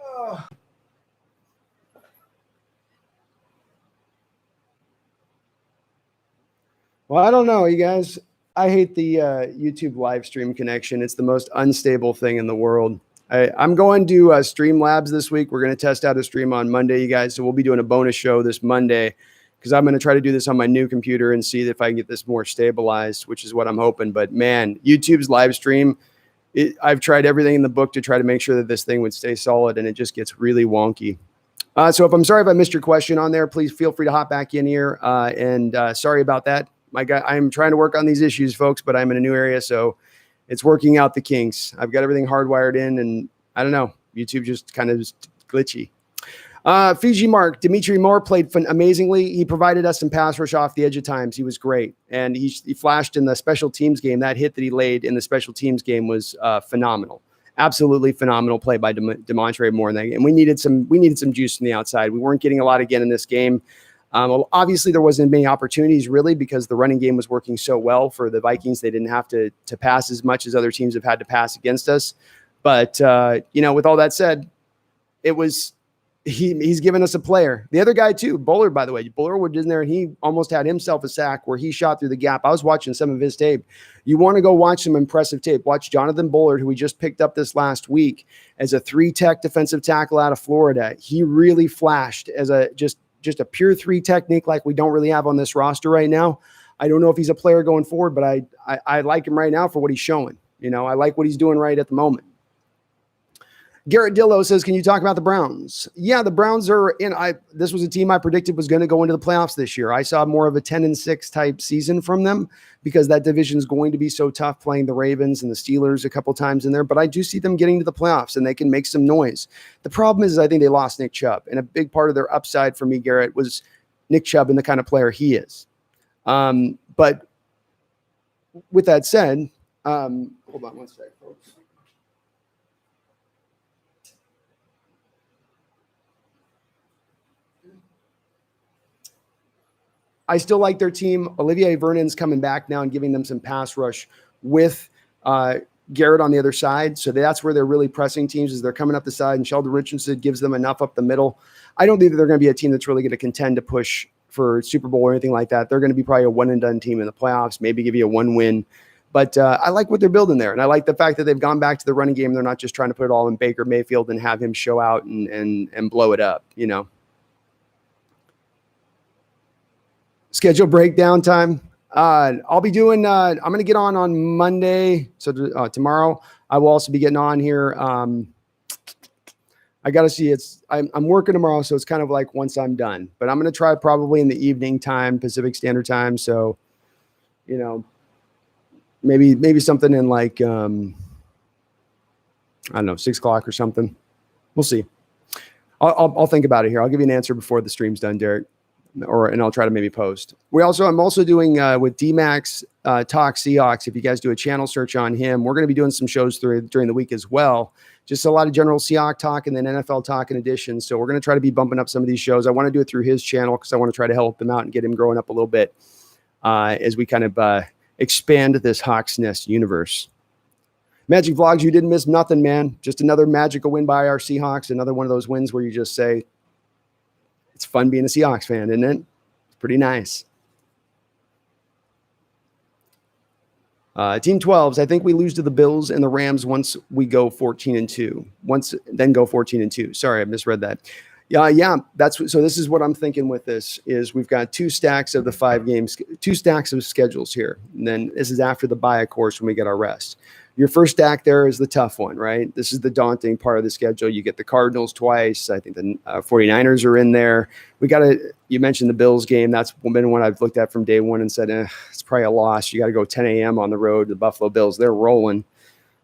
Oh. Well, I don't know, you guys. I hate the YouTube live stream connection. It's the most unstable thing in the world. I'm going to Streamlabs this week. We're going to test out a stream on Monday, you guys. So we'll be doing a bonus show this Monday because I'm going to try to do this on my new computer and see if I can get this more stabilized, which is what I'm hoping. But man, YouTube's live stream, I've tried everything in the book to try to make sure that this thing would stay solid, and it just gets really wonky. So if I'm sorry if I missed your question on there, please feel free to hop back in here. And sorry about that. My guy, I'm trying to work on these issues, folks, but I'm in a new area, so it's working out the kinks. I've got everything hardwired in, and I don't know. YouTube just kind of is glitchy. Fiji Mark, Dimitri Moore played amazingly. He provided us some pass rush off the edge of times. He was great, and he flashed in the special teams game. That hit that he laid in the special teams game was phenomenal. Absolutely phenomenal play by Demontre Moore in that game. And we needed some juice from the outside. We weren't getting a lot again in this game. Obviously, there wasn't many opportunities really because the running game was working so well for the Vikings. They didn't have to pass as much as other teams have had to pass against us. But, with all that said, it was he's given us a player. The other guy, too, Bullard, by the way. Bullard was in there, and he almost had himself a sack where he shot through the gap. I was watching some of his tape. You want to go watch some impressive tape. Watch Jonathan Bullard, who we just picked up this last week as a 3-tech defensive tackle out of Florida. He really flashed as a just a pure 3 technique like we don't really have on this roster right now. I don't know if he's a player going forward, but I like him right now for what he's showing. I like what he's doing right at the moment. Garrett Dillo says, can you talk about the Browns? Yeah, the Browns are in. This was a team I predicted was going to go into the playoffs this year. I saw more of a 10-6 type season from them because that division is going to be so tough playing the Ravens and the Steelers a couple times in there. But I do see them getting to the playoffs and they can make some noise. The problem is I think they lost Nick Chubb. And a big part of their upside for me, Garrett, was Nick Chubb and the kind of player he is. But with that said, hold on one second, folks. I still like their team. Olivier Vernon's coming back now and giving them some pass rush with Garrett on the other side. So that's where they're really pressing teams is they're coming up the side, and Sheldon Richardson gives them enough up the middle. I don't think that they're going to be a team that's really going to contend to push for Super Bowl or anything like that. They're going to be probably a one-and-done team in the playoffs, maybe give you a 1 win. But I like what they're building there, and I like the fact that they've gone back to the running game. They're not just trying to put it all in Baker Mayfield and have him show out and blow it up, Schedule breakdown time. I'll be doing, I'm going to get on Monday. So tomorrow I will also be getting on here. I got to see I'm working tomorrow. So it's kind of like once I'm done, but I'm going to try probably in the evening time, Pacific Standard Time. So, maybe something in like, I don't know, 6 o'clock or something. We'll see. I'll think about it here. I'll give you an answer before the stream's done, Derek. And I'll try to maybe post. I'm also doing with D-Max Talk Seahawks. If you guys do a channel search on him, we're going to be doing some shows during the week as well. Just a lot of general Seahawks talk and then NFL talk in addition. So we're going to try to be bumping up some of these shows. I want to do it through his channel because I want to try to help him out and get him growing up a little bit as we kind of expand this Hawks Nest universe. Magic Vlogs, you didn't miss nothing, man. Just another magical win by our Seahawks. Another one of those wins where you just say, it's fun being a Seahawks fan, isn't it? It's pretty nice. Team 12s, I think we lose to the Bills and the Rams once we go 14-2. Then go 14-2. Sorry, I misread that. Yeah. So this is what I'm thinking with this is we've got 2 stacks of the 5 games, 2 stacks of schedules here. And then this is after the bye, of course, when we get our rest. Your first stack there is the tough one, right? This is the daunting part of the schedule. You get the Cardinals twice. I think the 49ers are in there. You mentioned the Bills game. That's been one I've looked at from day one and said, it's probably a loss. You got to go 10 a.m. on the road. The Buffalo Bills, they're rolling.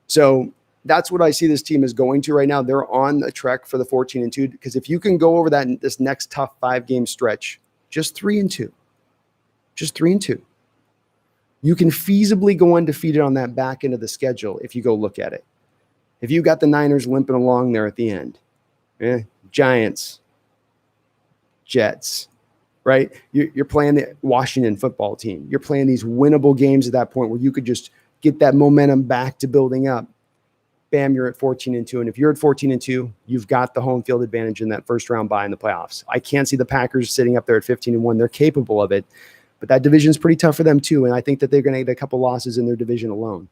So that's what I see this team is going to right now. They're on a trek for the 14-2 because if you can go over this next tough 5-game stretch, just 3-2, you can feasibly go undefeated on that back end of the schedule if you go look at it. If you got the Niners limping along there at the end, Giants, Jets, right? You're playing the Washington football team. You're playing these winnable games at that point where you could just get that momentum back to building up. bam, you're at 14-2. And if you're at 14-2, you've got the home field advantage in that first round bye in the playoffs. I can't see the Packers sitting up there at 15-1. They're capable of it, but that division is pretty tough for them too. And I think that they're going to get a couple losses in their division alone.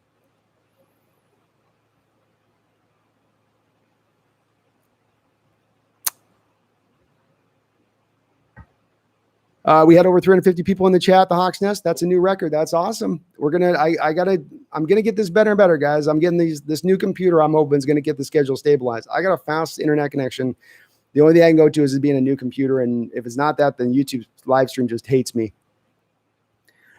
We had over 350 people in the chat, the Hawks Nest. That's a new record. That's awesome. I'm going to get this better and better, guys. I'm getting this new computer I'm hoping is going to get the schedule stabilized. I got a fast internet connection. The only thing I can go to is being a new computer. And if it's not that, then YouTube live stream just hates me.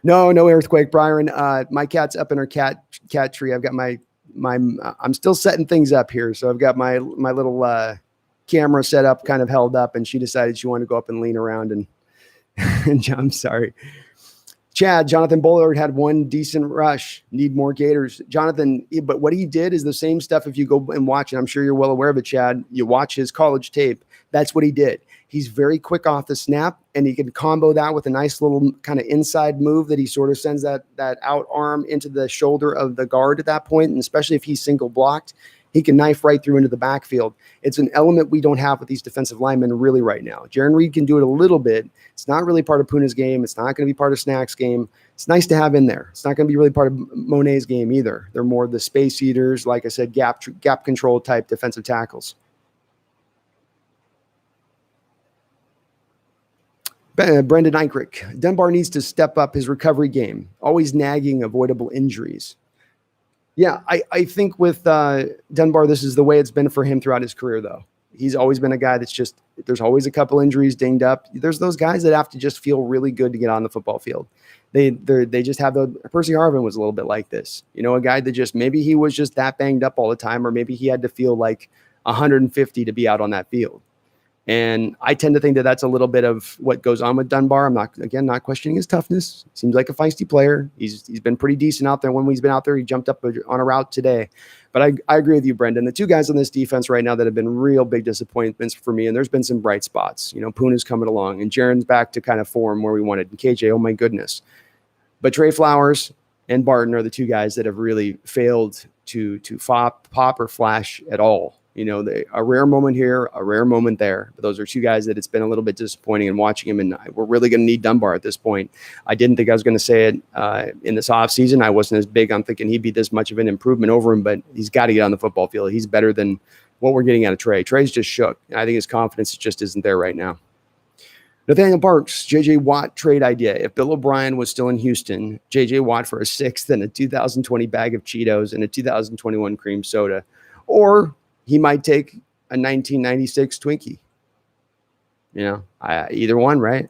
No earthquake, Byron. My cat's up in her cat tree. I've got I'm still setting things up here. So I've got my little camera set up, kind of held up, and she decided she wanted to go up and lean around and I'm sorry. Chad, Jonathan Bullard had one decent rush. Need more Gators. Jonathan, but what he did is the same stuff if you go and watch it. I'm sure you're well aware of it, Chad. You watch his college tape. That's what he did. He's very quick off the snap, and he can combo that with a nice little kind of inside move that he sort of sends that out arm into the shoulder of the guard at that point, and especially if he's single blocked, he can knife right through into the backfield. It's an element we don't have with these defensive linemen really right now. Jaron Reed can do it a little bit. It's not really part of Puna's game. It's not going to be part of Snack's game. It's nice to have in there. It's not going to be really part of Monet's game either. They're more the space eaters, like I said, gap control type defensive tackles. Brendan Eichrick. Dunbar needs to step up his recovery game. Always nagging avoidable injuries. Yeah, I think with Dunbar, this is the way it's been for him throughout his career, though. He's always been a guy that's just, there's always a couple injuries dinged up. There's those guys that have to just feel really good to get on the football field. They just have Percy Harvin was a little bit like this. You know, a guy that just, maybe he was just that banged up all the time, or maybe he had to feel like 150 to be out on that field. And I tend to think that that's a little bit of what goes on with Dunbar. I'm not questioning his toughness. Seems like a feisty player. He's been pretty decent out there. When he's been out there, he jumped up on a route today. But I agree with you, Brendan. The two guys on this defense right now that have been real big disappointments for me, and there's been some bright spots. You know, Puna's coming along, and Jaron's back to kind of form where we wanted. And KJ, oh my goodness. But Trey Flowers and Barton are the two guys that have really failed to pop or flash at all. You know, a rare moment here, a rare moment there. But those are two guys that it's been a little bit disappointing in watching him, and we're really going to need Dunbar at this point. I didn't think I was going to say it in this offseason. I wasn't as big on thinking he'd be this much of an improvement over him, but he's got to get on the football field. He's better than what we're getting out of Trey. Trey's just shook. I think his confidence just isn't there right now. Nathaniel Parks, J.J. Watt trade idea. If Bill O'Brien was still in Houston, J.J. Watt for a sixth and a 2020 bag of Cheetos and a 2021 cream soda. Or he might take a 1996 Twinkie. You know, either one, right?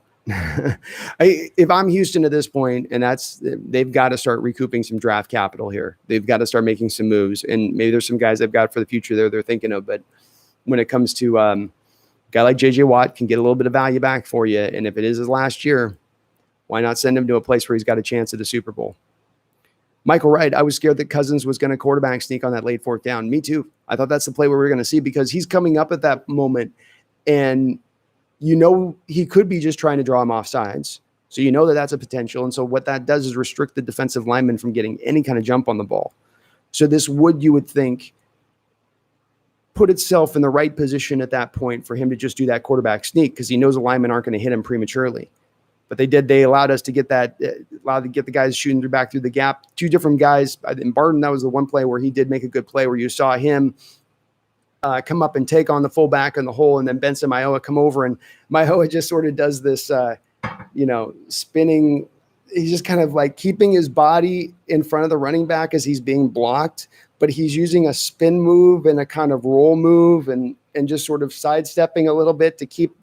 If I'm Houston at this point, and they've got to start recouping some draft capital here. They've got to start making some moves, and maybe there's some guys they've got for the future there they're thinking of. But when it comes to a guy like J.J. Watt can get a little bit of value back for you, and if it is his last year, why not send him to a place where he's got a chance at the Super Bowl? Michael Wright, I was scared that Cousins was going to quarterback sneak on that late fourth down. Me too. I thought that's the play where we're going to see, because he's coming up at that moment, and you know he could be just trying to draw him off sides. So you know that that's a potential. And so what that does is restrict the defensive lineman from getting any kind of jump on the ball. So this would, you would think, put itself in the right position at that point for him to just do that quarterback sneak, because he knows the linemen aren't going to hit him prematurely. But they allowed us to get the guys shooting back through the gap. Two different guys. In Barton, that was the one play where he did make a good play, where you saw him come up and take on the fullback in the hole, and then Benson Mayowa come over, and Mayowa just sort of does this, spinning. He's just kind of like keeping his body in front of the running back as he's being blocked, but he's using a spin move and a kind of roll move and just sort of sidestepping a little bit to keep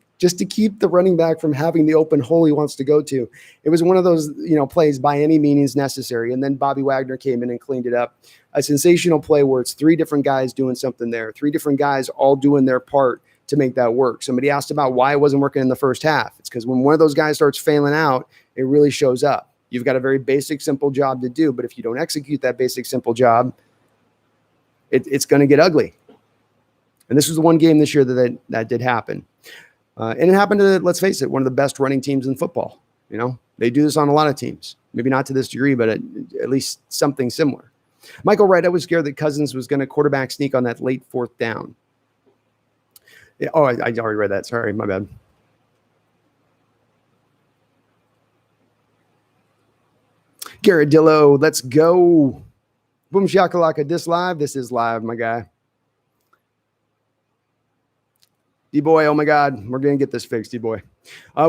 the running back from having the open hole he wants to go to. It was one of those, plays by any means necessary. And then Bobby Wagner came in and cleaned it up. A sensational play where it's three different guys doing something there, three different guys all doing their part to make that work. Somebody asked about why it wasn't working in the first half. It's because when one of those guys starts failing out, it really shows up. You've got a very basic, simple job to do, but if you don't execute that basic, simple job, it's going to get ugly. And this was the one game this year that did happen. And it happened to, let's face it, one of the best running teams in football. They do this on a lot of teams, maybe not to this degree, but at least something similar. Michael Wright, I was scared that Cousins was going to quarterback sneak on that late 4th down. Yeah, I already read that. Sorry, my bad. Garrett Dillo, let's go. Boom shakalaka, this live. This is live, my guy. D-boy, oh my God, we're going to get this fixed, D-boy.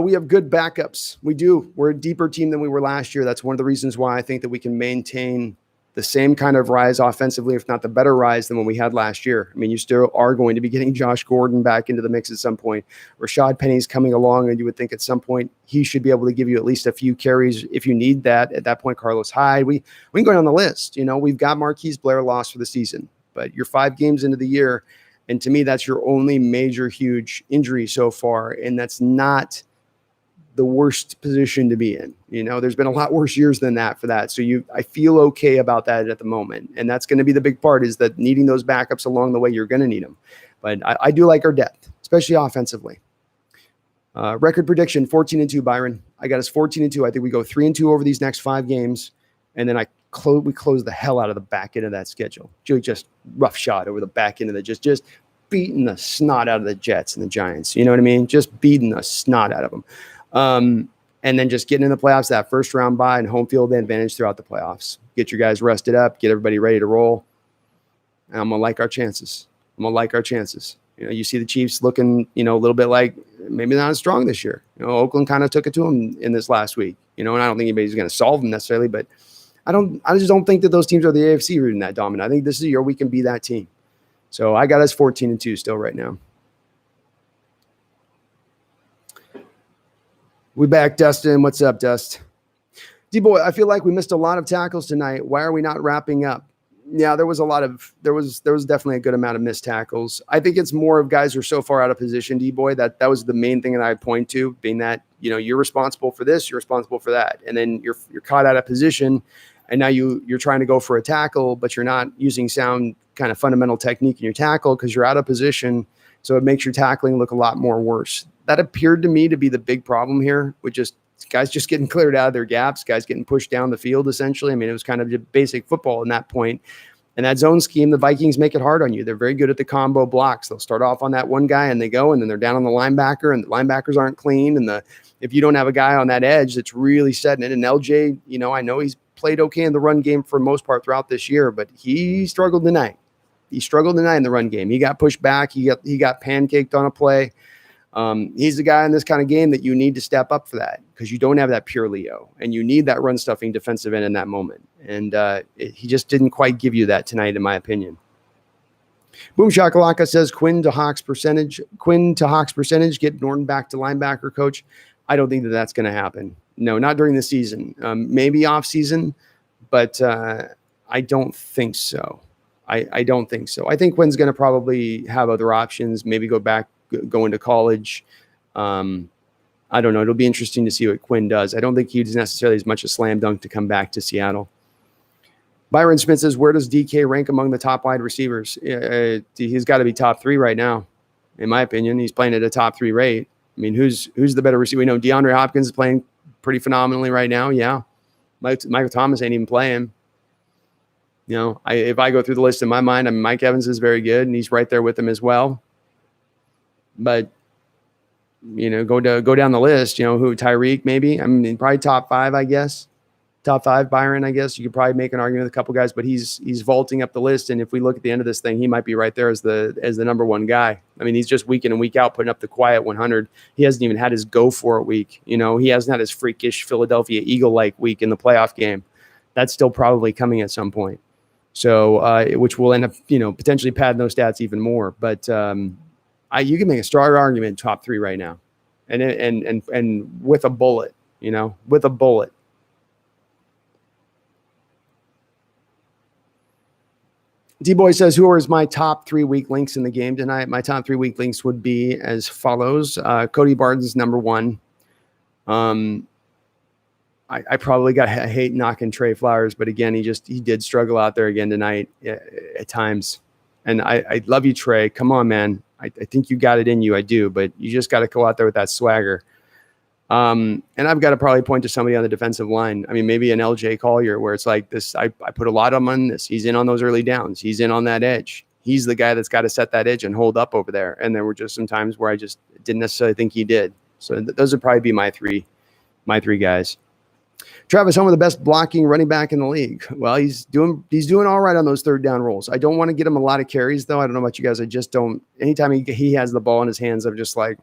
We have good backups. We do. We're a deeper team than we were last year. That's one of the reasons why I think that we can maintain the same kind of rise offensively, if not the better rise than when we had last year. I mean, you still are going to be getting Josh Gordon back into the mix at some point. Rashad Penny's coming along, and you would think at some point he should be able to give you at least a few carries if you need that. At that point, Carlos Hyde. We can go down the list. You know, we've got Marquise Blair lost for the season, but you're 5 games into the year, and to me, that's your only major huge injury so far, and that's not the worst position to be in. You know, there's been a lot worse years than that for that. So I feel okay about that at the moment. And that's going to be the big part, is that needing those backups along the way, you're going to need them. But I do like our depth, especially offensively. Record prediction, 14-2, Byron. I got us 14-2. I think we go 3-2 over these next 5 games. And then we close the hell out of the back end of that schedule. Just rough shot over the back end of the, just beating the snot out of the Jets and the Giants. You know what I mean? Just beating the snot out of them. And then just getting in the playoffs, that first round bye and home field advantage throughout the playoffs. Get your guys rested up, get everybody ready to roll. And I'm going to like our chances. You know, you see the Chiefs looking, you know, a little bit like maybe not as strong this year. You know, Oakland kind of took it to them in this last week, you know, and I don't think anybody's going to solve them necessarily, but I just don't think that those teams are the AFC rooting that dominant. I think this is the year we can be that team. So I got us 14-2 still right now. We back, Dustin. What's up, Dust? D-boy, I feel like we missed a lot of tackles tonight. Why are we not wrapping up? Yeah, there was definitely a good amount of missed tackles. I think it's more of guys who are so far out of position, D-boy, that was the main thing that I point to, being that, you know, you're responsible for this, you're responsible for that. And then you're caught out of position, and now you're trying to go for a tackle, but you're not using sound kind of fundamental technique in your tackle because you're out of position. So it makes your tackling look a lot more worse. That appeared to me to be the big problem here, with just guys just getting cleared out of their gaps, guys getting pushed down the field, essentially. I mean, it was kind of just basic football in that point. And that zone scheme, the Vikings make it hard on you. They're very good at the combo blocks. They'll start off on that one guy and they go, and then they're down on the linebacker, and the linebackers aren't clean. And if you don't have a guy on that edge that's really setting it, and LJ, you know, I know he's played okay in the run game for the most part throughout this year, but he struggled tonight. He struggled tonight in the run game. He got pushed back. He got pancaked on a play. He's the guy in this kind of game that you need to step up for that, because you don't have that pure Leo, and you need that run stuffing defensive end in that moment. And he just didn't quite give you that tonight, in my opinion. Boom Shakalaka says Quinn to Hawks percentage, get Norton back to linebacker coach. I don't think that that's going to happen. No, not during the season. Maybe off season, but I don't think so. I don't think so. I think Quinn's going to probably have other options, maybe go into college. I don't know. It'll be interesting to see what Quinn does. I don't think he's necessarily as much a slam dunk to come back to Seattle. Byron Smith says, where does DK rank among the top wide receivers? He's got to be top 3 right now, in my opinion. He's playing at a top 3 rate. I mean, who's the better receiver? We know DeAndre Hopkins is playing pretty phenomenally right now. Yeah. Michael Thomas ain't even playing. You know, if I go through the list in my mind, I mean, Mike Evans is very good, and he's right there with him as well. But, you know, go down the list, you know, who, Tyreek maybe? I mean, probably top 5, I guess. Top 5, Byron, I guess. You could probably make an argument with a couple guys, but he's vaulting up the list. And if we look at the end of this thing, he might be right there as the number 1 guy. I mean, he's just week in and week out putting up the quiet 100. He hasn't even had his go for it week. You know, he hasn't had his freakish Philadelphia Eagle-like week in the playoff game. That's still probably coming at some point. So, which will end up, you know, potentially padding those stats even more. But you can make a stronger argument top 3 right now, and with a bullet, you know, with a bullet. D-Boy says, who are my top 3 weak links in the game tonight? My top 3 weak links would be as follows. Cody Barton's number 1. I probably I hate knocking Trey Flowers, but again, he did struggle out there again tonight at times. And I love you, Trey. Come on, man. I think you got it in you. I do, but you just got to go out there with that swagger. And I've got to probably point to somebody on the defensive line. I mean, maybe an LJ Collier, where it's like this. I put a lot of him on this. He's in on those early downs. He's in on that edge. He's the guy that's got to set that edge and hold up over there. And there were just some times where I just didn't necessarily think he did. So those would probably be my three guys. Travis Homer, the best blocking running back in the league. Well, he's doing all right on those third down rolls. I don't want to get him a lot of carries, though. I don't know about you guys. I just don't. Anytime he has the ball in his hands, I'm just like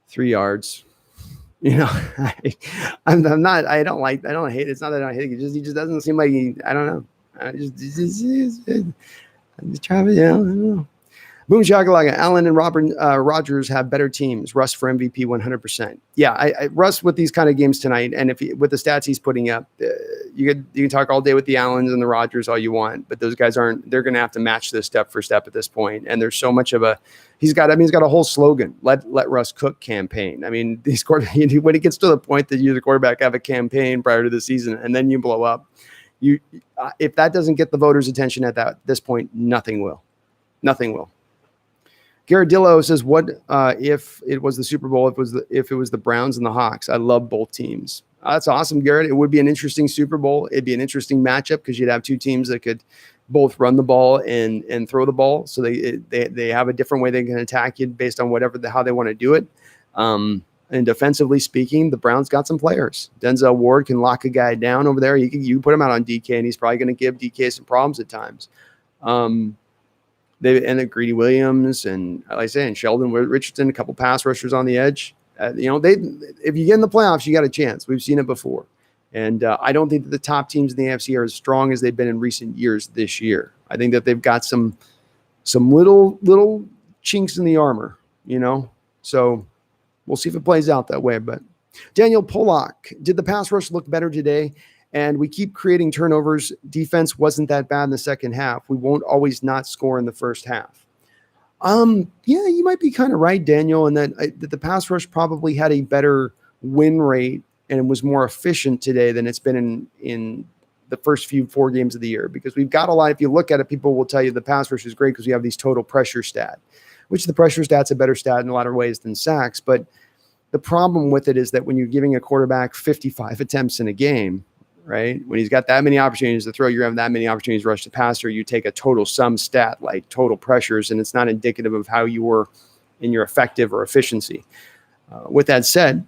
3 yards. You know, I'm not. I don't hate it. It's not that I don't hate it. He just doesn't seem like I don't know. Travis, yeah, I don't know. Boom shakalaka. Allen and Rodgers have better teams. Russ for MVP 100%. Yeah, Russ with these kind of games tonight, and with the stats he's putting up, you can talk all day with the Allens and the Rodgers all you want, but those guys aren't. They're going to have to match this step for step at this point. And there's so much of a. He's got a whole slogan. Let Russ cook campaign. I mean, when it gets to the point that you, the quarterback, have a campaign prior to the season, and then you blow up, if that doesn't get the voters' attention at this point, nothing will. Nothing will. Garradillo says, "What if it was the Super Bowl? If it was the Browns and the Hawks? I love both teams." That's awesome, Garrett. It would be an interesting Super Bowl. It'd be an interesting matchup because you'd have two teams that could both run the ball and throw the ball. So they have a different way they can attack you based on how they want to do it. And defensively speaking, the Browns got some players. Denzel Ward can lock a guy down over there. You put him out on DK, and he's probably going to give DK some problems at times. They ended Greedy Williams and, like I say, and Sheldon Richardson, a couple pass rushers on the edge. If you get in the playoffs, you got a chance. We've seen it before. And I don't think that the top teams in the AFC are as strong as they've been in recent years this year. I think that they've got some little chinks in the armor, So we'll see if it plays out that way. But Daniel Pollock, did the pass rush look better today? And we keep creating turnovers. Defense wasn't that bad in the second half. We won't always not score in the first half. Yeah, you might be kind of right, Daniel, and that the pass rush probably had a better win rate and it was more efficient today than it's been in the first 4 games of the year, because we've got a lot. If you look at it, people will tell you the pass rush is great because we have these total pressure stat, which the pressure stat's a better stat in a lot of ways than sacks. But the problem with it is that when you're giving a quarterback 55 attempts in a game, right? When he's got that many opportunities to throw, you're having that many opportunities to rush the passer, you take a total sum stat like total pressures, and it's not indicative of how you were in your effective or efficiency. With that said,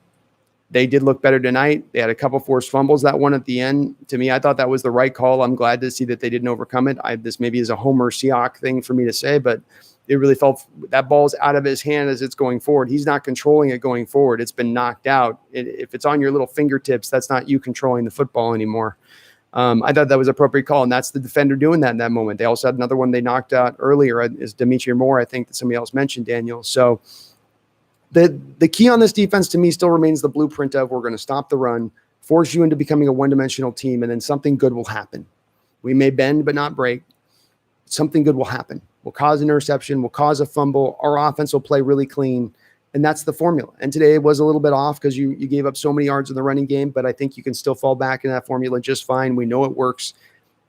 they did look better tonight. They had a couple forced fumbles. That one at the end, to me, I thought that was the right call. I'm glad to see that they didn't overcome it. This maybe is a Homer Seahawks thing for me to say, but it really felt that ball's out of his hand as it's going forward. He's not controlling it going forward. It's been knocked out. If it's on your little fingertips, that's not you controlling the football anymore. I thought that was an appropriate call, and that's the defender doing that in that moment. They also had another one they knocked out earlier, is Demetri Moore, I think that somebody else mentioned, Daniel. So the key on this defense to me still remains the blueprint of we're going to stop the run, force you into becoming a one-dimensional team, and then something good will happen. We may bend but not break. Something good will happen. We'll cause an interception. We'll cause a fumble. Our offense will play really clean. And that's the formula. And today it was a little bit off because you gave up so many yards in the running game, but I think you can still fall back in that formula just fine. We know it works.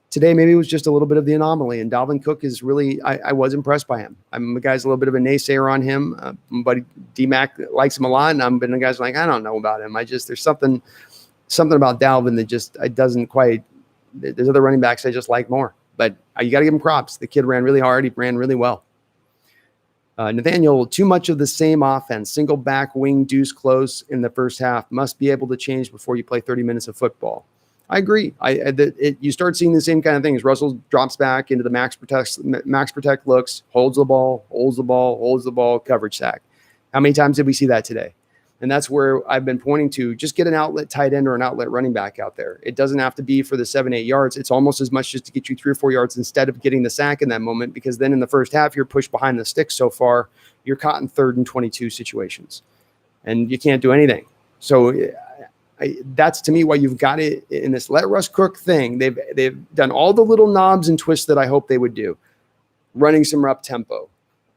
Today, maybe it was just a little bit of the anomaly. And Dalvin Cook is really, I was impressed by him. I'm a guy's a little bit of a naysayer on him. But D-Mac likes him a lot. And I'm been a guy's like, I don't know about him. There's something about Dalvin that just, it doesn't quite, there's other running backs I just like more. But you got to give him props. The kid ran really hard. He ran really well. Nathaniel, too much of the same offense. Single back, wing, deuce close in the first half. Must be able to change before you play 30 minutes of football. I agree. You start seeing the same kind of things. Russell drops back into the max protect looks, holds the ball, coverage sack. How many times did we see that today? And that's where I've been pointing to. Just get an outlet tight end or an outlet running back out there. It doesn't have to be for the 7-8 yards. It's almost as much just to get you 3 or 4 yards instead of getting the sack in that moment, because then in the first half, you're pushed behind the sticks so far, you're caught in 3rd and 22 situations, and you can't do anything. So that's, to me, why you've got it in this let Russ cook thing. They've done all the little knobs and twists that I hope they would do. Running some up tempo,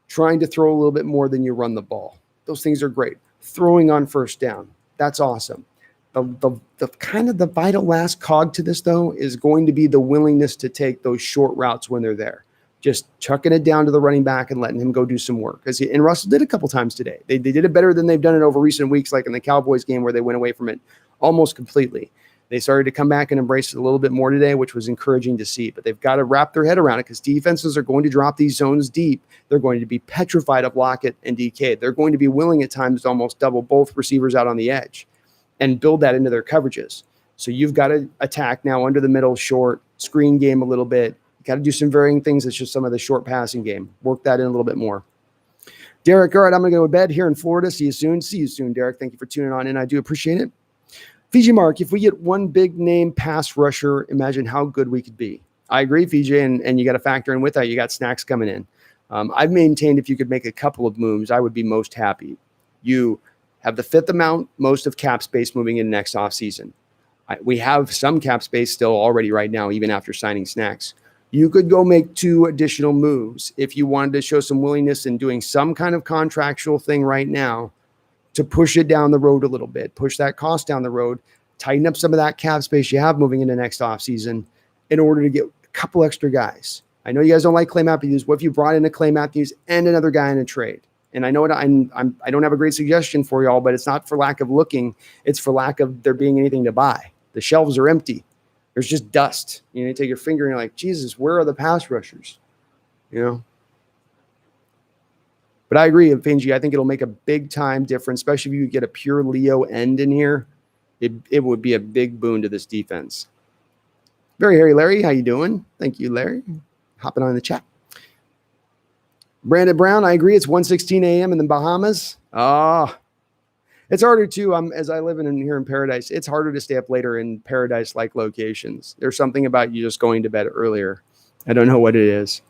trying to throw a little bit more than you run the ball. Those things are great. Throwing on first down. That's awesome. The kind of the vital last cog to this, though, is going to be the willingness to take those short routes when they're there. just chucking it down to the running back and letting him go do some work. And Russell did a couple times today. They did it better than they've done it over recent weeks, like in the Cowboys game where they went away from it almost completely. They started to come back and embrace it a little bit more today, which was encouraging to see. But they've got to wrap their head around it because defenses are going to drop these zones deep. They're going to be petrified of Lockett and DK. They're going to be willing at times to almost double both receivers out on the edge and build that into their coverages. So you've got to attack now under the middle, short, screen game a little bit. You got to do some varying things. It's just some of the short passing game. Work that in a little bit more. Derek, all right, I'm going to go to bed here in Florida. See you soon. See you soon, Derek. Thank you for tuning on in. I do appreciate it. Fiji Mark, if we get one big name pass rusher, imagine how good we could be. I agree, Fiji, and you got to factor in with that. You got snacks coming in. I've maintained if you could make a couple of moves, I would be most happy. You have the fifth amount, most of cap space moving in next offseason. We have some cap space still already right now, even after signing snacks. You could go make 2 additional moves if you wanted to show some willingness in doing some kind of contractual thing right now to push it down the road a little bit, push that cost down the road, tighten up some of that cap space you have moving into next offseason in order to get a couple extra guys. I know you guys don't like Clay Matthews. What if you brought in a Clay Matthews and another guy in a trade? And I know I don't have a great suggestion for y'all, but it's not for lack of looking. It's for lack of there being anything to buy. The shelves are empty. There's just dust. You take your finger and you're like, Jesus, where are the pass rushers? But I agree, Finji. I think it'll make a big time difference, especially if you get a pure Leo end in here. It would be a big boon to this defense. Very hairy Larry, how you doing? Thank you, Larry. Hopping on in the chat. Brandon Brown, I agree. It's 1:16 a.m. in the Bahamas. It's harder too. As I live here in Paradise, it's harder to stay up later in paradise-like locations. There's something about you just going to bed earlier. I don't know what it is.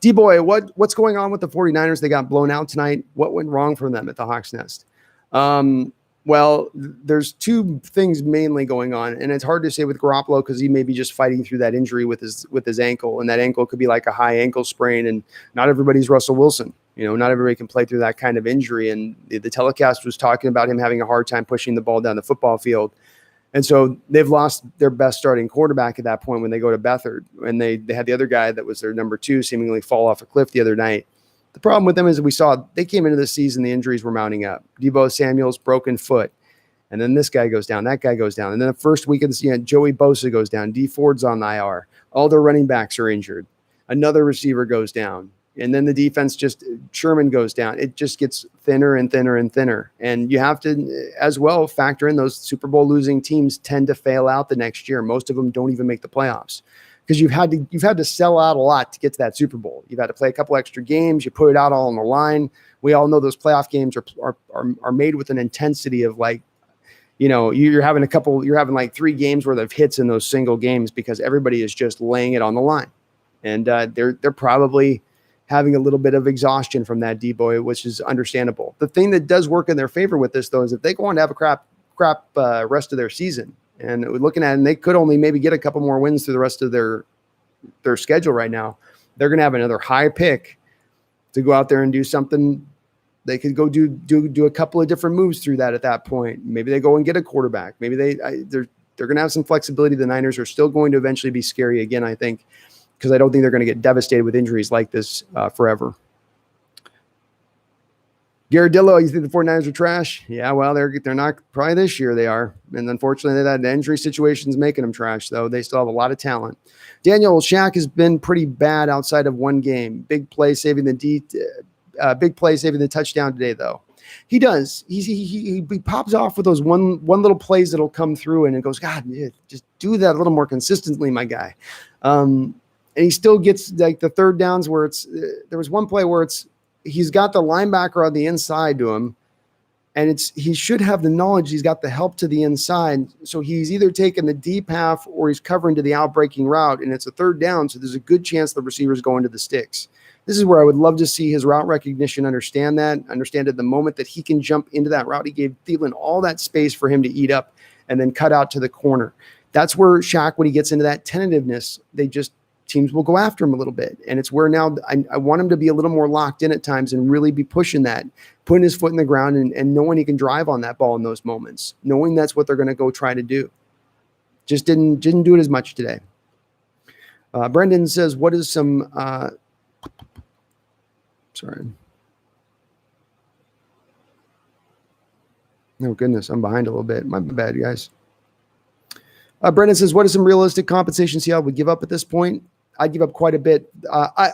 D-Boy, what's going on with the 49ers? They got blown out tonight. What went wrong for them at the Hawks Nest? Well, there's 2 things mainly going on, and it's hard to say with Garoppolo because he may be just fighting through that injury with his ankle, and that ankle could be like a high ankle sprain, and not everybody's Russell Wilson. Not everybody can play through that kind of injury, and the telecast was talking about him having a hard time pushing the ball down the football field. And so they've lost their best starting quarterback at that point when they go to Beathard. And they had the other guy that was their number 2 seemingly fall off a cliff the other night. The problem with them is we saw they came into the season, the injuries were mounting up. Deebo Samuel's broken foot. And then this guy goes down, that guy goes down. And then the first week of the season, Joey Bosa goes down. D Ford's on the IR. All their running backs are injured. Another receiver goes down. And then the defense Sherman goes down. It just gets thinner and thinner and thinner. And you have to, as well, factor in those Super Bowl losing teams tend to fail out the next year. Most of them don't even make the playoffs because you've had to sell out a lot to get to that Super Bowl. You've had to play a couple extra games. You put it out all on the line. We all know those playoff games are made with an intensity of you're having like 3 games worth of hits in those single games because everybody is just laying it on the line. And they're probably having a little bit of exhaustion from that D-boy, which is understandable. The thing that does work in their favor with this, though, is if they go on to have a crap rest of their season, and we're looking at it, and they could only maybe get a couple more wins through the rest of their schedule right now, they're going to have another high pick to go out there and do something. They could go do a couple of different moves through that at that point. Maybe they go and get a quarterback. Maybe they're going to have some flexibility. The Niners are still going to eventually be scary again, I think, because I don't think they're going to get devastated with injuries like this forever. Garradillo, you think the 49ers are trash? Yeah, well, they're not. Probably this year they are. And unfortunately, that injury situation's making them trash, though. They still have a lot of talent. Daniel Shaq has been pretty bad outside of one game. Big play saving the touchdown today, though. He does. He pops off with those one little plays that'll come through, and it goes, God, yeah, just do that a little more consistently, my guy. And he still gets like the third downs where there was one play where he's got the linebacker on the inside to him, and he should have the knowledge he's got the help to the inside. So he's either taking the deep half or he's covering to the outbreaking route, and it's a third down. So there's a good chance the receiver's going to the sticks. This is where I would love to see his route recognition understand at the moment that he can jump into that route. He gave Thielen all that space for him to eat up and then cut out to the corner. That's where Shaq, when he gets into that tentativeness, teams will go after him a little bit. And it's where now I want him to be a little more locked in at times and really be pushing that, putting his foot in the ground and knowing he can drive on that ball in those moments, knowing that's what they're going to go try to do. Just didn't do it as much today. Brendan says, what is some, sorry. Oh, goodness, I'm behind a little bit. My bad, guys. Brendan says, what is some realistic compensation Seattle would give up at this point? I'd give up quite a bit. I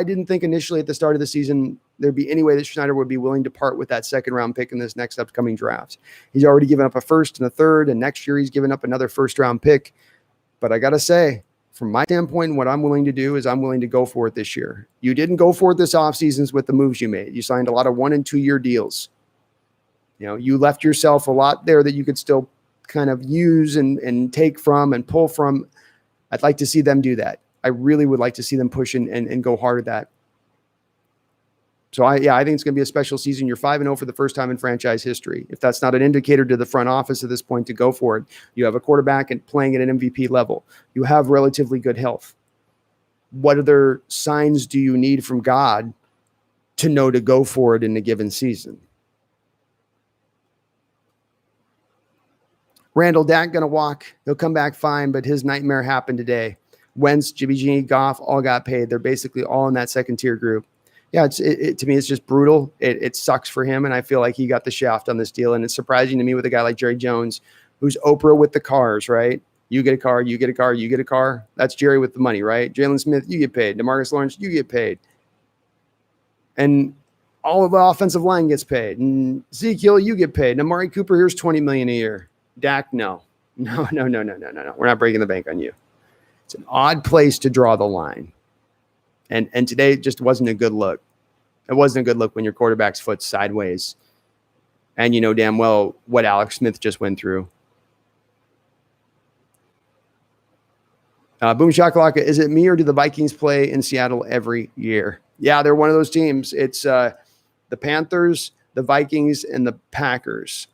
didn't think initially at the start of the season there'd be any way that Schneider would be willing to part with that second-round pick in this next upcoming draft. He's already given up a first and a third, and next year he's given up another first-round pick. But I got to say, from my standpoint, what I'm willing to do is I'm willing to go for it this year. You didn't go for it this offseason with the moves you made. You signed a lot of 1- and 2-year deals. You left yourself a lot there that you could still kind of use and take from and pull from. I'd like to see them do that. I really would like to see them push and go hard at that. So I think it's going to be a special season. You're 5-0 for the first time in franchise history. If that's not an indicator to the front office at this point to go for it, you have a quarterback and playing at an MVP level. You have relatively good health. What other signs do you need from God to know to go for it in a given season? Randall Dak going to walk. He'll come back fine, but his nightmare happened today. Wentz, Jimmy G, Goff all got paid. They're basically all in that second-tier group. Yeah, to me, it's just brutal. It sucks for him, and I feel like he got the shaft on this deal. And it's surprising to me with a guy like Jerry Jones, who's Oprah with the cars, right? You get a car, you get a car, you get a car. That's Jerry with the money, right? Jalen Smith, you get paid. DeMarcus Lawrence, you get paid. And all of the offensive line gets paid. And Ezekiel, you get paid. And Amari Cooper, here's $20 million a year. Dak, no. No. We're not breaking the bank on you. It's an odd place to draw the line. And today it just wasn't a good look. It wasn't a good look when your quarterback's foot's sideways. And you know damn well what Alex Smith just went through. Boom Shakalaka, is it me or do the Vikings play in Seattle every year? Yeah, they're one of those teams. It's the Panthers, the Vikings, and the Packers.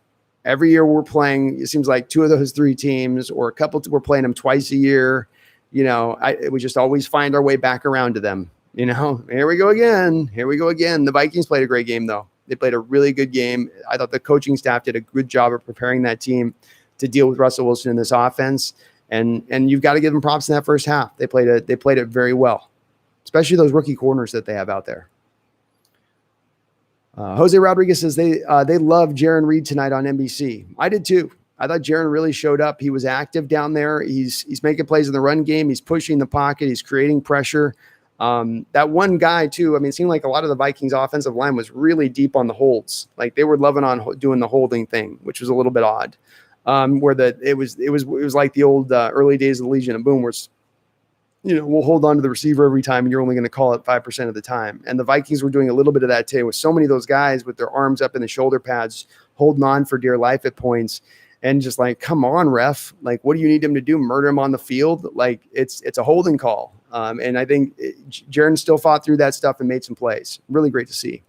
Every year we're playing, it seems like 2 of those 3 teams, or a couple, we're playing them twice a year. We just always find our way back around to them. Here we go again. The Vikings played a great game, though. They played a really good game. I thought the coaching staff did a good job of preparing that team to deal with Russell Wilson in this offense. And you've got to give them props in that first half. They played it very well, especially those rookie corners that they have out there. Jose Rodriguez says they love Jaron Reed tonight on NBC. I did too. I thought Jaron really showed up. He was active down there. He's making plays in the run game. He's pushing the pocket. He's creating pressure. That one guy too. I mean, it seemed like a lot of the Vikings offensive line was really deep on the holds. Like they were loving on doing the holding thing, which was a little bit odd. It was like the old early days of the Legion of Boom, where we'll hold on to the receiver every time and you're only going to call it 5% of the time. And the Vikings were doing a little bit of that today with so many of those guys with their arms up in the shoulder pads, holding on for dear life at points. And just like, come on, ref. Like, what do you need him to do? Murder him on the field? Like, it's a holding call. And I think Jaron still fought through that stuff and made some plays. Really great to see.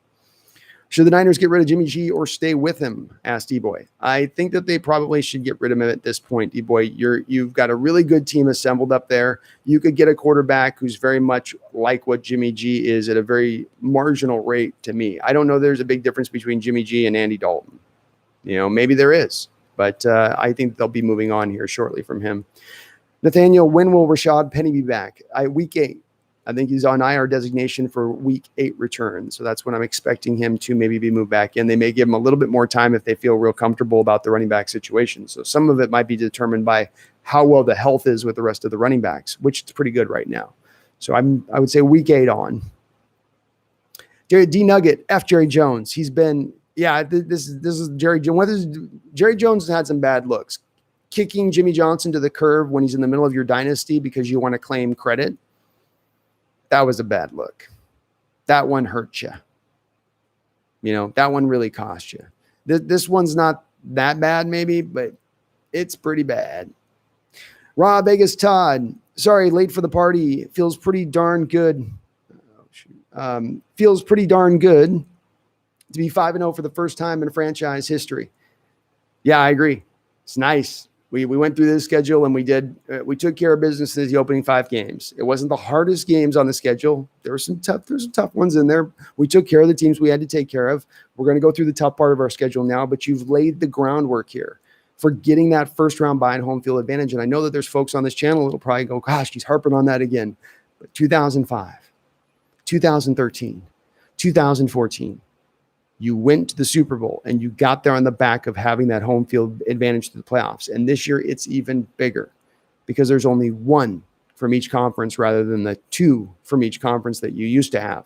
Should the Niners get rid of Jimmy G or stay with him? Asked D-Boy. I think that they probably should get rid of him at this point, D-Boy. You've got a really good team assembled up there. You could get a quarterback who's very much like what Jimmy G is at a very marginal rate to me. I don't know there's a big difference between Jimmy G and Andy Dalton. Maybe there is. But I think they'll be moving on here shortly from him. Nathaniel, when will Rashad Penny be back? Week 8. I think he's on IR designation for week 8 return. So that's when I'm expecting him to maybe be moved back in. They may give him a little bit more time if they feel real comfortable about the running back situation. So some of it might be determined by how well the health is with the rest of the running backs, which is pretty good right now. So I would say week 8 on. D Nugget, F Jerry Jones. He's been, this is Jerry Jones. Jerry Jones has had some bad looks. Kicking Jimmy Johnson to the curb when he's in the middle of your dynasty because you want to claim credit. That was a bad look. That one hurt you. That one really cost you. This one's not that bad maybe, but it's pretty bad. Raw Vegas Todd. Sorry, late for the party. Feels pretty darn good. Feels pretty darn good to be 5-0 for the first time in franchise history. Yeah, I agree. It's nice. We went through this schedule and we took care of business in the opening 5 games. It wasn't the hardest games on the schedule. There's some tough ones in there. We took care of the teams we had to take care of. We're going to go through the tough part of our schedule now, but you've laid the groundwork here. for getting that first round bye and home field advantage. And I know that there's folks on this channel that'll probably go, gosh, he's harping on that again. But 2005, 2013, 2014, you went to the Super Bowl and you got there on the back of having that home field advantage to the playoffs. And this year it's even bigger because there's only one from each conference rather than the two from each conference that you used to have.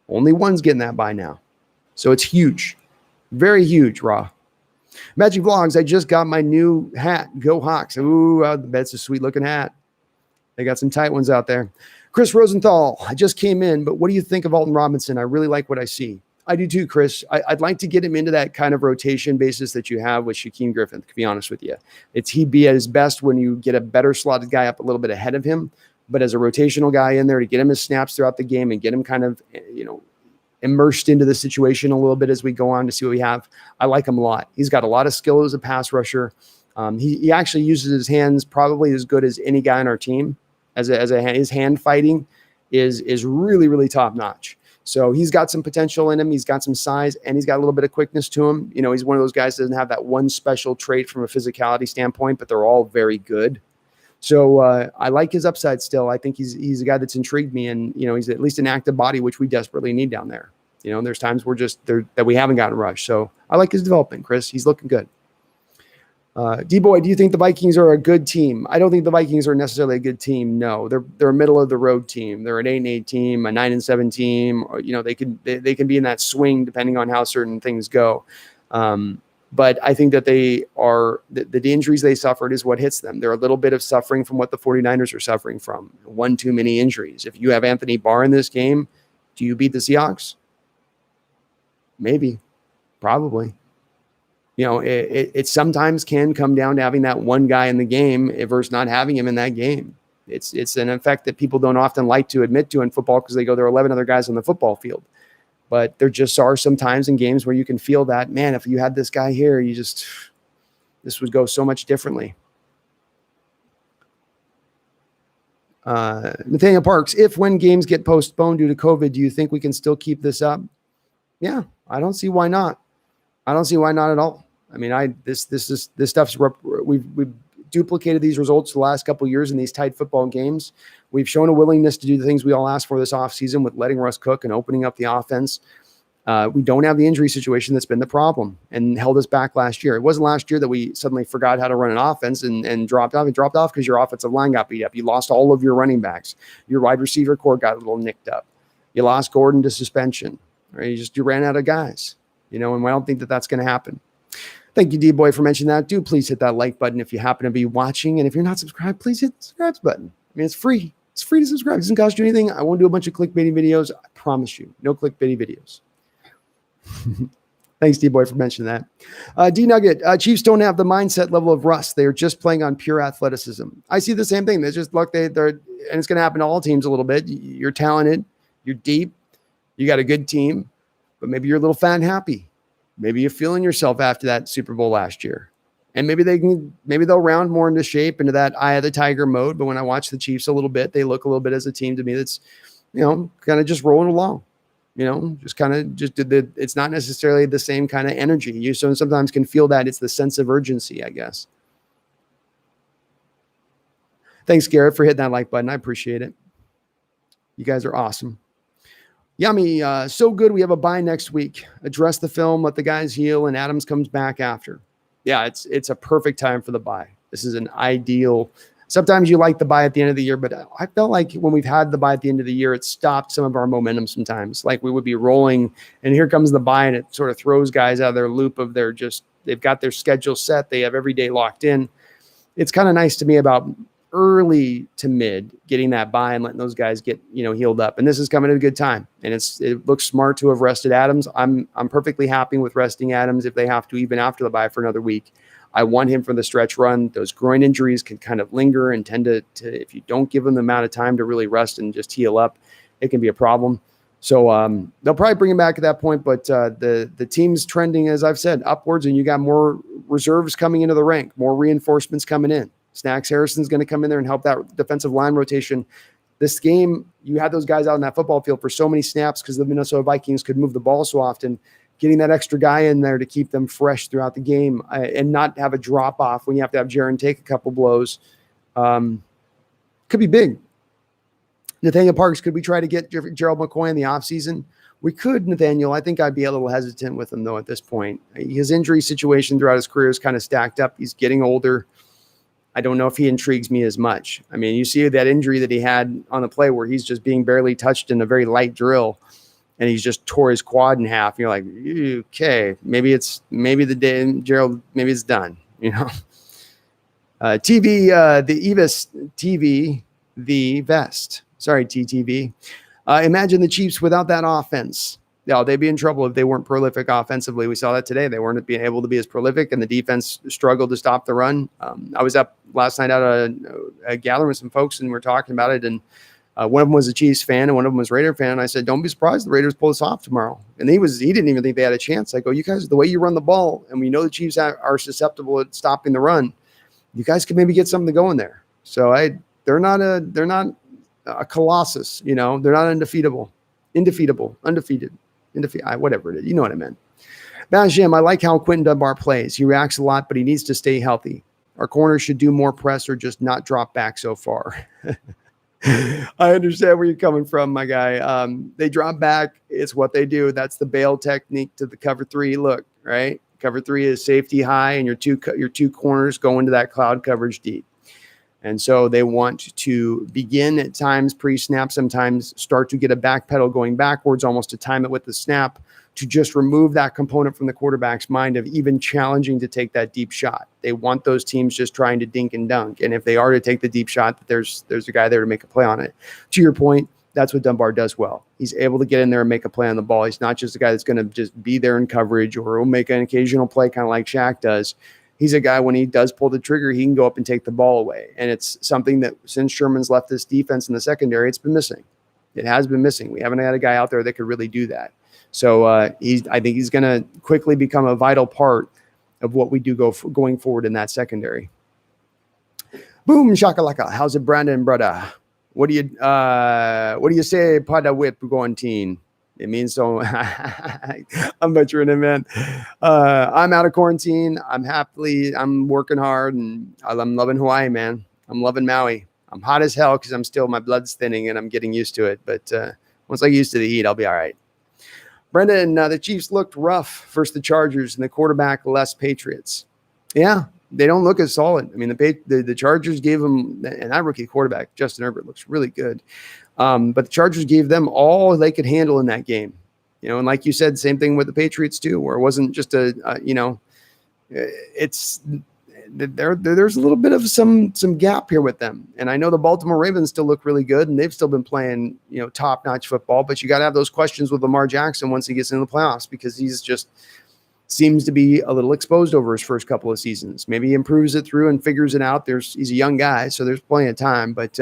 Only one's getting that by now. So it's huge. Very huge, Raw. Magic Vlogs, I just got my new hat. Go Hawks. Ooh, that's a sweet looking hat. They got some tight ones out there. Chris Rosenthal, I just came in, but what do you think of Alton Robinson? I really like what I see. I do too, Chris. I'd like to get him into that kind of rotation basis that you have with Shaquem Griffin, to be honest with you. He'd be at his best when you get a better slotted guy up a little bit ahead of him, but as a rotational guy in there to get him his snaps throughout the game and get him kind of, immersed into the situation a little bit as we go on to see what we have. I like him a lot. He's got a lot of skill as a pass rusher. He actually uses his hands probably as good as any guy on our team. His hand fighting is really, really top notch. So he's got some potential in him. He's got some size and he's got a little bit of quickness to him. He's one of those guys that doesn't have that one special trait from a physicality standpoint, but they're all very good. So I like his upside still. I think he's a guy that's intrigued me, and he's at least an active body, which we desperately need down there. There's times we're just there that we haven't gotten rushed. So I like his development, Chris. He's looking good. D-Boy, do you think the Vikings are a good team? I don't think the Vikings are necessarily a good team. No, they're a middle of the road team. They're an 8-8 team, a 9-7 team. Or, they can be in that swing depending on how certain things go. But I think that they are the injuries they suffered is what hits them. They're a little bit of suffering from what the 49ers are suffering from. One too many injuries. If you have Anthony Barr in this game, do you beat the Seahawks? Maybe, probably. It sometimes can come down to having that one guy in the game versus not having him in that game. It's an effect that people don't often like to admit to in football because they go, there are 11 other guys on the football field. But there just are some times in games where you can feel that, man, if you had this guy here, this would go so much differently. Nathaniel Parks, when games get postponed due to COVID, do you think we can still keep this up? Yeah, I don't see why not. I don't see why not at all. I mean, this stuff's we've duplicated these results the last couple of years in these tight football games. We've shown a willingness to do the things we all asked for this offseason with letting Russ cook and opening up the offense. We don't have the injury situation that's been the problem and held us back last year. It wasn't last year that we suddenly forgot how to run an offense and dropped off. It dropped off because your offensive line got beat up. You lost all of your running backs. Your wide receiver core got a little nicked up. You lost Gordon to suspension. Right? You ran out of guys. And I don't think that that's going to happen. Thank you, D-Boy, for mentioning that. Do please hit that like button if you happen to be watching. And if you're not subscribed, please hit the subscribe button. I mean, it's free. It's free to subscribe. It doesn't cost you anything. I won't do a bunch of clickbaity videos. I promise you. No clickbaity videos. Thanks, D-Boy, for mentioning that. D-Nugget, Chiefs don't have the mindset level of Russ. They're just playing on pure athleticism. I see the same thing. There's just luck. And it's going to happen to all teams a little bit. You're talented. You're deep. You got a good team. But maybe you're a little fat and happy. Maybe you're feeling yourself after that Super Bowl last year. And maybe they'll round more into shape, into that eye of the tiger mode. But when I watch the Chiefs a little bit, they look a little bit as a team to me that's, kind of just rolling along. It's not necessarily the same kind of energy. You sometimes can feel that. It's the sense of urgency, I guess. Thanks, Garrett, for hitting that like button. I appreciate it. You guys are awesome. Yummy. So good. We have a bye next week. Address the film, let the guys heal, and Adams comes back after. Yeah, it's a perfect time for the bye. This is an ideal. Sometimes you like the bye at the end of the year, but I felt like when we've had the bye at the end of the year, it stopped some of our momentum sometimes. Like we would be rolling, and here comes the bye, and it sort of throws guys out of their loop of they've got their schedule set. They have every day locked in. It's kind of nice to me about early to mid getting that bye and letting those guys get healed up, and this is coming at a good time, and it looks smart to have rested Adams. I'm perfectly happy with resting Adams if they have to, even after the bye, for another week. I want him for the stretch run. Those groin injuries can kind of linger and tend to if you don't give them the amount of time to really rest and just heal up, it can be a problem. So they'll probably bring him back at that point, but the team's trending, as I've said, upwards, and you got more reserves coming into the rank, more reinforcements coming in. Snacks Harrison's going to come in there and help that defensive line rotation. This game, you had those guys out in that football field for so many snaps because the Minnesota Vikings could move the ball so often. getting that extra guy in there to keep them fresh throughout the game and not have a drop off when you have to have Jaron take a couple blows. Could be big. Nathaniel Parks, could we try to get Gerald McCoy in the offseason? We could, Nathaniel. I think I'd be a little hesitant with him, though, at this point. His injury situation throughout his career is kind of stacked up. He's getting older. I don't know if he intrigues me as much. I mean, you see that injury that he had on the play where he's just being barely touched in a very light drill, and he's just tore his quad in half. You're like, okay, maybe the day, Gerald, maybe it's done, you know. The Evis TV, the vest. Sorry, TTV. Imagine the Chiefs without that offense. Yeah, they'd be in trouble if they weren't prolific offensively. We saw that today. They weren't being able to be as prolific, and the defense struggled to stop the run. I was up last night at a gathering with some folks, and we were talking about it, and one of them was a Chiefs fan, and one of them was a Raider fan, and I said, don't be surprised the Raiders pull this off tomorrow. And he didn't even think they had a chance. I go, you guys, the way you run the ball, and we know the Chiefs are susceptible at stopping the run, you guys could maybe get something going there. So they're not a colossus, you know. They're not undefeated, whatever it is. You know what I meant. Jim, I like how Quentin Dunbar plays. He reacts a lot, but he needs to stay healthy. Our corners should do more press or just not drop back so far. I understand where you're coming from, my guy. They drop back. It's what they do. That's the bail technique to the cover three look, right? Cover three is safety high, and your two corners go into that cloud coverage deep. And so they want to begin at times pre-snap, sometimes start to get a back pedal going backwards, almost to time it with the snap, to just remove that component from the quarterback's mind of even challenging to take that deep shot. They want those teams just trying to dink and dunk. And if they are to take the deep shot, there's a guy there to make a play on it. To your point, that's what Dunbar does well. He's able to get in there and make a play on the ball. He's not just a guy that's going to just be there in coverage or will make an occasional play kind of like Shaq does. He's a guy, when he does pull the trigger, he can go up and take the ball away. And it's something that since Sherman's left this defense in the secondary, it's been missing. It has been missing. We haven't had a guy out there that could really do that. So I think he's going to quickly become a vital part of what we do going forward in that secondary. Boom shakalaka. How's it, Brandon, brother? What do you say, Pada Whip going teen? It means so. I'm butchering it, man. I'm out of quarantine. I'm working hard, and I'm loving Hawaii, man. I'm loving Maui. I'm hot as hell because my blood's thinning and I'm getting used to it. But once I get used to the heat, I'll be all right. Brendan, the Chiefs looked rough versus the Chargers, and the quarterback less Patriots. Yeah, they don't look as solid. I mean, the Chargers gave them, and that rookie quarterback, Justin Herbert, looks really good. But the Chargers gave them all they could handle in that game, you know, and like you said, same thing with the Patriots too, where it wasn't just there's a little bit of some gap here with them. And I know the Baltimore Ravens still look really good, and they've still been playing, you know, top-notch football, but you got to have those questions with Lamar Jackson once he gets into the playoffs, because he's just seems to be a little exposed over his first couple of seasons. Maybe he improves it through and figures it out. He's a young guy, so there's plenty of time, but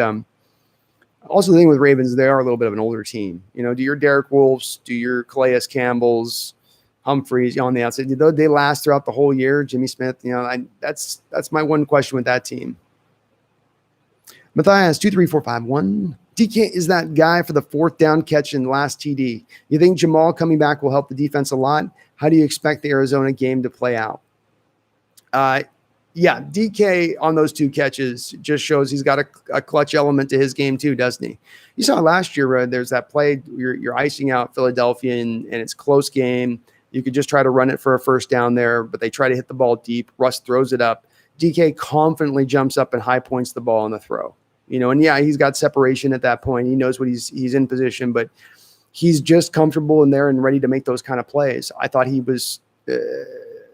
also, the thing with Ravens, they are a little bit of an older team. You know, do your Derek Wolves, do your Calais Campbells, Humphreys on the outside. They last throughout the whole year. Jimmy Smith, you know, that's my one question with that team. Matthias 23451. DK is that guy for the fourth down catch in the last TD. You think Jamal coming back will help the defense a lot? How do you expect the Arizona game to play out? Yeah, DK on those two catches just shows he's got a clutch element to his game too, doesn't he? You saw last year, there's that play, you're icing out Philadelphia and it's close game. You could just try to run it for a first down there, but they try to hit the ball deep. Russ throws it up. DK confidently jumps up and high points the ball on the throw. You know, and yeah, he's got separation at that point. He knows what he's in position, but he's just comfortable in there and ready to make those kind of plays. I thought he was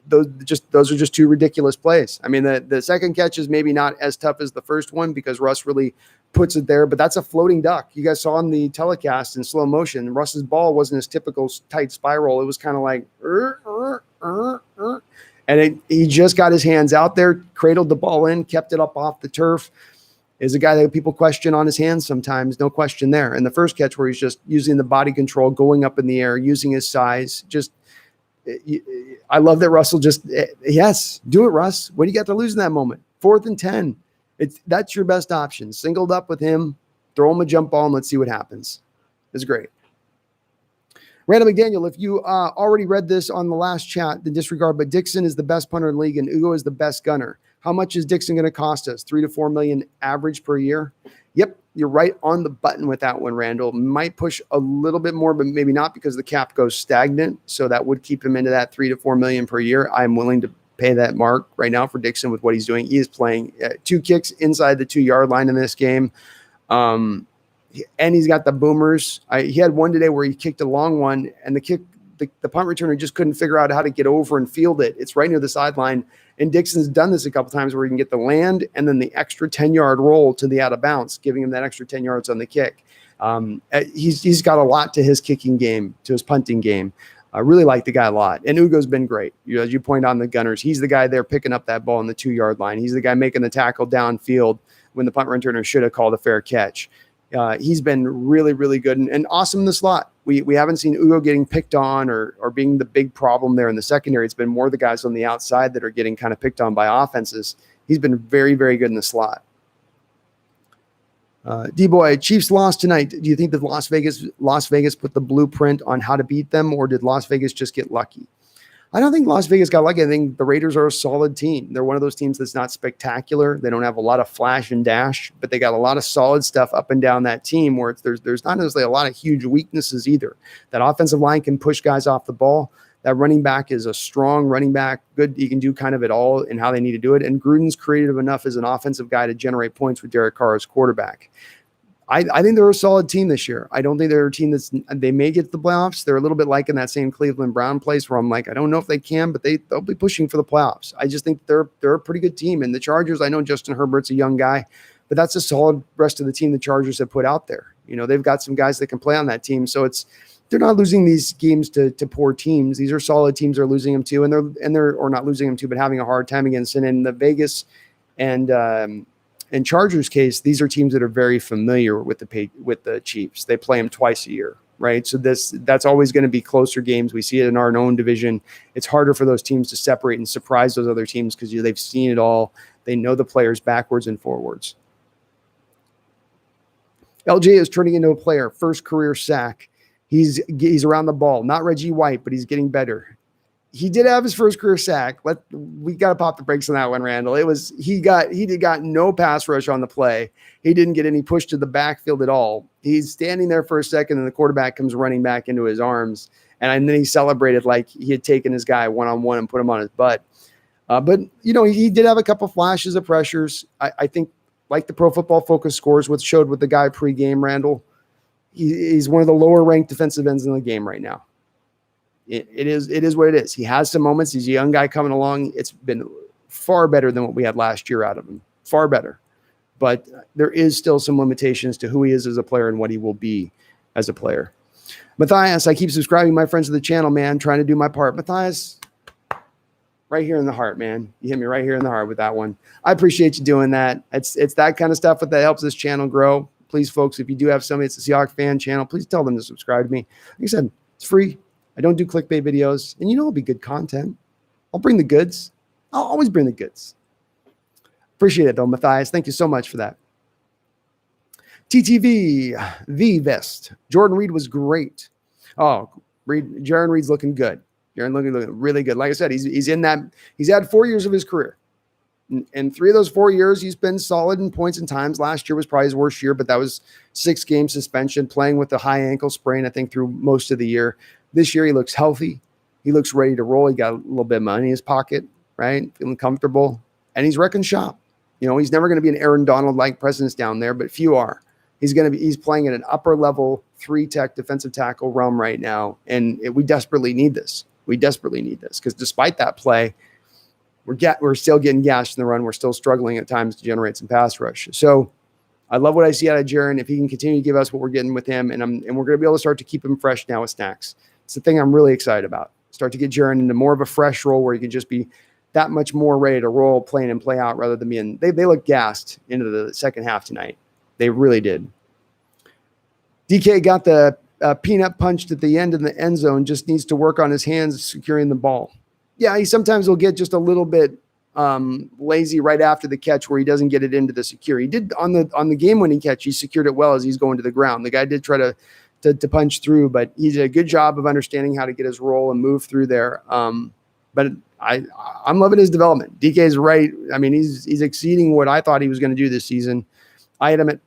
those are just two ridiculous plays. I mean, the second catch is maybe not as tough as the first one because Russ really puts it there, but that's a floating duck. You guys saw on the telecast in slow motion, Russ's ball wasn't his typical tight spiral. It was kind of like, and he just got his hands out there, cradled the ball in, kept it up off the turf. Is a guy that people question on his hands sometimes, no question there. And the first catch where he's just using the body control, going up in the air, using his size, I love that Russell yes, do it, Russ. What do you got to lose in that moment? 4th and 10. That's your best option. Singled up with him, throw him a jump ball, and let's see what happens. It's great. Randall McDaniel, if you already read this on the last chat, then disregard, but Dixon is the best punter in the league and Ugo is the best gunner. How much is Dixon going to cost us? 3 to 4 million average per year? Yep, you're right on the button with that one, Randall. Might push a little bit more, but maybe not because the cap goes stagnant. So that would keep him into that 3 to 4 million per year. I'm willing to pay that mark right now for Dixon with what he's doing. He is playing 2 kicks inside the 2-yard line in this game. And he's got the boomers. He had one today where he kicked a long one, and the punt returner just couldn't figure out how to get over and field it. It's right near the sideline. And Dixon's done this a couple times where he can get the land and then the extra 10-yard roll to the out of bounds, giving him that extra 10 yards on the kick. He's got a lot to his kicking game, to his punting game. I really like the guy a lot. And Ugo's been great. As you point on the Gunners, he's the guy there picking up that ball on the 2-yard line. He's the guy making the tackle downfield when the punt returner should have called a fair catch. He's been really, really good and awesome in the slot. We haven't seen Ugo getting picked on or being the big problem there in the secondary. It's been more the guys on the outside that are getting kind of picked on by offenses. He's been very, very good in the slot. D-Boy, Chiefs lost tonight. Do you think that Las Vegas put the blueprint on how to beat them, or did Las Vegas just get lucky? I don't think Las Vegas got lucky. I think the Raiders are a solid team. They're one of those teams that's not spectacular. They don't have a lot of flash and dash, but they got a lot of solid stuff up and down that team where there's not necessarily a lot of huge weaknesses either. That offensive line can push guys off the ball. That running back is a strong running back. Good. He can do kind of it all and how they need to do it. And Gruden's creative enough as an offensive guy to generate points with Derek Carr as quarterback. I think they're a solid team this year. I don't think they're a team they may get to the playoffs. They're a little bit like in that same Cleveland Brown place where I'm like, I don't know if they can, but they'll be pushing for the playoffs. I just think they're a pretty good team. And the Chargers, I know Justin Herbert's a young guy, but that's a solid rest of the team the Chargers have put out there. They've got some guys that can play on that team. So they're not losing these games to poor teams. These are solid teams they're losing them to, and they're or not losing them to, but having a hard time against. And in the Vegas and Chargers case, these are teams that are very familiar with the Chiefs. They play them twice a year, right? So that's always going to be closer games. We see it in our own division. It's harder for those teams to separate and surprise those other teams because they've seen it all. They know the players backwards and forwards. LJ is turning into a player. First career sack. He's around the ball. Not Reggie White, but he's getting better. He did have his first career sack. We got to pop the brakes on that one, Randall. He got no pass rush on the play. He didn't get any push to the backfield at all. He's standing there for a second, and the quarterback comes running back into his arms, and then he celebrated like he had taken his guy one-on-one and put him on his butt. But he did have a couple flashes of pressures. I think like the Pro Football Focus scores showed with the guy pregame, Randall. He's one of the lower ranked defensive ends in the game right now. It is what it is. He has some moments. He's a young guy coming along. It's been far better than what we had last year out of him. Far better. But there is still some limitations to who he is as a player and what he will be as a player. Matthias, I keep subscribing my friends to the channel, man, trying to do my part. Matthias, right here in the heart, man. You hit me right here in the heart with that one. I appreciate you doing that. It's that kind of stuff that helps this channel grow. Please, folks, if you do have somebody that's a Seahawks fan channel, please tell them to subscribe to me. Like I said, it's free. I don't do clickbait videos, and it'll be good content. I'll bring the goods. I'll always bring the goods. Appreciate it, though, Matthias. Thank you so much for that. TTV, the vest. Jordan Reed was great. Oh, Jaron Reed's looking good. Jaron looking really good. Like I said, he's in that. He's had 4 years of his career. And 3 of those 4 years, he's been solid in points and times. Last year was probably his worst year, but that was 6-game suspension, playing with a high ankle sprain, I think, through most of the year. This year, he looks healthy. He looks ready to roll. He got a little bit of money in his pocket, right? Feeling comfortable. And he's wrecking shop. He's never going to be an Aaron Donald-like presence down there, but few are. He's playing at an upper-level 3-tech defensive tackle realm right now, and we desperately need this. We desperately need this because despite that play, we're still getting gashed in the run. We're still struggling at times to generate some pass rush. So I love what I see out of Jaron. If he can continue to give us what we're getting with him, and we're going to be able to start to keep him fresh now with snacks. It's the thing I'm really excited about. Start to get Jaron into more of a fresh role where he can just be that much more ready to roll, play in and play out rather than being. They look gassed into the second half tonight. They really did. DK got the peanut punched at the end in the end zone. Just needs to work on his hands securing the ball. Yeah, he sometimes will get just a little bit lazy right after the catch where he doesn't get it into the secure. He did on the game-winning catch. He secured it well as he's going to the ground. The guy did try to to punch through, but he did a good job of understanding how to get his role and move through there. But I'm loving his development. DK is right. I mean, he's exceeding what I thought he was going to do this season. I had him at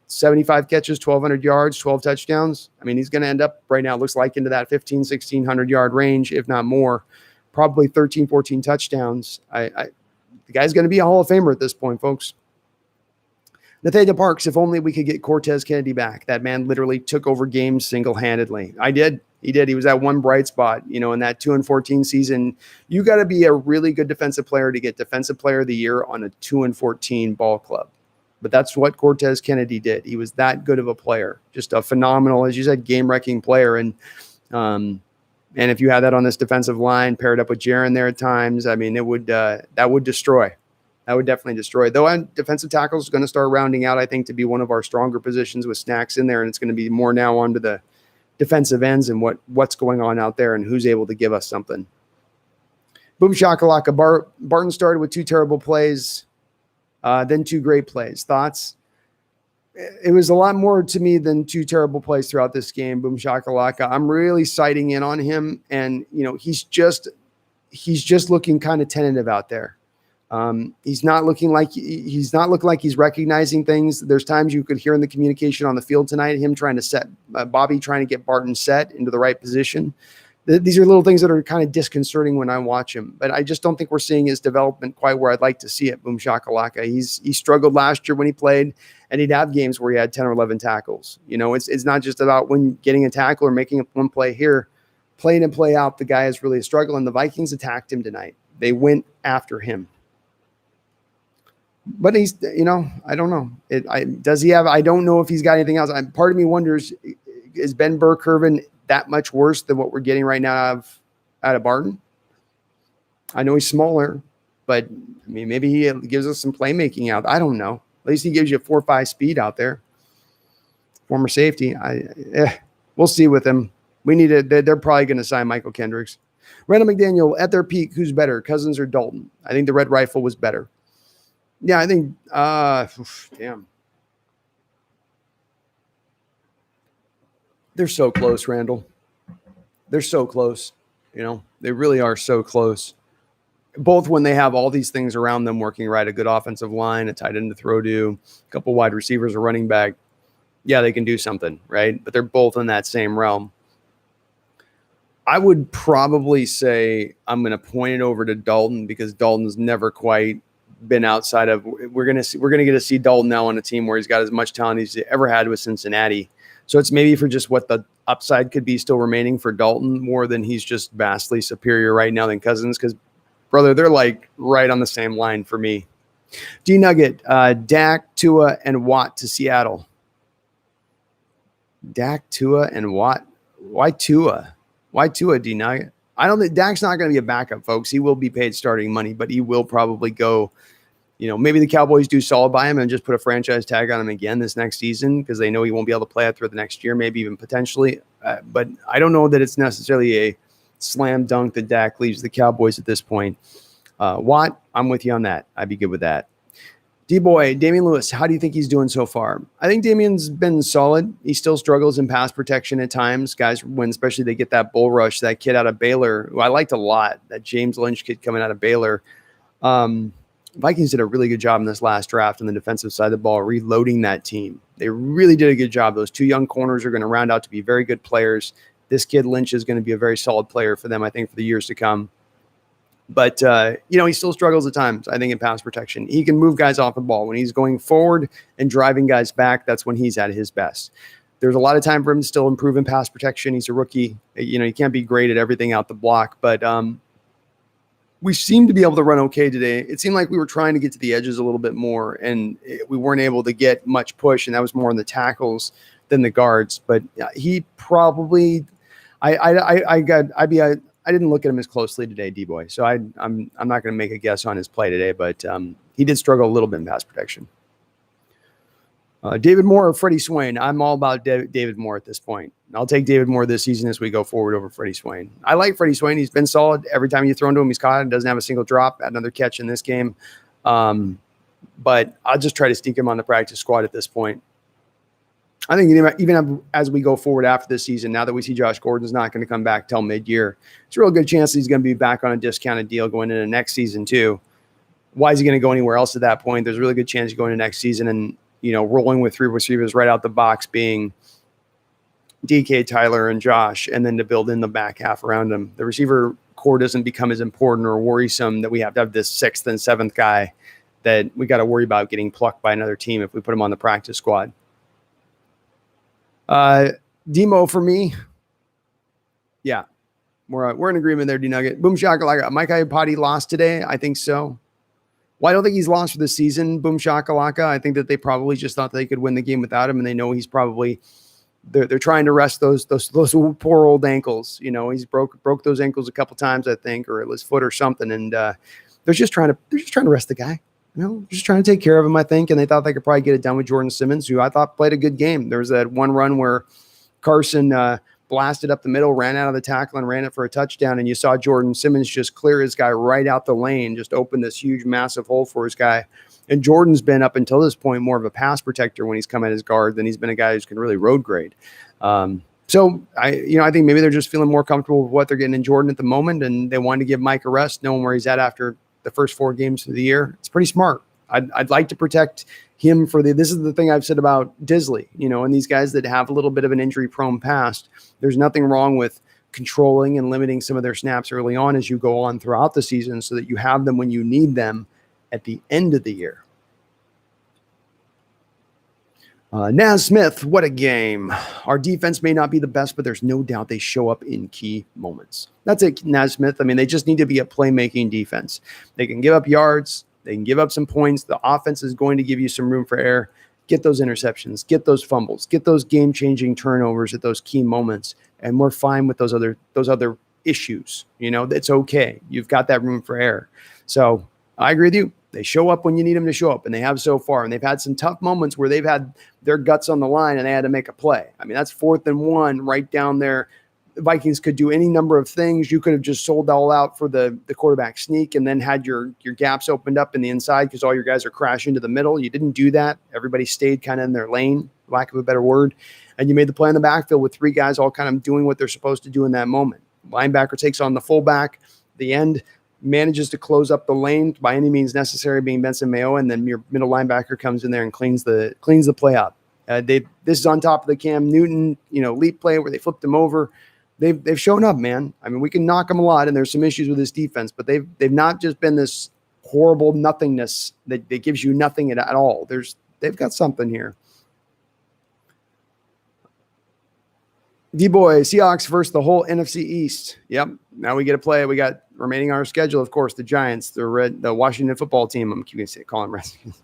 75 catches, 1,200 yards, 12 touchdowns. I mean, he's going to end up right now, it looks like, into that 1,600 yard range, if not more, probably 13, 14 touchdowns. The guy's going to be a Hall of Famer at this point, folks. Nathaniel Parks, if only we could get Cortez Kennedy back. That man literally took over games single-handedly. He did. He was that one bright spot, in that 2-14 season. You got to be a really good defensive player to get Defensive Player of the Year on a 2-14 ball club. But that's what Cortez Kennedy did. He was that good of a player, just a phenomenal, as you said, game-wrecking player. And if you had that on this defensive line paired up with Jaron there at times, I mean, that would destroy. That would definitely destroy. Though defensive tackle is going to start rounding out, I think, to be one of our stronger positions with Snacks in there, and it's going to be more now onto the defensive ends and what's going on out there and who's able to give us something. Boom shakalaka. Barton started with 2 terrible plays, then 2 great plays. Thoughts? It was a lot more to me than 2 terrible plays throughout this game. Boom shakalaka. I'm really sighting in on him, and he's just looking kind of tentative out there. He's not looking like he's recognizing things. There's times you could hear in the communication on the field tonight, him trying to set Bobby trying to get Barton set into the right position. These are little things that are kind of disconcerting when I watch him, but I just don't think we're seeing his development quite where I'd like to see it. Boom shakalaka. He struggled last year when he played, and he'd have games where he had 10 or 11 tackles. It's not just about when getting a tackle or making one play here. Play in and play out, the guy is really a struggle, and the Vikings attacked him tonight. They went after him. But he's, I don't know. Does he have? I don't know if he's got anything else. Part of me wonders, is Ben Burke-Irvin that much worse than what we're getting right now out of Barton? I know he's smaller, but I mean, maybe he gives us some playmaking out. I don't know. At least he gives you a 4.5 speed out there. Former safety. We'll see with him. They're probably going to sign Michael Kendricks. Randall McDaniel, at their peak, who's better, Cousins or Dalton? I think the Red Rifle was better. Yeah, I think, damn. They're so close, Randall. They're so close. They really are so close. Both when they have all these things around them working right, a good offensive line, a tight end to throw to, a couple wide receivers, a running back. Yeah, they can do something, right? But they're both in that same realm. I would probably say I'm going to point it over to Dalton because Dalton's never quite been outside of. We're gonna get to see Dalton now on a team where he's got as much talent as he ever had with Cincinnati. So it's maybe for just what the upside could be still remaining for Dalton more than he's just vastly superior right now than Cousins. Because brother, they're like right on the same line for me. D Nugget, Dak, Tua, and Watt to Seattle. Dak, Tua, and Watt. Why Tua? Why Tua, D Nugget? I don't think Dak's not going to be a backup, folks. He will be paid starting money, but he will probably go. Maybe the Cowboys do solid by him and just put a franchise tag on him again this next season because they know he won't be able to play after the next year, maybe even potentially. But I don't know that it's necessarily a slam dunk that Dak leaves the Cowboys at this point. Watt, I'm with you on that. I'd be good with that. D-Boy, Damian Lewis, how do you think he's doing so far? I think Damian's been solid. He still struggles in pass protection at times. Guys, when especially they get that bull rush, that kid out of Baylor, who I liked a lot, that James Lynch kid coming out of Baylor. Vikings did a really good job in this last draft on the defensive side of the ball, reloading that team. They really did a good job. Those 2 young corners are going to round out to be very good players. This kid Lynch is going to be a very solid player for them, I think, for the years to come. But, he still struggles at times, I think, in pass protection. He can move guys off the ball. When he's going forward and driving guys back, that's when he's at his best. There's a lot of time for him to still improve in pass protection. He's a rookie. He can't be great at everything out the block. But we seem to be able to run okay today. It seemed like we were trying to get to the edges a little bit more, and we weren't able to get much push, and that was more on the tackles than the guards. But he probably – I didn't look at him as closely today, D-Boy. So I'm not going to make a guess on his play today, but he did struggle a little bit in pass protection. David Moore or Freddie Swain? I'm all about David Moore at this point. I'll take David Moore this season as we go forward over Freddie Swain. I like Freddie Swain. He's been solid. Every time you throw into him, he's caught. Doesn't have a single drop. Another catch in this game. But I'll just try to sneak him on the practice squad at this point. I think even as we go forward after this season, now that we see Josh Gordon's not going to come back till mid-year, it's a real good chance that he's going to be back on a discounted deal going into next season too. Why is he going to go anywhere else at that point? There's a really good chance he's going into next season and, rolling with 3 receivers right out the box being DK, Tyler, and Josh, and then to build in the back half around him. The receiver core doesn't become as important or worrisome that we have to have this 6th and 7th guy that we got to worry about getting plucked by another team if we put him on the practice squad. Demo for me. Yeah, we're in agreement there, D-Nugget. Boom shakalaka. Mike Iapati lost today? I think so. Well, I don't think he's lost for the season, Boom shakalaka. I think that they probably just thought they could win the game without him, and they know he's probably they're trying to rest those poor old ankles. He's broke those ankles a couple times, I think, or his foot or something, and they're just trying to rest the guy. Just trying to take care of him, I think, and they thought they could probably get it done with Jordan Simmons, who I thought played a good game. There was that one run where Carson blasted up the middle, ran out of the tackle, and ran it for a touchdown, and you saw Jordan Simmons just clear his guy right out the lane, just open this huge, massive hole for his guy. And Jordan's been, up until this point, more of a pass protector when he's come at his guard than he's been a guy who's can really road grade. So I think maybe they're just feeling more comfortable with what they're getting in Jordan at the moment, and they wanted to give Mike a rest, knowing where he's at after the first 4 games of the year. It's pretty smart. I'd like to protect him this is the thing I've said about Disley, and these guys that have a little bit of an injury prone past. There's nothing wrong with controlling and limiting some of their snaps early on as you go on throughout the season so that you have them when you need them at the end of the year. Naz Smith, what a game. Our defense may not be the best, but there's no doubt they show up in key moments. That's it, Naz Smith. I mean, they just need to be a playmaking defense. They can give up yards. They can give up some points. The offense is going to give you some room for error. Get those interceptions. Get those fumbles. Get those game-changing turnovers at those key moments. And we're fine with those other issues. It's okay. You've got that room for error. So I agree with you. They show up when you need them to show up, and they have so far. And they've had some tough moments where they've had their guts on the line and they had to make a play. I mean, that's 4th and 1 right down there. The Vikings could do any number of things. You could have just sold all out for the quarterback sneak and then had your gaps opened up in the inside because all your guys are crashing to the middle. You didn't do that. Everybody stayed kind of in their lane, for lack of a better word. And you made the play in the backfield with 3 guys all kind of doing what they're supposed to do in that moment. Linebacker takes on the fullback. The end manages to close up the lane by any means necessary, being Benson Mayo, and then your middle linebacker comes in there and cleans the play up. This is on top of the Cam Newton, leap play where they flipped him over. They've shown up, man. I mean, we can knock them a lot, and there's some issues with this defense, but they've not just been this horrible nothingness that gives you nothing at all. They've got something here. D-Boy, Seahawks versus the whole NFC East. Yep. Now we get to play. We got remaining on our schedule, of course, the Giants, the Washington football team. I'm keeping calling them Redskins.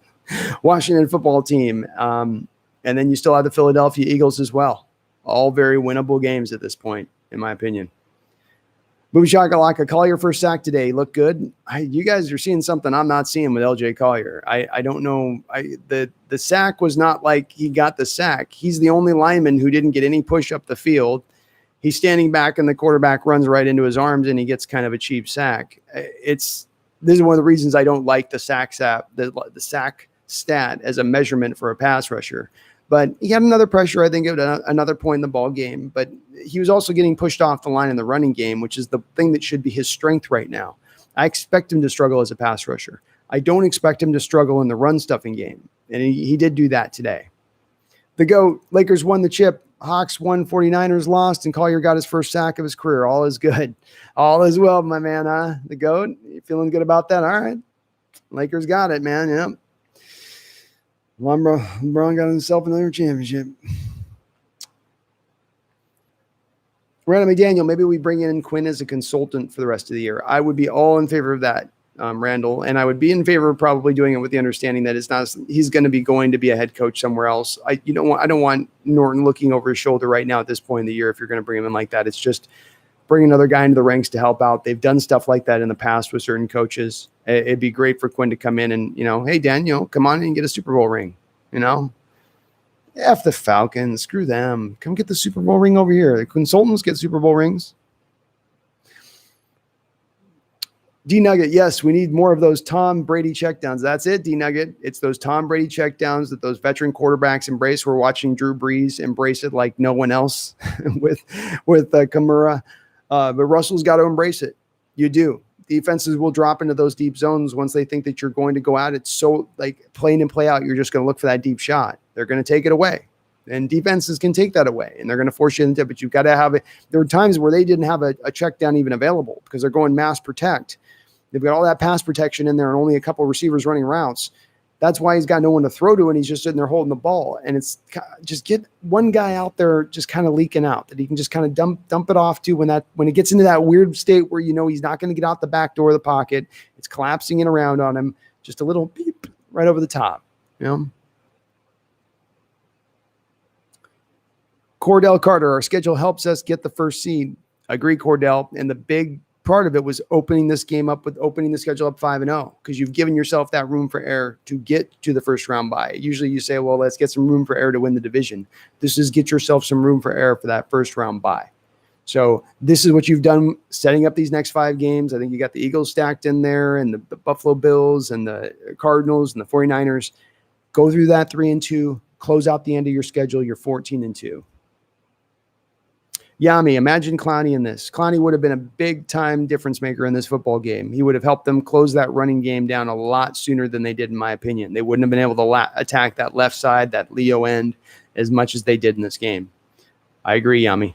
Washington football team. And then you still have the Philadelphia Eagles as well. All very winnable games at this point, in my opinion. Boom shakalaka, Collier first sack today. Look good. You guys are seeing something I'm not seeing with LJ Collier. I don't know. The sack was not like he got the sack. He's the only lineman who didn't get any push up the field. He's standing back and the quarterback runs right into his arms and he gets kind of a cheap sack. This is one of the reasons I don't like the sack stat as a measurement for a pass rusher. But he had another pressure, I think, at another point in the ball game. But he was also getting pushed off the line in the running game, which is the thing that should be his strength right now. I expect him to struggle as a pass rusher. I don't expect him to struggle in the run stuffing game. And he did do that today. The GOAT, Lakers won the chip. Hawks won, 49ers lost, and Collier got his first sack of his career. All is good. All is well, my man, huh? The GOAT, you feeling good about that? All right. Lakers got it, man. Yep. LeBron got himself another championship. Randall McDaniel, maybe we bring in Quinn as a consultant for the rest of the year. I would be all in favor of that, Randall, and I would be in favor of probably doing it with the understanding that he's going to be a head coach somewhere else. I don't want Norton looking over his shoulder right now at this point in the year if you're going to bring him in like that. It's just bring another guy into the ranks to help out. They've done stuff like that in the past with certain coaches. It'd be great for Quinn to come in and, hey, Dan, come on in and get a Super Bowl ring, F the Falcons, screw them. Come get the Super Bowl ring over here. The consultants get Super Bowl rings. D Nugget, yes, we need more of those Tom Brady checkdowns. That's it, D Nugget. It's those Tom Brady checkdowns that those veteran quarterbacks embrace. We're watching Drew Brees embrace it like no one else with Kamara. But Russell's got to embrace it. You do. Defenses will drop into those deep zones once they think that you're going to go out. It's so like play in and play out. You're just going to look for that deep shot. They're going to take it away. And defenses can take that away, and they're going to force you into it. But you've got to have it. There were times where they didn't have a check down even available because they're going mass protect. They've got all that pass protection in there and only a couple of receivers running routes. That's why he's got no one to throw to, and he's just sitting there holding the ball. And it's just get one guy out there just kind of leaking out that he can just kind of dump it off to when it gets into that weird state where he's not going to get out the back door of the pocket. It's collapsing in around on him. Just a little beep right over the top. Cordell Carter, our schedule helps us get the first seed. Agree, Cordell. And the big part of it was opening the schedule up 5-0 because you've given yourself that room for error to get to the first round bye. Usually you say, well, let's get some room for error to win the division. This is get yourself some room for error for that first round bye. So this is what you've done setting up these next 5 games. I think you got the Eagles stacked in there and the Buffalo Bills and the Cardinals and the 49ers. Go through that 3-2, close out the end of your schedule. You're 14-2. Yami, imagine Clowney in this. Clowney would have been a big-time difference maker in this football game. He would have helped them close that running game down a lot sooner than they did, in my opinion. They wouldn't have been able to attack that left side, that Leo end, as much as they did in this game. I agree, Yami.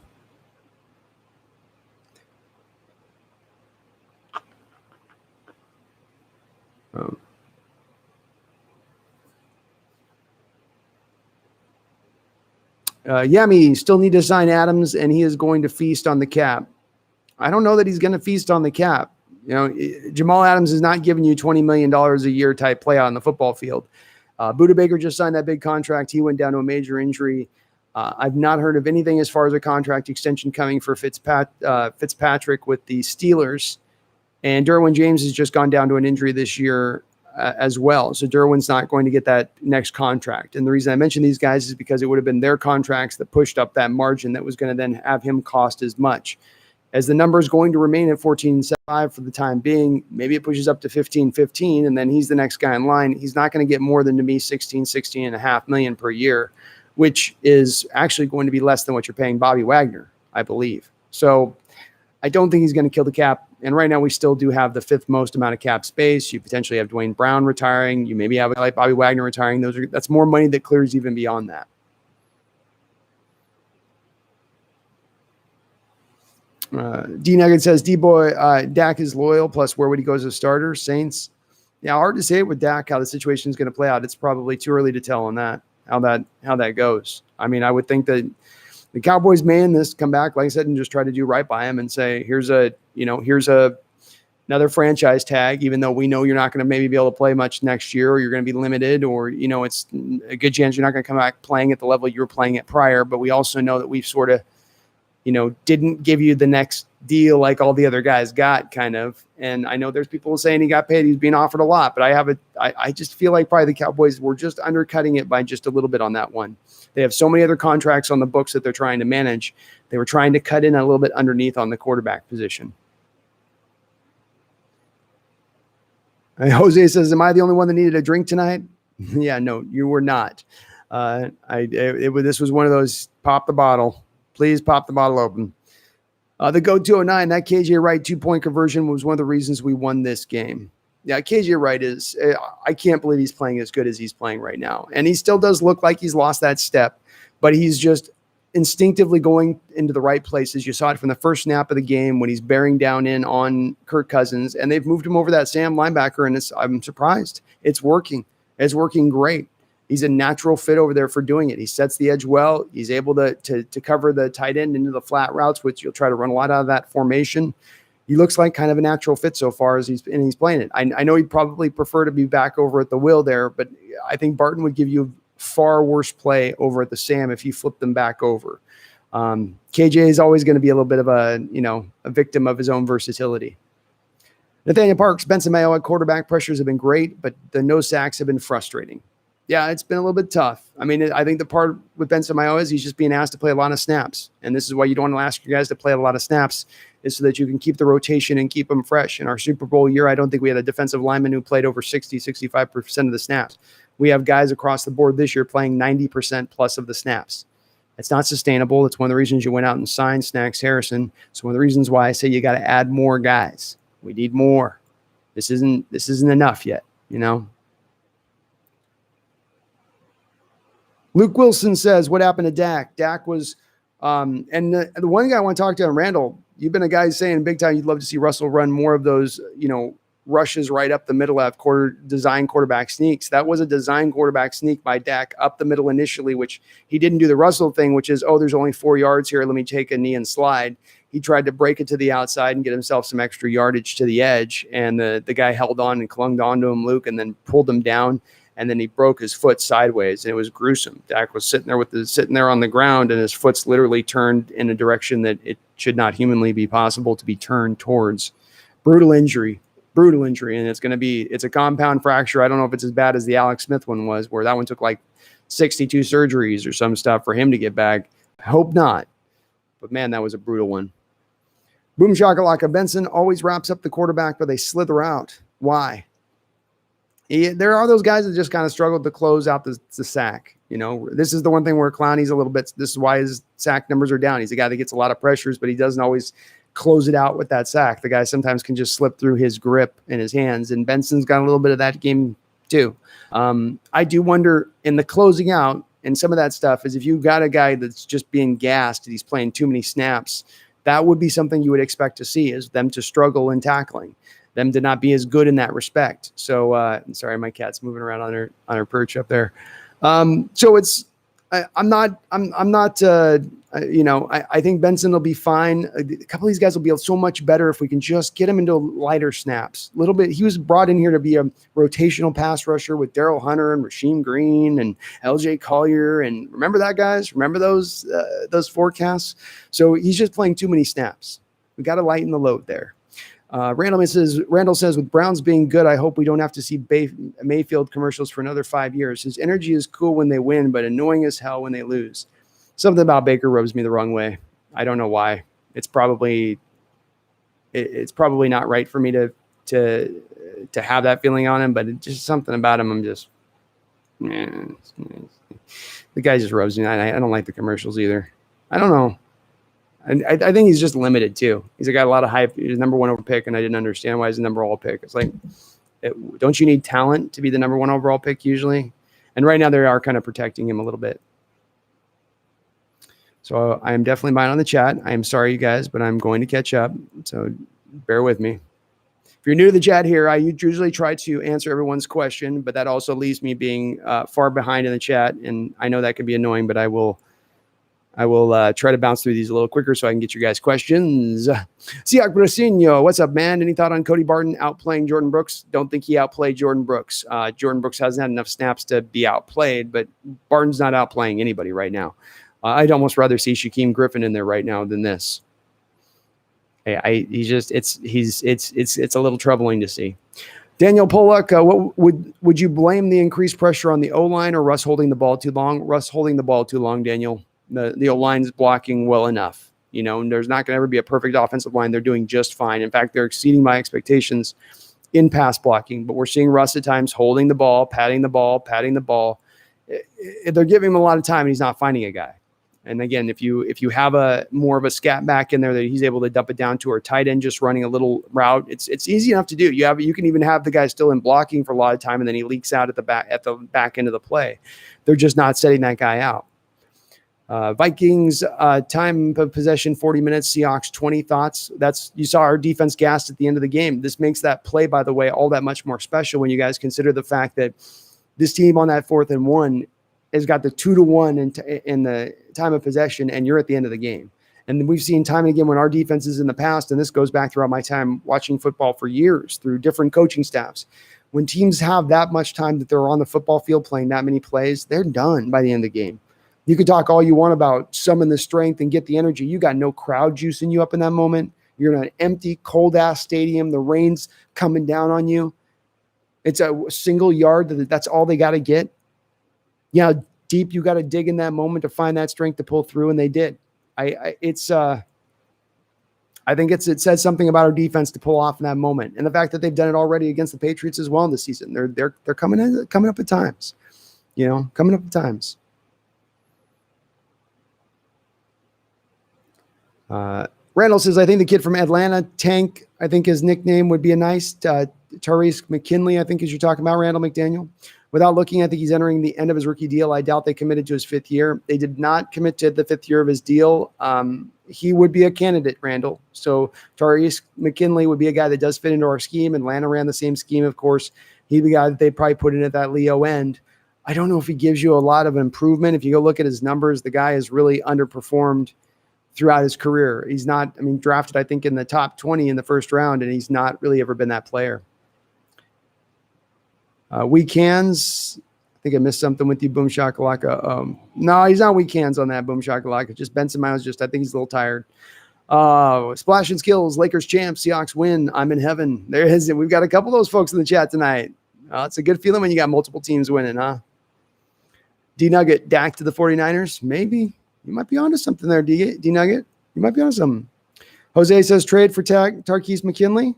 Yami, still need to sign Adams, and he is going to feast on the cap. I don't know that he's going to feast on the cap. Jamal Adams is not giving you $20 million a year type play out on the football field. Budda Baker just signed that big contract. He went down to a major injury. I've not heard of anything as far as a contract extension coming for Fitzpatrick with the Steelers. And Derwin James has just gone down to an injury this year as well. So Derwin's not going to get that next contract. And the reason I mention these guys is because it would have been their contracts that pushed up that margin that was going to then have him cost as much. As the number is going to remain at 14.75 for the time being, maybe it pushes up to 15, and then he's the next guy in line. He's not going to get more than, to me, 16.5 million per year, which is actually going to be less than what you're paying Bobby Wagner, I believe. So I don't think he's going to kill the cap. And right now we still do have the 5th most amount of cap space. You potentially have Dwayne Brown retiring. You maybe have a guy like Bobby Wagner retiring. That's more money that clears even beyond that. D-Nugget says, D-Boy, Dak is loyal, plus where would he go as a starter? Saints. Yeah, hard to say with Dak how the situation is going to play out. It's probably too early to tell on that, how that goes. I mean, I would think that the Cowboys may in this come back, like I said, and just try to do right by him and say, here's another franchise tag, even though we know you're not going to maybe be able to play much next year, or you're going to be limited, or, it's a good chance you're not going to come back playing at the level you were playing at prior. But we also know that we've sort of, didn't give you the next deal like all the other guys got, kind of. And I know there's people saying he got paid, he's being offered a lot, but I just feel like probably the Cowboys were just undercutting it by just a little bit on that one. They have so many other contracts on the books that they're trying to manage. They were trying to cut in a little bit underneath on the quarterback position. And Jose says, am I the only one that needed a drink tonight? Yeah, no, you were not. This was one of those pop the bottle. Please pop the bottle open. The Go 209, that KJ Wright 2-point conversion was one of the reasons we won this game. Yeah, KJ Wright I can't believe he's playing as good as he's playing right now. And he still does look like he's lost that step, but he's just instinctively going into the right places. You saw it from the first snap of the game when he's bearing down in on Kirk Cousins, and they've moved him over that Sam linebacker, and I'm surprised. It's working. It's working great. He's a natural fit over there for doing it. He sets the edge well. He's able to cover the tight end into the flat routes, which you'll try to run a lot out of that formation. He looks like kind of a natural fit so far as he's playing it. I know he'd probably prefer to be back over at the will there, but I think Barton would give you far worse play over at the Sam if you flip them back over. KJ is always going to be a little bit of a victim of his own versatility. Nathaniel Parks, Benson Mayo at quarterback, pressures have been great, but the no sacks have been frustrating. Yeah, it's been a little bit tough. I mean, I think the part with Benson Mayo is he's just being asked to play a lot of snaps. And this is why you don't want to ask your guys to play a lot of snaps, is so that you can keep the rotation and keep them fresh. In our Super Bowl year, I don't think we had a defensive lineman who played over 65% of the snaps. We have guys across the board this year playing 90% plus of the snaps. It's not sustainable. It's one of the reasons you went out and signed Snacks Harrison. It's one of the reasons why I say you got to add more guys. We need more. This isn't enough yet, you know. Luke Wilson says, what happened to Dak? Dak was, and the one guy I want to talk to, Randall, you've been a guy saying big time you'd love to see Russell run more of those, you know, rushes right up the middle of design quarterback sneaks. That was a design quarterback sneak by Dak up the middle initially, which he didn't do the Russell thing, which is, oh, there's only 4 yards here. Let me take a knee and slide. He tried to break it to the outside and get himself some extra yardage to the edge. And the guy held on and clung onto him, Luke, and then pulled him down. And then he broke his foot sideways, and it was gruesome. Dak was sitting there on the ground, and his foot's literally turned in a direction that it should not humanly be possible to be turned towards. Brutal injury, and it's a compound fracture. I don't know if it's as bad as the Alex Smith one was, where that one took like 62 surgeries or some stuff for him to get back. I hope not, but man, that was a brutal one. Boom shakalaka. Benson always wraps up the quarterback, but they slither out. Why? There are those guys that just kind of struggle to close out the sack. You know, this is the one thing where Clowney's a little bit, this is why his sack numbers are down. He's a guy that gets a lot of pressures, but he doesn't always close it out with that sack. The guy sometimes can just slip through his grip in his hands, and Benson's got a little bit of that game too. I do wonder in the closing out and some of that stuff is if you've got a guy that's just being gassed and he's playing too many snaps, that would be something you would expect to see, is them to struggle in tackling, them to not be as good in that respect. So, sorry, my cat's moving around on her perch up there. So I think Benson will be fine. A couple of these guys will be so much better if we can just get him into lighter snaps. A little bit. He was brought in here to be a rotational pass rusher with Darrell Hunter and Rasheem Green and LJ Collier. And remember that, guys? Remember those forecasts? So he's just playing too many snaps. We got to lighten the load there. Randall says, with Browns being good, I hope we don't have to see Mayfield commercials for another 5 years. His energy is cool when they win, but annoying as hell when they lose. Something about Baker rubs me the wrong way. I don't know why. It's probably not right for me to have that feeling on him, but it's just something about him. I'm just, the guy just rubs me. I don't like the commercials either. I don't know. I think he's just limited too. He's got a lot of hype. He's number one overall pick, and I didn't understand why he's the number one overall pick. It's like, don't you need talent to be the number one overall pick usually? And right now they are kind of protecting him a little bit. So I am definitely behind on the chat. I am sorry, you guys, but I'm going to catch up. So bear with me. If you're new to the chat here, I usually try to answer everyone's question, but that also leaves me being far behind in the chat. And I know that can be annoying, but I will try to bounce through these a little quicker so I can get your guys' questions. Seahawks Brasinho, what's up, man? Any thought on Cody Barton outplaying Jordan Brooks? Don't think he outplayed Jordan Brooks. Jordan Brooks hasn't had enough snaps to be outplayed, but Barton's not outplaying anybody right now. I'd almost rather see Shaquem Griffin in there right now than this. It's a little troubling to see. Daniel Pollock, what would you blame the increased pressure on the O-line or Russ holding the ball too long? Russ holding the ball too long, Daniel. The O-line's blocking well enough. You know, and there's not going to ever be a perfect offensive line. They're doing just fine. In fact, they're exceeding my expectations in pass blocking. But we're seeing Russ at times holding the ball, patting the ball. They're giving him a lot of time, and he's not finding a guy. And again, if you have a more of a scat back in there that he's able to dump it down to, or tight end just running a little route, it's easy enough to do. You can even have the guy still in blocking for a lot of time, and then he leaks out at the back end of the play. They're just not setting that guy out. Vikings time of possession 40 minutes, Seahawks 20. Thoughts? You saw our defense gassed at the end of the game. This makes that play, by the way, all that much more special when you guys consider the fact that this team on that 4th and 1 has got the 2-1 in the time of possession, and you're at the end of the game. And we've seen time and again when our defenses in the past, and this goes back throughout my time watching football for years through different coaching staffs, when teams have that much time that they're on the football field playing that many plays, they're done by the end of the game. You could talk all you want about summon the strength and get the energy. You got no crowd juicing you up in that moment. You're in an empty, cold-ass stadium. The rain's coming down on you. It's a single yard. That's all they got to get. Yeah, deep you got to dig in that moment to find that strength to pull through, and they did. I I think it says something about our defense to pull off in that moment, and the fact that they've done it already against the Patriots as well in this season. They're coming up at times, coming up at times. Randall says, I think the kid from Atlanta, Tank, I think his nickname would be a nice Tariq McKinley, I think, as you're talking about, Randall McDaniel. Without looking, I think he's entering the end of his rookie deal. I doubt they committed to his 5th year. They did not commit to the 5th year of his deal. He would be a candidate, Randall. So Tariq McKinley would be a guy that does fit into our scheme. Atlanta ran the same scheme, of course. He'd be a guy that they probably put in at that Leo end. I don't know if he gives you a lot of improvement. If you go look at his numbers, the guy has really underperformed throughout his career. He's not, drafted, I think, in the top 20 in the first round, and he's not really ever been that player. Weak hands. I think I missed something with you, Boom Shakalaka. No, he's not weak hands on that, Boom Shakalaka. Just Benson Miles, I think he's a little tired. Splash and Skills, Lakers champs, Seahawks win. I'm in heaven. There is it. We've got a couple of those folks in the chat tonight. It's a good feeling when you got multiple teams winning, huh? D-Nugget, Dak to the 49ers? Maybe. You might be onto something there, D-Nugget. You might be onto something. Jose says trade for Tariq McKinley.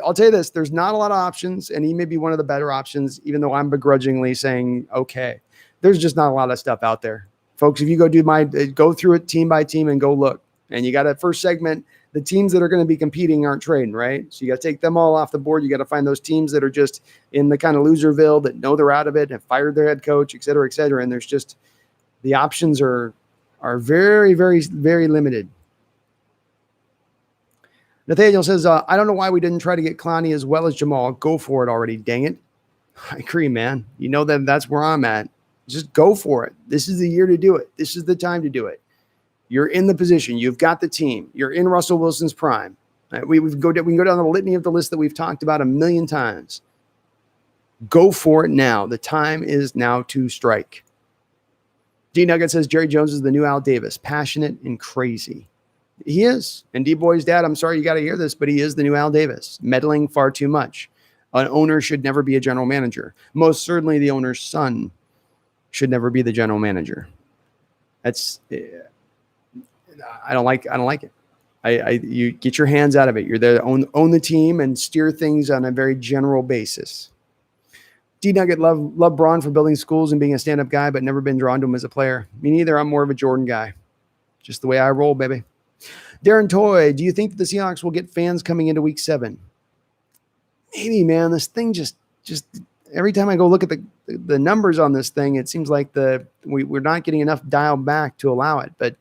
I'll tell you this, there's not a lot of options, and he may be one of the better options, even though I'm begrudgingly saying, okay. There's just not a lot of stuff out there. Folks, if you go through it team by team and go look, and you got to first segment, the teams that are going to be competing aren't trading, right? So you got to take them all off the board. You got to find those teams that are just in the kind of loserville that know they're out of it, have fired their head coach, et cetera, et cetera. And there's just, the options are very, very, very limited. Nathaniel says, I don't know why we didn't try to get Clowney as well as Jamal. Go for it already, dang it. I agree, man. You know that's where I'm at. Just go for it. This is the year to do it. This is the time to do it. You're in the position. You've got the team. You're in Russell Wilson's prime. We can go down the litany of the list that we've talked about a million times. Go for it now. The time is now to strike. D-Nugget says Jerry Jones is the new Al Davis. Passionate and crazy. He is. And D-Boy's dad, I'm sorry you got to hear this, but he is the new Al Davis. Meddling far too much. An owner should never be a general manager. Most certainly the owner's son should never be the general manager. That's, I don't like it. You get your hands out of it. You're there to own the team and steer things on a very general basis. D-Nugget love Braun for building schools and being a stand-up guy, but never been drawn to him as a player. Me neither. I'm more of a Jordan guy. Just the way I roll, baby. Darren Toy, do you think that the Seahawks will get fans coming into week 7? Maybe, man. This thing just every time I go look at the numbers on this thing, it seems like we're not getting enough dialed back to allow it. But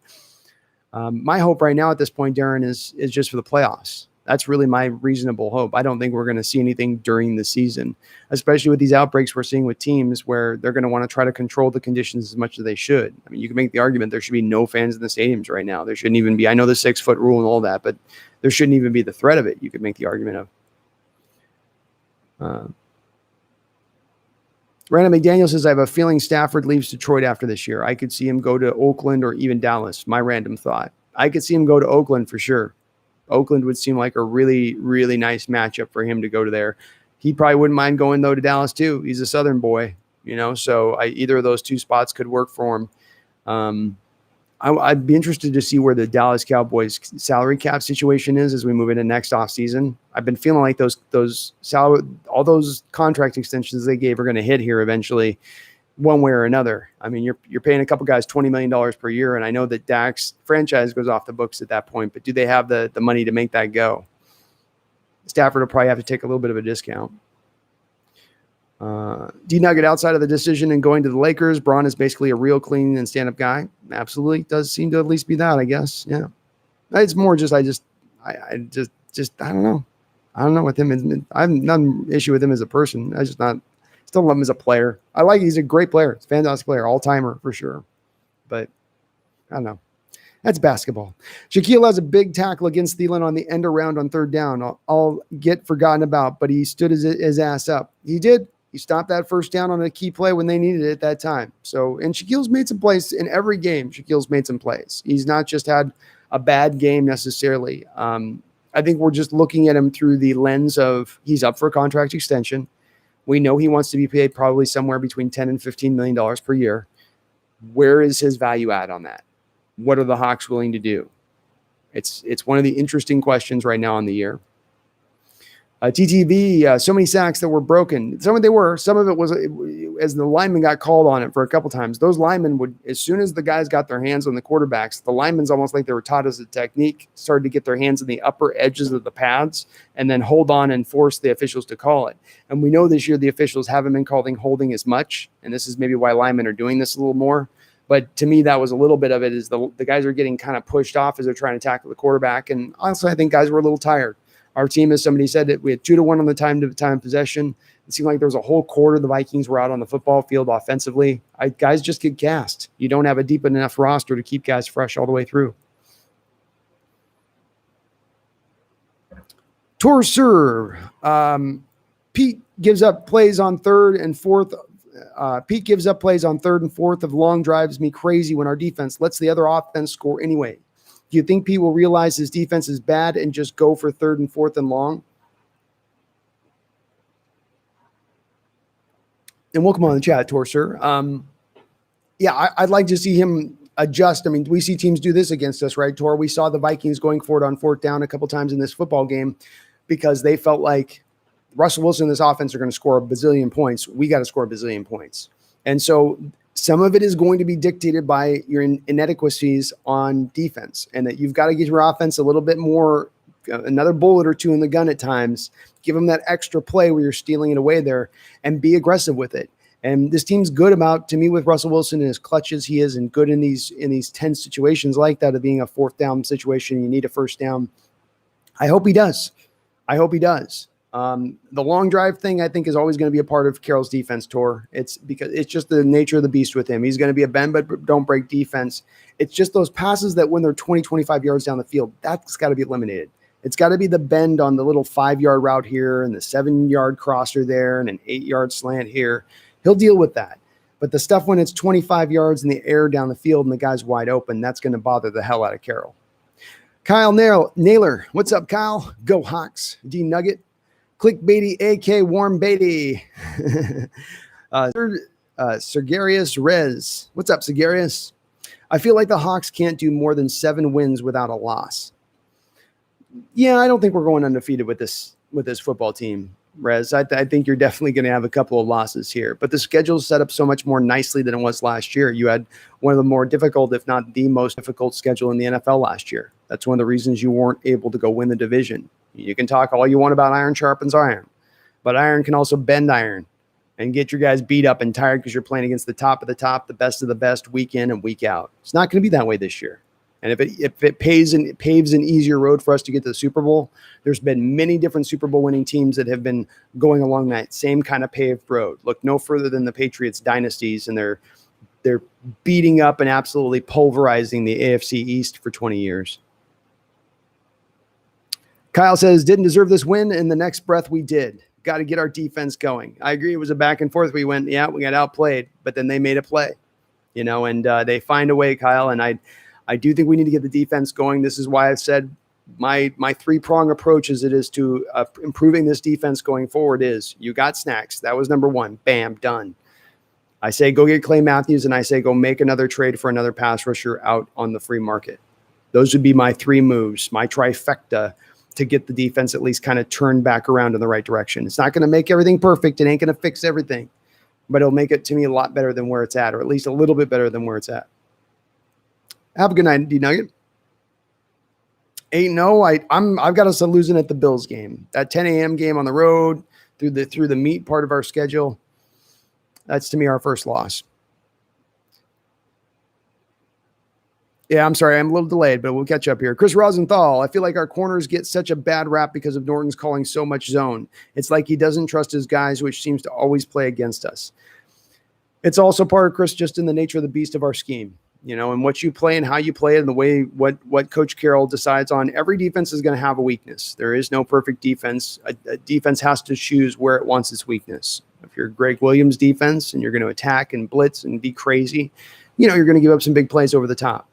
my hope right now at this point, Darren, is just for the playoffs. That's really my reasonable hope. I don't think we're going to see anything during the season, especially with these outbreaks we're seeing with teams where they're going to want to try to control the conditions as much as they should. I mean, you can make the argument there should be no fans in the stadiums right now. There shouldn't even be. I know the 6-foot rule and all that, but there shouldn't even be the threat of it. You could make the argument of. Brandon McDaniel says, I have a feeling Stafford leaves Detroit after this year. I could see him go to Oakland or even Dallas. My random thought. I could see him go to Oakland for sure. Oakland would seem like a really, really nice matchup for him to go to there. He probably wouldn't mind going, though, to Dallas, too. He's a Southern boy, so either of those two spots could work for him. I'd be interested to see where the Dallas Cowboys salary cap situation is as we move into next offseason. I've been feeling like all those contract extensions they gave are going to hit here eventually, one way or another. I mean, you're paying a couple guys $20 million per year, and I know that Dak's franchise goes off the books at that point, but do they have the money to make that go? Stafford will probably have to take a little bit of a discount. D-Nugget, outside of the decision and going to the Lakers, Braun is basically a real clean and stand-up guy. Absolutely. Does seem to at least be that, I guess. Yeah. It's more just, I don't know. I don't know with him. I have none issue with him as a person. Still love him as a player. He's a great player. He's a fantastic player, all-timer for sure. But I don't know. That's basketball. Shaquille has a big tackle against Thielen on the end around on 3rd down. I'll get forgotten about, but he stood his ass up. He did. He stopped that 1st down on a key play when they needed it at that time. So, and Shaquille's made some plays in every game. Shaquille's made some plays. He's not just had a bad game necessarily. I think we're just looking at him through the lens of he's up for a contract extension. We know he wants to be paid probably somewhere between $10 and $15 million per year. Where is his value add on that? What are the Hawks willing to do? It's one of the interesting questions right now in the year. TTV, so many sacks that were broken. Some of it was as the lineman got called on it for a couple times. Those linemen would, as soon as the guys got their hands on the quarterbacks, the linemen's almost like they were taught as a technique, started to get their hands in the upper edges of the pads and then hold on and force the officials to call it. And we know this year the officials haven't been calling holding as much, and this is maybe why linemen are doing this a little more. But to me, that was a little bit of it, is the guys are getting kind of pushed off as they're trying to tackle the quarterback. And honestly, I think guys were a little tired. Our team, as somebody said, that we had 2-1 on the time possession. It seemed like there was a whole quarter the Vikings were out on the football field offensively. Guys just get gassed. You don't have a deep enough roster to keep guys fresh all the way through. Torser. Pete gives up plays on third and fourth. Pete gives up plays on third and fourth of long drives me crazy when our defense lets the other offense score anyway. Do you think Pete will realize his defense is bad and just go for third and fourth and long? And welcome on the chat, Torser. I'd like to see him adjust. I mean, we see teams do this against us, right, Tor? We saw the Vikings going for it on fourth down a couple times in this football game because they felt like Russell Wilson and this offense are going to score a bazillion points. We got to score a bazillion points. And so some of it is going to be dictated by your inadequacies on defense, and that you've got to get your offense a little bit more, another bullet or two in the gun at times, give them that extra play where you're stealing it away there and be aggressive with it. And this team's good about, to me, with Russell Wilson and as clutch as he is and good in these tense situations like that of being a fourth down situation, you need a first down. I hope he does. The long drive thing, I think, is always going to be a part of Carroll's defense, Tor. It's because it's just the nature of the beast with him. He's going to be a bend but don't break defense. It's just those passes that when they're 20, 25 yards down the field, that's got to be eliminated. It's got to be the bend on the little 5-yard route here and the 7-yard crosser there and an 8-yard slant here. He'll deal with that. But the stuff when it's 25 yards in the air down the field and the guy's wide open, that's going to bother the hell out of Carroll. Kyle Naylor. What's up, Kyle? Go Hawks. D Nugget. Clickbaity, AK Warm Beatty. Sergarius Rez. What's up, Sergarius? I feel like the Hawks can't do more than 7 wins without a loss. Yeah, I don't think we're going undefeated with this football team, Rez. I think you're definitely going to have a couple of losses here. But the schedule is set up so much more nicely than it was last year. You had one of the more difficult, if not the most difficult schedule in the NFL last year. That's one of the reasons you weren't able to go win the division. You can talk all you want about iron sharpens iron, but iron can also bend iron and get your guys beat up and tired because you're playing against the top of the top, the best of the best, week in and week out. It's not going to be that way this year. And if it paves an easier road for us to get to the Super Bowl, there's been many different Super Bowl winning teams that have been going along that same kind of paved road. Look no further than the Patriots dynasties, and they're beating up and absolutely pulverizing the AFC East for 20 years. Kyle says, didn't deserve this win. In the next breath, we did. Got to get our defense going. I agree. It was a back and forth. We got outplayed, but then they made a play, and they find a way, Kyle. And I do think we need to get the defense going. This is why I've said my 3-prong approach as it is to improving this defense going forward is you got snacks. That was number 1. Bam, done. I say go get Clay Matthews, and I say go make another trade for another pass rusher out on the free market. Those would be my 3 moves, my trifecta, to get the defense at least kind of turned back around in the right direction. It's not going to make everything perfect. It ain't going to fix everything, but it'll make it, to me, a lot better than where it's at, or at least a little bit better than where it's at. Have a good night, D Nugget. 8-0. I've got us losing at the Bills game. That 10 a.m. game on the road through the meat part of our schedule. That's, to me, our first loss. Yeah, I'm sorry. I'm a little delayed, but we'll catch up here. Chris Rosenthal, I feel like our corners get such a bad rap because of Norton's calling so much zone. It's like he doesn't trust his guys, which seems to always play against us. It's also part of, Chris, just in the nature of the beast of our scheme, and what you play and how you play it and the way what Coach Carroll decides on. Every defense is going to have a weakness. There is no perfect defense. A defense has to choose where it wants its weakness. If you're Greg Williams defense and you're going to attack and blitz and be crazy, you're going to give up some big plays over the top.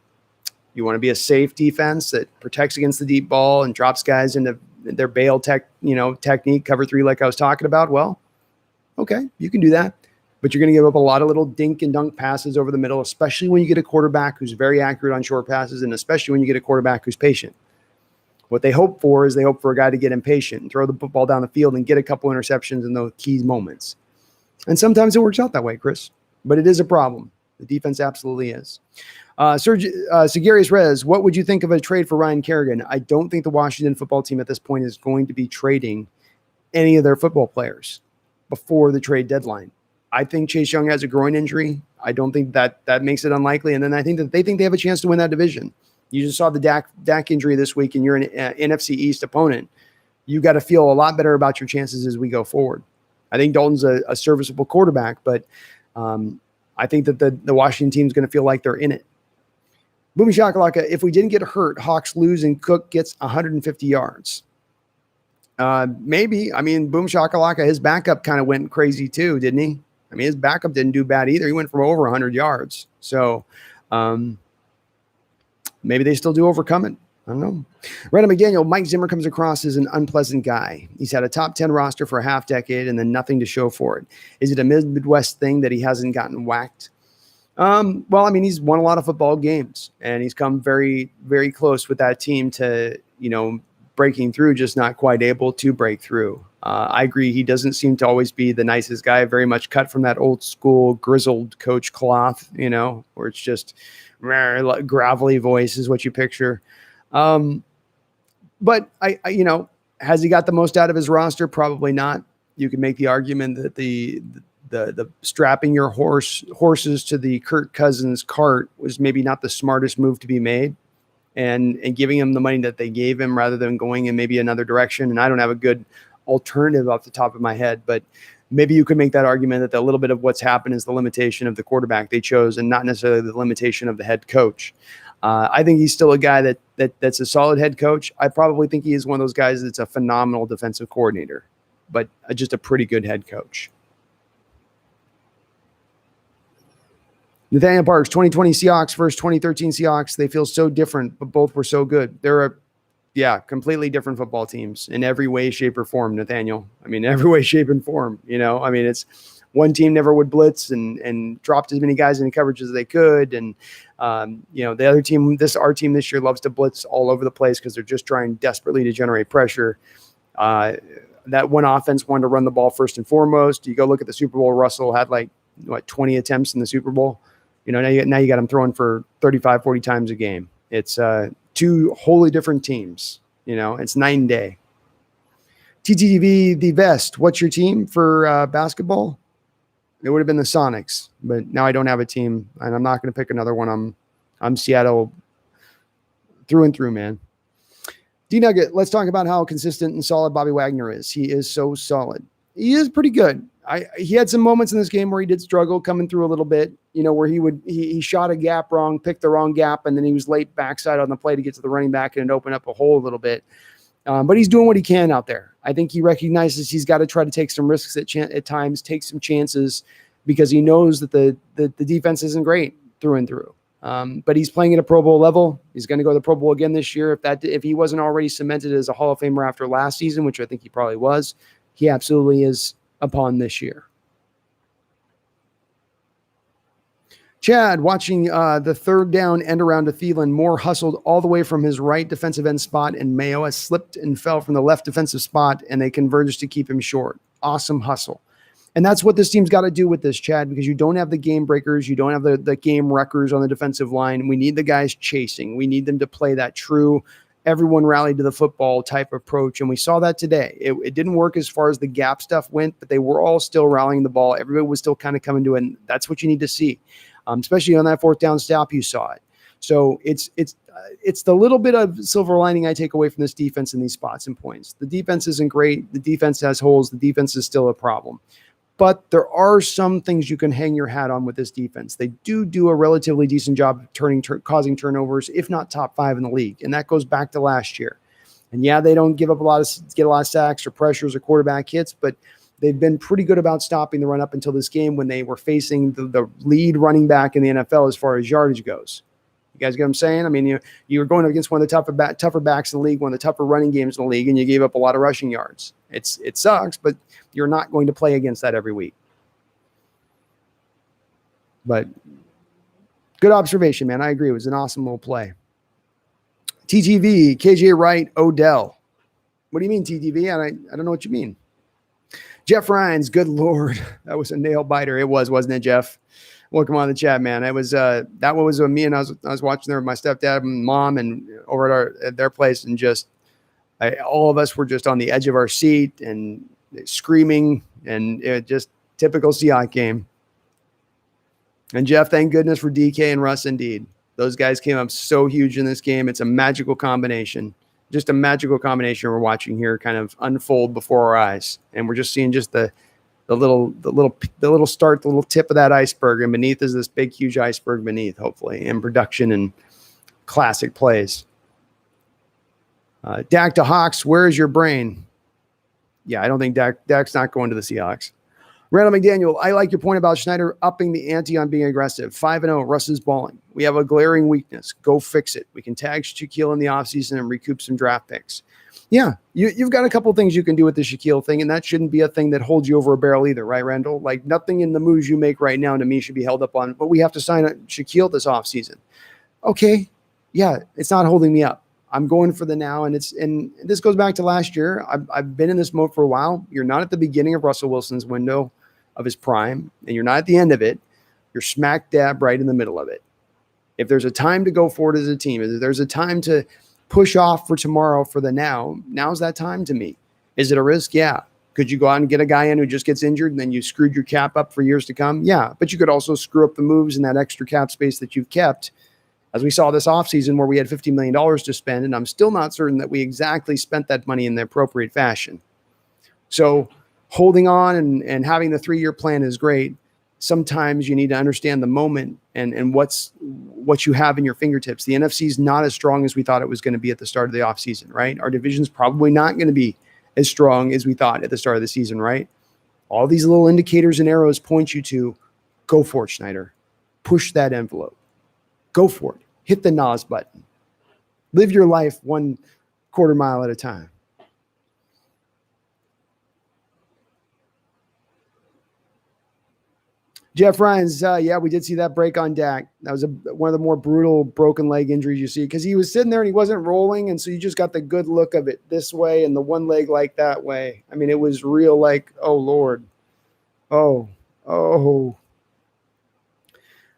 You want to be a safe defense that protects against the deep ball and drops guys into their bail technique, cover 3 like I was talking about. Well, okay, you can do that. But you're going to give up a lot of little dink and dunk passes over the middle, especially when you get a quarterback who's very accurate on short passes, and especially when you get a quarterback who's patient. What they hope for is they hope for a guy to get impatient and throw the football down the field and get a couple interceptions in those key moments. And sometimes it works out that way, Chris, but it is a problem. The defense absolutely is. Segarius Rez, what would you think of a trade for Ryan Kerrigan? I don't think the Washington football team at this point is going to be trading any of their football players before the trade deadline. I think Chase Young has a groin injury. I don't think that makes it unlikely. And then I think that they have a chance to win that division. You just saw the Dak injury this week, and you're an NFC East opponent. You got to feel a lot better about your chances as we go forward. I think Dalton's a serviceable quarterback, but I think that the Washington team is going to feel like they're in it. Boom Shakalaka, if we didn't get hurt, Hawks lose and Cook gets 150 yards. Maybe. I mean, Boom Shakalaka, his backup kind of went crazy too, didn't he? I mean, his backup didn't do bad either. He went for over 100 yards. So maybe they still do overcome it. I don't know. Random McDaniel, Mike Zimmer comes across as an unpleasant guy. He's had a top 10 roster for a half decade and then nothing to show for it. Is it a Midwest thing that he hasn't gotten whacked? Well, I mean, he's won a lot of football games and he's come very, very close with that team to, breaking through, just not quite able to break through. I agree. He doesn't seem to always be the nicest guy, very much cut from that old school grizzled coach cloth, where it's just gravelly voice is what you picture. But I has he got the most out of his roster? Probably not. You can make the argument that the strapping your horses to the Kirk Cousins cart was maybe not the smartest move to be made, and giving him the money that they gave him rather than going in maybe another direction. And I don't have a good alternative off the top of my head, but maybe you could make that argument that a little bit of what's happened is the limitation of the quarterback they chose and not necessarily the limitation of the head coach. I think he's still a guy that's a solid head coach. I probably think he is one of those guys that's a phenomenal defensive coordinator, but just a pretty good head coach. Nathaniel Parks, 2020 Seahawks versus 2013 Seahawks. They feel so different, but both were so good. They're completely different football teams in every way, shape, or form, Nathaniel. I mean, every way, shape, and form. I mean, it's one team never would blitz and dropped as many guys in coverage as they could. And, the other team, our team this year loves to blitz all over the place because they're just trying desperately to generate pressure. That one offense wanted to run the ball first and foremost. You go look at the Super Bowl, Russell had 20 attempts in the Super Bowl. Now you got him throwing for 35, 40 times a game. It's two wholly different teams. It's night and day. TTV, the best. What's your team for basketball? It would have been the Sonics, but now I don't have a team, and I'm not going to pick another one. I'm Seattle through and through, man. D-Nugget, let's talk about how consistent and solid Bobby Wagner is. He is so solid. He is pretty good. He had some moments in this game where he did struggle coming through a little bit, where he shot a gap wrong, picked the wrong gap, and then he was late backside on the play to get to the running back and it opened up a hole a little bit. But he's doing what he can out there. I think he recognizes he's got to try to take some risks at times, take some chances, because he knows that the defense isn't great through and through. But he's playing at a Pro Bowl level. He's going to go to the Pro Bowl again this year. If he wasn't already cemented as a Hall of Famer after last season, which I think he probably was, he absolutely is upon this year. Chad, watching the third down end around to Thielen, Moore hustled all the way from his right defensive end spot, and Mayo has slipped and fell from the left defensive spot, and they converged to keep him short. Awesome hustle. And that's what this team's got to do with this, Chad, because you don't have the game breakers. You don't have the game wreckers on the defensive line. We need the guys chasing. We need them to play that true everyone rallied to the football type approach. And we saw that today. It didn't work as far as the gap stuff went, but they were all still rallying the ball. Everybody was still kind of coming to it. And that's what you need to see. Especially on that fourth down stop, you saw it. So it's the little bit of silver lining I take away from this defense in these spots and points. The defense isn't great. The defense has holes. The defense is still a problem. But there are some things you can hang your hat on with this defense. They do a relatively decent job of causing turnovers, if not top 5 in the league. And that goes back to last year. And yeah, they don't get a lot of sacks or pressures or quarterback hits, but they've been pretty good about stopping the run up until this game when they were facing the lead running back in the NFL as far as yardage goes. You guys get what I'm saying? I mean, you were going up against one of the tougher backs in the league, one of the tougher running games in the league, and you gave up a lot of rushing yards. It sucks, but you're not going to play against that every week. But good observation, man. I agree. It was an awesome little play. TTV, KJ Wright, Odell. What do you mean, TTV? I don't know what you mean. Jeff Rhines, good Lord. That was a nail biter. It was, wasn't it, Jeff? Welcome on the chat, man. It was that was me, and I was watching there with my stepdad and mom and over at their place, and just all of us were just on the edge of our seat and screaming, and it just typical Seahawks game. And Jeff, thank goodness for DK and Russ. Indeed, those guys came up so huge in this game. It's a magical combination. Just a magical combination we're watching here kind of unfold before our eyes. And we're just seeing just the little start, the little tip of that iceberg. And beneath is this big, huge iceberg beneath, hopefully, in production and classic plays. Dak to Hawks, where is your brain? Yeah, I don't think Dak's not going to the Seahawks. Randall McDaniel, I like your point about Schneider upping the ante on being aggressive. 5-0, Russ is balling. We have a glaring weakness. Go fix it. We can tag Shaquille in the offseason and recoup some draft picks. Yeah, you've got a couple things you can do with the Shaquille thing, and that shouldn't be a thing that holds you over a barrel either, right, Randall? Like, nothing in the moves you make right now to me should be held up on, but we have to sign Shaquille this offseason. Okay, yeah, it's not holding me up. I'm going for the now, and this goes back to last year. I've been in this mode for a while. You're not at the beginning of Russell Wilson's window of his prime, and you're not at the end of it. You're smack dab right in the middle of it. If there's a time to go forward as a team, if there's a time to push off for tomorrow for the now's that time to me. Is it a risk? Yeah. Could you go out and get a guy in who just gets injured and then you screwed your cap up for years to come? Yeah. But you could also screw up the moves in that extra cap space that you've kept, as we saw this offseason where we had $50 million to spend, and I'm still not certain that we exactly spent that money in the appropriate fashion. So holding on and having the 3-year plan is great. Sometimes you need to understand the moment and what you have in your fingertips. The NFC is not as strong as we thought it was going to be at the start of the offseason, right? Our division's probably not going to be as strong as we thought at the start of the season, right? All these little indicators and arrows point you to go for it, Schneider. Push that envelope. Go for it. Hit the NOS button. Live your life 1/4 mile at a time. Jeff Rhines, yeah, we did see that break on Dak. That was one of the more brutal broken leg injuries you see, because he was sitting there and he wasn't rolling, and so you just got the good look of it this way and the one leg like that way. I mean, it was real like, oh, Lord. Oh.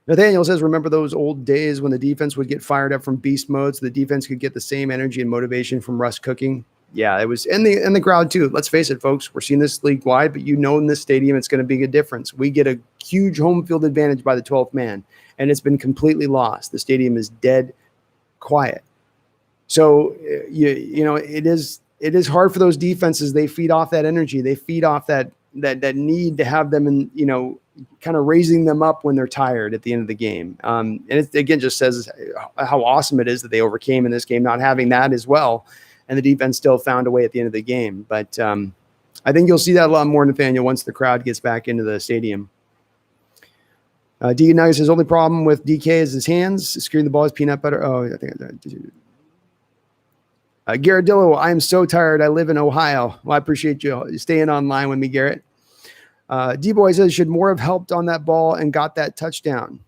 Nathaniel says, remember those old days when the defense would get fired up from beast mode so the defense could get the same energy and motivation from Russ cooking? Yeah, it was in the crowd too. Let's face it, folks. We're seeing this league wide, but in this stadium, it's going to be a difference. We get a huge home field advantage by the 12th man, and it's been completely lost. The stadium is dead quiet. So it is hard for those defenses. They feed off that energy. They feed off that need to have them in, kind of raising them up when they're tired at the end of the game. And it again just says how awesome it is that they overcame in this game, not having that as well. And the defense still found a way at the end of the game. But I think you'll see that a lot more, Nathaniel, once the crowd gets back into the stadium. D. Nuggets, his only problem with DK is his hands. Securing the ball is peanut butter. Oh, I think Garrett Dillo, I am so tired. I live in Ohio. Well, I appreciate you staying online with me, Garrett. D-Boy says, should more have helped on that ball and got that touchdown?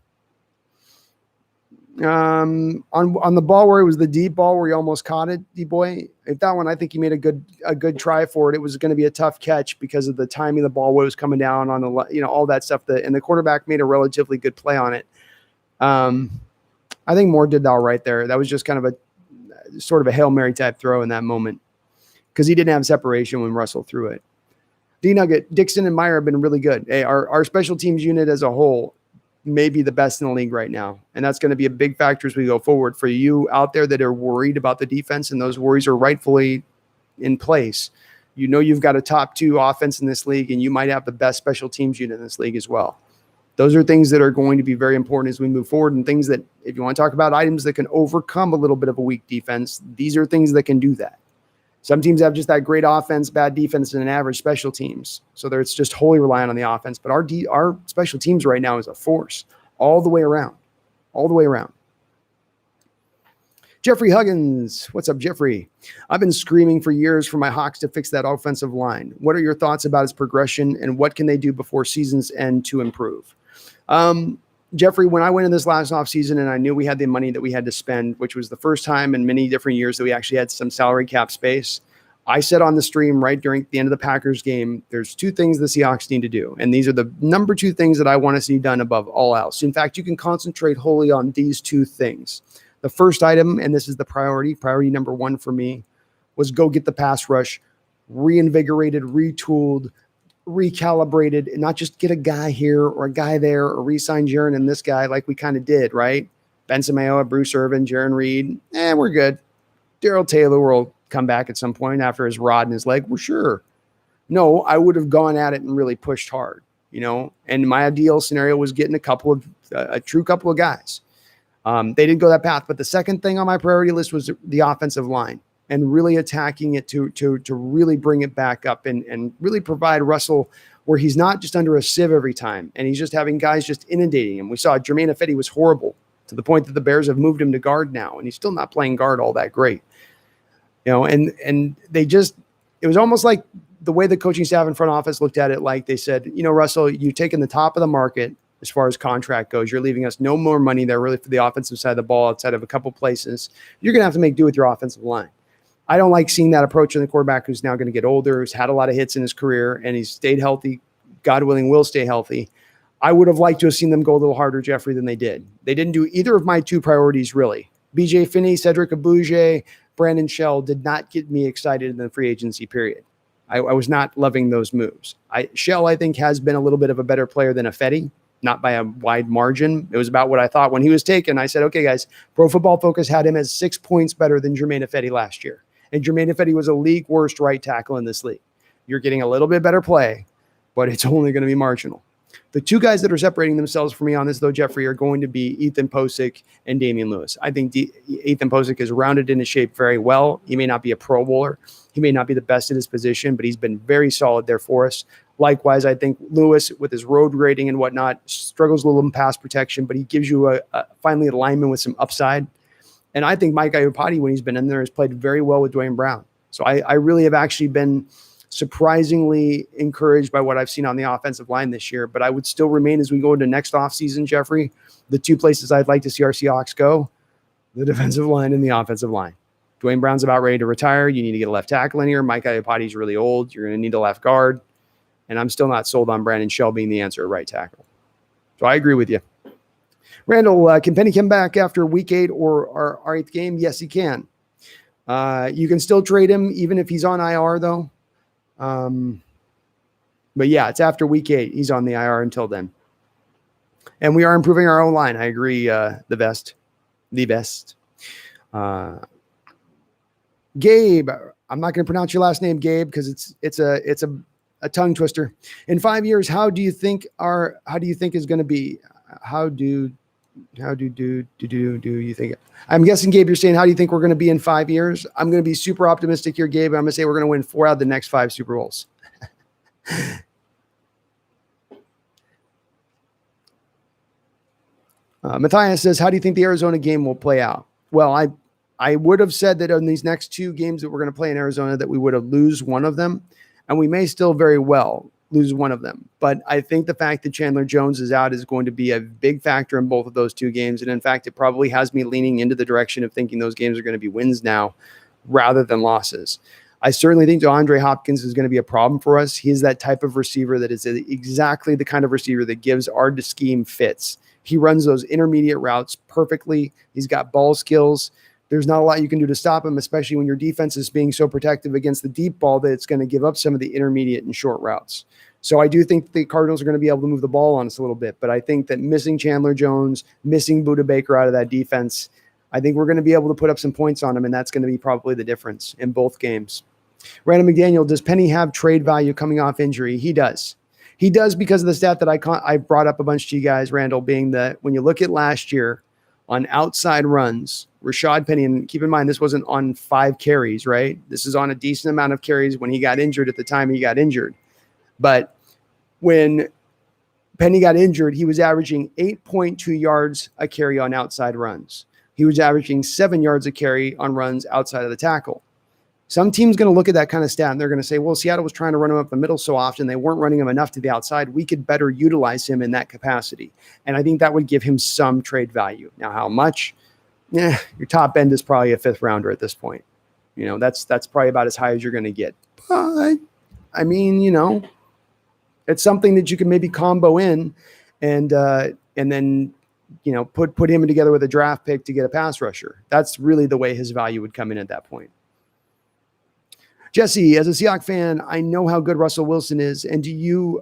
On the ball where it was the deep ball where he almost caught it, D-Boy, if that one, I think he made a good try for it. It was going to be a tough catch because of the timing of the ball, where it was coming down on the, all that stuff. And the quarterback made a relatively good play on it. I think Moore did that right there. That was just kind of a sort of a Hail Mary type throw in that moment because he didn't have separation when Russell threw it. D-Nugget, Dixon and Meyer have been really good. Hey, our special teams unit as a whole may be the best in the league right now. And that's going to be a big factor as we go forward for you out there that are worried about the defense, and those worries are rightfully in place. You've got a top 2 offense in this league, and you might have the best special teams unit in this league as well. Those are things that are going to be very important as we move forward, and things that, if you want to talk about items that can overcome a little bit of a weak defense, these are things that can do that. Some teams have just that great offense, bad defense, and an average special teams. So it's just wholly reliant on the offense. But our special teams right now is a force all the way around. Jeffrey Huggins. What's up, Jeffrey? I've been screaming for years for my Hawks to fix that offensive line. What are your thoughts about its progression, and what can they do before season's end to improve? Jeffrey, when I went in this last offseason and I knew we had the money that we had to spend, which was the first time in many different years that we actually had some salary cap space, I said on the stream right during the end of the Packers game, there's two things the Seahawks need to do. And these are the number two things that I want to see done above all else. In fact, you can concentrate wholly on these two things. The first item, and this is the priority number one for me, was go get the pass rush reinvigorated, retooled, recalibrated, and not just get a guy here or a guy there or re-sign Jaron and this guy like we kind of did, right? Ben Samayoa, Bruce Irvin, Jaron Reed, we're good. Darrell Taylor will come back at some point after his rod in his leg. We're sure. No, I would have gone at it and really pushed hard, and my ideal scenario was getting a true couple of guys. They didn't go that path. But the second thing on my priority list was the offensive line and really attacking it to really bring it back up and really provide Russell where he's not just under a sieve every time and he's just having guys just inundating him. We saw Jermaine Ifedi was horrible to the point that the Bears have moved him to guard now, and he's still not playing guard all that great. And they just, it was almost like the way the coaching staff and front office looked at it, like they said, Russell, you've taken the top of the market as far as contract goes. You're leaving us no more money there really for the offensive side of the ball outside of a couple places. You're going to have to make do with your offensive line. I don't like seeing that approach in the quarterback who's now going to get older, who's had a lot of hits in his career, and he's stayed healthy. God willing, will stay healthy. I would have liked to have seen them go a little harder, Jeffrey, than they did. They didn't do either of my two priorities, really. BJ Finney, Cedric Abuja, Brandon Shell did not get me excited in the free agency period. I was not loving those moves. Shell, I think, has been a little bit of a better player than Ifedi, not by a wide margin. It was about what I thought when he was taken. I said, okay, guys, Pro Football Focus had him as 6 points better than Jermaine Ifedi last year. And Jermaine Ifedi was a league worst right tackle in this league. You're getting a little bit better play, but it's only going to be marginal. The two guys that are separating themselves for me on this, though, Jeffrey, are going to be Ethan Posick and Damian Lewis. I think Ethan Posick is rounded into shape very well. He may not be a Pro Bowler. He may not be the best at his position, but he's been very solid there for us. Likewise, I think Lewis, with his road rating and whatnot, struggles a little in pass protection, but he gives you finally a lineman with some upside. And I think Mike Iupati, when he's been in there, has played very well with Dwayne Brown. So I really have actually been surprisingly encouraged by what I've seen on the offensive line this year. But I would still remain, as we go into next offseason, Jeffrey, the two places I'd like to see our Seahawks go, the defensive line and the offensive line. Dwayne Brown's about ready to retire. You need to get a left tackle in here. Mike Iupati's really old. You're going to need a left guard. And I'm still not sold on Brandon Shell being the answer at right tackle. So I agree with you. Randall, can Penny come back after week 8 or our 8th game? Yes, he can. You can still trade him even if he's on IR, though. But yeah, it's after week 8. He's on the IR until then. And we are improving our own line. I agree. The best. Gabe, I'm not going to pronounce your last name, Gabe, because it's a tongue twister. In 5 years, how do you think is going to be? How do you think? I'm guessing, Gabe, you're saying, how do you think we're going to be in 5 years? I'm going to be super optimistic here, Gabe. I'm going to say we're going to win 4 out of the next 5 Super Bowls. Matthias says, how do you think the Arizona game will play out? Well, I would have said that in these next 2 games that we're going to play in Arizona that we would have lose one of them, and we may still very well lose one of them. But I think the fact that Chandler Jones is out is going to be a big factor in both of those 2 games. And in fact, it probably has me leaning into the direction of thinking those games are going to be wins now rather than losses. I certainly think DeAndre Hopkins is going to be a problem for us. He is that type of receiver that is exactly the kind of receiver that gives our scheme fits. He runs those intermediate routes perfectly. He's got ball skills. There's not a lot you can do to stop him, especially when your defense is being so protective against the deep ball that it's going to give up some of the intermediate and short routes. So I do think the Cardinals are going to be able to move the ball on us a little bit, but I think that missing Chandler Jones, missing Budda Baker out of that defense, I think we're going to be able to put up some points on him, and that's going to be probably the difference in both games. Randall McDaniel, does Penny have trade value coming off injury? He does. He does because of the stat that I brought up a bunch to you guys, Randall, being that when you look at last year on outside runs, Rashad Penny, and keep in mind, this wasn't on 5 carries, right? This is on a decent amount of carries when he got injured at the time he got injured. But when Penny got injured, he was averaging 8.2 yards a carry on outside runs. He was averaging 7 yards a carry on runs outside of the tackle. Some team's going to look at that kind of stat and they're going to say, well, Seattle was trying to run him up the middle so often. They weren't running him enough to the outside. We could better utilize him in that capacity. And I think that would give him some trade value. Now, how much? Your top end is probably a 5th rounder at this point. That's probably about as high as you're going to get. But I mean, it's something that you can maybe combo in and then, put him together with a draft pick to get a pass rusher. That's really the way his value would come in at that point. Jesse, as a Seahawks fan, I know how good Russell Wilson is. And do you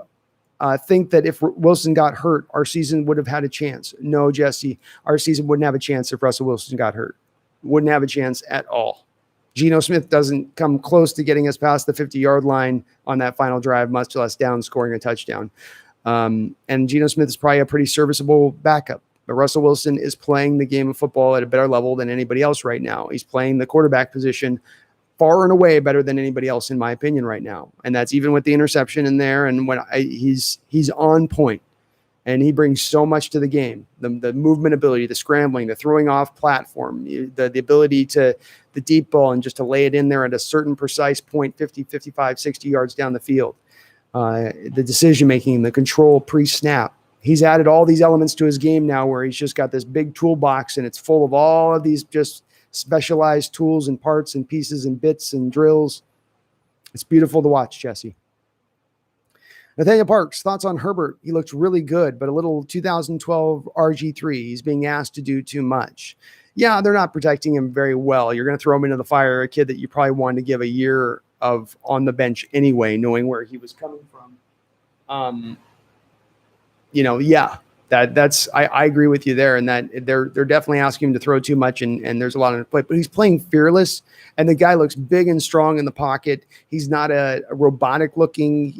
think that if Wilson got hurt, our season would have had a chance? No, Jesse, our season wouldn't have a chance if Russell Wilson got hurt. Wouldn't have a chance at all. Geno Smith doesn't come close to getting us past the 50-yard line on that final drive, much less down scoring a touchdown. And Geno Smith is probably a pretty serviceable backup. But Russell Wilson is playing the game of football at a better level than anybody else right now. He's playing the quarterback position far and away better than anybody else, in my opinion, right now. And that's even with the interception in there. And when he's on point, and he brings so much to the game, the movement ability, the scrambling, the throwing off platform, the ability to the deep ball and just to lay it in there at a certain precise point, 50, 55, 60 yards down the field. The decision-making, the control pre-snap. He's added all these elements to his game now where he's just got this big toolbox and it's full of all of these just specialized tools and parts and pieces and bits and drills. It's beautiful to watch, Jesse. Nathaniel Parks, thoughts on Herbert? He looks really good, but a little 2012 RG3. He's being asked to do too much. Yeah, they're not protecting him very well. You're going to throw him into the fire, a kid that you probably wanted to give a year of on the bench anyway, knowing where he was coming from. I agree with you there, and that they're definitely asking him to throw too much, and there's a lot on the plate. But he's playing fearless, and the guy looks big and strong in the pocket. He's not a robotic looking.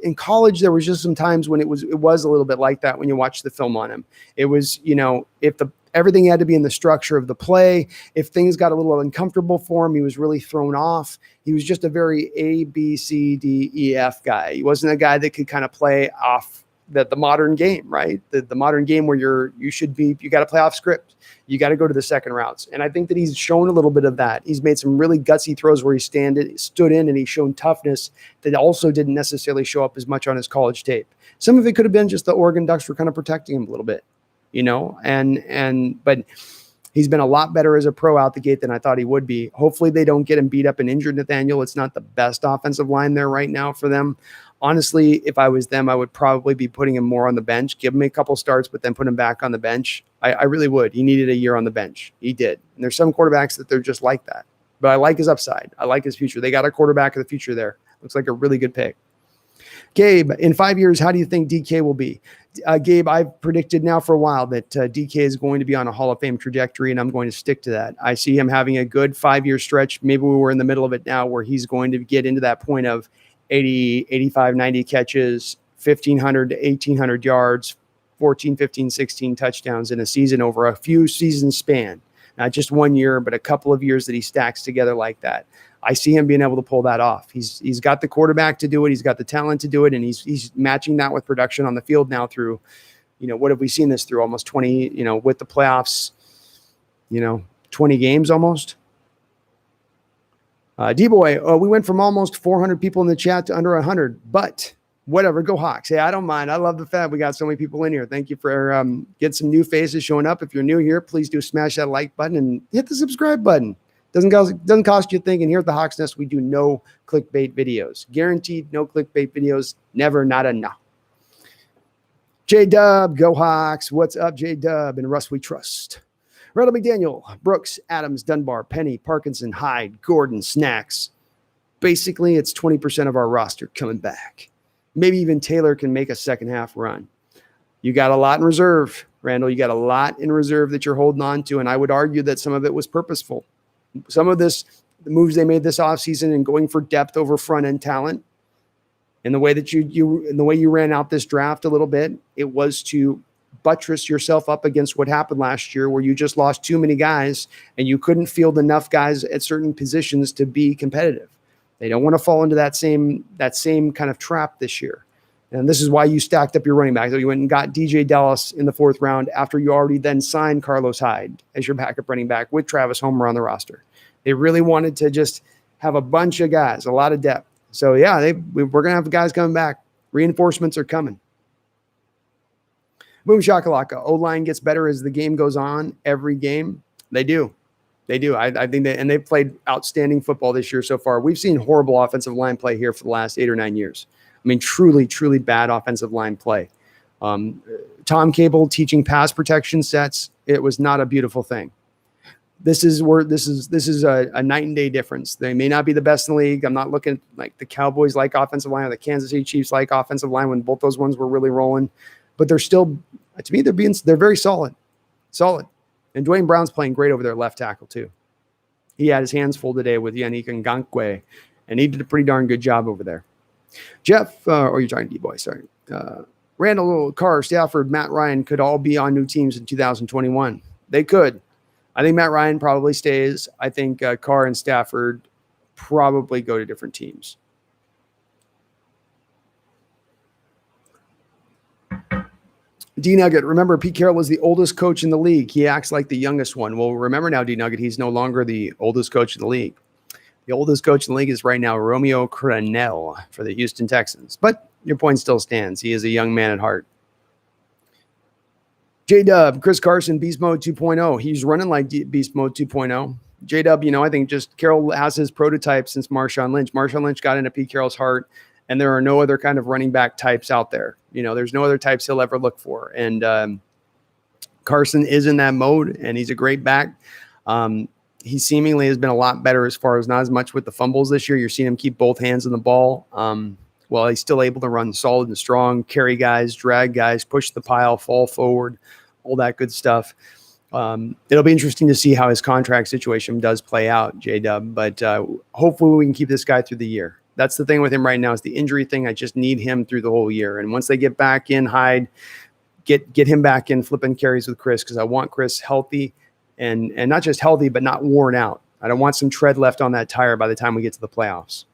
In college, there was just some times when it was a little bit like that when you watch the film on him. It was, if everything had to be in the structure of the play. If things got a little uncomfortable for him, he was really thrown off. He was just a very A, B, C, D, E, F guy. He wasn't a guy that could kind of play off the modern game, right? The modern game where you got to play off script. You got to go to the second routes. And I think that he's shown a little bit of that. He's made some really gutsy throws where he stood in and he's shown toughness that also didn't necessarily show up as much on his college tape. Some of it could have been just the Oregon Ducks were kind of protecting him a little bit, but he's been a lot better as a pro out the gate than I thought he would be. Hopefully they don't get him beat up and injured, Nathaniel. It's not the best offensive line there right now for them. Honestly, if I was them, I would probably be putting him more on the bench, give him a couple starts, but then put him back on the bench. I really would. He needed a year on the bench. He did. And there's some quarterbacks that they're just like that. But I like his upside. I like his future. They got a quarterback of the future there. Looks like a really good pick. Gabe, in 5 years, how do you think DK will be? Gabe, I've predicted now for a while that DK is going to be on a Hall of Fame trajectory, and I'm going to stick to that. I see him having a good 5-year stretch. Maybe we're in the middle of it now where he's going to get into that point of 80, 85, 90 catches, 1,500 to 1,800 yards, 14, 15, 16 touchdowns in a season over a few season span. Not just 1 year, but a couple of years that he stacks together like that. I see him being able to pull that off. He's got the quarterback to do it. He's got the talent to do it. And he's matching that with production on the field now through, what have we seen this through? Almost 20, with the playoffs, 20 games almost. D-Boy, we went from almost 400 people in the chat to under 100, but whatever, go Hawks. Hey, I don't mind. I love the fact we got so many people in here. Thank you for getting some new faces showing up. If you're new here, please do smash that like button and hit the subscribe button. Doesn't cost you a thing. And here at the Hawks Nest, we do no clickbait videos. Guaranteed no clickbait videos. Never, not a no. J-Dub, go Hawks. What's up, J-Dub? And Russ, we trust. Randall McDaniel, Brooks, Adams, Dunbar, Penny, Parkinson, Hyde, Gordon, Snacks. Basically, it's 20% of our roster coming back. Maybe even Taylor can make a second half run. You got a lot in reserve, Randall. You got a lot in reserve that you're holding on to, and I would argue that some of it was purposeful. Some of this, the moves they made this offseason and going for depth over front-end talent, and the way that you ran out this draft a little bit, it was to buttress yourself up against what happened last year where you just lost too many guys and you couldn't field enough guys at certain positions to be competitive. They don't want to fall into that same kind of trap this year. And this is why you stacked up your running back. So you went and got DJ Dallas in the 4th round after you already then signed Carlos Hyde as your backup running back with Travis Homer on the roster. They really wanted to just have a bunch of guys, a lot of depth. So, yeah, we're going to have guys coming back. Reinforcements are coming. Boom shakalaka. O-line gets better as the game goes on. Every game, they do. I think they've played outstanding football this year so far. We've seen horrible offensive line play here for the last 8 or 9 years. I mean, truly, truly bad offensive line play. Tom Cable teaching pass protection sets. It was not a beautiful thing. This is a night and day difference. They may not be the best in the league. I'm not looking at like the Cowboys like offensive line or the Kansas City Chiefs like offensive line when both those ones were really rolling, but they're still, to me, they're very solid. And Dwayne Brown's playing great over their left tackle too. He had his hands full today with Yannick Ngakoue, and he did a pretty darn good job over there. Jeff, or you're talking D-Boy, sorry. Randall, Carr, Stafford, Matt Ryan could all be on new teams in 2021. They could. I think Matt Ryan probably stays. I think Carr and Stafford probably go to different teams. D-Nugget, remember, Pete Carroll was the oldest coach in the league. He acts like the youngest one. Well, remember now, D-Nugget, he's no longer the oldest coach in the league. The oldest coach in the league is right now Romeo Crennel for the Houston Texans. But your point still stands. He is a young man at heart. J-Dub, Chris Carson, Beast Mode 2.0. He's running like Beast Mode 2.0. J-Dub, I think just Carroll has his prototype since Marshawn Lynch. Marshawn Lynch got into Pete Carroll's heart, and there are no other kind of running back types out there. There's no other types he'll ever look for. And Carson is in that mode, and he's a great back. He seemingly has been a lot better as far as not as much with the fumbles this year. You're seeing him keep both hands on the ball. While he's still able to run solid and strong, carry guys, drag guys, push the pile, fall forward, all that good stuff. It'll be interesting to see how his contract situation does play out, J-Dub, but hopefully we can keep this guy through the year. That's the thing with him right now is the injury thing. I just need him through the whole year. And once they get back in, Hyde, get him back in, flipping carries with Chris, because I want Chris healthy and not just healthy, but not worn out. I don't want some tread left on that tire by the time we get to the playoffs.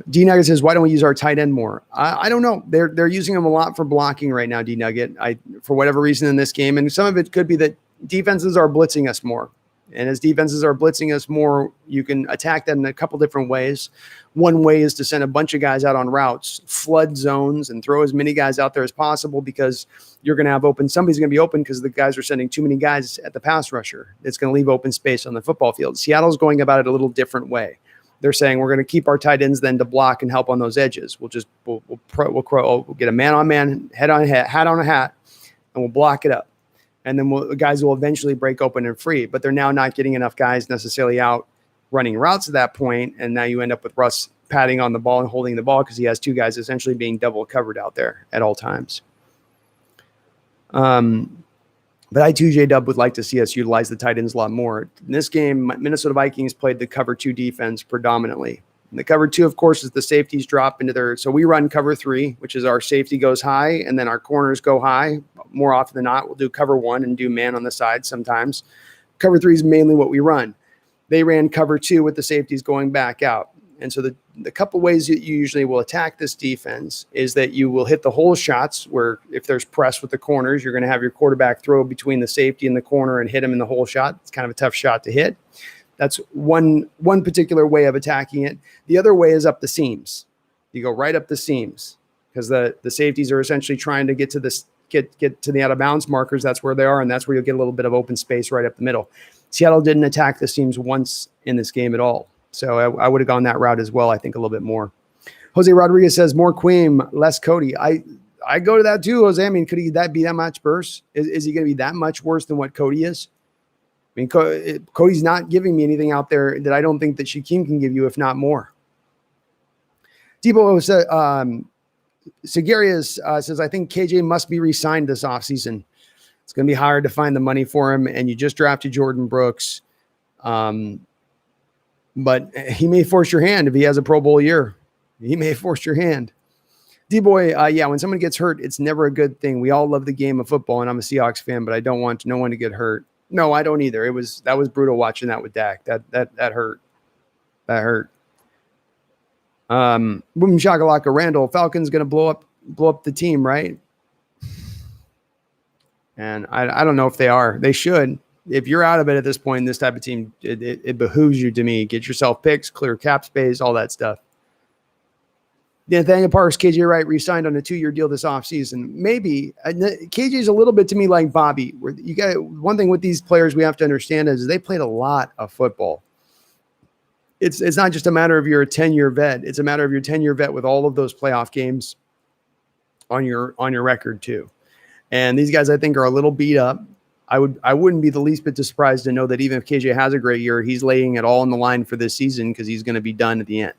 D-Nugget says, why don't we use our tight end more? I don't know. They're using him a lot for blocking right now, D-Nugget, for whatever reason in this game. And some of it could be that defenses are blitzing us more. And as defenses are blitzing us more, you can attack that in a couple different ways. One way is to send a bunch of guys out on routes, flood zones, and throw as many guys out there as possible because you're going to have somebody's going to be open because the guys are sending too many guys at the pass rusher. It's going to leave open space on the football field. Seattle's going about it a little different way. They're saying we're going to keep our tight ends then to block and help on those edges. We'll get a man-on-man, hat on a hat, and we'll block it up. And then the guys will eventually break open and free. But they're now not getting enough guys necessarily out running routes at that point. And now you end up with Russ patting on the ball and holding the ball because he has two guys essentially being double covered out there at all times. But I too, J-Dub, would like to see us utilize the tight ends a lot more. In this game, Minnesota Vikings played the cover 2 defense predominantly. And the cover 2, of course, is the safeties drop into their – so we run cover 3, which is our safety goes high, and then our corners go high. More often than not, we'll do cover 1 and do man on the side sometimes. Cover 3 is mainly what we run. They ran cover 2 with the safeties going back out. And so the couple ways that you usually will attack this defense is that you will hit the hole shots where if there's press with the corners, you're going to have your quarterback throw between the safety and the corner and hit him in the hole shot. It's kind of a tough shot to hit. That's one particular way of attacking it. The other way is up the seams. You go right up the seams because the safeties are essentially trying to get to the out of bounds markers. That's where they are, and that's where you'll get a little bit of open space right up the middle. Seattle didn't attack the seams once in this game at all. So I would have gone that route as well, I think, a little bit more. Jose Rodriguez says, more Queen, less Cody. I go to that too, Jose. I mean, could he be that much worse? Is he going to be that much worse than what Cody is? I mean, Cody's not giving me anything out there that I don't think that Shaquem can give you, if not more. Debo said, Segarius says, I think KJ must be re-signed this offseason. It's going to be hard to find the money for him, and you just drafted Jordan Brooks. But he may force your hand if he has a Pro Bowl year. He may force your hand. D-Boy, when someone gets hurt, it's never a good thing. We all love the game of football, and I'm a Seahawks fan, but I don't want no one to get hurt. No, I don't either. That was brutal watching that with Dak. That hurt. That hurt. Boom shakalaka, Randall. Falcons going to blow up the team, right? And I don't know if they are. They should. if you're out of it at this point in this type of team, it behooves you to me. Get yourself picks, clear cap space, all that stuff. Nathaniel Parks, KJ Wright re-signed on a 2-year deal this offseason. Maybe KJ is a little bit to me like Bobby. Where you got one thing with these players we have to understand is they played a lot of football. It's not just a matter of you're a 10-year vet. It's a matter of your 10-year vet with all of those playoff games on your record too. And these guys, I think, are a little beat up. I wouldn't be the least bit surprised to know that even if KJ has a great year, he's laying it all on the line for this season because he's going to be done at the end.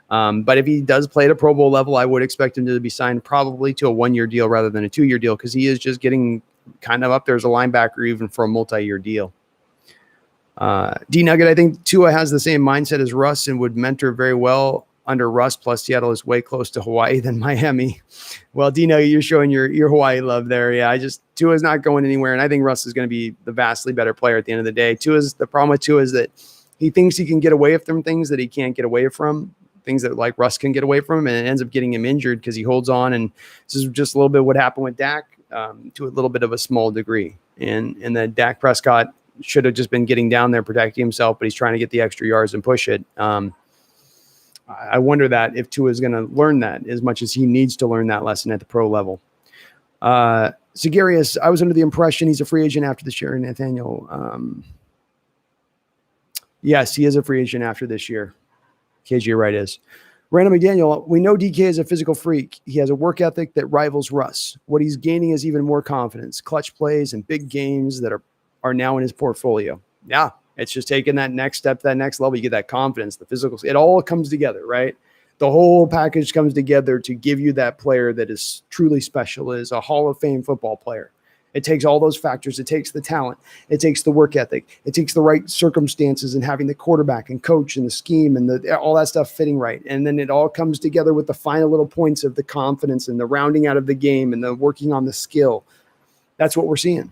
But if he does play at a Pro Bowl level, I would expect him to be signed probably to a 1-year deal rather than a 2-year deal because he is just getting kind of up there as a linebacker even for a multi-year deal. D-Nugget, I think Tua has the same mindset as Russ and would mentor very well under Russ, plus Seattle is way close to Hawaii than Miami. Well, D-Nugget, you're showing your Hawaii love there. Yeah, Tua's not going anywhere, and I think Russ is going to be the vastly better player at the end of the day. The problem with Tua is that he thinks he can get away from things that he can't get away from, things that like Russ can get away from, and it ends up getting him injured because he holds on. And this is just a little bit what happened with Dak to a little bit of a small degree. And that Dak Prescott should have just been getting down there, protecting himself, but he's trying to get the extra yards and push it. I wonder that if Tua is going to learn that as much as he needs to learn that lesson at the pro level. Sagarius, I was under the impression he's a free agent after this year. Nathaniel, yes, he is a free agent after this year. KJ Wright is. Random McDaniel, we know DK is a physical freak. He has a work ethic that rivals Russ. What he's gaining is even more confidence, clutch plays, and big games that are now in his portfolio. Yeah, it's just taking that next step, that next level. You get that confidence, the physical. It all comes together, right? The whole package comes together to give you that player that is truly special, is a Hall of Fame football player. It takes all those factors. It takes the talent. It takes the work ethic. It takes the right circumstances and having the quarterback and coach and the scheme and all that stuff fitting right. And then it all comes together with the final little points of the confidence and the rounding out of the game and the working on the skill. That's what we're seeing.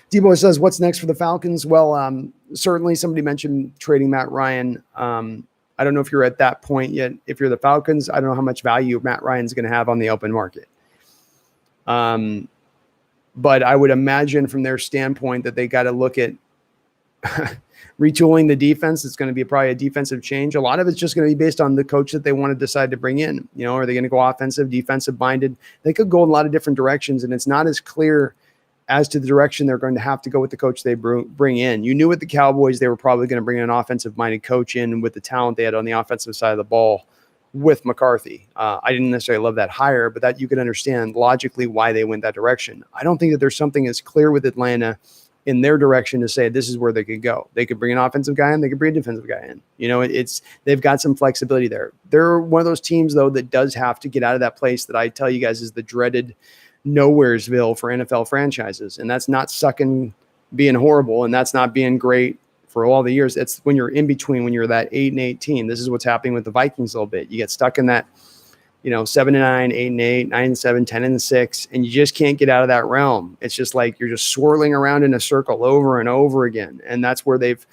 Debo says, what's next for the Falcons? Well, certainly somebody mentioned trading Matt Ryan. I don't know if you're at that point yet. If you're the Falcons, I don't know how much value Matt Ryan's going to have on the open market. But I would imagine from their standpoint that they got to look at retooling the defense. It's going to be probably a defensive change. A lot of it's just going to be based on the coach that they want to decide to bring in. You know, are they going to go offensive, defensive minded? They could go in a lot of different directions, and it's not as clear as to the direction they're going to have to go with the coach they bring in. You knew with the Cowboys, they were probably going to bring an offensive minded coach in with the talent they had on the offensive side of the ball with McCarthy. I didn't necessarily love that hire, but that you could understand logically why they went that direction. I don't think that there's something as clear with Atlanta in their direction to say this is where they could go. They could bring an offensive guy in, they could bring a defensive guy in. You know, they've got some flexibility there. They're one of those teams, though, that does have to get out of that place that I tell you guys is the dreaded nowheresville for NFL franchises. And that's not sucking being horrible, and that's not being great for all the years. It's when you're in between, when you're that 8-18. This is what's happening with the Vikings a little bit. You get stuck in that, 7-9, 8-8, 9-7, 10-6, and you just can't get out of that realm. It's just like you're just swirling around in a circle over and over again. And that's where they've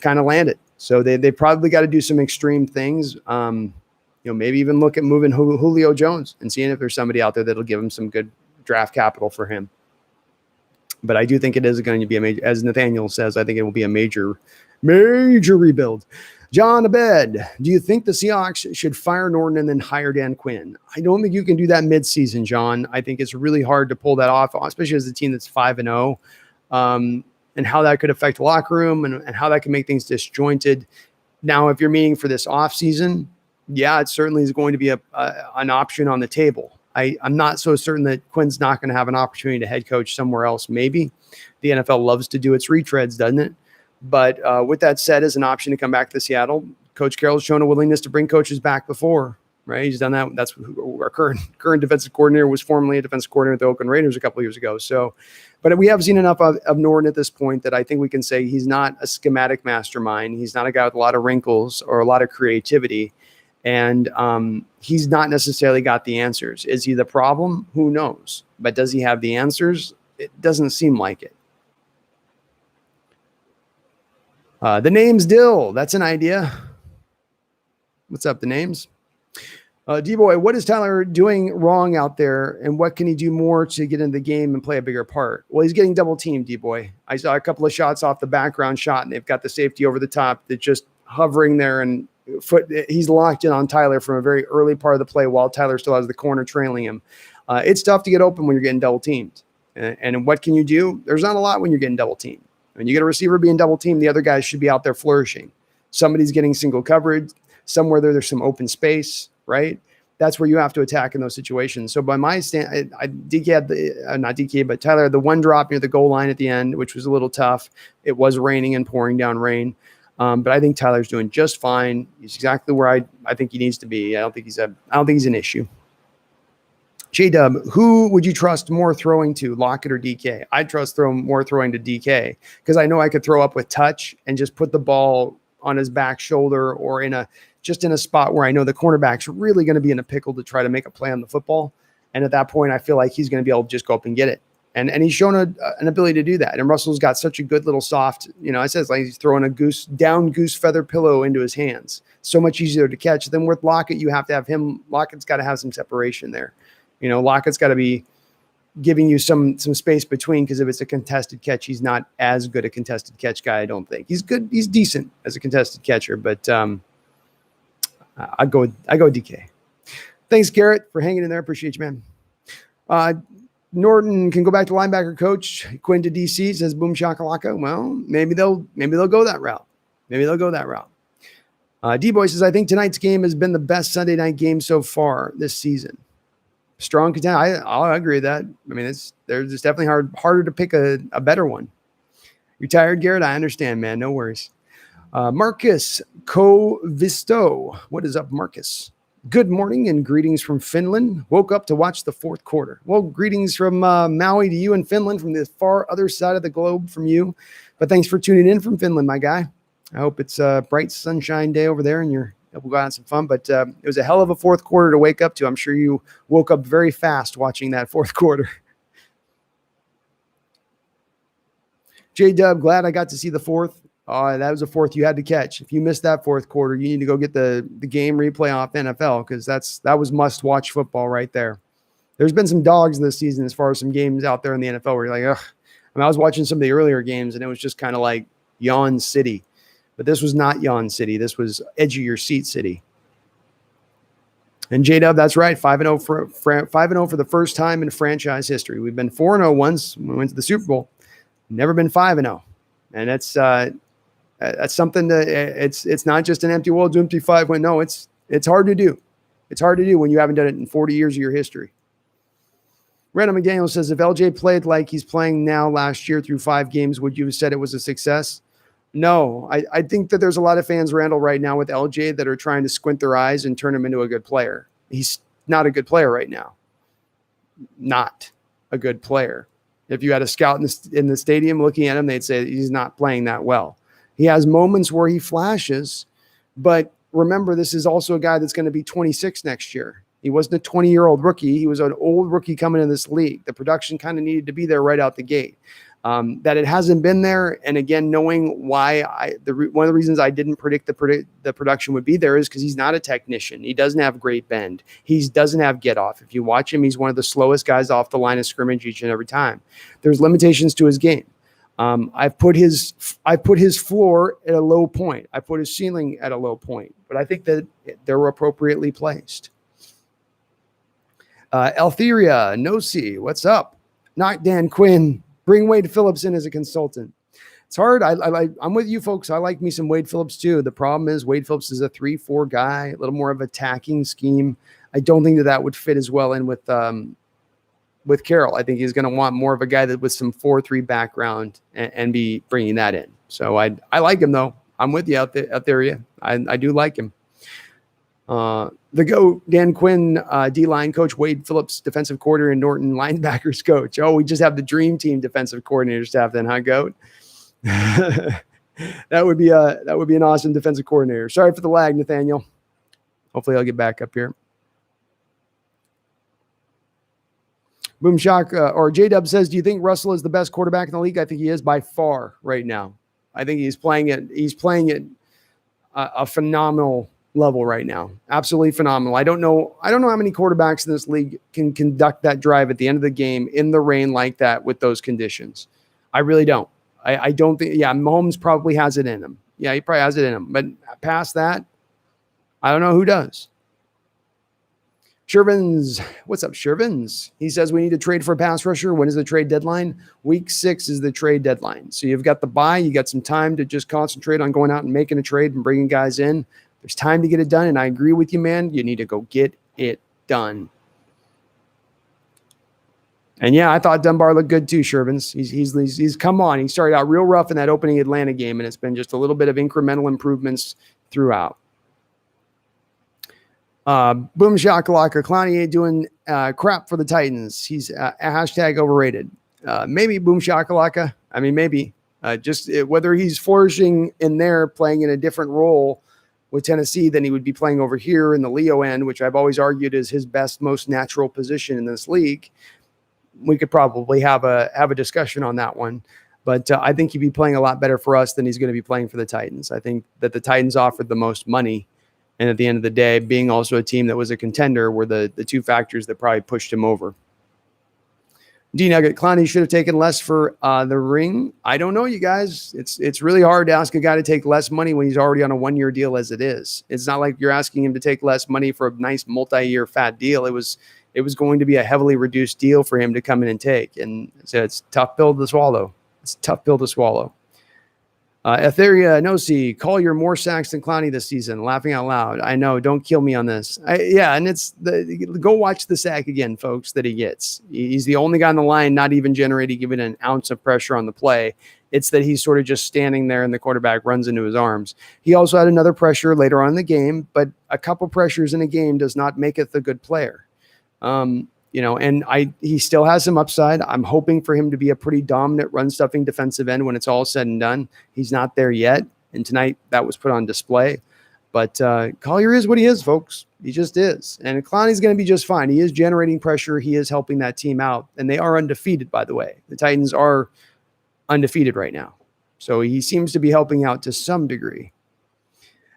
kind of landed. So they probably got to do some extreme things. Maybe even look at moving Julio Jones and seeing if there's somebody out there that'll give him some good draft capital for him. But I do think it is going to be a major, as Nathaniel says, I think it will be a major rebuild. John Abed, do you think the Seahawks should fire Norton and then hire Dan Quinn? I don't think you can do that midseason, John. I think it's really hard to pull that off, especially as a team that's 5-0, and how that could affect the locker room and how that can make things disjointed. Now, if you're meaning for this offseason, yeah, it certainly is going to be an option on the table. I'm not so certain that Quinn's not going to have an opportunity to head coach somewhere else. Maybe the NFL loves to do its retreads, doesn't it? But with that said, as an option to come back to Seattle, Coach Carroll's shown a willingness to bring coaches back before, right? He's done that. That's our current defensive coordinator was formerly a defensive coordinator with the Oakland Raiders a couple of years ago. So, but we have seen enough of Norton at this point that I think we can say he's not a schematic mastermind. He's not a guy with a lot of wrinkles or a lot of creativity. And he's not necessarily got the answers. Is he the problem? Who knows? But does he have the answers? It doesn't seem like it. The name's Dill. That's an idea. What's up, the names? D-Boy, what is Tyler doing wrong out there, and what can he do more to get into the game and play a bigger part? Well, he's getting double teamed, D-Boy. I saw a couple of shots off the background shot, and they've got the safety over the top that's just hovering there, and he's locked in on Tyler from a very early part of the play while Tyler still has the corner trailing him. It's tough to get open when you're getting double teamed. And what can you do? There's not a lot when you're getting double teamed. When you get a receiver being double teamed, the other guys should be out there flourishing. Somebody's getting single coverage. Somewhere there's some open space, right? That's where you have to attack in those situations. So by my stand, DK had not DK, but Tyler had the one drop near the goal line at the end, which was a little tough. It was raining and pouring down rain. But I think Tyler's doing just fine. He's exactly where I think he needs to be. I don't think he's an issue. J-Dub, who would you trust more throwing to, Lockett or DK? I'd trust more throwing to DK because I know I could throw up with touch and just put the ball on his back shoulder or in a spot where I know the cornerback's really going to be in a pickle to try to make a play on the football. And at that point, I feel like he's going to be able to just go up and get it. And he's shown an ability to do that. And Russell's got such a good little soft, I said it's like he's throwing a goose feather pillow into his hands. So much easier to catch. Then with Lockett, you have to have him. Lockett's got to have some separation there. Lockett's got to be giving you some space between, because if it's a contested catch, he's not as good a contested catch guy, I don't think. He's good. He's decent as a contested catcher, but I go DK. Thanks, Garrett, for hanging in there. Appreciate you, man. Norton can go back to linebacker coach. Quinn to DC, says boom shakalaka. Well, maybe they'll go that route. D-Boy says, I think tonight's game has been the best Sunday night game so far this season. Strong contender. I'll agree with that. I mean, it's definitely harder to pick a better one. You're tired, Garrett? I understand, man. No worries. Marcus Kovisto. What is up, Marcus? Good morning and greetings from Finland. Woke up to watch the fourth quarter. Well, greetings from Maui to you in Finland, from the far other side of the globe from you. But thanks for tuning in from Finland, my guy. I hope it's a bright sunshine day over there and we'll go out and some fun. But it was a hell of a fourth quarter to wake up to. I'm sure you woke up very fast watching that fourth quarter. J-Dub, glad I got to see the fourth. That was a fourth you had to catch. If you missed that fourth quarter, you need to go get the game replay off NFL, because that was must-watch football right there. There's been some dogs this season as far as some games out there in the NFL where you're like, ugh. I mean, I was watching some of the earlier games, and it was just kind of like yawn city. But this was not yawn city. This was edge of your seat city. And J-Dub, that's right, 5-0 for the first time in franchise history. We've been 4-0 once when we went to the Super Bowl. Never been 5-0. And that's something that it's not just an empty 5-win. No, it's hard to do. It's hard to do when you haven't done it in 40 years of your history. Random McDaniel says, if LJ played like he's playing now last year through 5 games, would you have said it was a success? No, I think that there's a lot of fans, Randall, right now with LJ that are trying to squint their eyes and turn him into a good player. He's not a good player right now. Not a good player. If you had a scout in the stadium looking at him, they'd say he's not playing that well. He has moments where he flashes, but remember, this is also a guy that's going to be 26 next year. He wasn't a 20-year-old rookie. He was an old rookie coming in this league. The production kind of needed to be there right out the gate. That it hasn't been there, and again, knowing why one of the reasons I didn't predict the production would be there is because he's not a technician. He doesn't have great bend. He doesn't have get off. If you watch him, he's one of the slowest guys off the line of scrimmage each and every time. There's limitations to his game. I put his floor at a low point. I put his ceiling at a low point, but I think that they're appropriately placed. Altheria, Nosi, what's up? Not Dan Quinn. Bring Wade Phillips in as a consultant. It's hard. I'm with you folks. I like me some Wade Phillips too. The problem is Wade Phillips is a 3-4 guy, a little more of an attacking scheme. I don't think that would fit as well in with Carroll. I think he's going to want more of a guy that with some 4-3 background and be bringing that in. So I like him though. I'm with you out there. Yeah, I do like him. The GOAT, Dan Quinn, D-line coach, Wade Phillips, defensive coordinator, and Norton linebackers coach. Oh, we just have the dream team defensive coordinator staff then, huh, GOAT? That would be an awesome defensive coordinator. Sorry for the lag, Nathaniel. Hopefully I'll get back up here. Boom Shock, or J-Dub says, do you think Russell is the best quarterback in the league? I think he is by far right now. I think he's playing it a phenomenal level right now. Absolutely phenomenal. I don't know how many quarterbacks in this league can conduct that drive at the end of the game in the rain like that with those conditions. I really don't. I don't think, Mahomes probably has it in him. Yeah, he probably has it in him. But past that, I don't know who does. Shervins, what's up, Shervins? He says we need to trade for a pass rusher. When is the trade deadline? Week 6 is the trade deadline. So you've got the bye. You got some time to just concentrate on going out and making a trade and bringing guys in. There's time to get it done, and I agree with you, man. You need to go get it done. And yeah, I thought Dunbar looked good too, Shervins. He's come on. He started out real rough in that opening Atlanta game, and it's been just a little bit of incremental improvements throughout. Boom Shakalaka. Clowney ain't doing crap for the Titans. He's hashtag overrated. Maybe Boom Shakalaka. I mean, maybe. Whether he's flourishing in there, playing in a different role with Tennessee than he would be playing over here in the Leo end, which I've always argued is his best, most natural position in this league. We could probably have a discussion on that one. But I think he'd be playing a lot better for us than he's going to be playing for the Titans. I think that the Titans offered the most money. And at the end of the day, being also a team that was a contender were the two factors that probably pushed him over. D-Nugget, Clowney should have taken less for the ring. I don't know, you guys. It's really hard to ask a guy to take less money when he's already on a one-year deal as it is. It's not like you're asking him to take less money for a nice multi-year fat deal. It was going to be a heavily reduced deal for him to come in and take. And so it's a tough pill to swallow. Etheria Nosi, Collier more sacks than Clowney this season. Laughing out loud. I know. Don't kill me on this. And it's go watch the sack again, folks, that he gets. He's the only guy on the line not even giving an ounce of pressure on the play. It's that he's sort of just standing there and the quarterback runs into his arms. He also had another pressure later on in the game, but a couple pressures in a game does not make it a good player. He still has some upside. I'm hoping for him to be a pretty dominant run-stuffing defensive end when it's all said and done. He's not there yet, and tonight that was put on display. But Collier is what he is, folks. He just is. And Clowney's going to be just fine. He is generating pressure. He is helping that team out, and they are undefeated, by the way. The Titans are undefeated right now. So he seems to be helping out to some degree.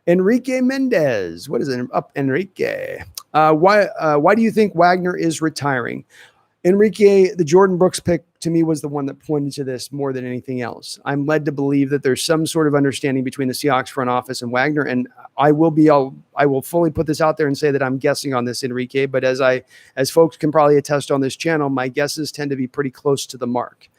Enrique Mendez. What is it? Up, Enrique. Why do you think Wagner is retiring? Enrique, the Jordan Brooks pick to me was the one that pointed to this more than anything else. I'm led to believe that there's some sort of understanding between the Seahawks front office and Wagner, and I will fully put this out there and say that I'm guessing on this, Enrique, but as folks can probably attest on this channel, my guesses tend to be pretty close to the mark.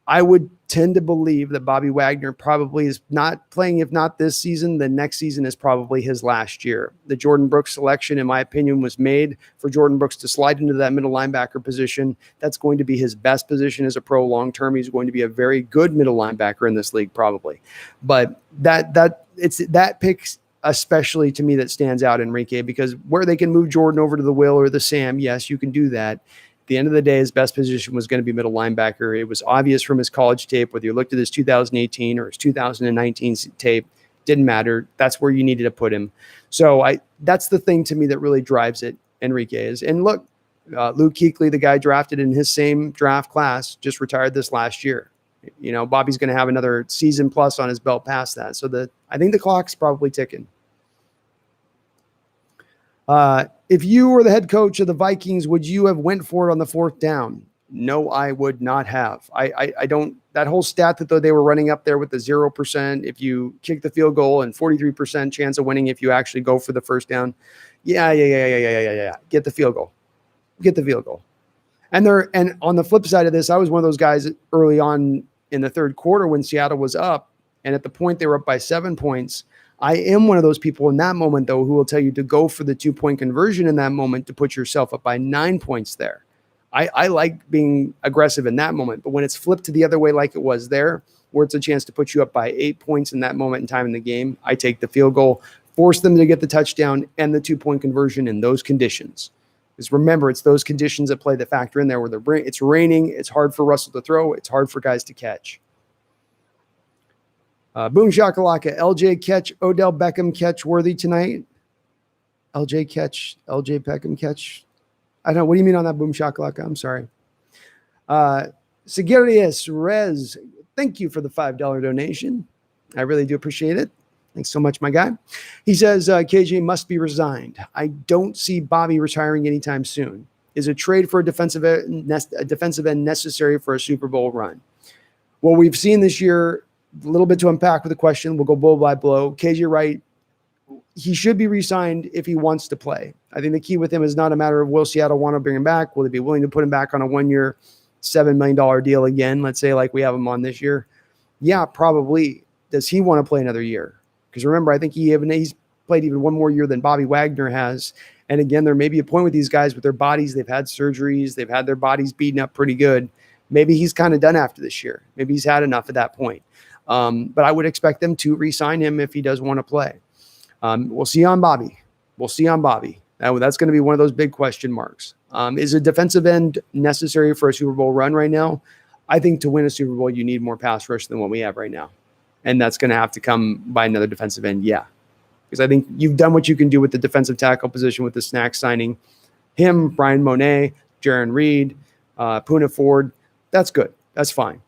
I would tend to believe that Bobby Wagner probably is not playing, if not this season, the next season is probably his last year. The Jordan Brooks selection, in my opinion, was made for Jordan Brooks to slide into that middle linebacker position. That's going to be his best position as a pro long-term. He's going to be a very good middle linebacker in this league, probably. But it's that pick especially to me that stands out, Enrique, because where they can move Jordan over to the Will or the Sam, yes, you can do that. The end of the day, his best position was going to be middle linebacker. It was obvious from his college tape, whether you looked at his 2018 or his 2019 tape, didn't matter. That's where you needed to put him. So that's the thing to me that really drives it, Enrique is. And look, Luke Kuechly, the guy drafted in his same draft class, just retired this last year. Bobby's going to have another season plus on his belt past that. So I think the clock's probably ticking. If you were the head coach of the Vikings, would you have went for it on the 4th down? No, I would not have. I don't, that whole stat that they were running up there with the 0%, if you kick the field goal and 43% chance of winning if you actually go for the 1st down. Yeah. Get the field goal. And on the flip side of this, I was one of those guys early on in the 3rd quarter when Seattle was up, and at the point they were up by 7 points. I am one of those people in that moment, though, who will tell you to go for the 2-point conversion in that moment to put yourself up by 9 points there. I like being aggressive in that moment, but when it's flipped to the other way like it was there, where it's a chance to put you up by 8 points in that moment in time in the game, I take the field goal, force them to get the touchdown and the 2-point conversion in those conditions. Because remember, it's those conditions that play the factor in there where it's raining, it's hard for Russell to throw, it's hard for guys to catch. Boom Shakalaka, LJ catch, Odell Beckham catch worthy tonight. LJ Beckham catch. I don't know. What do you mean on that, Boom Shakalaka? I'm sorry. Sigirius Rez, thank you for the $5 donation. I really do appreciate it. Thanks so much, my guy. He says, KJ must be resigned. I don't see Bobby retiring anytime soon. Is a trade for a defensive end necessary for a Super Bowl run? Well, we've seen this year, a little bit to unpack with the question. We'll go blow by blow. KJ Wright, he should be re-signed if he wants to play. I think the key with him is not a matter of will Seattle want to bring him back? Will they be willing to put him back on a 1 year, $7 million deal again? Let's say like we have him on this year. Yeah, probably. Does he want to play another year? Because remember, I think he's played even one more year than Bobby Wagner has. And again, there may be a point with these guys with their bodies. They've had surgeries. They've had their bodies beaten up pretty good. Maybe he's kind of done after this year. Maybe he's had enough at that point. But I would expect them to re-sign him if he does want to play. We'll see on Bobby. That's going to be one of those big question marks. Is a defensive end necessary for a Super Bowl run right now? I think to win a Super Bowl, you need more pass rush than what we have right now. And that's going to have to come by another defensive end. Yeah. Because I think you've done what you can do with the defensive tackle position with the snack signing. Him, Brian Monet, Jaron Reed, Poona Ford. That's good. That's fine.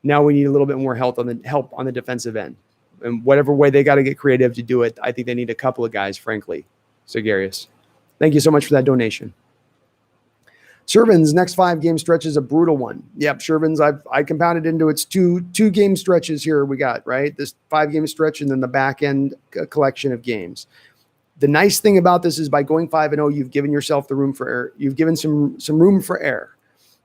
Now we need a little bit more help on the defensive end. And whatever way they got to get creative to do it, I think they need a couple of guys, frankly. Segarius. Thank you so much for that donation. Shervin's next 5-game stretch is a brutal one. Yep, Shervin's, I compounded into its two game stretches here we got, right? This 5-game stretch and then the back end collection of games. The nice thing about this is by going 5-0, you've given yourself the room for error. You've given some room for error.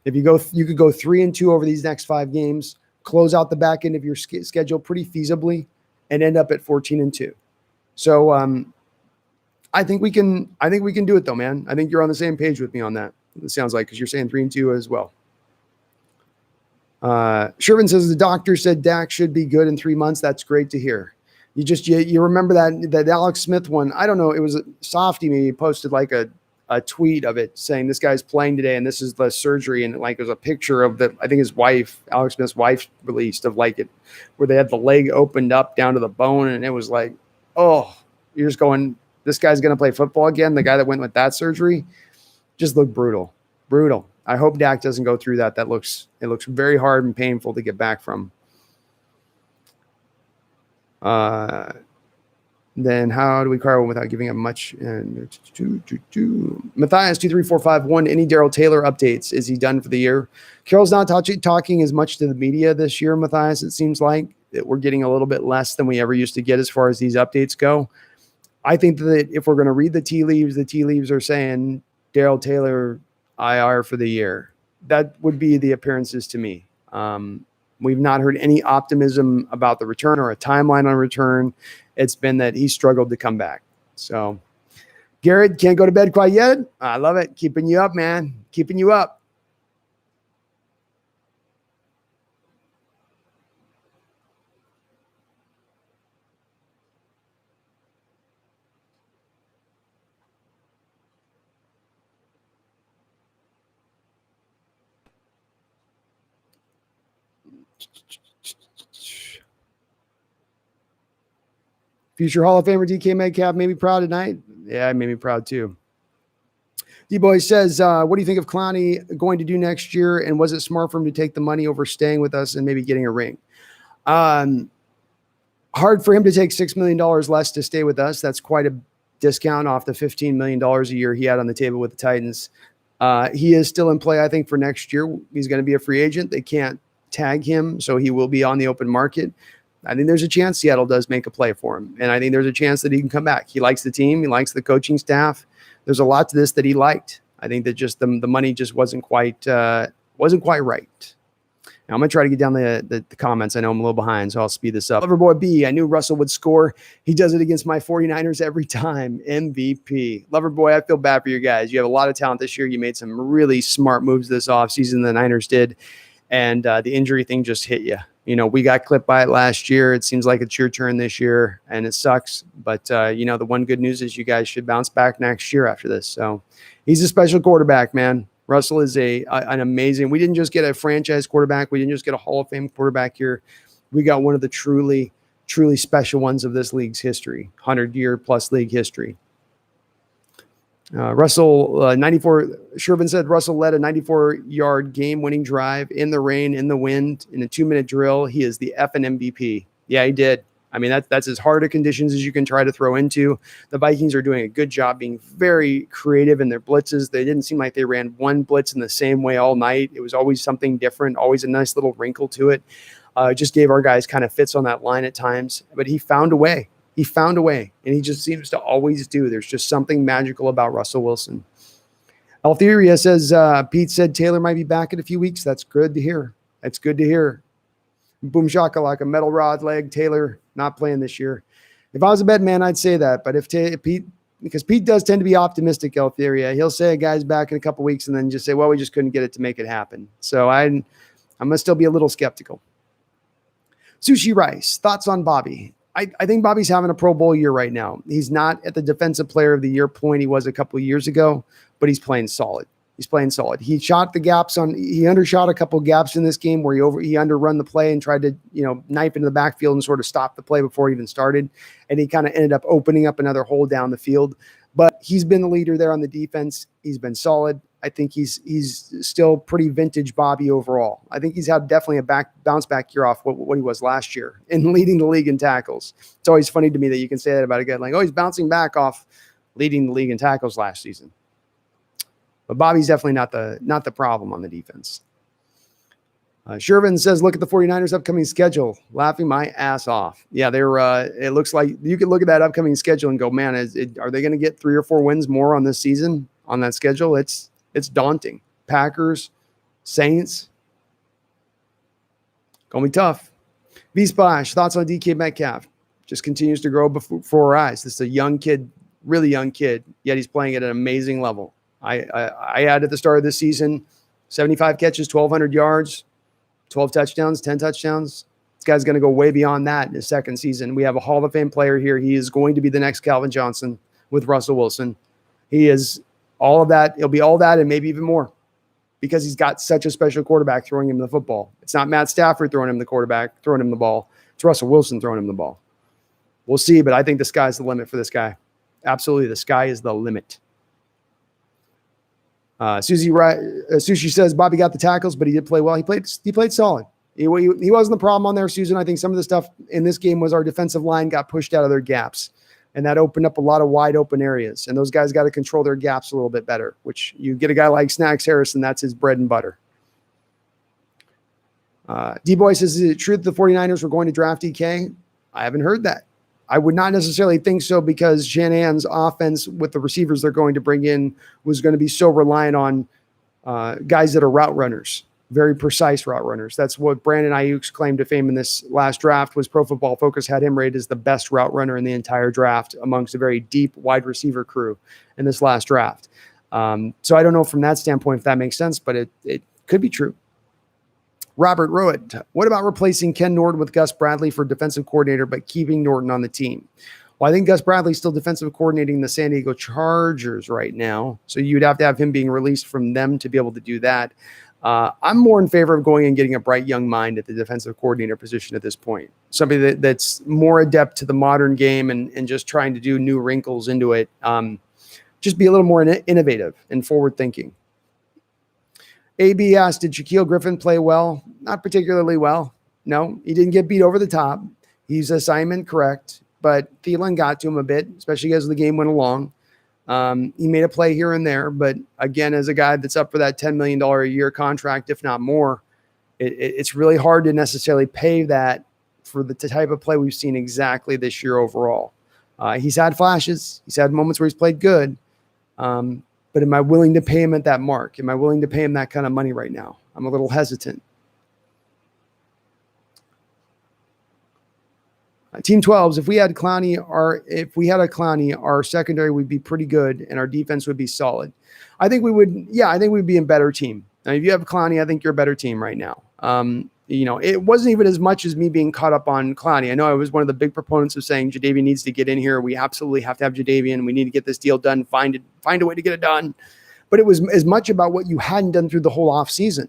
If you could go 3-2 over these next 5 games, close out the back end of your schedule pretty feasibly, and end up at 14-2. So I think we can do it though, man. I think you're on the same page with me on that. It sounds like, because you're saying 3-2 as well. Shervin says the doctor said Dak should be good in 3 months. That's great to hear. You remember that Alex Smith one? I don't know. It was a softy. Maybe posted like a tweet of it saying this guy's playing today and this is the surgery, and like it was a picture of I think his wife, Alex Smith's wife, released of like it where they had the leg opened up down to the bone, and it was like, oh, you're just going, this guy's gonna play football again. The guy that went with that surgery just looked brutal. I hope Dak doesn't go through that. It looks very hard and painful to get back from. Then how do we carve without giving up much? And Matthias 23451. Any Darrell Taylor updates? Is he done for the year? Carroll's not talking as much to the media this year, Matthias. It seems like that we're getting a little bit less than we ever used to get as far as these updates go. I think that if we're going to read the tea leaves are saying Darrell Taylor IR for the year. That would be the appearances to me. We've not heard any optimism about the return or a timeline on return. It's been that he struggled to come back. So, Garrett, can't go to bed quite yet. I love it. Keeping you up, man. Keeping you up. Future Hall of Famer DK Metcalf made me proud tonight. Yeah, it made me proud too. D-Boy says, what do you think of Clowney going to do next year? And was it smart for him to take the money over staying with us and maybe getting a ring? Hard for him to take $6 million less to stay with us. That's quite a discount off the $15 million a year he had on the table with the Titans. He is still in play, I think, for next year. He's going to be a free agent. They can't tag him, so he will be on the open market. I think there's a chance Seattle does make a play for him. And I think there's a chance that he can come back. He likes the team. He likes the coaching staff. There's a lot to this that he liked. I think that just the money just wasn't quite right. Now I'm going to try to get down the comments. I know I'm a little behind, so I'll speed this up. Loverboy B, I knew Russell would score. He does it against my 49ers every time. MVP. Loverboy, I feel bad for you guys. You have a lot of talent this year. You made some really smart moves this offseason. The Niners did. And the injury thing just hit you. You know, we got clipped by it last year. It seems like it's your turn this year, and it sucks. But, the one good news is you guys should bounce back next year after this. So he's a special quarterback, man. Russell is an amazing – we didn't just get a franchise quarterback. We didn't just get a Hall of Fame quarterback here. We got one of the truly, truly special ones of this league's history, 100-year-plus league history. Russell, 94, Shervin said Russell led a 94-yard game-winning drive in the rain, in the wind, in a 2-minute drill. He is the effing MVP. Yeah, he did. I mean, that's as hard a conditions as you can try to throw into. The Vikings are doing a good job being very creative in their blitzes. They didn't seem like they ran one blitz in the same way all night. It was always something different, always a nice little wrinkle to it. Just gave our guys kind of fits on that line at times, but he found a way. He found a way, and he just seems to always do. There's just something magical about Russell Wilson. Altheria says, Pete said Taylor might be back in a few weeks. That's good to hear. That's good to hear. Boom shakalaka, metal rod leg, Taylor not playing this year. If I was a bet man, I'd say that. But if Pete, because Pete does tend to be optimistic, Altheria, he'll say a guy's back in a couple weeks and then just say, well, we just couldn't get it to make it happen. So I'm going to still be a little skeptical. Sushi Rice, thoughts on Bobby? I think Bobby's having a Pro Bowl year right now. He's not at the Defensive Player of the Year point he was a couple of years ago, but he's playing solid. He's playing solid. He shot the gaps he undershot a couple of gaps in this game where he underrun the play and tried to, knife into the backfield and sort of stop the play before it even started. And he kind of ended up opening up another hole down the field. But he's been the leader there on the defense. He's been solid. I think he's still pretty vintage Bobby overall. I think he's had definitely a bounce back year off what he was last year in leading the league in tackles. It's always funny to me that you can say that about a guy like, oh, he's bouncing back off leading the league in tackles last season. But Bobby's definitely not the problem on the defense. Shervin says, look at the 49ers upcoming schedule. Laughing my ass off. Yeah, it looks like you could look at that upcoming schedule and go, man, are they going to get 3 or 4 wins more on this season on that schedule? It's daunting. Packers, Saints. Going to be tough. V-Splash, thoughts on DK Metcalf? Just continues to grow before our eyes. This is a young kid, really young kid, yet he's playing at an amazing level. I had at the start of this season 75 catches, 1,200 yards, 12 touchdowns, 10 touchdowns. This guy's going to go way beyond that in his second season. We have a Hall of Fame player here. He is going to be the next Calvin Johnson with Russell Wilson. He is all of that. He'll be all that and maybe even more because he's got such a special quarterback throwing him the football. It's not Matt Stafford throwing him the ball. It's Russell Wilson throwing him the ball. We'll see, but I think the sky's the limit for this guy. Absolutely, the sky is the limit. Sushi says Bobby got the tackles, but he did play well. He played solid. He wasn't the problem on there, Susan. I think some of the stuff in this game was our defensive line got pushed out of their gaps, and that opened up a lot of wide open areas. And those guys got to control their gaps a little bit better, which you get a guy like Snacks Harrison, that's his bread and butter. D-Boy says, is it true that the 49ers were going to draft DK? I haven't heard that. I would not necessarily think so because Shanahan's offense with the receivers they're going to bring in was going to be so reliant on guys that are route runners, very precise route runners. That's what Brandon Ayuk's claim to fame in this last draft was. Pro Football Focus had him rated as the best route runner in the entire draft amongst a very deep wide receiver crew in this last draft. So I don't know from that standpoint if that makes sense, but it could be true. Robert Rowett, what about replacing Ken Norton with Gus Bradley for defensive coordinator, but keeping Norton on the team? Well, I think Gus Bradley's still defensive coordinating the San Diego Chargers right now. So you'd have to have him being released from them to be able to do that. I'm more in favor of going and getting a bright young mind at the defensive coordinator position at this point. Somebody that's more adept to the modern game and just trying to do new wrinkles into it. Just be a little more innovative and forward thinking. AB asked, did Shaquille Griffin play well? Not particularly well. No, he didn't get beat over the top. He's assignment correct, but Thielen got to him a bit, especially as the game went along. He made a play here and there, but again, as a guy that's up for that $10 million a year contract, if not more, it's really hard to necessarily pay that for the type of play we've seen exactly this year overall. He's had flashes. He's had moments where he's played good. But am I willing to pay him at that mark? Am I willing to pay him that kind of money right now? I'm a little hesitant. Team 12s, if we had a Clowney, our secondary would be pretty good and our defense would be solid. I think we'd be a better team. Now, if you have Clowney, I think you're a better team right now. It wasn't even as much as me being caught up on Clowney. I know I was one of the big proponents of saying Jadeveon needs to get in here. We absolutely have to have Jadeveon. We need to get this deal done, find a way to get it done. But it was as much about what you hadn't done through the whole offseason.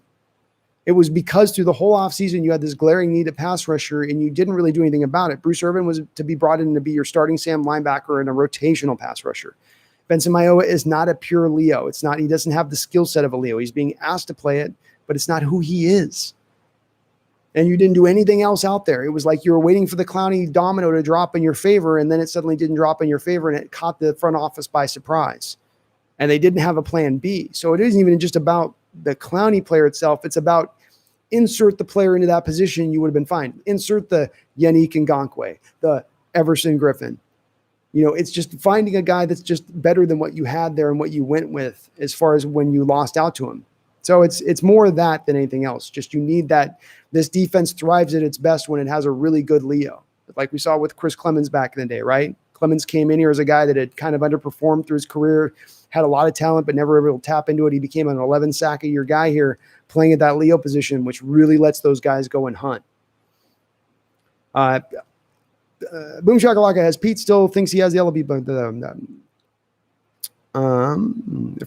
It was because through the whole offseason, you had this glaring need at pass rusher, and you didn't really do anything about it. Bruce Irvin was to be brought in to be your starting Sam linebacker and a rotational pass rusher. Benson Mayowa is not a pure Leo. He doesn't have the skill set of a Leo. He's being asked to play it, but it's not who he is. and you didn't do anything else out there. It was like you were waiting for the Clowney domino to drop in your favor, and then it suddenly didn't drop in your favor, and it caught the front office by surprise. And they didn't have a plan B. So it isn't even just about the Clowney player itself. It's about insert the player into that position, you would have been fine. Insert the Yannick Ngakoue, the Everson Griffin. It's just finding a guy that's just better than what you had there and what you went with as far as when you lost out to him. So it's more of that than anything else. Just you need that. This defense thrives at its best when it has a really good Leo, like we saw with Chris Clemens back in the day, right? Clemens came in here as a guy that had kind of underperformed through his career, had a lot of talent, but never able to tap into it. He became an 11 sack a year guy here, playing at that Leo position, which really lets those guys go and hunt. Boom Shakalaka, as Pete still thinks he has the LB, but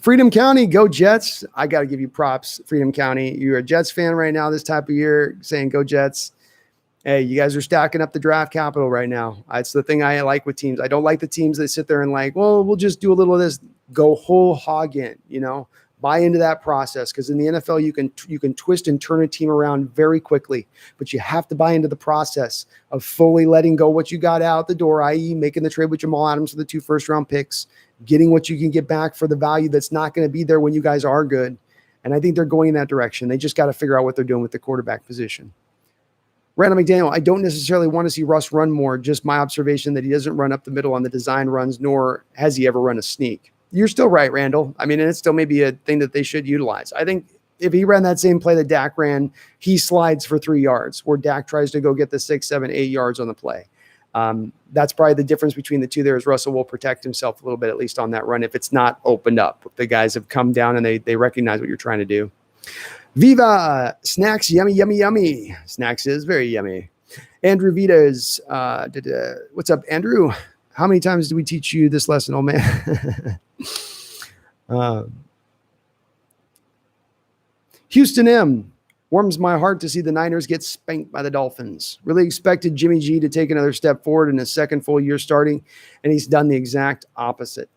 Freedom County, go Jets. I got to give you props, Freedom County. You're a Jets fan right now this type of year, saying go Jets. Hey, you guys are stacking up the draft capital right now. That's the thing I like with teams. I don't like the teams that sit there and like, well, we'll just do a little of this. Go whole hog in, buy into that process. Because in the NFL, you can twist and turn a team around very quickly, but you have to buy into the process of fully letting go what you got out the door, i.e. making the trade with Jamal Adams for the 2 first-round picks, getting what you can get back for the value that's not going to be there when you guys are good. And I think they're going in that direction. They just got to figure out what they're doing with the quarterback position. Randall McDaniel, I don't necessarily want to see Russ run more. Just my observation that he doesn't run up the middle on the design runs, nor has he ever run a sneak. You're still right, Randall. I mean, and it's still maybe a thing that they should utilize. I think if he ran that same play that Dak ran, he slides for 3 yards, where Dak tries to go get the 6, 7, 8 yards on the play. That's probably the difference between the two there is Russell will protect himself a little bit, at least on that run, if it's not opened up. If the guys have come down and they recognize what you're trying to do. Viva Snacks, yummy, yummy, yummy. Snacks is very yummy. Andrew Vita's, what's up, Andrew? How many times do we teach you this lesson, old man? Houston M. Warms my heart to see the Niners get spanked by the Dolphins. Really expected Jimmy G to take another step forward in his second full year starting, and he's done the exact opposite.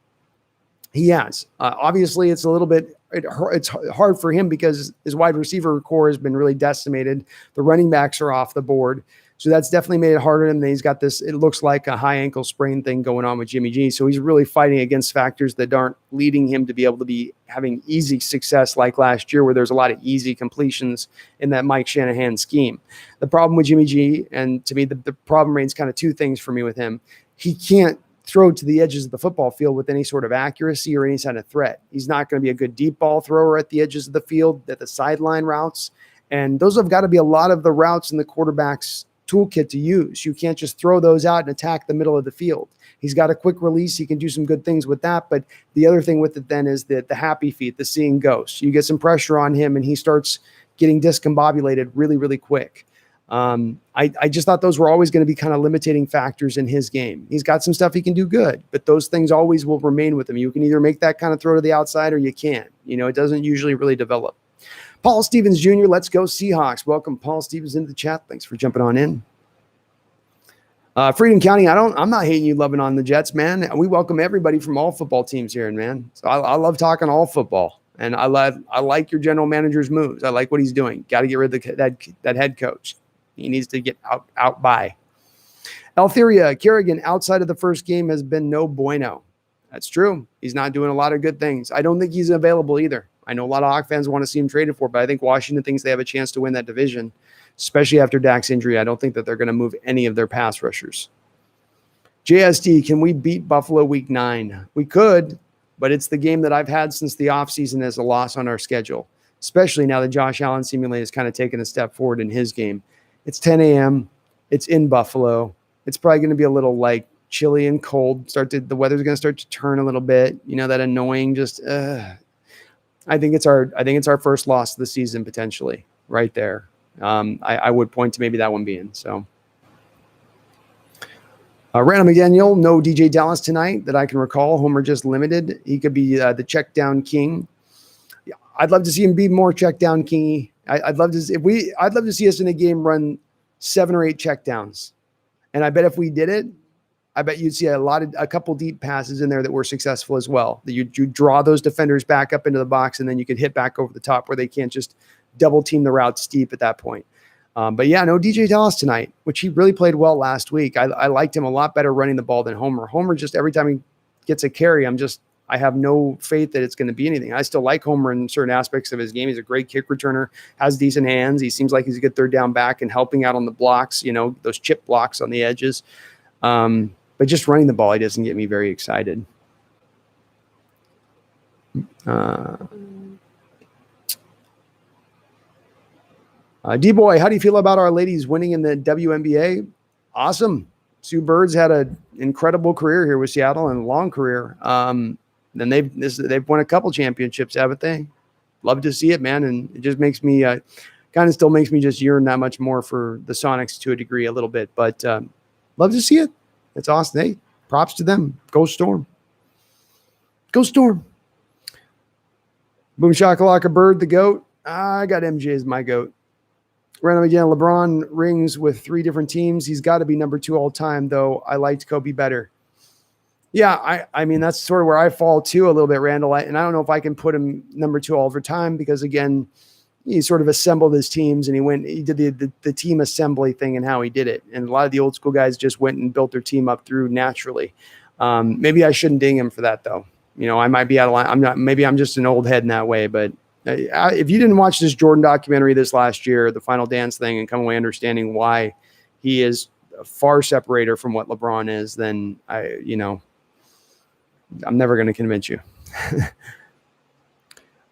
He has. Obviously, it's a little bit it's hard for him because his wide receiver core has been really decimated. The running backs are off the board. So that's definitely made it harder. And then he's got this, it looks like a high ankle sprain thing going on with Jimmy G. So he's really fighting against factors that aren't leading him to be able to be having easy success like last year, where there's a lot of easy completions in that Mike Shanahan scheme. The problem with Jimmy G, and to me, the problem reigns kind of 2 things for me with him. He can't throw to the edges of the football field with any sort of accuracy or any kind of threat. He's not going to be a good deep ball thrower at the edges of the field, at the sideline routes. And those have got to be a lot of the routes in the quarterback's toolkit to use. You can't just throw those out and attack the middle of the field. He's got a quick release. He can do some good things with that. But the other thing with it then is that the happy feet, the seeing ghosts. You get some pressure on him and he starts getting discombobulated really, really quick. I just thought those were always going to be kind of limiting factors in his game. He's got some stuff he can do good, but those things always will remain with him. You can either make that kind of throw to the outside or you can't. It doesn't usually really develop. Paul Stevens Jr., let's go Seahawks. Welcome, Paul Stevens, into the chat. Thanks for jumping on in. Freedom County, I'm not hating you loving on the Jets, man. We welcome everybody from all football teams here, man. So I love talking all football, and I like your general manager's moves. I like what he's doing. Got to get rid of that head coach. He needs to get out by. Altheria Kerrigan, outside of the first game, has been no bueno. That's true. He's not doing a lot of good things. I don't think he's available either. I know a lot of Hawk fans want to see him traded for, but I think Washington thinks they have a chance to win that division, especially after Dak's injury. I don't think that they're going to move any of their pass rushers. JSD, can we beat Buffalo week 9? We could, but it's the game that I've had since the offseason as a loss on our schedule, especially now that Josh Allen seemingly has kind of taken a step forward in his game. It's 10 a.m. It's in Buffalo. It's probably going to be a little chilly and cold. The weather's going to start to turn a little bit. That annoying I think it's our first loss of the season potentially right there. I would point to maybe that one being so. Randall McDaniel, no DJ Dallas tonight that I can recall. Homer just limited. He could be the check down king. I'd love to see him be more check down kingy. I'd love to see us in a game run 7 or 8 check downs. And I bet if we did it, I bet you'd see a couple deep passes in there that were successful as well. That you draw those defenders back up into the box, and then you could hit back over the top where they can't just double team the route steep at that point. But yeah, no DJ Dallas tonight, which he really played well last week. I liked him a lot better running the ball than Homer. Homer, just every time he gets a carry, I have no faith that it's going to be anything. I still like Homer in certain aspects of his game. He's a great kick returner, has decent hands. He seems like he's a good third down back and helping out on the blocks, those chip blocks on the edges. But just running the ball, he doesn't get me very excited. D-Boy, how do you feel about our ladies winning in the WNBA? Awesome. Sue Bird's had an incredible career here with Seattle and a long career. Then they've won a couple championships, haven't they? Love to see it, man. And it just makes me still makes me just yearn that much more for the Sonics to a degree, a little bit. But love to see it. It's awesome. Hey, props to them. Go Storm. Go Storm. Boom Shakalaka Bird, the GOAT. I got MJ as my GOAT. Random again, LeBron rings with 3 different teams. He's got to be number 2 all time, though. I liked Kobe better. Yeah, I mean, that's sort of where I fall too a little bit, Randall. And I don't know if I can put him number 2 all over time because, again, he sort of assembled his teams and he did the team assembly thing and how he did it. And a lot of the old school guys just went and built their team up through naturally. Maybe I shouldn't ding him for that, though. I might be out of line. Maybe I'm just an old head in that way. But if you didn't watch this Jordan documentary this last year, the Final Dance thing, and come away understanding why he is a far separator from what LeBron is, then I'm never going to convince you.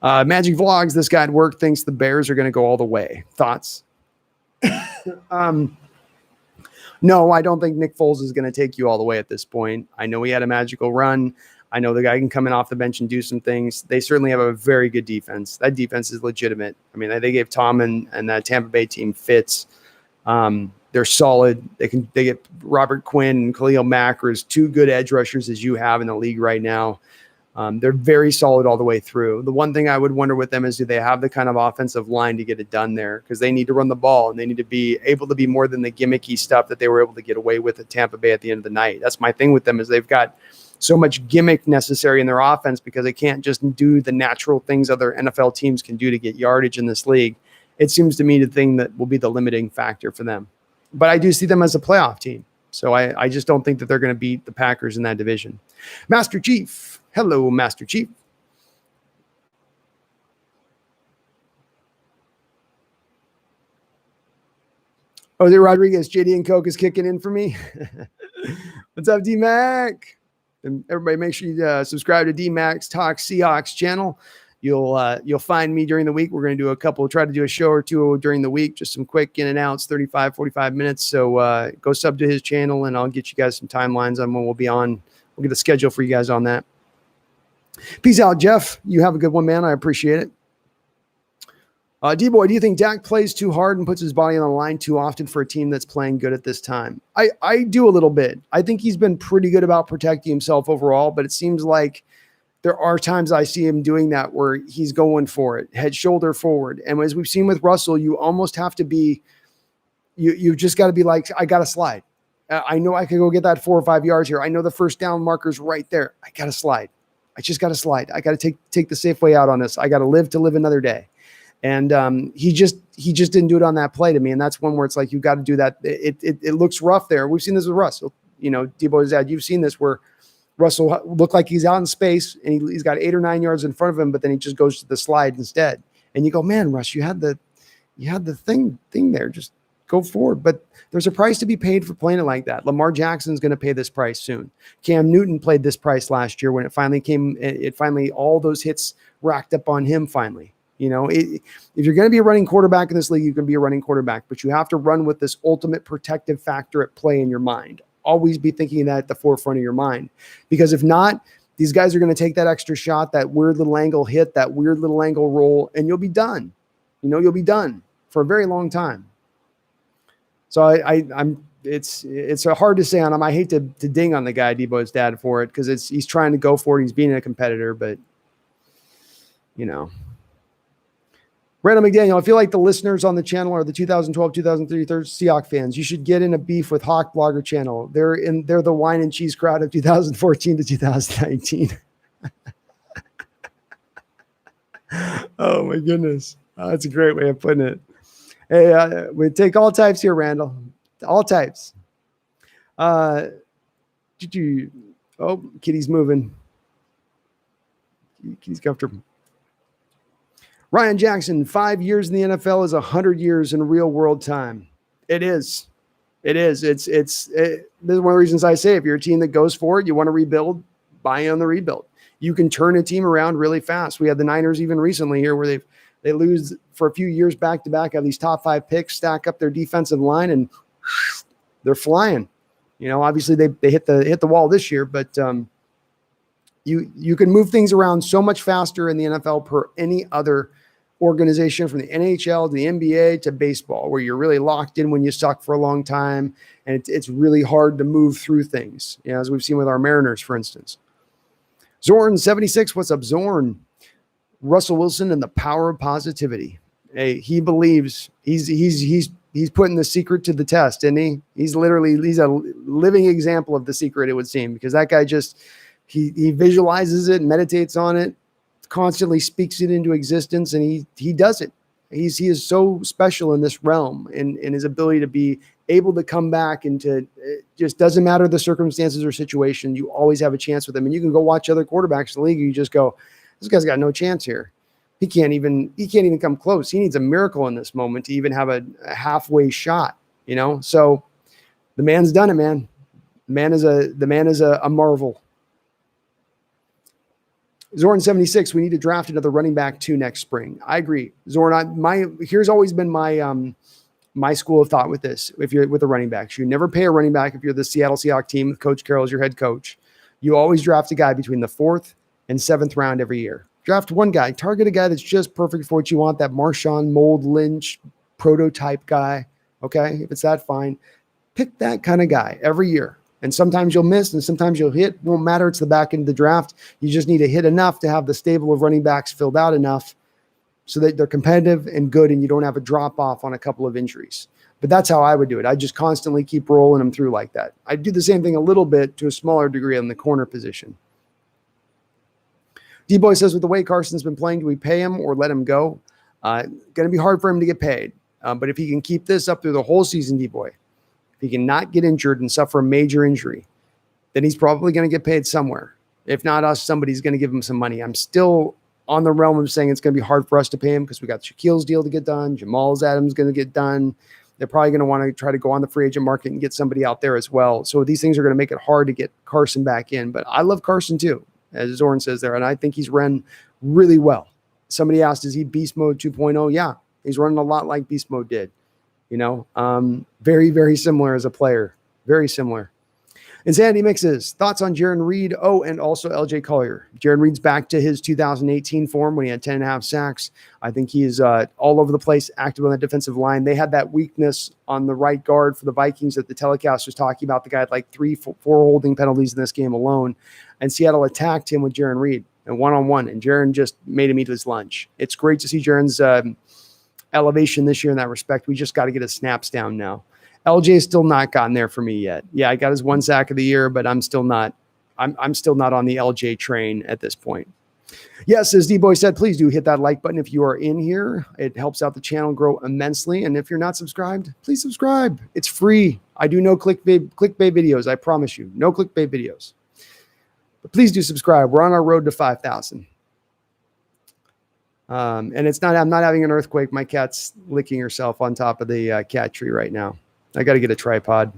Magic Vlogs, this guy at work thinks the Bears are going to go all the way. Thoughts? No, I don't think Nick Foles is going to take you all the way at this point. I know he had a magical run. I know the guy can come in off the bench and do some things. They certainly have a very good defense. That defense is legitimate. I mean, they gave Tom and that Tampa Bay team fits. They're solid. They get Robert Quinn and Khalil Mack, or as 2 good edge rushers as you have in the league right now. They're very solid all the way through. The one thing I would wonder with them is, do they have the kind of offensive line to get it done there? Because they need to run the ball and they need to be able to be more than the gimmicky stuff that they were able to get away with at Tampa Bay at the end of the night. That's my thing with them, is they've got so much gimmick necessary in their offense because they can't just do the natural things other NFL teams can do to get yardage in this league. It seems to me the thing that will be the limiting factor for them. But I do see them as a playoff team. So I just don't think that they're going to beat the Packers in that division. Master Chief. Hello, Master Chief. Jose Rodriguez, JD and Coke is kicking in for me. What's up, D-Mac? And everybody make sure you subscribe to D-Mac's Talk Seahawks channel. You'll find me during the week. We're going to try to do a show or 2 during the week, just some quick in and outs, 35, 45 minutes. So go sub to his channel and I'll get you guys some timelines on when we'll be on. We'll get a schedule for you guys on that. Peace out, Jeff. You have a good one, man. I appreciate it. D-Boy, do you think Dak plays too hard and puts his body on the line too often for a team that's playing good at this time? I do a little bit. I think he's been pretty good about protecting himself overall, but it seems like there are times I see him doing that where he's going for it, head, shoulder forward. And as we've seen with Russell, you almost have to be, you've just got to be like, I got to slide. I know I can go get that 4 or 5 yards here. I know the first down marker's right there. I got to slide. I just got to slide. I got to take the safe way out on this. I got to live another day. And he just didn't do it on that play to me. And that's one where it's like, you got to do that. It looks rough there. We've seen this with Russell. D-Boy's dad, you've seen this where Russell looked like he's out in space and he's got 8 or 9 yards in front of him, but then he just goes to the slide instead. And you go, man, Russ, you had the thing there. Just go forward. But there's a price to be paid for playing it like that. Lamar Jackson's going to pay this price soon. Cam Newton paid this price last year when it finally came. It finally, all those hits racked up on him finally. If you're going to be a running quarterback in this league, you can be a running quarterback, but you have to run with this ultimate protective factor at play in your mind. Always be thinking that at the forefront of your mind, because if not, these guys are going to take that extra shot, that weird little angle hit, that weird little angle roll, and you'll be done. You'll be done for a very long time. So it's hard to say on him. I hate to ding on the guy, Debo's dad, for it, because he's trying to go for it. He's being a competitor, but Brandon McDaniel, I feel like the listeners on the channel are the 2012, 2013 Seahawks fans. You should get in a beef with Hawk Blogger channel. They're the wine and cheese crowd of 2014 to 2019. Oh my goodness. That's a great way of putting it. Hey, we take all types here, Randall. All types. Oh, Kitty's moving. Kitty's comfortable. Ryan Jackson, 5 years in the NFL is 100 years in real world time. It is. It is. This is one of the reasons I say if you're a team that goes for it, you want to rebuild, buy on the rebuild. You can turn a team around really fast. We had the Niners even recently here where they lose for a few years back to back, have these top 5 picks, stack up their defensive line, and they're flying. Obviously they hit the wall this year, but you can move things around so much faster in the NFL per any other organization, from the NHL to the NBA to baseball, where you're really locked in when you suck for a long time, and it's really hard to move through things, as we've seen with our Mariners, for instance. Zorn 76, what's up, Zorn? Russell Wilson and the power of positivity. Hey, he believes he's putting the secret to the test, isn't he? He's a living example of the secret, it would seem, because that guy just he visualizes it, meditates on it, constantly speaks it into existence, and he does it. He is so special in this realm, in his ability to be able to come back and to, it just doesn't matter the circumstances or situation. You always have a chance with him, and you can go watch other quarterbacks in the league. You just go, this guy's got no chance here. He can't even come close. He needs a miracle in this moment to even have a halfway shot. So the man's done it, man. The man is a marvel. Zorn 76, we need to draft another running back too next spring. I agree. Zorn, here's always been my school of thought with this. If you're with a running back, you never pay a running back if you're the Seattle Seahawks team with Coach Carroll as your head coach. You always draft a guy between the 4th and 7th round every year. Draft one guy. Target a guy that's just perfect for what you want, that Marshawn Mold Lynch prototype guy. Okay, if it's that, fine. Pick that kind of guy every year. And sometimes you'll miss and sometimes you'll hit. Won't matter. It's the back end of the draft. You just need to hit enough to have the stable of running backs filled out enough so that they're competitive and good, and you don't have a drop off on a couple of injuries. But that's how I would do it. I just constantly keep rolling them through like that. I do the same thing a little bit to a smaller degree on the corner position. D-Boy says, with the way Carson's been playing, do we pay him or let him go? Going to be hard for him to get paid. But if he can keep this up through the whole season, D-Boy, if he can not get injured and suffer a major injury, then he's probably going to get paid somewhere. If not us, somebody's going to give him some money. I'm still on the realm of saying it's going to be hard for us to pay him because we got Shaquille's deal to get done. Jamal Adams going to get done. They're probably going to want to try to go on the free agent market and get somebody out there as well. So these things are going to make it hard to get Carson back in. But I love Carson too, as Zorn says there, and I think he's run really well. Somebody asked, is he Beast Mode 2.0? Yeah, he's running a lot like Beast Mode did. Very, very similar as a player. Very similar. Insanity Mixes. Thoughts on Jaron Reed? Oh, and also LJ Collier. Jaron Reed's back to his 2018 form when he had 10.5 sacks. I think he's all over the place, active on that defensive line. They had that weakness on the right guard for the Vikings that the telecast was talking about. The guy had like 3-4 holding penalties in this game alone. And Seattle attacked him with Jaron Reed and one-on-one. And Jaron just made him eat his lunch. It's great to see Jaron's elevation this year in that respect. We just got to get his snaps down now. LJ's still not gotten there for me yet. Yeah, I got his 1 sack of the year, but I'm still not on the LJ train at this point. Yes, as D-Boy said, please do hit that like button if you are in here. It helps out the channel grow immensely. And if you're not subscribed, please subscribe. It's free. I do no clickbait videos, I promise you. No clickbait videos. But please do subscribe. We're on our road to 5,000. And I'm not having an earthquake. My cat's licking herself on top of the cat tree right now. I got to get a tripod.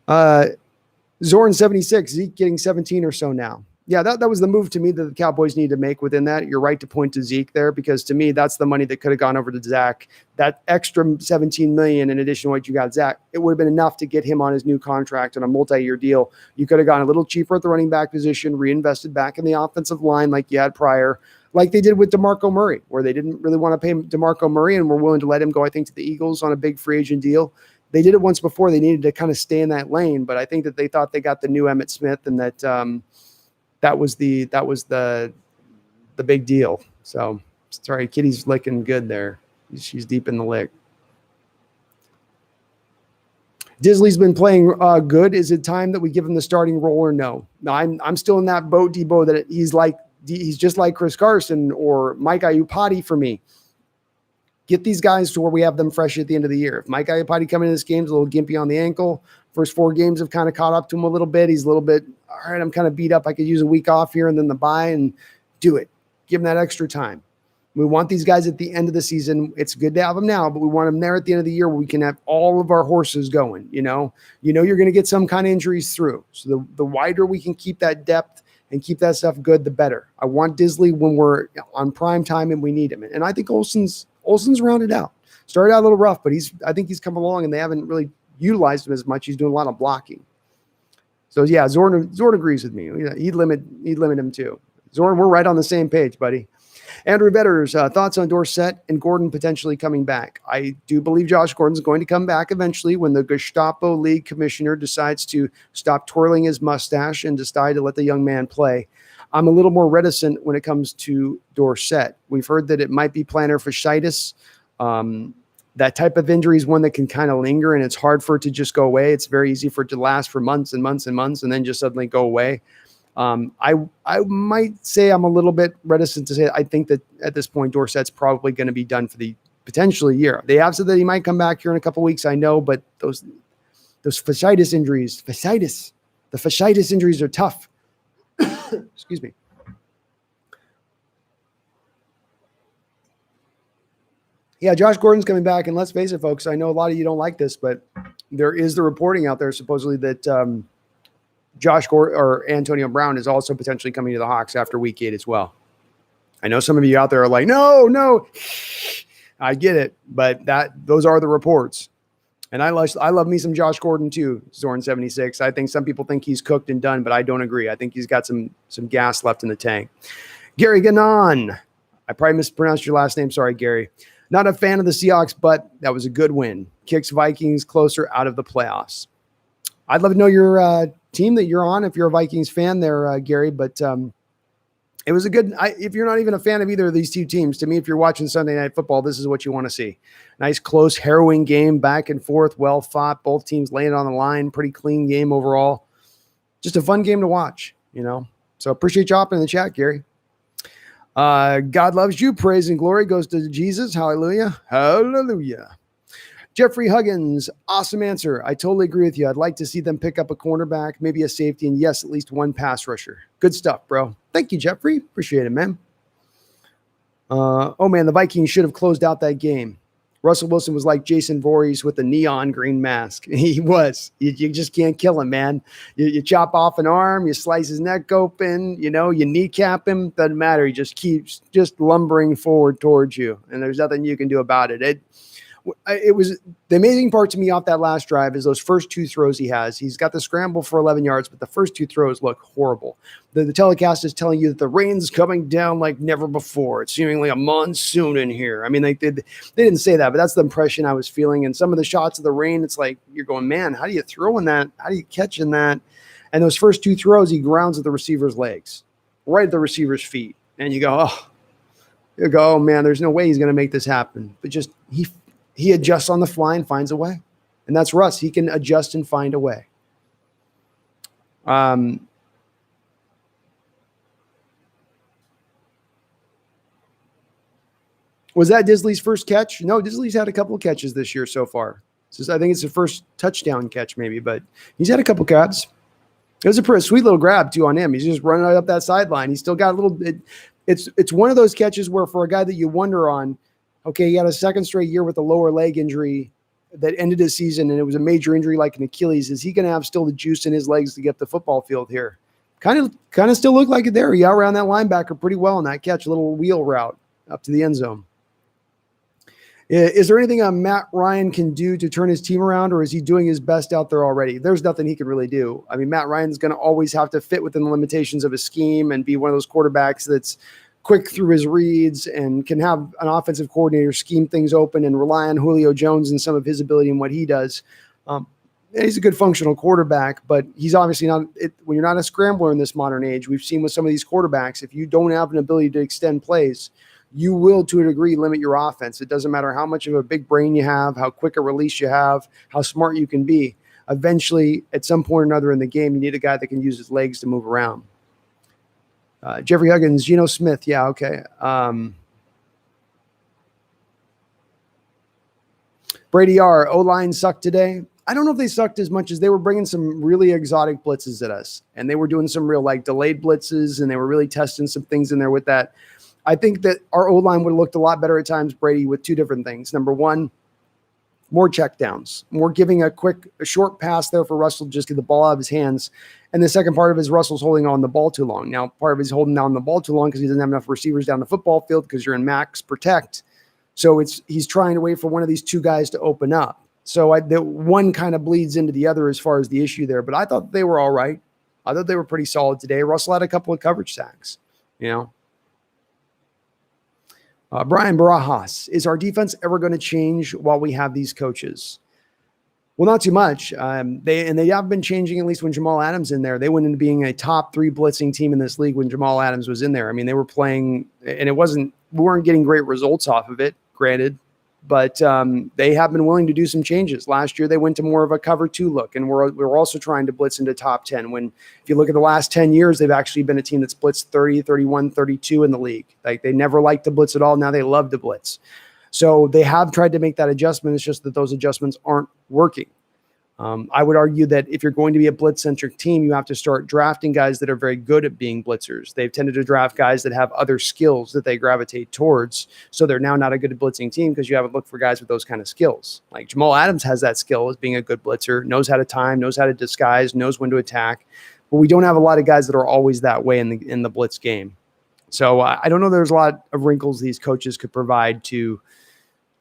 Zorn 76, Zeke getting 17 or so now. Yeah, that was the move to me that the Cowboys need to make within that. You're right to point to Zeke there, because to me, that's the money that could have gone over to Zach. That extra $17 million in addition to what you got Zach, it would have been enough to get him on his new contract on a multi-year deal. You could have gone a little cheaper at the running back position, reinvested back in the offensive line like you had prior, like they did with DeMarco Murray, where they didn't really want to pay DeMarco Murray and were willing to let him go, I think, to the Eagles on a big free agent deal. They did it once before. They needed to kind of stay in that lane, but I think that they thought they got the new Emmitt Smith, and that that was the big deal. So sorry, Kitty's licking good there. She's deep in the lick. Disley's been playing good. Is it time that we give him the starting role or no? No, I'm still in that boat, Debo, that he's just like Chris Carson or Mike Iupati for me. Get these guys to where we have them fresh at the end of the year. If Mike Iupati coming into this game is a little gimpy on the ankle, first 4 games have kind of caught up to him a little bit. He's a little bit, all right, I'm kind of beat up. I could use a week off here and then the bye and do it. Give him that extra time. We want these guys at the end of the season. It's good to have them now, but we want them there at the end of the year where we can have all of our horses going. You know you're going to get some kind of injuries through. So the wider we can keep that depth and keep that stuff good, the better. I want Disley when we're on prime time and we need him. And I think Olsen's rounded out. Started out a little rough, but I think he's come along and they haven't really utilized him as much. He's doing a lot of blocking. So yeah, Zorn agrees with me. He'd limit him too. Zorn, we're right on the same page, buddy. Andrew Vetters, thoughts on Dorsett and Gordon potentially coming back. I do believe Josh Gordon's going to come back eventually when the Gestapo League commissioner decides to stop twirling his mustache and decide to let the young man play. I'm a little more reticent when it comes to Dorsett. We've heard that it might be plantar fasciitis. That type of injury is one that can kind of linger, and it's hard for it to just go away. It's very easy for it to last for months and months and months and then just suddenly go away. I might say I'm a little bit reticent to say I think that at this point Dorsett's probably going to be done for the potentially year. They have said that he might come back here in a couple of weeks. I know, but those fasciitis injuries, the fasciitis injuries are tough. Excuse me. Yeah, Josh Gordon's coming back, and let's face it, folks. I know a lot of you don't like this, but there is the reporting out there supposedly that Josh Gordon or Antonio Brown is also potentially coming to the Hawks after week 8 as well. I know some of you out there are like, no, I get it, but those are the reports. And I love me some Josh Gordon too, Zorn76. I think some people think he's cooked and done, but I don't agree. I think he's got some gas left in the tank. Gary Ganon. I probably mispronounced your last name. Sorry, Gary. Not a fan of the Seahawks, but that was a good win. Kicks Vikings closer out of the playoffs. I'd love to know your team that you're on if you're a Vikings fan there, Gary, but it was a good, if you're not even a fan of either of these two teams, to me, if you're watching Sunday Night Football, this is what you want to see. Nice, close, harrowing game, back and forth, well fought, both teams laying on the line, pretty clean game overall. Just a fun game to watch, So appreciate you hopping in the chat, Gary. God loves you. Praise and glory goes to Jesus. Hallelujah. Hallelujah. Jeffrey Huggins, awesome answer. I totally agree with you. I'd like to see them pick up a cornerback, maybe a safety, and yes, at least one pass rusher. Good stuff, bro. Thank you, Jeffrey. Appreciate it, man. The Vikings should have closed out that game. Russell Wilson was like Jason Voorhees with a neon green mask. He was. You just can't kill him, man. You chop off an arm, you slice his neck open, you kneecap him. Doesn't matter. He just keeps just lumbering forward towards you, and there's nothing you can do about it. It was the amazing part to me off that last drive is those first 2 throws he has. He's got the scramble for 11 yards, but the first 2 throws look horrible. The telecast is telling you that the rain's coming down like never before. It's seemingly a monsoon in here. I mean, they didn't say that, but that's the impression I was feeling. And some of the shots of the rain, it's like you're going, man, how do you throw in that? How do you catch in that? And those first 2 throws, he grounds at the receiver's legs, right at the receiver's feet. And you go, oh man, there's no way he's going to make this happen. But just he adjusts on the fly and finds a way. And that's Russ. He can adjust and find a way. Was that Disley's first catch? No, Disley's had a couple of catches this year so far. I think it's the first touchdown catch maybe, but he's had a couple grabs. It was a pretty sweet little grab too on him. He's just running right up that sideline. He's still got a little bit. It's one of those catches where for a guy that you wonder on, okay, he had a second straight year with a lower leg injury that ended his season, and it was a major injury like an Achilles. Is he going to have still the juice in his legs to get the football field here? Kind of still looked like it there. He outran that linebacker pretty well in that catch, a little wheel route up to the end zone. Is there anything Matt Ryan can do to turn his team around, or is he doing his best out there already? There's nothing he can really do. I mean, Matt Ryan's going to always have to fit within the limitations of his scheme and be one of those quarterbacks that's quick through his reads and can have an offensive coordinator scheme things open and rely on Julio Jones and some of his ability and what he does. He's a good functional quarterback, but he's obviously not when you're not a scrambler in this modern age. We've seen with some of these quarterbacks, if you don't have an ability to extend plays, you will, to a degree, limit your offense. It doesn't matter how much of a big brain you have, how quick a release you have, how smart you can be. Eventually, at some point or another in the game, you need a guy that can use his legs to move around. Jeffrey Huggins, Geno Smith. Yeah, okay. Brady R, O-line sucked today. I don't know if they sucked as much as they were bringing some really exotic blitzes at us. And they were doing some real like delayed blitzes, and they were really testing some things in there with that. I think that our O-line would have looked a lot better at times, Brady, with two different things. Number one, more checkdowns, more giving a short pass there for Russell to just get the ball out of his hands. And the second part of it is Russell's holding on the ball too long. Now, part of it is holding down the ball too long because he doesn't have enough receivers down the football field because you're in max protect. So he's trying to wait for one of these two guys to open up. So the one kind of bleeds into the other as far as the issue there. But I thought they were all right. I thought they were pretty solid today. Russell had a couple of coverage sacks, Brian Barajas, is our defense ever going to change while we have these coaches? Well, not too much. They have been changing, at least when Jamal Adams in there. They went into being a top 3 blitzing team in this league when Jamal Adams was in there. I mean, they were playing, and we weren't getting great results off of it, granted, but they have been willing to do some changes. Last year, they went to more of a cover 2 look, and we're also trying to blitz into top 10. When, if you look at the last 10 years, they've actually been a team that's blitzed 30, 31, 32 in the league. Like, they never liked to blitz at all. Now they love to blitz. So they have tried to make that adjustment. It's just that those adjustments aren't working. I would argue that if you're going to be a blitz-centric team, you have to start drafting guys that are very good at being blitzers. They've tended to draft guys that have other skills that they gravitate towards. So they're now not a good blitzing team because you haven't looked for guys with those kind of skills. Like Jamal Adams has that skill as being a good blitzer, knows how to time, knows how to disguise, knows when to attack. But we don't have a lot of guys that are always that way in the blitz game. So I don't know there's a lot of wrinkles these coaches could provide to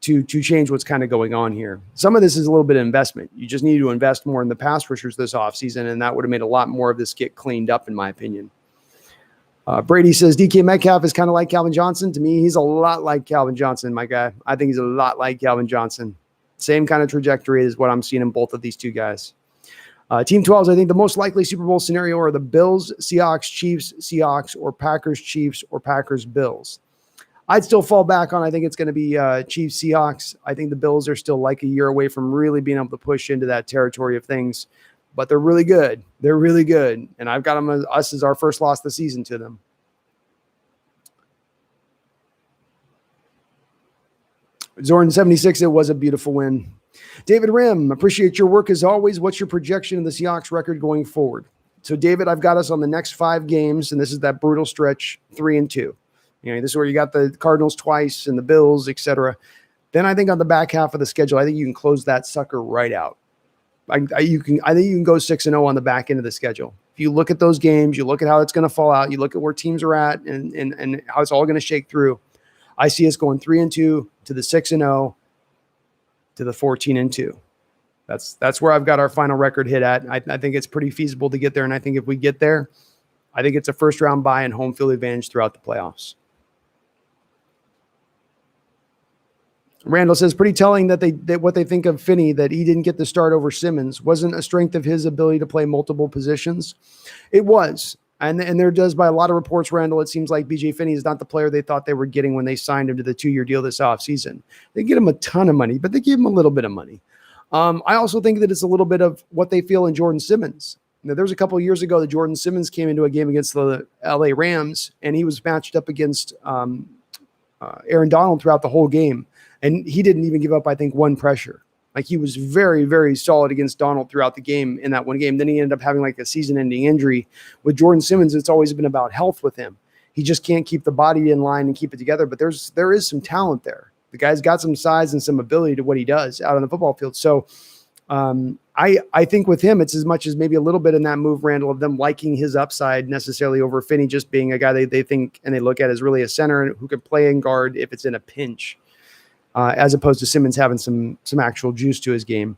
change what's kind of going on here. Some of this is a little bit of investment. You just need to invest more in the pass rushers this offseason, and that would have made a lot more of this get cleaned up, in my opinion. Brady says, DK Metcalf is kind of like Calvin Johnson. To me, he's a lot like Calvin Johnson, my guy. I think he's a lot like Calvin Johnson. Same kind of trajectory is what I'm seeing in both of these two guys. Team 12s, I think the most likely Super Bowl scenario are the Bills, Seahawks, Chiefs, Seahawks, or Packers, Chiefs, or Packers, Bills. I'd still fall back on, I think it's going to be Chiefs, Seahawks. I think the Bills are still like a year away from really being able to push into that territory of things, but they're really good. They're really good. And I've got us as our first loss of the season to them. Zorn76, it was a beautiful win. David Rim, appreciate your work as always. What's your projection of the Seahawks record going forward? So David, I've got us on the next 5 games, and this is that brutal stretch, 3-2. This is where you got the Cardinals twice and the Bills, etc. Then I think on the back half of the schedule, I think you can close that sucker right out. I think you can go 6-0 on the back end of the schedule. If you look at those games, you look at how it's going to fall out, you look at where teams are at and how it's all going to shake through. I see us going 3-2 to the 6-0 to the 14-2. That's where I've got our final record hit at. I think it's pretty feasible to get there, and I think if we get there, I think it's a first round bye and home field advantage throughout the playoffs. Randall says, pretty telling that what they think of Finney, that he didn't get the start over Simmons. Wasn't a strength of his ability to play multiple positions. It was. And there does, by a lot of reports, Randall, it seems like BJ Finney is not the player they thought they were getting when they signed him to the 2-year deal this offseason. They get him a ton of money, but they give him a little bit of money. I also think that it's a little bit of what they feel in Jordan Simmons. There was a couple of years ago that Jordan Simmons came into a game against the LA Rams, and he was matched up against Aaron Donald throughout the whole game. And he didn't even give up, I think, one pressure. Like, he was very, very solid against Donald throughout the game in that one game. Then he ended up having like a season-ending injury. With Jordan Simmons, it's always been about health with him. He just can't keep the body in line and keep it together. But there is some talent there. The guy's got some size and some ability to what he does out on the football field. So I think with him, it's as much as maybe a little bit in that move, Randall, of them liking his upside necessarily over Finney just being a guy they think and they look at as really a center who can play in guard if it's in a pinch. As opposed to Simmons having some actual juice to his game.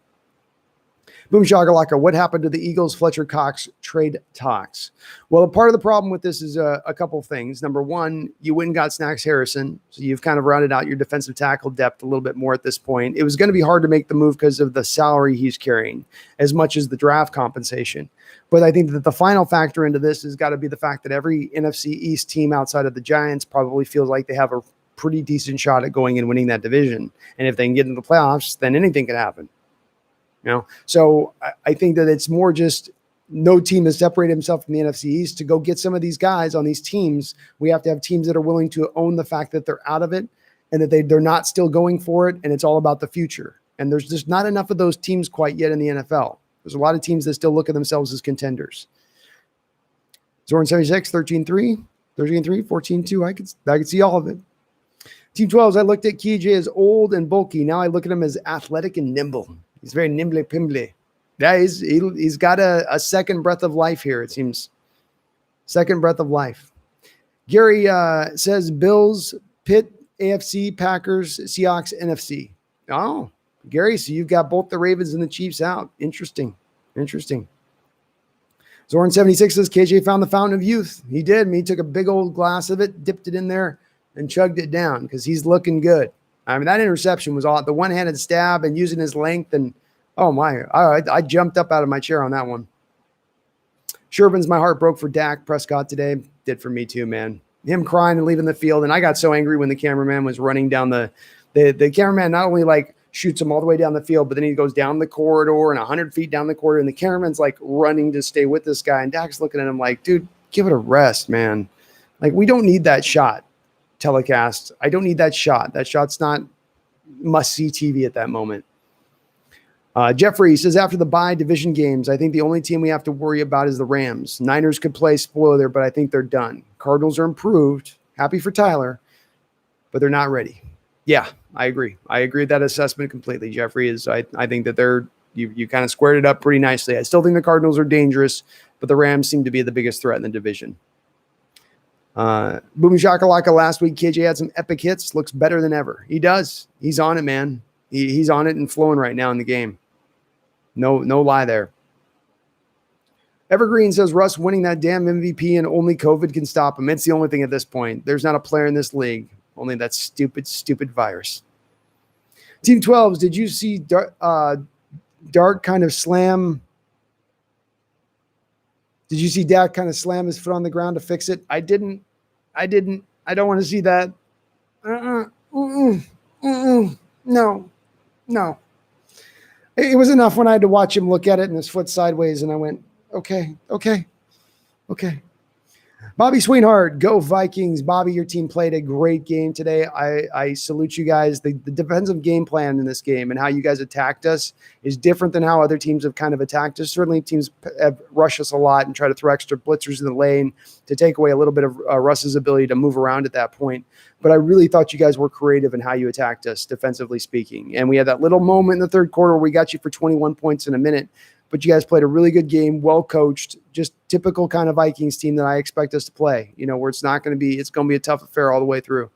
Boom Shakalaka, what happened to the Eagles Fletcher Cox trade talks? Well, a part of the problem with this is a couple of things. Number one, you went and got Snacks Harrison, so you've kind of rounded out your defensive tackle depth a little bit more at this point. It was going to be hard to make the move because of the salary he's carrying as much as the draft compensation. But I think that the final factor into this has got to be the fact that every NFC East team outside of the Giants probably feels like they have a pretty decent shot at going and winning that division. And if they can get into the playoffs, then anything can happen. So I think that it's more just no team has separated himself from the NFC East to go get some of these guys on these teams. We have to have teams that are willing to own the fact that they're out of it and that they're not still going for it. And it's all about the future. And there's just not enough of those teams quite yet in the NFL. There's a lot of teams that still look at themselves as contenders. Zorn 76, 13-3, 13-3, 14-2. I could see all of it. Team 12s, I looked at KJ as old and bulky. Now I look at him as athletic and nimble. He's very nimble-pimbly. Yeah, he's got a second breath of life here, it seems. Second breath of life. Gary says Bills, Pitt, AFC, Packers, Seahawks, NFC. Oh, Gary, so you've got both the Ravens and the Chiefs out. Interesting. Zorn 76 says KJ found the fountain of youth. He did. He took a big old glass of it, dipped it in there, and chugged it down because he's looking good. I mean, that interception was all the one-handed stab and using his length. And, oh, my, I jumped up out of my chair on that one. Shervin's my heart broke for Dak Prescott today. Did for me too, man. Him crying and leaving the field. And I got so angry when the cameraman was running down the cameraman not only like shoots him all the way down the field, but then he goes down the corridor and 100 feet down the corridor. And the cameraman's like running to stay with this guy. And Dak's looking at him like, dude, give it a rest, man. Like, we don't need that shot telecast. I don't need that shot. That shot's not must-see TV at that moment. Jeffrey says, after the bye division games, I think the only team we have to worry about is the Rams. Niners could play spoiler, but I think they're done. Cardinals are improved. Happy for Tyler, but they're not ready. Yeah, I agree. I agree with that assessment completely, Jeffrey. I think that you kind of squared it up pretty nicely. I still think the Cardinals are dangerous, but the Rams seem to be the biggest threat in the division. Boom Shakalaka last week, KJ had some epic hits. Looks better than ever. He does. He's on it, man. He's on it and flowing right now in the game. No lie there. Evergreen says Russ winning that damn MVP and only COVID can stop him. It's the only thing at this point. There's not a player in this league. Only that stupid virus. Team 12s, did you see Dart kind of slam? Did you see Dak kind of slam his foot on the ground to fix it? I didn't. I don't want to see that. No. It was enough when I had to watch him look at it and his foot sideways, and I went, okay. Bobby Sweenhart, go Vikings. Bobby, your team played a great game today. I salute you guys. The defensive game plan in this game and how you guys attacked us is different than how other teams have kind of attacked us. Certainly teams have rushed us a lot and try to throw extra blitzers in the lane to take away a little bit of Russ's ability to move around at that point. But I really thought you guys were creative in how you attacked us, defensively speaking. And we had that little moment in the third quarter where we got you for 21 points in a minute. But you guys played a really good game, well coached, just typical kind of Vikings team that I expect us to play, where it's going to be a tough affair all the way through.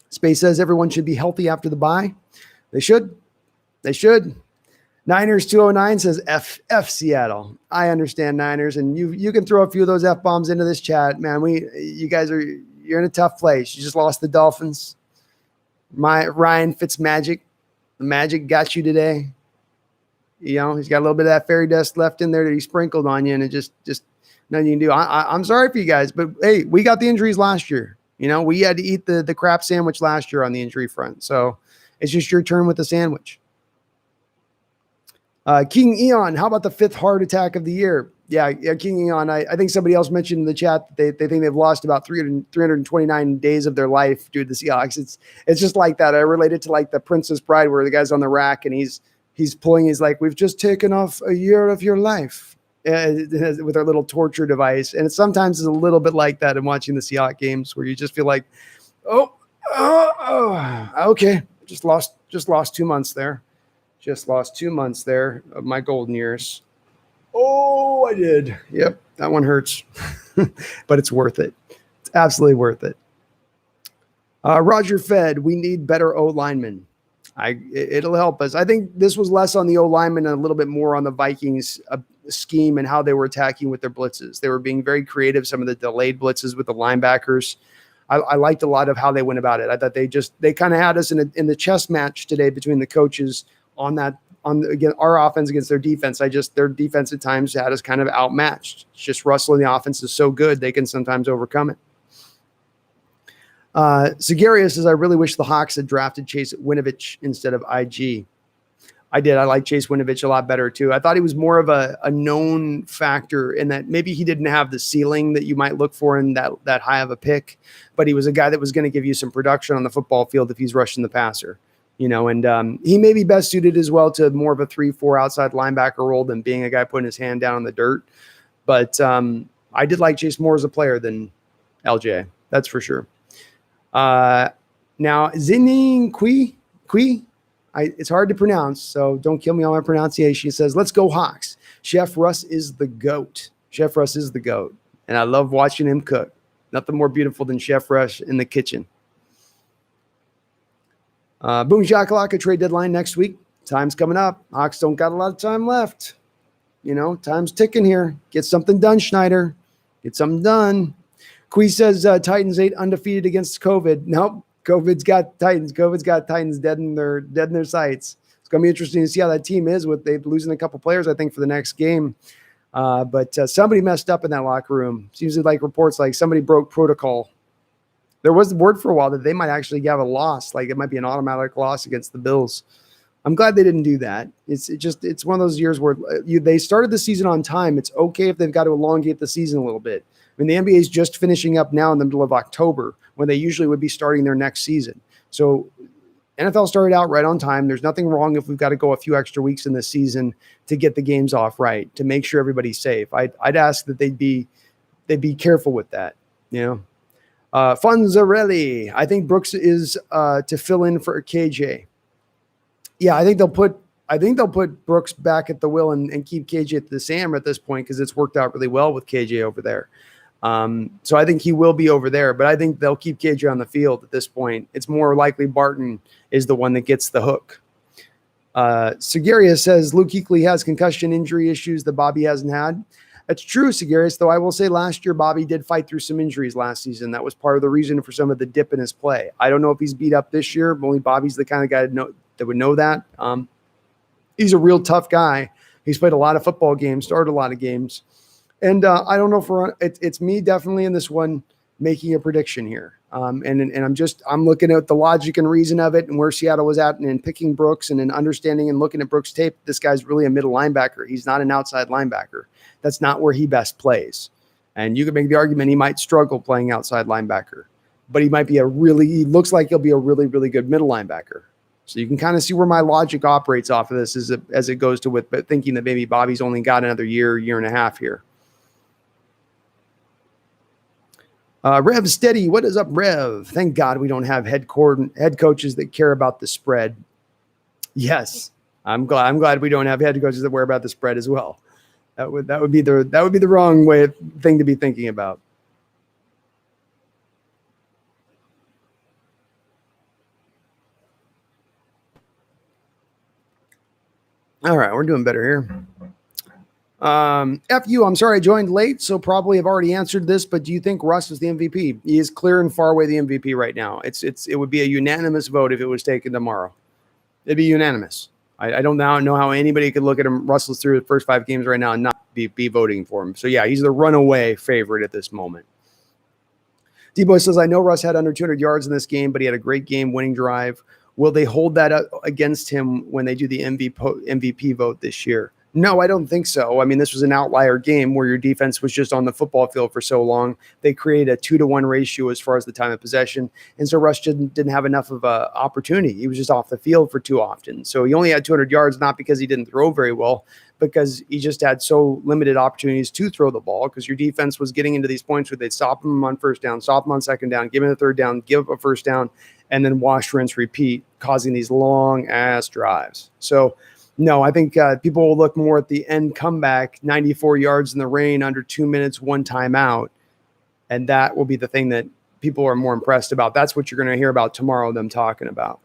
Space says everyone should be healthy after the bye. They should. Niners 209 says F Seattle. I understand, Niners, and you can throw a few of those F bombs into this chat, man. You're in a tough place. You just lost the Dolphins. Ryan Fitzmagic. The Magic got you today. He's got a little bit of that fairy dust left in there that he sprinkled on you, and it just nothing you can do. I'm sorry for you guys, but hey, we got the injuries last year. We had to eat the crap sandwich last year on the injury front. So it's just your turn with the sandwich. King Eon, how about the 5th heart attack of the year? Yeah, King Eon. I think somebody else mentioned in the chat that they think they've lost about 329 days of their life due to the Seahawks. It's just like that. I relate it to like the Princess Bride where the guy's on the rack and he's pulling. He's like, we've just taken off a year of your life with our little torture device. And it sometimes is a little bit like that in watching the Seahawks games where you just feel like, okay, just lost 2 months there. Just lost 2 months there of my golden years. Oh, I did. Yep, that one hurts, but it's worth it. It's absolutely worth it. Roger Fed, we need better O linemen. It'll help us. I think this was less on the O lineman and a little bit more on the Vikings scheme and how they were attacking with their blitzes. They were being very creative. Some of the delayed blitzes with the linebackers. I liked a lot of how they went about it. I thought they kind of had us in the chess match today between the coaches on our offense against their defense. Their defense at times had us kind of outmatched. It's just Russell and the offense is so good they can sometimes overcome it. Sagarius says, I really wish the Hawks had drafted Chase Winovich instead of IG. I did. I like Chase Winovich a lot better too. I thought he was more of a known factor in that maybe he didn't have the ceiling that you might look for in that high of a pick, but he was a guy that was going to give you some production on the football field if he's rushing the passer. and he may be best suited as well to more of a 3-4 outside linebacker role than being a guy putting his hand down in the dirt. But I did like Chase more as a player than LJ. That's for sure. Now, Zining Kui, it's hard to pronounce, so don't kill me on my pronunciation. He says, let's go Hawks. Chef Russ is the GOAT. Chef Russ is the GOAT. And I love watching him cook. Nothing more beautiful than Chef Russ in the kitchen. Boom shakalaka trade deadline next week. Time's coming up. Hawks don't got a lot of time left. Time's ticking here. Get something done, Schneider. Get something done. Quee says Titans 8 undefeated against COVID. Nope. COVID's got Titans. COVID's got Titans dead in their sights. It's going to be interesting to see how that team is with they losing a couple players, I think, for the next game. But somebody messed up in that locker room. Seems like reports like somebody broke protocol. There was the word for a while that they might actually have a loss, like it might be an automatic loss against the Bills. I'm glad they didn't do that. It's one of those years where they started the season on time. It's okay if they've got to elongate the season a little bit. I mean, the NBA is just finishing up now in the middle of October when they usually would be starting their next season. So NFL started out right on time. There's nothing wrong if we've got to go a few extra weeks in the season to get the games off right, to make sure everybody's safe. I'd ask that they'd be careful with that, Fonzarelli, I think Brooks is to fill in for KJ. Yeah, I think they'll put Brooks back at the wheel and keep KJ at the Sam at this point because it's worked out really well with KJ over there. So I think he will be over there, but I think they'll keep KJ on the field at this point. It's more likely Barton is the one that gets the hook. Segarius says Luke Kuechly has concussion injury issues that Bobby hasn't had. That's true, Segarius, though I will say last year Bobby did fight through some injuries last season. That was part of the reason for some of the dip in his play. I don't know if he's beat up this year, but only Bobby's the kind of guy that would know that. He's a real tough guy. He's played a lot of football games, started a lot of games. And I don't know it's me definitely in this one making a prediction here. And I'm looking at the logic and reason of it and where Seattle was at and picking Brooks and then understanding and looking at Brooks' tape. This guy's really a middle linebacker. He's not an outside linebacker. That's not where he best plays. And you could make the argument he might struggle playing outside linebacker, but he looks like he'll be a really, really good middle linebacker. So you can kind of see where my logic operates off of this as it goes to with thinking that maybe Bobby's only got another year and a half here. Rev Steady, what is up, Rev? Thank God we don't have head coaches that care about the spread. Yes, I'm glad we don't have head coaches that worry about the spread as well. That would be the wrong thing to be thinking about. All right, we're doing better here. F you, I'm sorry I joined late, so probably have already answered this, but do you think Russ is the MVP? He is clear and far away the MVP right now. It would be a unanimous vote if it was taken tomorrow. It'd be unanimous. I don't now know how anybody could look at him, Russell's through the first 5 games right now and not be voting for him. So yeah, he's the runaway favorite at this moment. D-Boy says, I know Russ had under 200 yards in this game, but he had a great game-winning drive. Will they hold that up against him when they do the MVP vote this year? No, I don't think so. I mean, this was an outlier game where your defense was just on the football field for so long. They created a 2-to-1 ratio as far as the time of possession. And so Russ didn't have enough of an opportunity. He was just off the field for too often. So he only had 200 yards, not because he didn't throw very well, because he just had so limited opportunities to throw the ball because your defense was getting into these points where they'd stop him on first down, stop him on second down, give him a third down, give up a first down, and then wash, rinse, repeat, causing these long-ass drives. So no, I think people will look more at the end comeback, 94 yards in the rain, under 2 minutes, 1 timeout. And that will be the thing that people are more impressed about. That's what you're going to hear about tomorrow, them talking about.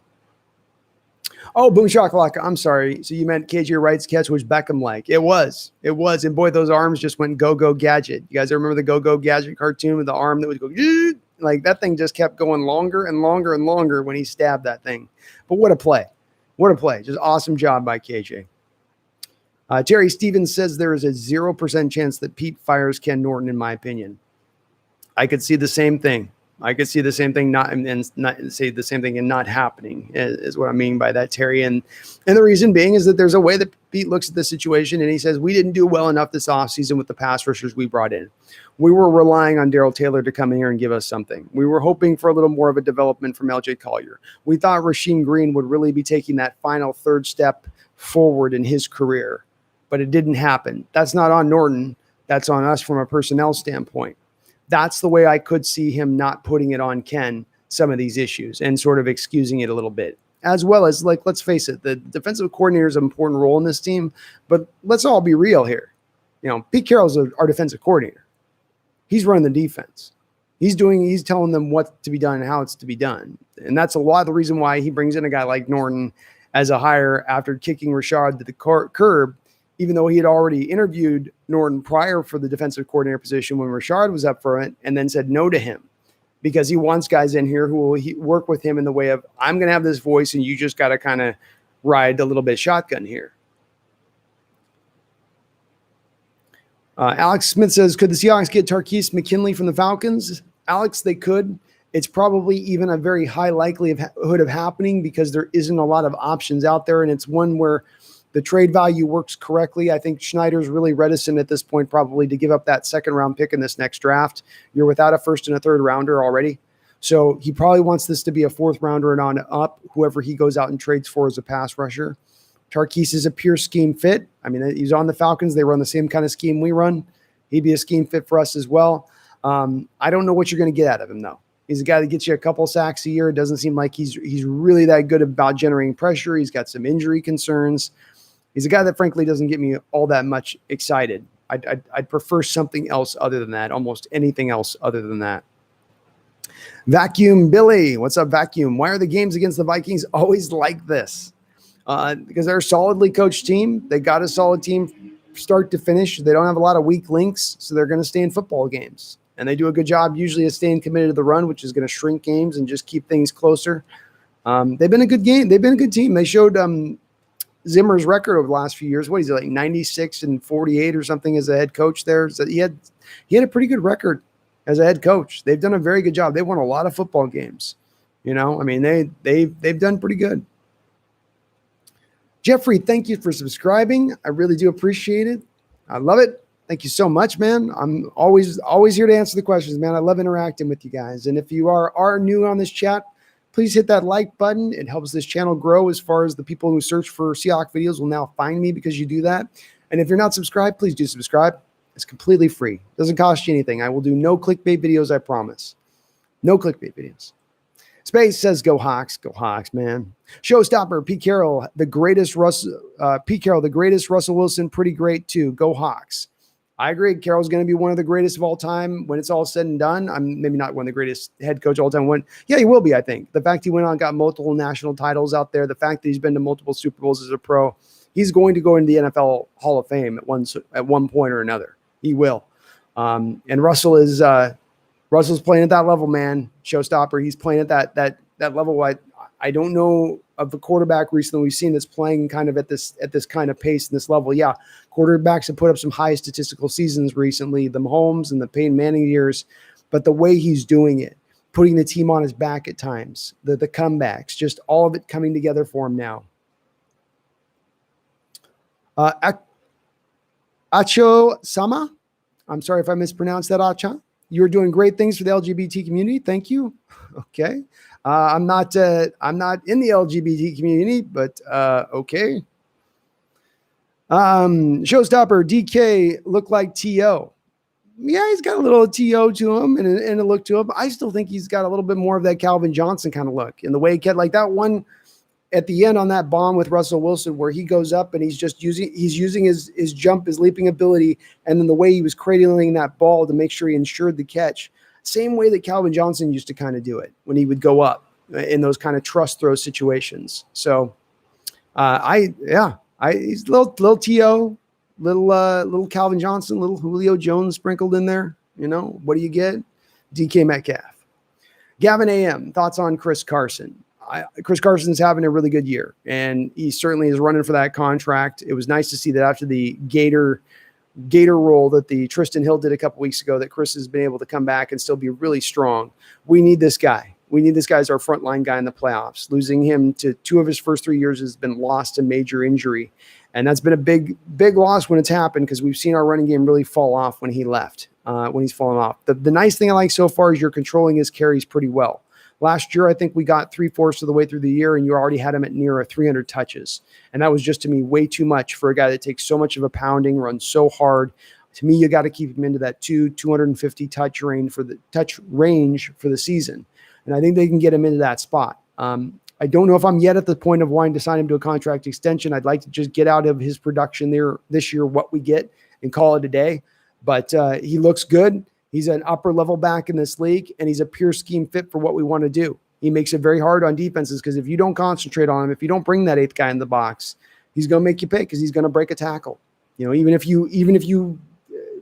Oh, boom shakalaka. I'm sorry. So you meant KJ Wright's catch was Beckham-like. It was. And boy, those arms just went go-go gadget. You guys remember the go-go gadget cartoon with the arm that would go, like that thing just kept going longer and longer and longer when he stabbed that thing. But what a play. What a play. Just awesome job by KJ. Terry Stevens says there is a 0% chance that Pete fires Ken Norton, in my opinion. I could see the same thing. I could see the same thing and not say the same thing and not happening is what I mean by that, Terry. And the reason being is that there's a way that Pete looks at the situation and he says, we didn't do well enough this offseason with the pass rushers we brought in. We were relying on Darrell Taylor to come in here and give us something. We were hoping for a little more of a development from LJ Collier. We thought Rasheem Green would really be taking that final third step forward in his career, but it didn't happen. That's not on Norton. That's on us from a personnel standpoint. That's the way I could see him not putting it on Ken, some of these issues, and sort of excusing it a little bit. As well as, like, let's face it, the defensive coordinator is an important role in this team, but let's all be real here. You know, Pete Carroll's our defensive coordinator. He's running the defense. He's telling them what to be done and how it's to be done. And that's a lot of the reason why he brings in a guy like Norton as a hire after kicking Rashad to the curb, even though he had already interviewed Norton prior for the defensive coordinator position when Rashad was up for it, and then said no to him because he wants guys in here who will work with him in the way of, I'm going to have this voice and you just got to kind of ride a little bit shotgun here. Alex Smith says, could the Seahawks get Tarkis McKinley from the Falcons? Alex, they could. It's probably even a very high likelihood of happening because there isn't a lot of options out there, and it's one where the trade value works correctly. I think Schneider's really reticent at this point probably to give up that second-round pick in this next draft. You're without a first and a third rounder already. So he probably wants this to be a fourth rounder and on up, whoever he goes out and trades for as a pass rusher. Tarkis is a pure scheme fit. I mean, he's on the Falcons. They run the same kind of scheme we run. He'd be a scheme fit for us as well. I don't know what you're going to get out of him, though. He's a guy that gets you a couple sacks a year. It doesn't seem like he's really that good about generating pressure. He's got some injury concerns. He's a guy that, frankly, doesn't get me all that much excited. I'd prefer something else other than that, almost anything else other than that. Vacuum Billy, what's up, Vacuum? Why are the games against the Vikings always like this? Because they're a solidly coached team. They got a solid team start to finish. They don't have a lot of weak links, so they're going to stay in football games. And they do a good job usually of staying committed to the run, which is going to shrink games and just keep things closer. They've been a good game. They've been a good team. They showed Zimmer's record over the last few years. What is it, like 96-48 or something as a head coach there? So he had a pretty good record as a head coach. They've done a very good job. They won a lot of football games. You know, I mean, they've done pretty good. Jeffrey, thank you for subscribing. I really do appreciate it. I love it. Thank you so much, man. I'm always here to answer the questions, man. I love interacting with you guys. And if you are new on this chat, please hit that like button. It helps this channel grow as far as the people who search for Seahawks videos will now find me because you do that. And if you're not subscribed, please do subscribe. It's completely free. Doesn't cost you anything. I will do no clickbait videos, I promise. No clickbait videos. Space says, go Hawks, man. Showstopper, Pete Carroll, the greatest Russell Wilson, pretty great too. Go Hawks. I agree. Carroll's going to be one of the greatest of all time when it's all said and done. I'm maybe not one of the greatest head coach of all time. Yeah, he will be, I think. The fact he went on and got multiple national titles out there, the fact that he's been to multiple Super Bowls as a pro, he's going to go into the NFL Hall of Fame at one point or another. He will. And Russell's playing at that level, man. Showstopper. He's playing at that level. I don't know of the quarterback recently we've seen that's playing kind of at this kind of pace and this level. Yeah, quarterbacks have put up some high statistical seasons recently, the Mahomes and the Peyton Manning years, but the way he's doing it, putting the team on his back at times, the comebacks, just all of it coming together for him now. Acho Sama, I'm sorry if I mispronounced that, Acha. You're doing great things for the LGBT community. Thank you. Okay. I'm not in the LGBT community, but okay. Showstopper, DK look like T.O. Yeah, he's got a little T.O. to him and a look to him. I still think he's got a little bit more of that Calvin Johnson kind of look. And the way he kept, like that one at the end on that bomb with Russell Wilson where he goes up and he's using his jump, his leaping ability, and then the way he was cradling that ball to make sure he ensured the catch. Same way that Calvin Johnson used to kind of do it when he would go up in those kind of trust throw situations. So he's a little T.O., little Calvin Johnson, little Julio Jones sprinkled in there. You know, what do you get? DK Metcalf. Gavin AM, thoughts on Chris Carson? Chris Carson's having a really good year, and he certainly is running for that contract. It was nice to see that after the Gator gator roll that the Tristan Hill did a couple weeks ago, that Chris has been able to come back and still be really strong. We need this guy. We need this guy as our frontline guy in the playoffs. Losing him to 2 of his first 3 years has been lost to major injury. And that's been a big, big loss when it's happened, because we've seen our running game really fall off when he left, when he's fallen off. The nice thing I like so far is you're controlling his carries pretty well. Last year, I think we got 3/4 of the way through the year, and you already had him at near 300 touches. And that was just, to me, way too much for a guy that takes so much of a pounding, runs so hard. To me, you got to keep him into that 250 touch range for the season. And I think they can get him into that spot. I don't know if I'm yet at the point of wanting to sign him to a contract extension. I'd like to just get out of his production there this year, what we get, and call it a day. But he looks good. He's an upper level back in this league, and he's a pure scheme fit for what we want to do. He makes it very hard on defenses, because if you don't concentrate on him, if you don't bring that 8th guy in the box, he's going to make you pay, because he's going to break a tackle. You know, even if you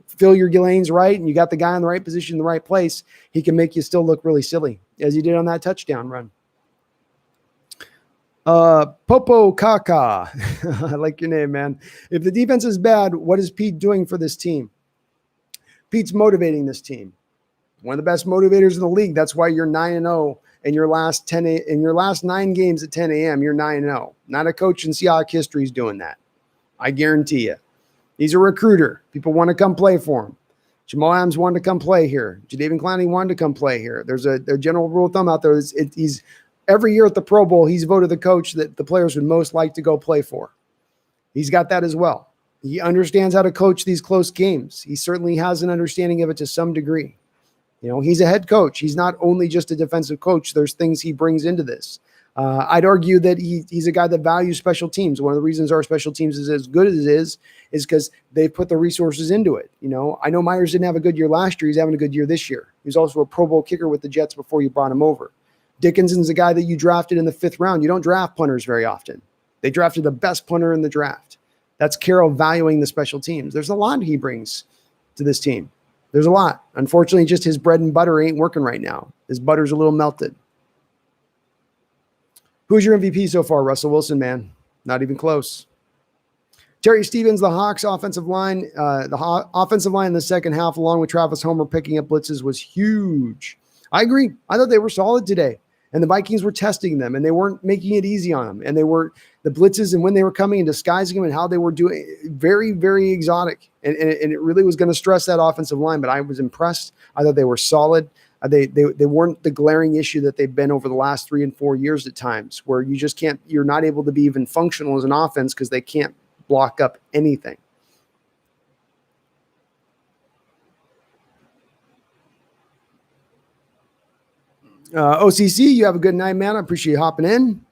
fill your lanes right and you got the guy in the right position in the right place, he can make you still look really silly, as he did on that touchdown run. Popo Kaka. I like your name, man. If the defense is bad, what is Pete doing for this team? Pete's motivating this team. One of the best motivators in the league. That's why you're 9-0 in your last 9 games at 10 a.m. You're 9-0. Not a coach in Seahawks history is doing that. I guarantee you. He's a recruiter. People want to come play for him. Jamal Adams wanted to come play here. Jadeveon Clowney wanted to come play here. There's a general rule of thumb out there. He's every year at the Pro Bowl, he's voted the coach that the players would most like to go play for. He's got that as well. He understands how to coach these close games. He certainly has an understanding of it to some degree. You know, he's a head coach. He's not only just a defensive coach. There's things he brings into this. I'd argue that he's a guy that values special teams. One of the reasons our special teams is as good as it is because they put the resources into it. You know, I know Myers didn't have a good year last year. He's having a good year this year. He's also a Pro Bowl kicker with the Jets before you brought him over. Dickinson's a guy that you drafted in the 5th round. You don't draft punters very often. They drafted the best punter in the draft. That's Carroll valuing the special teams. There's a lot he brings to this team. There's a lot. Unfortunately, just his bread and butter ain't working right now. His butter's a little melted. Who's your MVP so far? Russell Wilson, man. Not even close. Terry Stevens, the Hawks offensive line. Offensive line in the second half, along with Travis Homer picking up blitzes, was huge. I agree. I thought they were solid today. And the Vikings were testing them, and they weren't making it easy on them. And they were the blitzes, and when they were coming and disguising them and how they were doing, very, very exotic. And it really was going to stress that offensive line. But I was impressed. I thought they were solid. They weren't the glaring issue that they've been over the last 3 and 4 years at times, where you just can't. You're not able to be even functional as an offense because they can't block up anything. OCC, you have a good night, man. I appreciate you hopping in.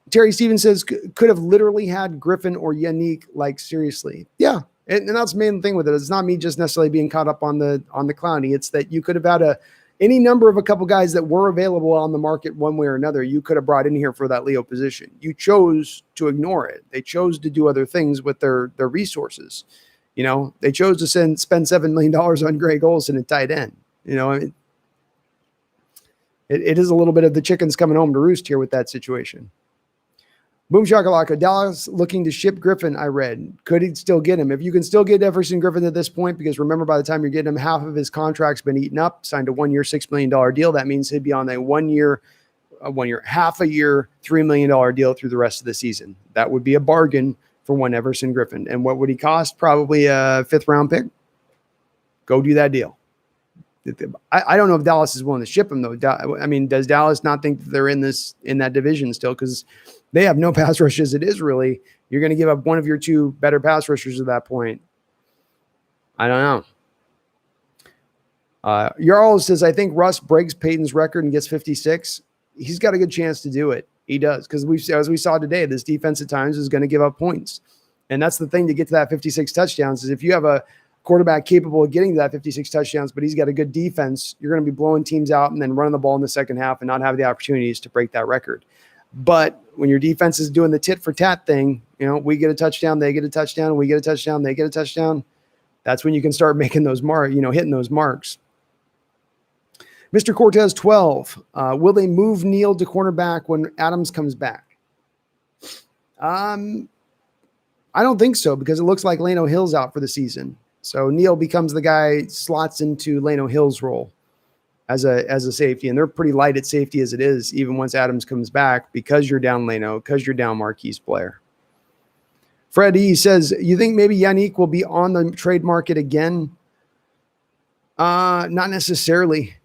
Terry Stevens says, could have literally had Griffin or Yannick, like, seriously. Yeah, and that's the main thing with it. It's not me just necessarily being caught up on the Clowney. It's that you could have had any number of a couple guys that were available on the market one way or another. You could have brought in here for that Leo position. You chose to ignore it. They chose to do other things with their resources. You know, they chose to spend $7 million on Greg Olsen and tight end. You know, I mean, it is a little bit of the chickens coming home to roost here with that situation. Boom shakalaka. Dallas looking to ship Griffin, I read. Could he still get him? If you can still get Jefferson Griffin at this point, because remember, by the time you're getting him, half of his contract's been eaten up, signed a 1-year, $6 million deal. That means he'd be on a half a year, $3 million deal through the rest of the season. That would be a bargain for one Everson Griffin. And what would he cost? Probably a 5th round pick. Go do that deal. I don't know if Dallas is willing to ship him, though. I mean, does Dallas not think that they're in that division still? Because they have no pass rush as it is, really. You're going to give up one of your 2 better pass rushers at that point. I don't know. Jarl says, I think Russ breaks Peyton's record and gets 56. He's got a good chance to do it. He does. Because as we saw today, this defense at times is going to give up points. And that's the thing to get to that 56 touchdowns is if you have a quarterback capable of getting to that 56 touchdowns, but he's got a good defense, you're going to be blowing teams out and then running the ball in the second half and not have the opportunities to break that record. But when your defense is doing the tit for tat thing, you know, we get a touchdown, they get a touchdown, we get a touchdown, they get a touchdown. That's when you can start making those hitting those marks. Mr. Cortez 12. Will they move Neal to cornerback when Adams comes back? I I don't think so, because it looks like Lano Hill's out for the season. So Neal becomes the guy, slots into Lano Hill's role as a safety, and they're pretty light at safety as it is, even once Adams comes back, because you're down Lano, because you're down Marquise Blair. Freddie says, you think maybe Yannick will be on the trade market again? Not necessarily.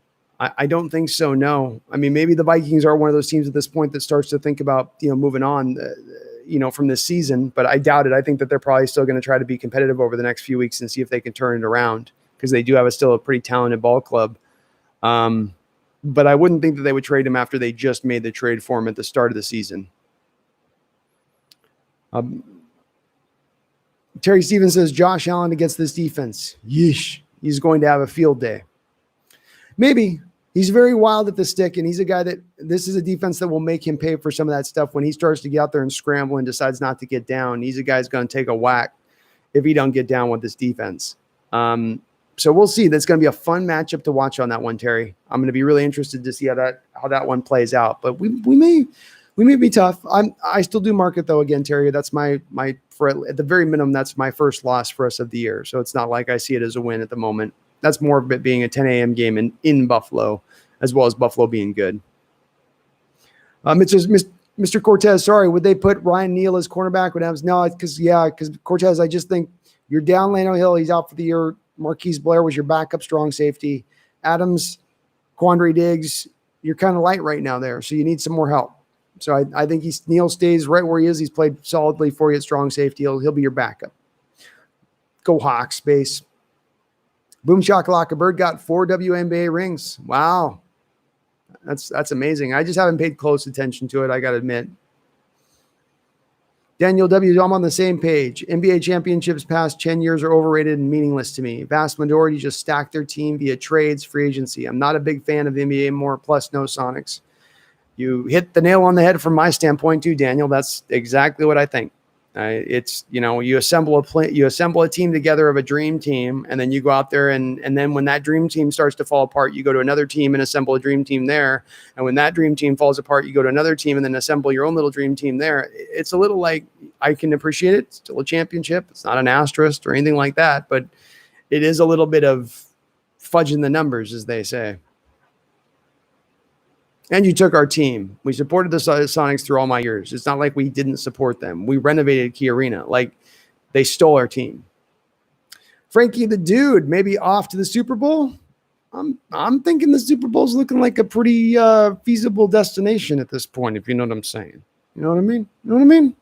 I don't think so, no. I mean, maybe the Vikings are one of those teams at this point that starts to think about, moving on, from this season, but I doubt it. I think that they're probably still going to try to be competitive over the next few weeks and see if they can turn it around, because they do have still a pretty talented ball club. But I wouldn't think that they would trade him after they just made the trade for him at the start of the season. Terry Stevens says, Josh Allen against this defense. Yeesh. He's going to have a field day. Maybe. He's very wild at the stick, and he's a guy that this is a defense that will make him pay for some of that stuff when he starts to get out there and scramble and decides not to get down. He's a guy who's going to take a whack if he don't get down with this defense. So we'll see. That's going to be a fun matchup to watch on that one, Terry. I'm going to be really interested to see how that one plays out. But we may be tough. I still do mark it though. Again, Terry, that's at the very minimum, that's my first loss for us of the year. So it's not like I see it as a win at the moment. That's more of it being a 10 a.m. game in Buffalo, as well as Buffalo being good. Mr. Cortez, sorry, would they put Ryan Neal as cornerback? No, because Cortez, I just think you're down Lano Hill. He's out for the year. Marquise Blair was your backup strong safety. Adams, Quandre Diggs, you're kind of light right now there, so you need some more help. So I think Neal stays right where he is. He's played solidly for you at strong safety. He'll be your backup. Go Hawks, base. Boom shakalaka, Bird got 4 WNBA rings. Wow. That's amazing. I just haven't paid close attention to it, I got to admit. Daniel W., I'm on the same page. NBA championships past 10 years are overrated and meaningless to me. Vast majority just stack their team via trades, free agency. I'm not a big fan of the NBA anymore, plus no Sonics. You hit the nail on the head from my standpoint too, Daniel. That's exactly what I think. It's, you assemble a team together of a dream team, and then you go out there and then when that dream team starts to fall apart, you go to another team and assemble a dream team there. And when that dream team falls apart, you go to another team and then assemble your own little dream team there. It's a little like, I can appreciate it. It's still a championship. It's not an asterisk or anything like that, but it is a little bit of fudging the numbers, as they say. And you took our team. We supported the Sonics through all my years. It's not like we didn't support them. We renovated Key Arena. Like, they stole our team. Frankie the Dude, maybe off to the Super Bowl. I'm thinking the Super Bowl's looking like a pretty feasible destination at this point, if you know what I'm saying. You know what I mean?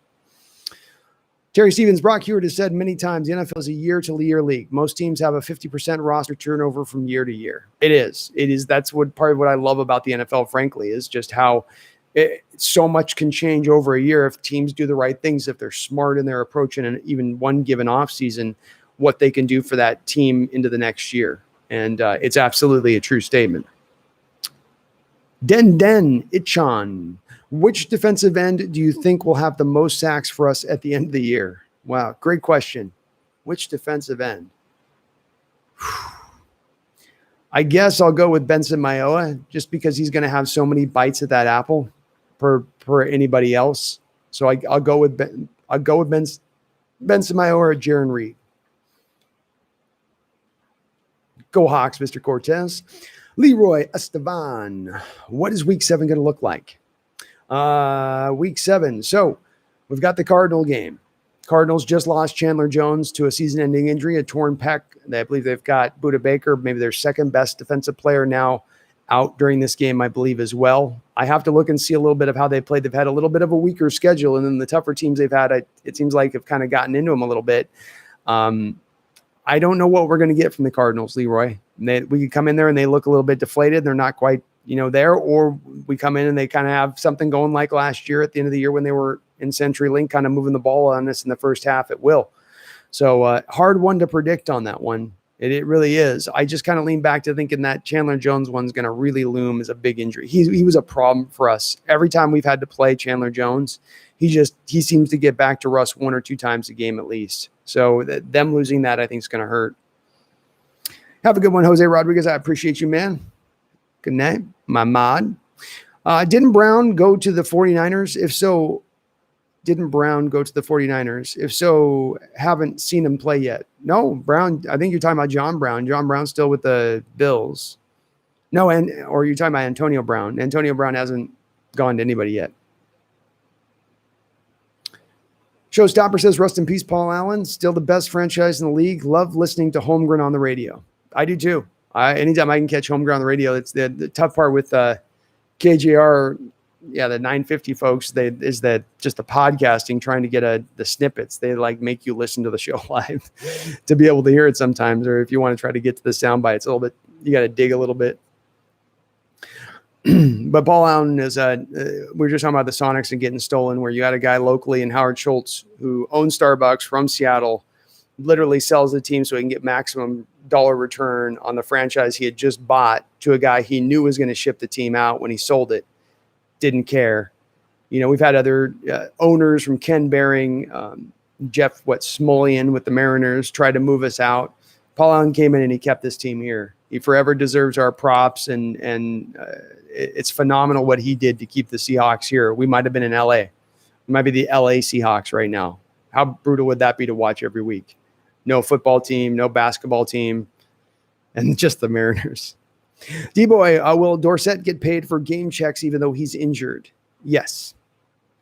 Terry Stevens, Brock Hewitt has said many times the NFL is a year-to-year league. Most teams have a 50% roster turnover from year to year. It is. That's part of what I love about the NFL, frankly, is just how so much can change over a year if teams do the right things, if they're smart in their approach in even one given offseason, what they can do for that team into the next year. And it's absolutely a true statement. Den Itchan. Which defensive end do you think will have the most sacks for us at the end of the year? Wow, great question. Which defensive end? I guess I'll go with Benson Mayowa, just because he's going to have so many bites at that apple per anybody else. So I'll go with Benson Mayowa or Jaron Reed. Go Hawks, Mr. Cortez. Leroy Estevan. What is week 7 going to look like? Week 7. So we've got the Cardinal game. Cardinals just lost Chandler Jones to a season-ending injury, a torn pec. I believe they've got Budda Baker, maybe their second best defensive player now, out during this game, I believe, as well. I have to look and see a little bit of how they played. They've had a little bit of a weaker schedule, and then the tougher teams they've had, it seems like, have kind of gotten into them a little bit. I don't know what we're going to get from the Cardinals, Leroy. We could come in there and they look a little bit deflated. They're not quite, there, or we come in and they kind of have something going like last year at the end of the year when they were in CenturyLink, kind of moving the ball on us in the first half at will. So hard one to predict on that one. It really is. I just kind of lean back to thinking that Chandler Jones one's going to really loom as a big injury. He was a problem for us. Every time we've had to play Chandler Jones, he seems to get back to Russ 1 or 2 times a game at least. So them losing that, I think, is going to hurt. Have a good one, Jose Rodriguez. I appreciate you, man. Good night, my mod. Didn't Brown go to the 49ers? If so, Didn't Brown go to the 49ers? If so, haven't seen him play yet. No, Brown, I think you're talking about John Brown. John Brown's still with the Bills. No, or you're talking about Antonio Brown. Antonio Brown hasn't gone to anybody yet. Showstopper says, rest in peace, Paul Allen. Still the best franchise in the league. Love listening to Homegrown on the radio. I do too. Anytime I can catch Homegrown on the radio, it's the tough part with KJR, the 950 folks, is that just the podcasting, trying to get the snippets. They like make you listen to the show live to be able to hear it sometimes. Or if you want to try to get to the sound bite, it's a little bit, you got to dig a little bit. But Paul Allen is we were just talking about the Sonics and getting stolen, where you got a guy locally in Howard Schultz who owns Starbucks from Seattle, literally sells the team so he can get maximum dollar return on the franchise he had just bought to a guy he knew was going to ship the team out when he sold it. Didn't care. We've had other owners from Ken Behring, Jeff Smolian with the Mariners try to move us out. Paul Allen came in and he kept this team here. He forever deserves our props, and it's phenomenal what he did to keep the Seahawks here. We might have been in LA. We might be the LA Seahawks right now. How brutal would that be to watch every week? No football team, no basketball team, and just the Mariners. D-Boy, will Dorsett get paid for game checks even though he's injured? Yes,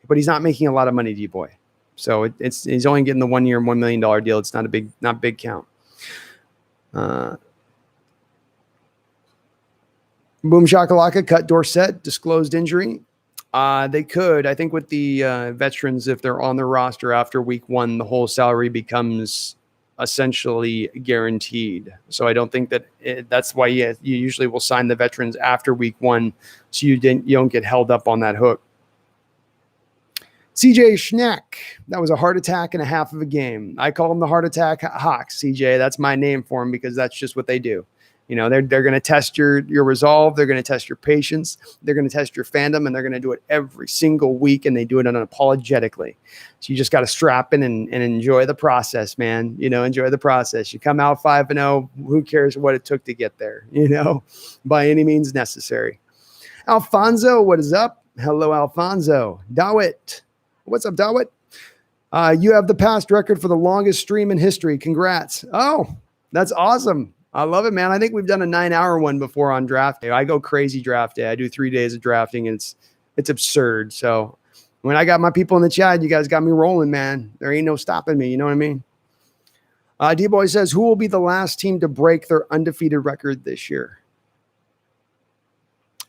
but he's not making a lot of money, D-Boy. So he's only getting the 1 year, $1 million deal. It's not big count. Boom Shakalaka cut Dorsett, disclosed injury. They could. I think with the veterans, if they're on the roster after week 1, the whole salary becomes essentially guaranteed. So I don't think that that's why you usually will sign the veterans after week 1, so you don't get held up on that hook. CJ Schneck, that was a heart attack and a half of a game. I call them the heart attack Hawks, CJ. That's my name for them because that's just what they do. They're going to test your resolve. They're going to test your patience. They're going to test your fandom, and they're going to do it every single week, and they do it unapologetically. So you just got to strap in and enjoy the process, man. Enjoy the process. You come out 5-0. Who cares what it took to get there, by any means necessary. Alfonso, what is up? Hello, Alfonso. Dawit. What's up, Dawit? You have the past record for the longest stream in history. Congrats. Oh, that's awesome. I love it, man. I think we've done a 9-hour one before on draft day. I go crazy draft day. I do 3 days of drafting, and it's absurd. So when I got my people in the chat, you guys got me rolling, man. There ain't no stopping me. You know what I mean? D-Boy says, who will be the last team to break their undefeated record this year?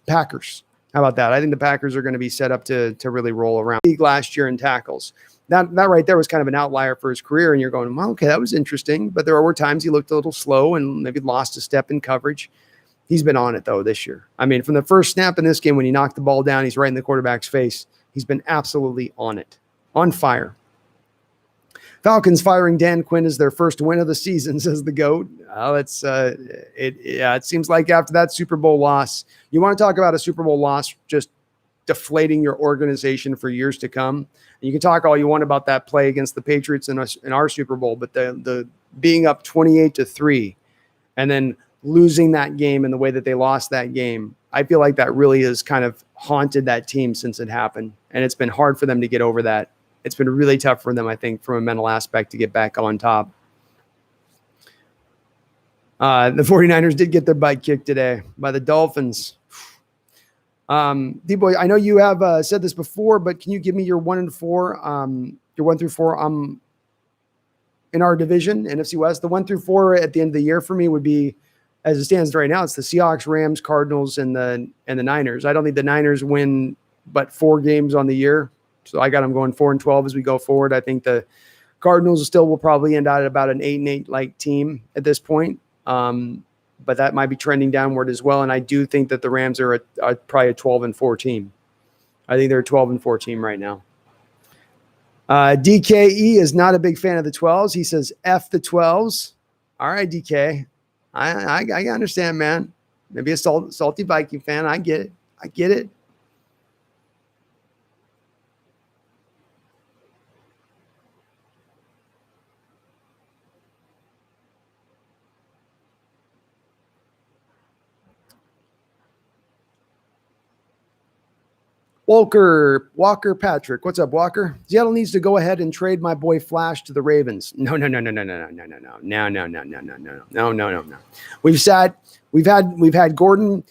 Packers. How about that? I think the Packers are going to be set up to really roll around. Last year in tackles. That right there was kind of an outlier for his career, and you're going, well, okay, that was interesting. But there were times he looked a little slow and maybe lost a step in coverage. He's been on it, though, this year. I mean, from the first snap in this game when he knocked the ball down, he's right in the quarterback's face. He's been absolutely on it. On fire. Falcons firing Dan Quinn as their first win of the season, says the GOAT. It seems like after that Super Bowl loss, you want to talk about a Super Bowl loss just deflating your organization for years to come. You can talk all you want about that play against the Patriots in our Super Bowl, but the being up 28-3 and then losing that game in the way that they lost that game, I feel like that really has kind of haunted that team since it happened. And it's been hard for them to get over that. It's been really tough for them, I think, from a mental aspect to get back on top. The 49ers did get their butt kicked today by the Dolphins. D-Boy, I know you have said this before, but can you give me your 1 and 4, your 1 through 4 in our division, NFC West? The 1 through 4 at the end of the year for me would be, as it stands right now, it's the Seahawks, Rams, Cardinals, and the Niners. I don't think the Niners win but 4 games on the year. So I got them going 4-12 as we go forward. I think the Cardinals still will probably end out at about an 8-8 like team at this point. But that might be trending downward as well. And I do think that the Rams are probably a 12-4 team. I think they're a 12-4 team right now. DKE is not a big fan of the 12s. He says, F the 12s. All right, DK. I understand, man. Maybe a salty Viking fan. I get it. Walker Patrick. What's up, Walker? Seattle needs to go ahead and trade my boy Flash to the Ravens. No. We've had Gordon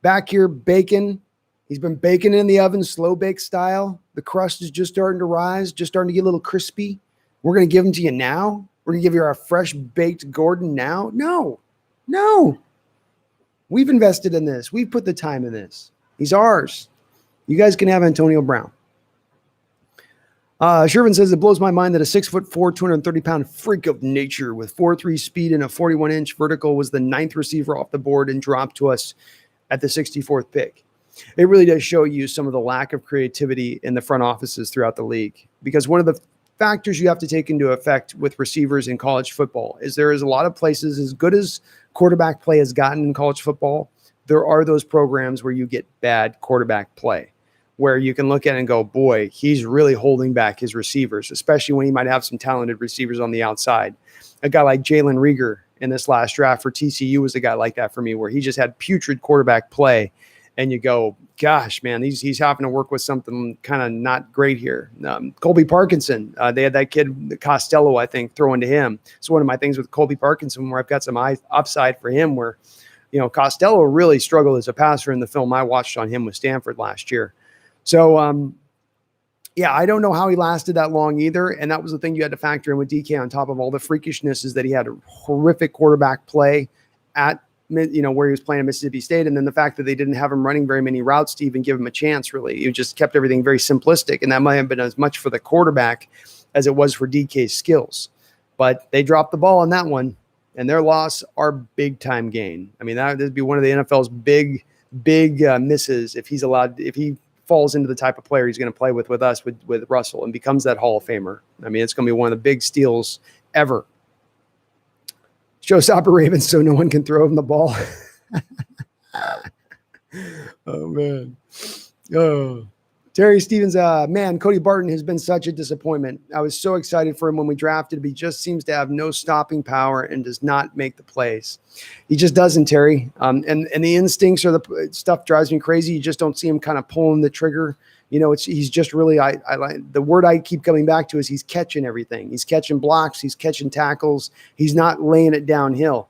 back here baking. He's been baking in the oven, slow bake style. The crust is just starting to rise, just starting to get a little crispy. We're going to give them to you now? We're going to give you our fresh baked Gordon now? No. We've invested in this. We've put the time in this. He's ours. You guys can have Antonio Brown. Shervin says, it blows my mind that a 6'4", 230-pound freak of nature with 4.3 speed and a 41-inch vertical was the 9th receiver off the board and dropped to us at the 64th pick. It really does show you some of the lack of creativity in the front offices throughout the league, because one of the factors you have to take into effect with receivers in college football is there is a lot of places, as good as quarterback play has gotten in college football, there are those programs where you get bad quarterback play, where you can look at it and go, boy, he's really holding back his receivers, especially when he might have some talented receivers on the outside. A guy like Jalen Reagor in this last draft for TCU was a guy like that for me, where he just had putrid quarterback play. And you go, gosh, man, he's having to work with something kind of not great here. Colby Parkinson, they had that kid Costello, I think, throwing to him. So one of my things with Colby Parkinson, where I've got some upside for him, where Costello really struggled as a passer in the film I watched on him with Stanford last year. So, I don't know how he lasted that long either. And that was the thing you had to factor in with DK on top of all the freakishness, is that he had a horrific quarterback play at where he was playing at Mississippi State. And then the fact that they didn't have him running very many routes to even give him a chance, really. You just kept everything very simplistic. And that might have been as much for the quarterback as it was for DK's skills. But they dropped the ball on that one, and their loss are big time gain. I mean, that'd be one of the NFL's big misses if he falls into the type of player he's going to play with us, with Russell, and becomes that Hall of Famer. I mean, it's going to be one of the big steals ever. Showstopper Ravens so no one can throw him the ball. Oh, man. Oh. Terry Stevens, man, Cody Barton has been such a disappointment. I was so excited for him when we drafted him. He just seems to have no stopping power and does not make the plays. He just doesn't, Terry. And the instincts or the stuff drives me crazy. You just don't see him kind of pulling the trigger. He's just really, I like the word I keep coming back to is he's catching everything. He's catching blocks. He's catching tackles. He's not laying it downhill.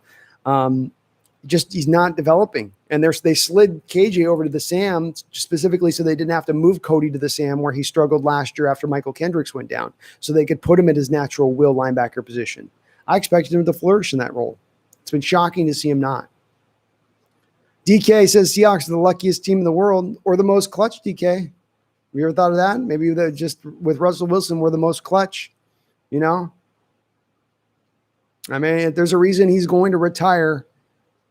He's not developing. And they slid KJ over to the Sam specifically so they didn't have to move Cody to the Sam, where he struggled last year after Michael Kendricks went down, so they could put him at his natural will linebacker position. I expected him to flourish in that role. It's been shocking to see him not. DK says Seahawks are the luckiest team in the world, or the most clutch, DK. Have you ever thought of that? Maybe that just with Russell Wilson, we're the most clutch, I mean, there's a reason he's going to retire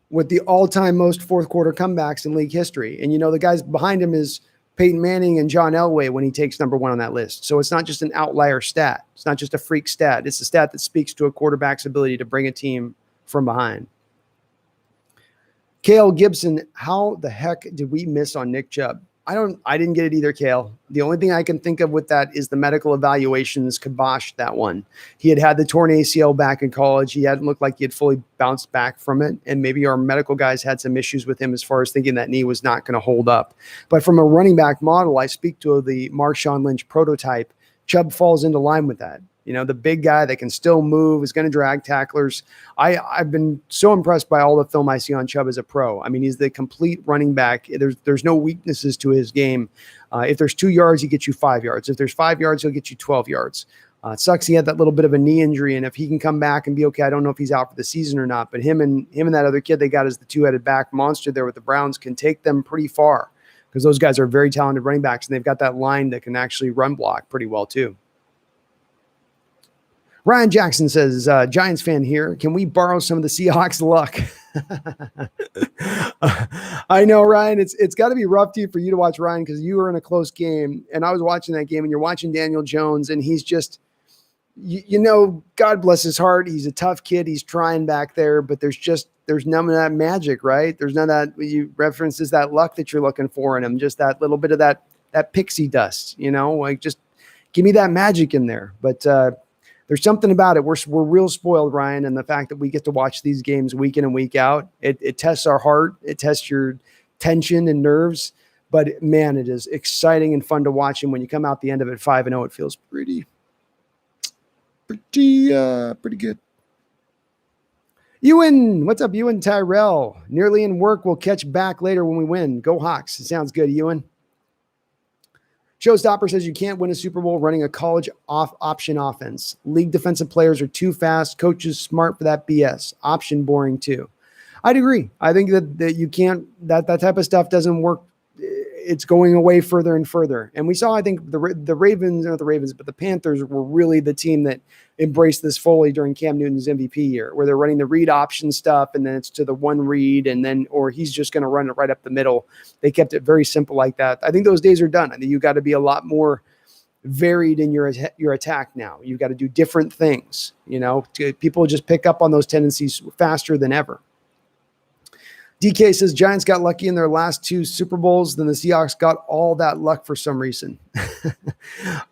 with the all-time most fourth-quarter comebacks in league history. And, the guys behind him is Peyton Manning and John Elway when he takes number one on that list. So it's not just an outlier stat. It's not just a freak stat. It's a stat that speaks to a quarterback's ability to bring a team from behind. Cale Gibson, how the heck did we miss on Nick Chubb? I didn't get it either, Cale. The only thing I can think of with that is the medical evaluations kiboshed that one. He had the torn ACL back in college. He hadn't looked like he had fully bounced back from it. And maybe our medical guys had some issues with him as far as thinking that knee was not going to hold up. But from a running back model, I speak to the Marshawn Lynch prototype. Chubb falls into line with that. The big guy that can still move, is going to drag tacklers. I've been so impressed by all the film I see on Chubb as a pro. I mean, he's the complete running back. There's no weaknesses to his game. If there's 2 yards, he gets you 5 yards. If there's 5 yards, he'll get you 12 yards. It sucks he had that little bit of a knee injury, and if he can come back and be okay, I don't know if he's out for the season or not, but him and that other kid they got as the two-headed back monster there with the Browns can take them pretty far, because those guys are very talented running backs, and they've got that line that can actually run block pretty well too. Ryan Jackson says, Giants fan here. Can we borrow some of the Seahawks luck? I know, Ryan, it's got to be rough for you to watch, Ryan, because you were in a close game, and I was watching that game, and you're watching Daniel Jones, and he's just, God bless his heart. He's a tough kid. He's trying back there, but there's none of that magic, right? There's none of that, you references that luck that you're looking for in him, just that little bit of that pixie dust, like just give me that magic in there. But, there's something about it. We're real spoiled, Ryan, and the fact that we get to watch these games week in and week out, it tests our heart. It tests your tension and nerves. But man, it is exciting and fun to watch. And when you come out the end of it 5-0, it feels pretty good. Ewan, what's up, Ewan Tyrell? Nearly in work. We'll catch back later when we win. Go Hawks. It sounds good, Ewan. Showstopper says you can't win a Super Bowl running a college option offense. League defensive players are too fast. Coaches smart for that BS. Option boring too. I'd agree. I think that you can't, that type of stuff doesn't work. It's going away further and further. And we saw, I think, the Ravens, not the Ravens, but the Panthers were really the team that embraced this fully during Cam Newton's MVP year, where they're running the read option stuff, and then it's to the one read, and then, or he's just going to run it right up the middle. They kept it very simple like that. I think those days are done. I think you've got to be a lot more varied in your attack now. You've got to do different things. You know, people just pick up on those tendencies faster than ever. DK says Giants got lucky in their last 2 Super Bowls. Then the Seahawks got all that luck for some reason.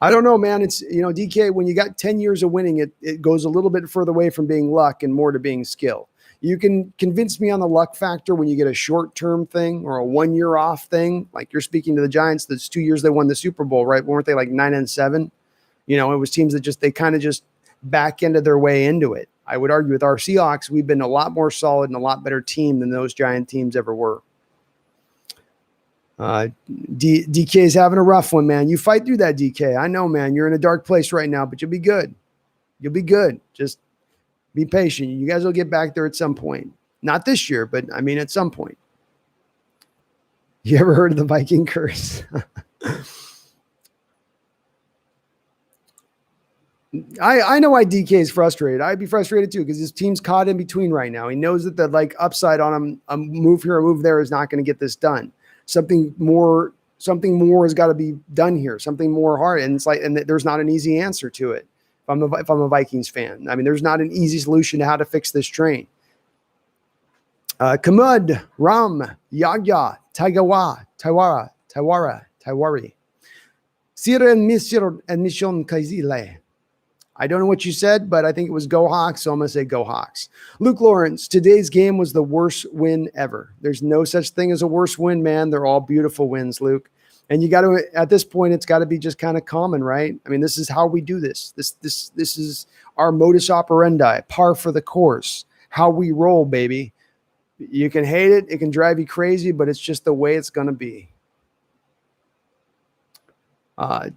I don't know, man. It's, you know, DK, when you got 10 years of winning, it goes a little bit further away from being luck and more to being skill. You can convince me on the luck factor when you get a short-term thing or a 1 year off thing. Like you're speaking to the Giants, that's 2 years they won the Super Bowl, right? Weren't they like 9-7? You know, it was teams that they kind of just back-ended their way into it. I would argue with our Seahawks, we've been a lot more solid and a lot better team than those Giant teams ever were. DK is having a rough one, man. You fight through that, DK. I know, man. You're in a dark place right now, but you'll be good. You'll be good. Just be patient. You guys will get back there at some point. Not this year, but I mean at some point. You ever heard of the Viking curse? I know why DK is frustrated. I'd be frustrated too because his team's caught in between right now. He knows that the like upside on him, a move here, a move there is not going to get this done. Something more has got to be done here. Something more hard, and it's like, and there's not an easy answer to it. If I'm a Vikings fan, I mean, there's not an easy solution to how to fix this train. Kamud, Ram, Yagya, Taigawa, Taiwari, Sira and Misir and Mission Kaizile. I don't know what you said, but I think it was Go Hawks, so I'm going to say Go Hawks. Luke Lawrence, today's game was the worst win ever. There's no such thing as a worst win, man. They're all beautiful wins, Luke. And you got to, at this point, it's got to be just kind of common, right? I mean, this is how we do this. This is our modus operandi, par for the course, how we roll, baby. You can hate it. It can drive you crazy, but it's just the way it's going to be.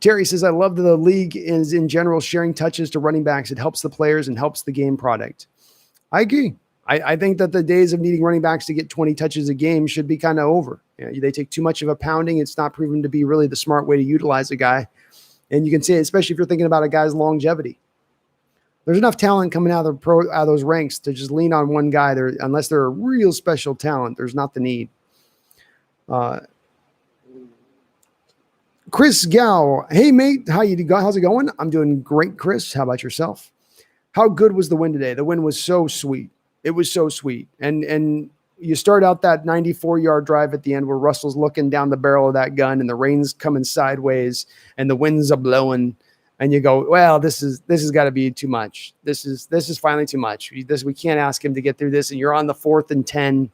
Terry says, I love that the league is in general sharing touches to running backs. It helps the players and helps the game product. I agree. I think that the days of needing running backs to get 20 touches a game should be kind of over. You know, they take too much of a pounding. It's not proven to be really the smart way to utilize a guy. And you can see it, especially if you're thinking about a guy's longevity. There's enough talent coming out of those ranks to just lean on one guy there, unless they're a real special talent. There's not the need. Chris Gow. Hey, mate. How's it going? I'm doing great, Chris. How about yourself? How good was the win today? The win was so sweet. It was so sweet. And you start out that 94-yard drive at the end where Russell's looking down the barrel of that gun and the rain's coming sideways and the winds are blowing. And you go, well, this has got to be too much. This is finally too much. We can't ask him to get through this. And you're on the 4th and 10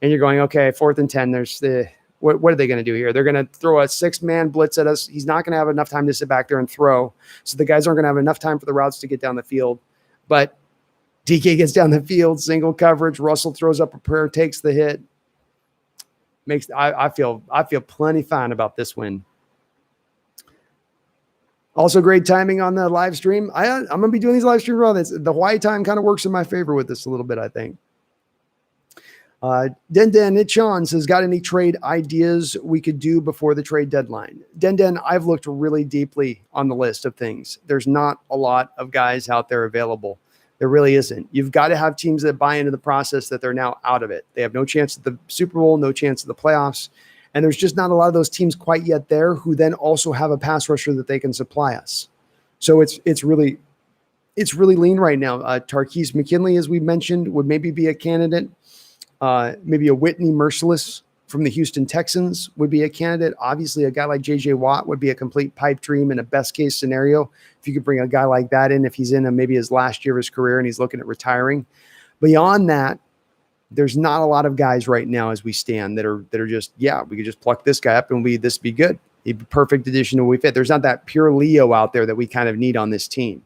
and you're going, okay, 4th and 10, there's what are they going to do here? They're going to throw a 6-man blitz at us. He's not going to have enough time to sit back there and throw. So the guys aren't going to have enough time for the routes to get down the field. But DK gets down the field, single coverage. Russell throws up a prayer, takes the hit. I feel plenty fine about this win. Also, great timing on the live stream. I'm going to be doing these live streams around this. The Hawaii time kind of works in my favor with this a little bit, I think. Den Ichon says, got any trade ideas we could do before the trade deadline? Den, I've looked really deeply on the list of things. There's not a lot of guys out there available. There really isn't. You've got to have teams that buy into the process that they're now out of it. They have no chance at the Super Bowl, no chance at the playoffs. And there's just not a lot of those teams quite yet there who then also have a pass rusher that they can supply us. So it's really lean right now. Tarquise McKinley, as we mentioned, would maybe be a candidate. Maybe a Whitney Merciless from the Houston Texans would be a candidate. Obviously, a guy like J.J. Watt would be a complete pipe dream in a best-case scenario. If you could bring a guy like that in, if he's in maybe his last year of his career and he's looking at retiring. Beyond that, There's not a lot of guys right now as we stand that are just, yeah, we could just pluck this guy up and this be good. He'd be perfect addition to we fit. There's not that pure Leo out there that we kind of need on this team.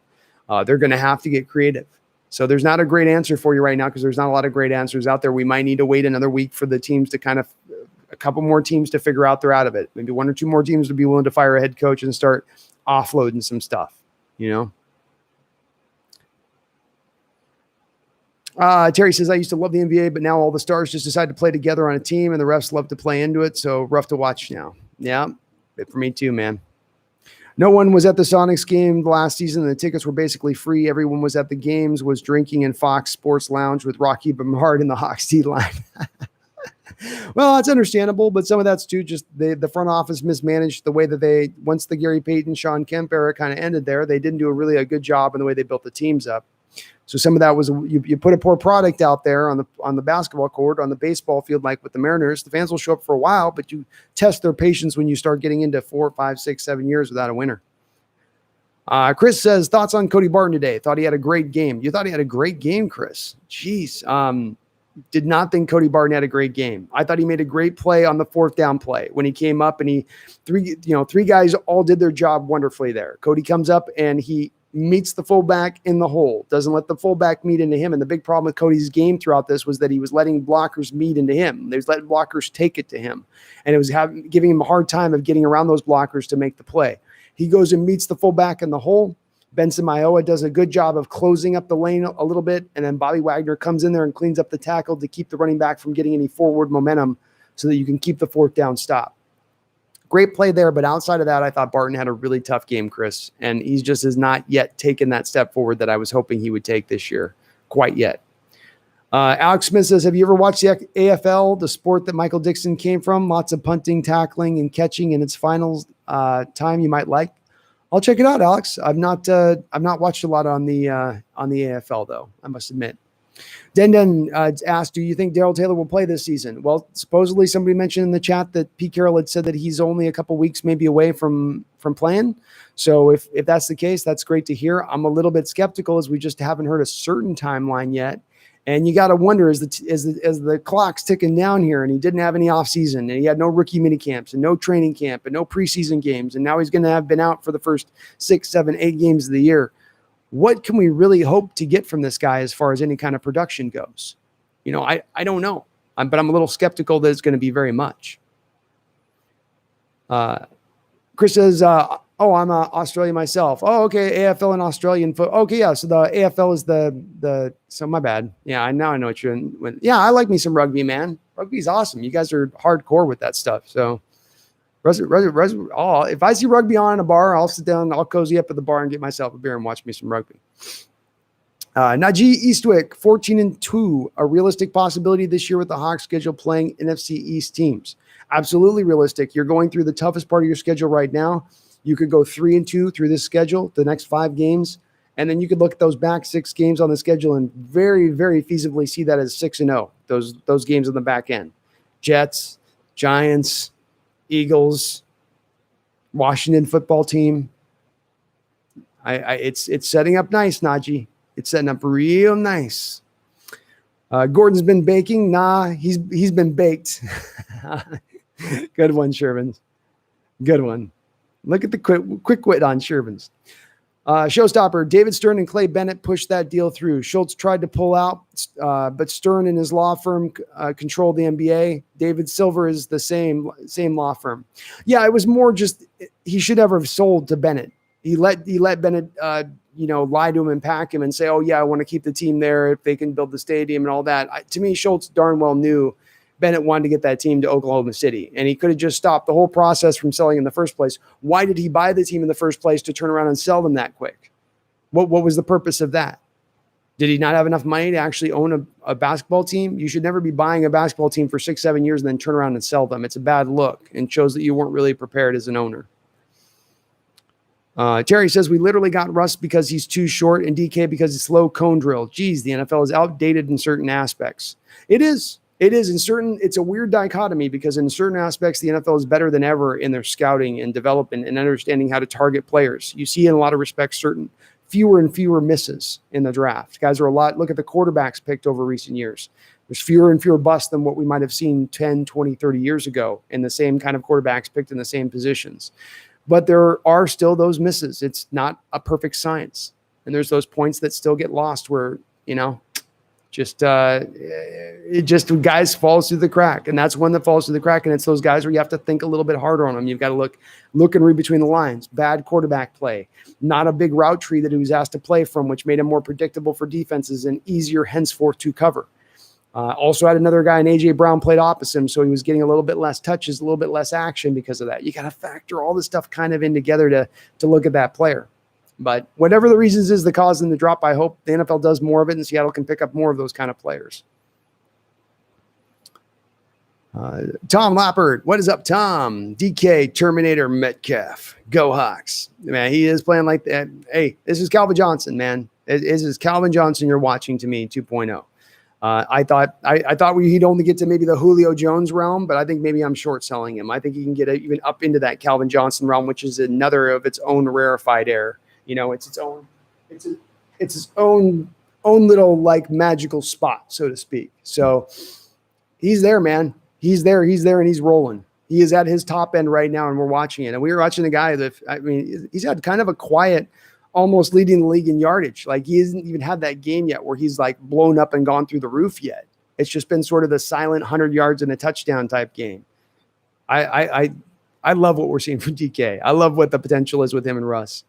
They're going to have to get creative. So there's not a great answer for you right now because there's not a lot of great answers out there. We might need to wait another week for the teams to kind of, a couple more teams to figure out they're out of it. Maybe one or two more teams to be willing to fire a head coach and start offloading some stuff, you know? Terry says, I used to love the NBA, but now all the stars just decide to play together on a team and the refs love to play into it. So rough to watch now. Yeah, bit for me too, man. No one was at the Sonics game last season. The tickets were basically free. Everyone was at the games, was drinking in Fox Sports Lounge with Rocky Bernard in the Hawks D line. Well, that's understandable, but some of that's too just the front office mismanaged the way that once the Gary Payton, Sean Kemp era kind of ended there, they didn't do a good job in the way they built the teams up. So some of that was you put a poor product out there on the basketball court, on the baseball field, like with the Mariners. The fans will show up for a while, but you test their patience when you start getting into 4, 5, 6, 7 years without a winner. Chris says, thoughts on Cody Barton today? Thought he had a great game. You thought he had a great game, Chris? Jeez. Did not think Cody Barton had a great game. I thought he made a great play on the 4th down play when he came up and three guys all did their job wonderfully there. Cody comes up and he meets the fullback in the hole, doesn't let the fullback meet into him. And the big problem with Cody's game throughout this was that he was letting blockers meet into him. They was letting blockers take it to him. And it was giving him a hard time of getting around those blockers to make the play. He goes and meets the fullback in the hole. Benson Mayowa does a good job of closing up the lane a little bit. And then Bobby Wagner comes in there and cleans up the tackle to keep the running back from getting any forward momentum so that you can keep the 4th down stop. Great play there, but outside of that, I thought Barton had a really tough game, Chris, and he just has not yet taken that step forward that I was hoping he would take this year, quite yet. Alex Smith says, have you ever watched the AFL, the sport that Michael Dixon came from? Lots of punting, tackling, and catching in its finals time you might like. I'll check it out, Alex. I've not watched a lot on the AFL, though, I must admit. Den asked, do you think Darrell Taylor will play this season? Well, supposedly somebody mentioned in the chat that Pete Carroll had said that he's only a couple weeks maybe away from playing. So if that's the case, that's great to hear. I'm a little bit skeptical as we just haven't heard a certain timeline yet. And you got to wonder, as the clock's ticking down here and he didn't have any offseason and he had no rookie mini camps and no training camp and no preseason games, and now he's going to have been out for the first 6, 7, 8 games of the year. What can we really hope to get from this guy as far as any kind of production goes? I don't know, but I'm a little skeptical that it's going to be very much. Chris says, I'm Australian myself. Oh, okay, AFL and Australian foot. Okay, yeah, so the AFL is so my bad. Yeah, now I know what you're in. Yeah, I like me some rugby, man. Rugby's awesome. You guys are hardcore with that stuff, so. If I see rugby on in a bar, I'll sit down, I'll cozy up at the bar and get myself a beer and watch me some rugby. Najee Eastwick, 14-2, a realistic possibility this year with the Hawks schedule playing NFC East teams. Absolutely realistic. You're going through the toughest part of your schedule right now. You could go 3-2 through this schedule, the next 5 games, and then you could look at those back 6 games on the schedule and very, very feasibly see that as 6-0. Those games on the back end. Jets, Giants, Eagles, Washington football team. It's setting up nice, Najee. It's setting up real nice. Gordon's been baking. Nah, he's been baked. Good one, Shervins. Good one. Look at the quick wit on Shervins. Showstopper, David Stern and Clay Bennett pushed that deal through. Schultz tried to pull out, but Stern and his law firm controlled the NBA. David Silver is the same law firm. Yeah, it was more just he should never have sold to Bennett. He let Bennett lie to him and pack him and say, oh yeah, I want to keep the team there if they can build the stadium and all that. To me, Schultz darn well knew Bennett wanted to get that team to Oklahoma City, and he could have just stopped the whole process from selling in the first place. Why did he buy the team in the first place to turn around and sell them that quick? What was the purpose of that? Did he not have enough money to actually own a basketball team? You should never be buying a basketball team for 6, 7 years and then turn around and sell them. It's a bad look and shows that you weren't really prepared as an owner. Terry says, we literally got Russ because he's too short and DK because it's slow cone drill. Geez, the NFL is outdated in certain aspects. It is in certain, it's a weird dichotomy because in certain aspects, the NFL is better than ever in their scouting and development and understanding how to target players. You see in a lot of respects, fewer and fewer misses in the draft. Guys are look at the quarterbacks picked over recent years. There's fewer and fewer busts than what we might have seen 10, 20, 30 years ago in the same kind of quarterbacks picked in the same positions. But there are still those misses. It's not a perfect science. And there's those points that still get lost where, it just guys falls through the crack, and that's one that falls through the crack. And it's those guys where you have to think a little bit harder on them. You've got to look and read between the lines. Bad quarterback play, not a big route tree that he was asked to play from, which made him more predictable for defenses and easier henceforth to cover. Also had another guy in AJ Brown played opposite him, so he was getting a little bit less touches, a little bit less action because of that. You got to factor all this stuff kind of in together to look at that player. But whatever the reasons is the cause in the drop, I hope the NFL does more of it and Seattle can pick up more of those kind of players. Tom Lappert, what is up, Tom? DK, Terminator, Metcalf, go Hawks. Man, he is playing like that. Hey, this is Calvin Johnson, man. This is Calvin Johnson you're watching to me 2.0. I thought he'd only get to maybe the Julio Jones realm, but I think maybe I'm short selling him. I think he can get even up into that Calvin Johnson realm, which is another of its own rarefied air. It's its own little like magical spot, so to speak. So he's there, man. He's there, and he's rolling. He is at his top end right now, and we're watching it. And we were watching a guy he's had kind of a quiet, almost leading the league in yardage. Like he hasn't even had that game yet where he's like blown up and gone through the roof yet. It's just been sort of the silent 100 yards and a touchdown type game. I love what we're seeing from DK. I love what the potential is with him and Russ.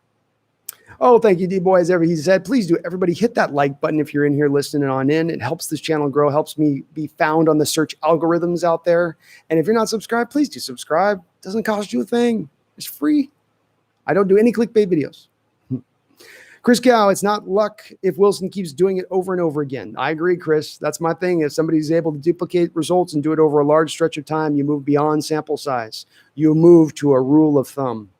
Oh, thank you, D-Boy. As ever, he said, please do everybody hit that like button if you're in here listening on in. It helps this channel grow, helps me be found on the search algorithms out there. And if you're not subscribed, please do subscribe. It doesn't cost you a thing. It's free. I don't do any clickbait videos. Chris Gow, it's not luck if Wilson keeps doing it over and over again. I agree, Chris. That's my thing. If somebody's able to duplicate results and do it over a large stretch of time, you move beyond sample size. You move to a rule of thumb.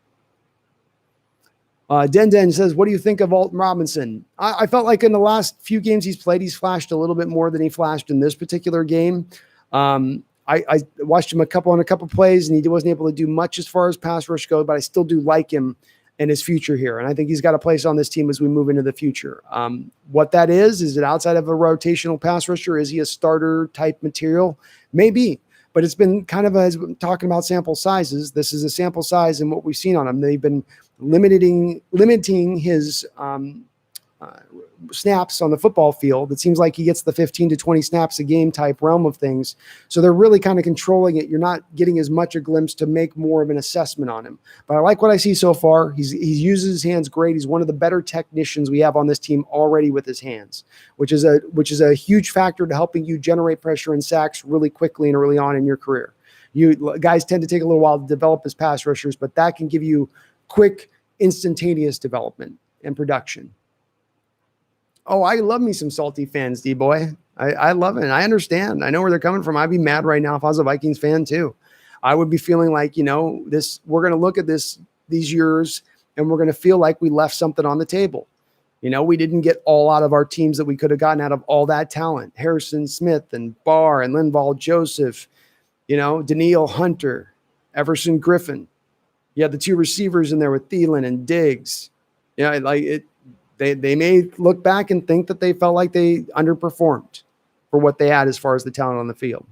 Den says, what do you think of Alton Robinson? I felt like in the last few games he's played, he's flashed a little bit more than he flashed in this particular game. I watched him on a couple plays, and he wasn't able to do much as far as pass rush goes, but I still do like him and his future here. And I think he's got a place on this team as we move into the future. What that is it outside of a rotational pass rusher? Is he a starter type material? Maybe. But it's been kind of, as we're talking about sample sizes, this is a sample size in what we've seen on him. They've been limiting his snaps on the football field. It seems like he gets the 15 to 20 snaps a game type realm of things. So they're really kind of controlling it. You're not getting as much a glimpse to make more of an assessment on him. But I like what I see so far. He uses his hands great. He's one of the better technicians we have on this team already with his hands, which is a huge factor to helping you generate pressure and sacks really quickly and early on in your career. You guys tend to take a little while to develop as pass rushers, but that can give you quick, instantaneous development and production. Oh, I love me some salty fans, D-Boy. I love it. And I understand. I know where they're coming from. I'd be mad right now if I was a Vikings fan too. I would be feeling like, we're going to look at these years and we're going to feel like we left something on the table. We didn't get all out of our teams that we could have gotten out of all that talent. Harrison Smith and Barr and Linval Joseph, Daniil Hunter, Everson Griffin. You had the two receivers in there with Thielen and Diggs. They may look back and think that they felt like they underperformed for what they had as far as the talent on the field.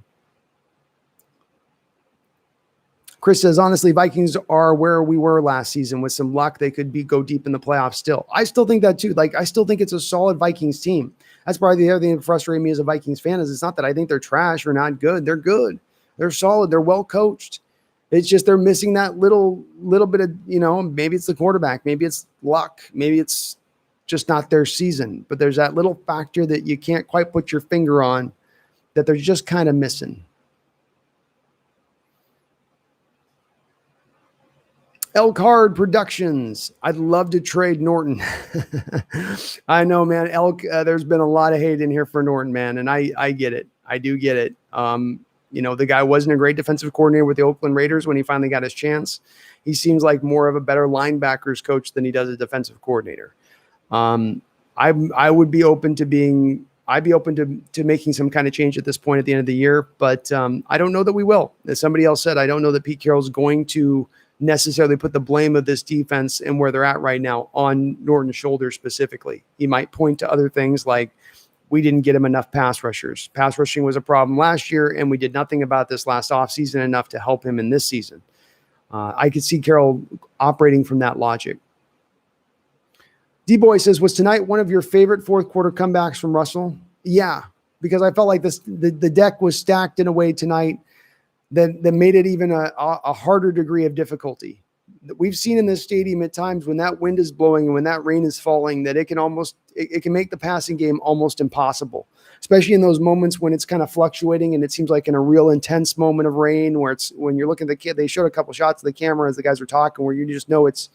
Chris says, honestly, Vikings are where we were last season. With some luck, they could go deep in the playoffs still. I still think that too. I still think it's a solid Vikings team. That's probably the other thing that frustrates me as a Vikings fan is it's not that I think they're trash or not good. They're good. They're solid. They're well coached. It's just they're missing that little bit of, maybe it's the quarterback. Maybe it's luck. Maybe it's just not their season. But there's that little factor that you can't quite put your finger on that they're just kind of missing. Elk Hard Productions. I'd love to trade Norton. I know, man. Elk, there's been a lot of hate in here for Norton, man. And I get it. I do get it. The guy wasn't a great defensive coordinator with the Oakland Raiders when he finally got his chance. He seems like more of a better linebackers coach than he does a defensive coordinator. I'd be open to making some kind of change at this point at the end of the year, but I don't know that we will. As somebody else said, I don't know that Pete Carroll's going to necessarily put the blame of this defense and where they're at right now on Norton's shoulders specifically. He might point to other things like we didn't get him enough pass rushers. Pass rushing was a problem last year, and we did nothing about this last offseason enough to help him in this season. I could see Carroll operating from that logic. D-Boy says, was tonight one of your favorite fourth quarter comebacks from Russell? Yeah, because I felt like the deck was stacked in a way tonight that made it even a harder degree of difficulty. We've seen in this stadium at times when that wind is blowing and when that rain is falling that it can make the passing game almost impossible, especially in those moments when it's kind of fluctuating and it seems like in a real intense moment of rain where when you're looking at the kid, they showed a couple shots of the camera as the guys were talking where you just know it's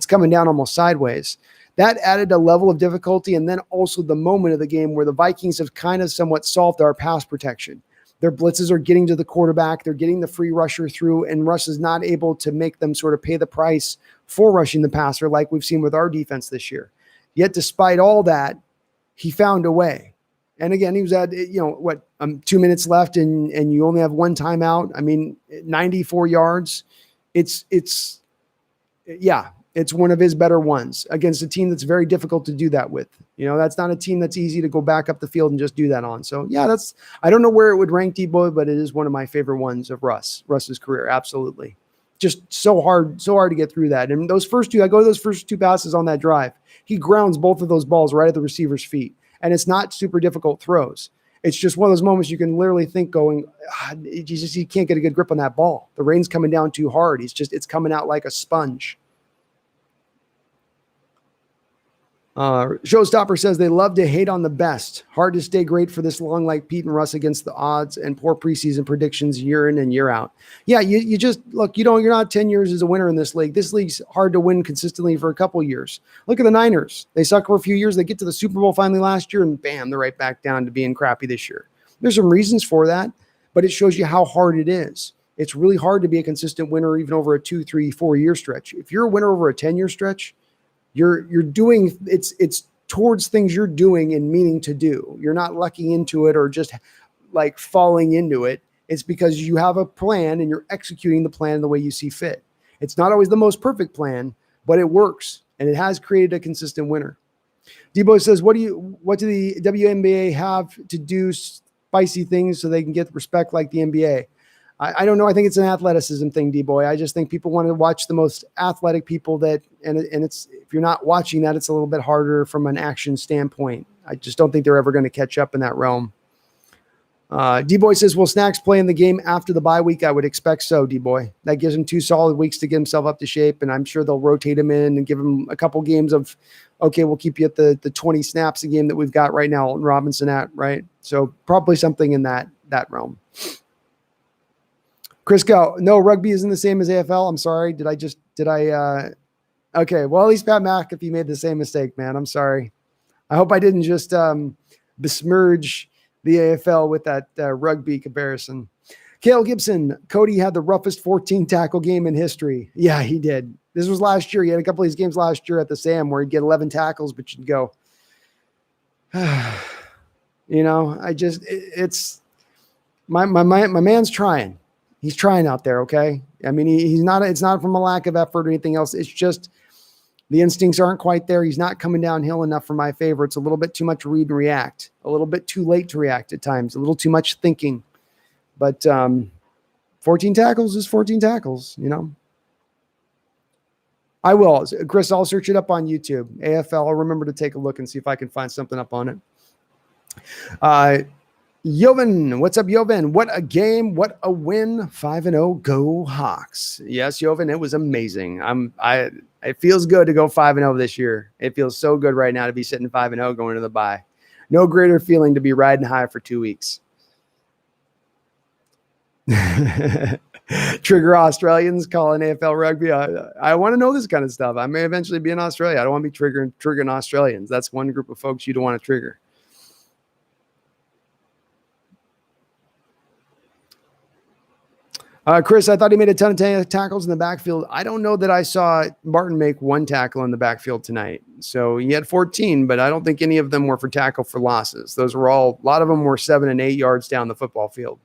coming down almost sideways. That added a level of difficulty, and then also the moment of the game where the Vikings have kind of somewhat solved our pass protection. Their blitzes are getting to the quarterback. They're getting the free rusher through, and Russ is not able to make them sort of pay the price for rushing the passer like we've seen with our defense this year. Yet despite all that, he found a way. And again, he was at, 2 minutes left and you only have one timeout. I mean, 94 yards. It's one of his better ones against a team that's very difficult to do that with. That's not a team that's easy to go back up the field and just do that on. So yeah, I don't know where it would rank D-Boy, but it is one of my favorite ones of Russ's career. Absolutely. Just so hard to get through that. And those first two passes on that drive, he grounds both of those balls right at the receiver's feet. And it's not super difficult throws. It's just one of those moments you can literally think going, he can't get a good grip on that ball. The rain's coming down too hard. It's coming out like a sponge. Showstopper says they love to hate on the best. Hard to stay great for this long like Pete and Russ against the odds and poor preseason predictions year in and year out. Yeah, you just look, you're not 10 years as a winner in this league. This league's hard to win consistently for a couple years. Look at the Niners. They suck for a few years. They get to the Super Bowl finally last year and bam, they're right back down to being crappy this year. There's some reasons for that, but it shows you how hard it is. It's really hard to be a consistent winner even over a 2, 3, 4 year stretch. If you're a winner over a 10-year stretch, you're doing it's towards things you're doing and meaning to do. You're not lucking into it or just like falling into it. It's because you have a plan and you're executing the plan the way you see fit. It's not always the most perfect plan, but it works and it has created a consistent winner. Debo says, what do the WNBA have to do spicy things so they can get respect like the NBA? I don't know. I think it's an athleticism thing, D-Boy. I just think people want to watch the most athletic people and it's, if you're not watching that, it's a little bit harder from an action standpoint. I just don't think they're ever going to catch up in that realm. D-Boy says, will Snacks play in the game after the bye week? I would expect so, D-Boy. That gives him 2 solid weeks to get himself up to shape, and I'm sure they'll rotate him in and give him a couple games of, okay, we'll keep you at the 20 snaps a game that we've got right now, Alton Robinson at, right? So probably something in that realm. Chris Go, no, rugby isn't the same as AFL. I'm sorry. Okay. Well, at least Pat McAfee made the same mistake, man. I'm sorry. I hope I didn't just besmirch the AFL with that rugby comparison. Cale Gibson, Cody had the roughest 14 tackle game in history. Yeah, he did. This was last year. He had a couple of these games last year at the SAM where he'd get 11 tackles, but you'd go, it's my man's trying. He's trying out there, okay? I mean, it's not from a lack of effort or anything else. It's just the instincts aren't quite there. He's not coming downhill enough for my favor. It's a little bit too much read and react, a little bit too late to react at times, a little too much thinking. But 14 tackles is 14 tackles, I will. Chris, I'll search it up on YouTube. AFL, I'll remember to take a look and see if I can find something up on it. Joven, what's up, Joven? What a game. What a win. 5-0. Go Hawks. Yes, Joven, it was amazing. It feels good to go 5-0 this year. It feels so good right now to be sitting 5-0 going to the bye. No greater feeling to be riding high for 2 weeks. Trigger Australians calling AFL rugby. I want to know this kind of stuff. I may eventually be in Australia. I don't want to be triggering Australians. That's one group of folks you don't want to trigger. Chris, I thought he made a ton of tackles in the backfield. I don't know that I saw Martin make 1 tackle in the backfield tonight. So he had 14, but I don't think any of them were for tackle for losses. Those were a lot of them were 7 and 8 yards down the football field.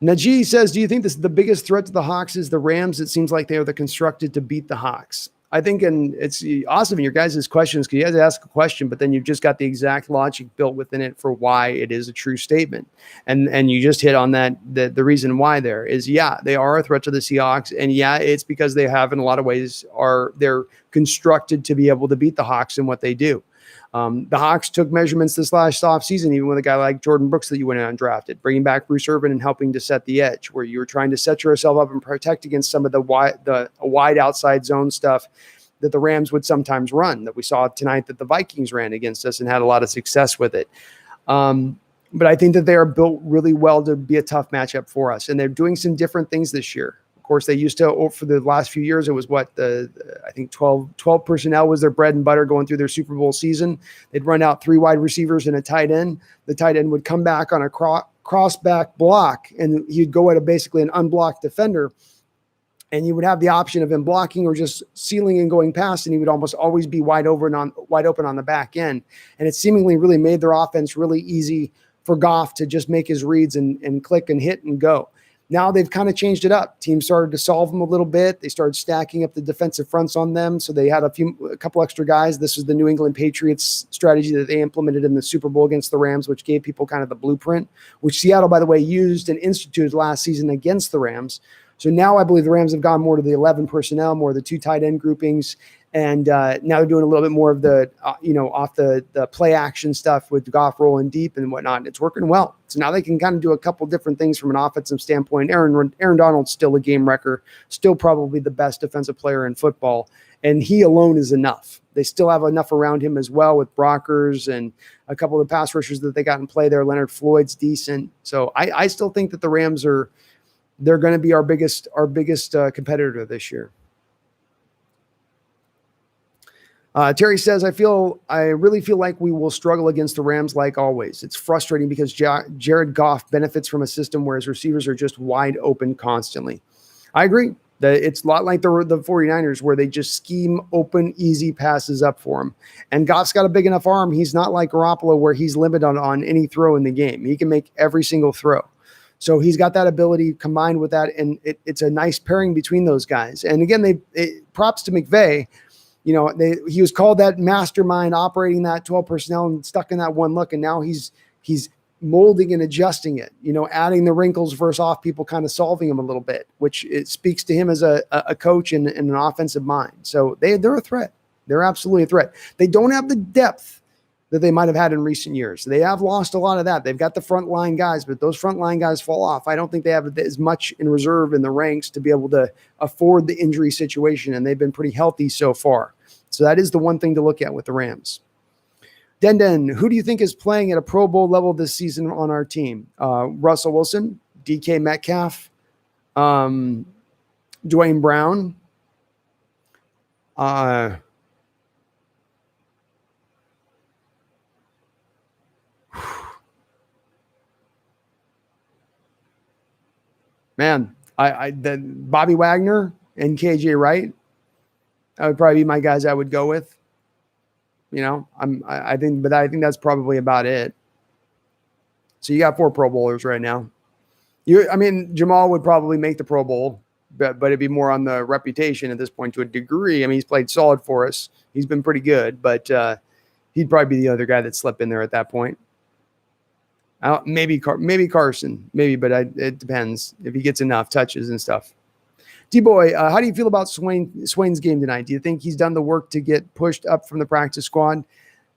Najee says, do you think the biggest threat to the Hawks is the Rams? It seems like they are constructed to beat the Hawks. I think, and it's awesome in your guys' questions because you guys ask a question, but then you've just got the exact logic built within it for why it is a true statement. And you just hit on that. The reason why there is, yeah, they are a threat to the Seahawks. And yeah, it's because they have in a lot of ways they're constructed to be able to beat the Hawks in what they do. The Hawks took measurements this last offseason, even with a guy like Jordan Brooks that you went out and drafted, bringing back Bruce Irvin and helping to set the edge, where you were trying to set yourself up and protect against some of the wide outside zone stuff that the Rams would sometimes run, that we saw tonight that the Vikings ran against us and had a lot of success with it. But I think that they are built really well to be a tough matchup for us, and they're doing some different things this year. Of course, they used to, for the last few years, it was I think 12 personnel was their bread and butter going through their Super Bowl season. They'd run out 3 wide receivers and a tight end. The tight end would come back on a cross back block, and he'd go at basically an unblocked defender. And you would have the option of him blocking or just sealing and going past, and he would almost always be wide open on the back end. And it seemingly really made their offense really easy for Goff to just make his reads and click and hit and go. Now they've kind of changed it up. Teams started to solve them a little bit. They started stacking up the defensive fronts on them. So they had a couple extra guys. This was the New England Patriots strategy that they implemented in the Super Bowl against the Rams, which gave people kind of the blueprint, which Seattle, by the way, used and instituted last season against the Rams. So now I believe the Rams have gone more to the 11 personnel, more of the 2 tight end groupings. And now they're doing a little bit more of the, off the play action stuff with Goff rolling deep and whatnot. It's working well. So now they can kind of do a couple different things from an offensive standpoint. Aaron Donald's still a game wrecker, still probably the best defensive player in football. And he alone is enough. They still have enough around him as well with Brockers and a couple of the pass rushers that they got in play there. Leonard Floyd's decent. So I still think that the Rams they're going to be our biggest competitor this year. Terry says, I really feel like we will struggle against the Rams like always. It's frustrating because Jared Goff benefits from a system where his receivers are just wide open constantly. I agree. It's a lot like the 49ers where they just scheme open, easy passes up for him. And Goff's got a big enough arm. He's not like Garoppolo where he's limited on any throw in the game. He can make every single throw. So he's got that ability combined with that, and it's a nice pairing between those guys. And again, props to McVay. He was called that mastermind operating that 12 personnel and stuck in that one look, and now he's molding and adjusting it, adding the wrinkles versus off people, kind of solving them a little bit, which it speaks to him as a coach and an offensive mind. So they're a threat. They're absolutely a threat. They don't have the depth that they might have had in recent years. They have lost a lot of that. They've got the frontline guys, but those frontline guys fall off. I don't think they have as much in reserve in the ranks to be able to afford the injury situation, and they've been pretty healthy so far. So that is the one thing to look at with the Rams. Den, who do you think is playing at a Pro Bowl level this season on our team? Russell Wilson, DK Metcalf, Dwayne Brown, man, Bobby Wagner and KJ Wright, that would probably be my guys I would go with. I think that's probably about it. So you got 4 Pro Bowlers right now. Jamal would probably make the Pro Bowl, but it'd be more on the reputation at this point to a degree. He's played solid for us. He's been pretty good, but he'd probably be the other guy that slept in there at that point. Maybe Carson, but it depends if he gets enough touches and stuff. D-Boy, how do you feel about Swain's game tonight? Do you think he's done the work to get pushed up from the practice squad?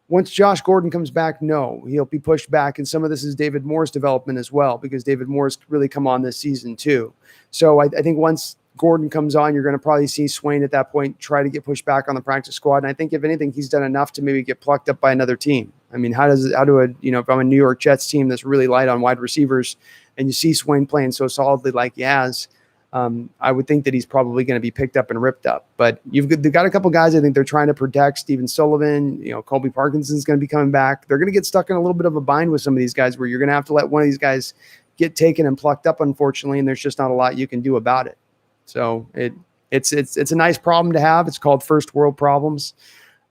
Once Josh Gordon comes back, no, he'll be pushed back. And some of this is David Moore's development as well, because David Moore's really come on this season too. So I think once Gordon comes on, you're going to probably see Swain at that point try to get pushed back on the practice squad. And I think if anything, he's done enough to maybe get plucked up by another team. If I'm a New York Jets team that's really light on wide receivers and you see Swain playing so solidly like he has, I would think that he's probably going to be picked up and ripped up. But they've got a couple guys I think they're trying to protect. Steven Sullivan, Colby Parkinson's going to be coming back. They're going to get stuck in a little bit of a bind with some of these guys where you're going to have to let one of these guys get taken and plucked up, unfortunately, and there's just not a lot you can do about it. So it's a nice problem to have. It's called first world problems.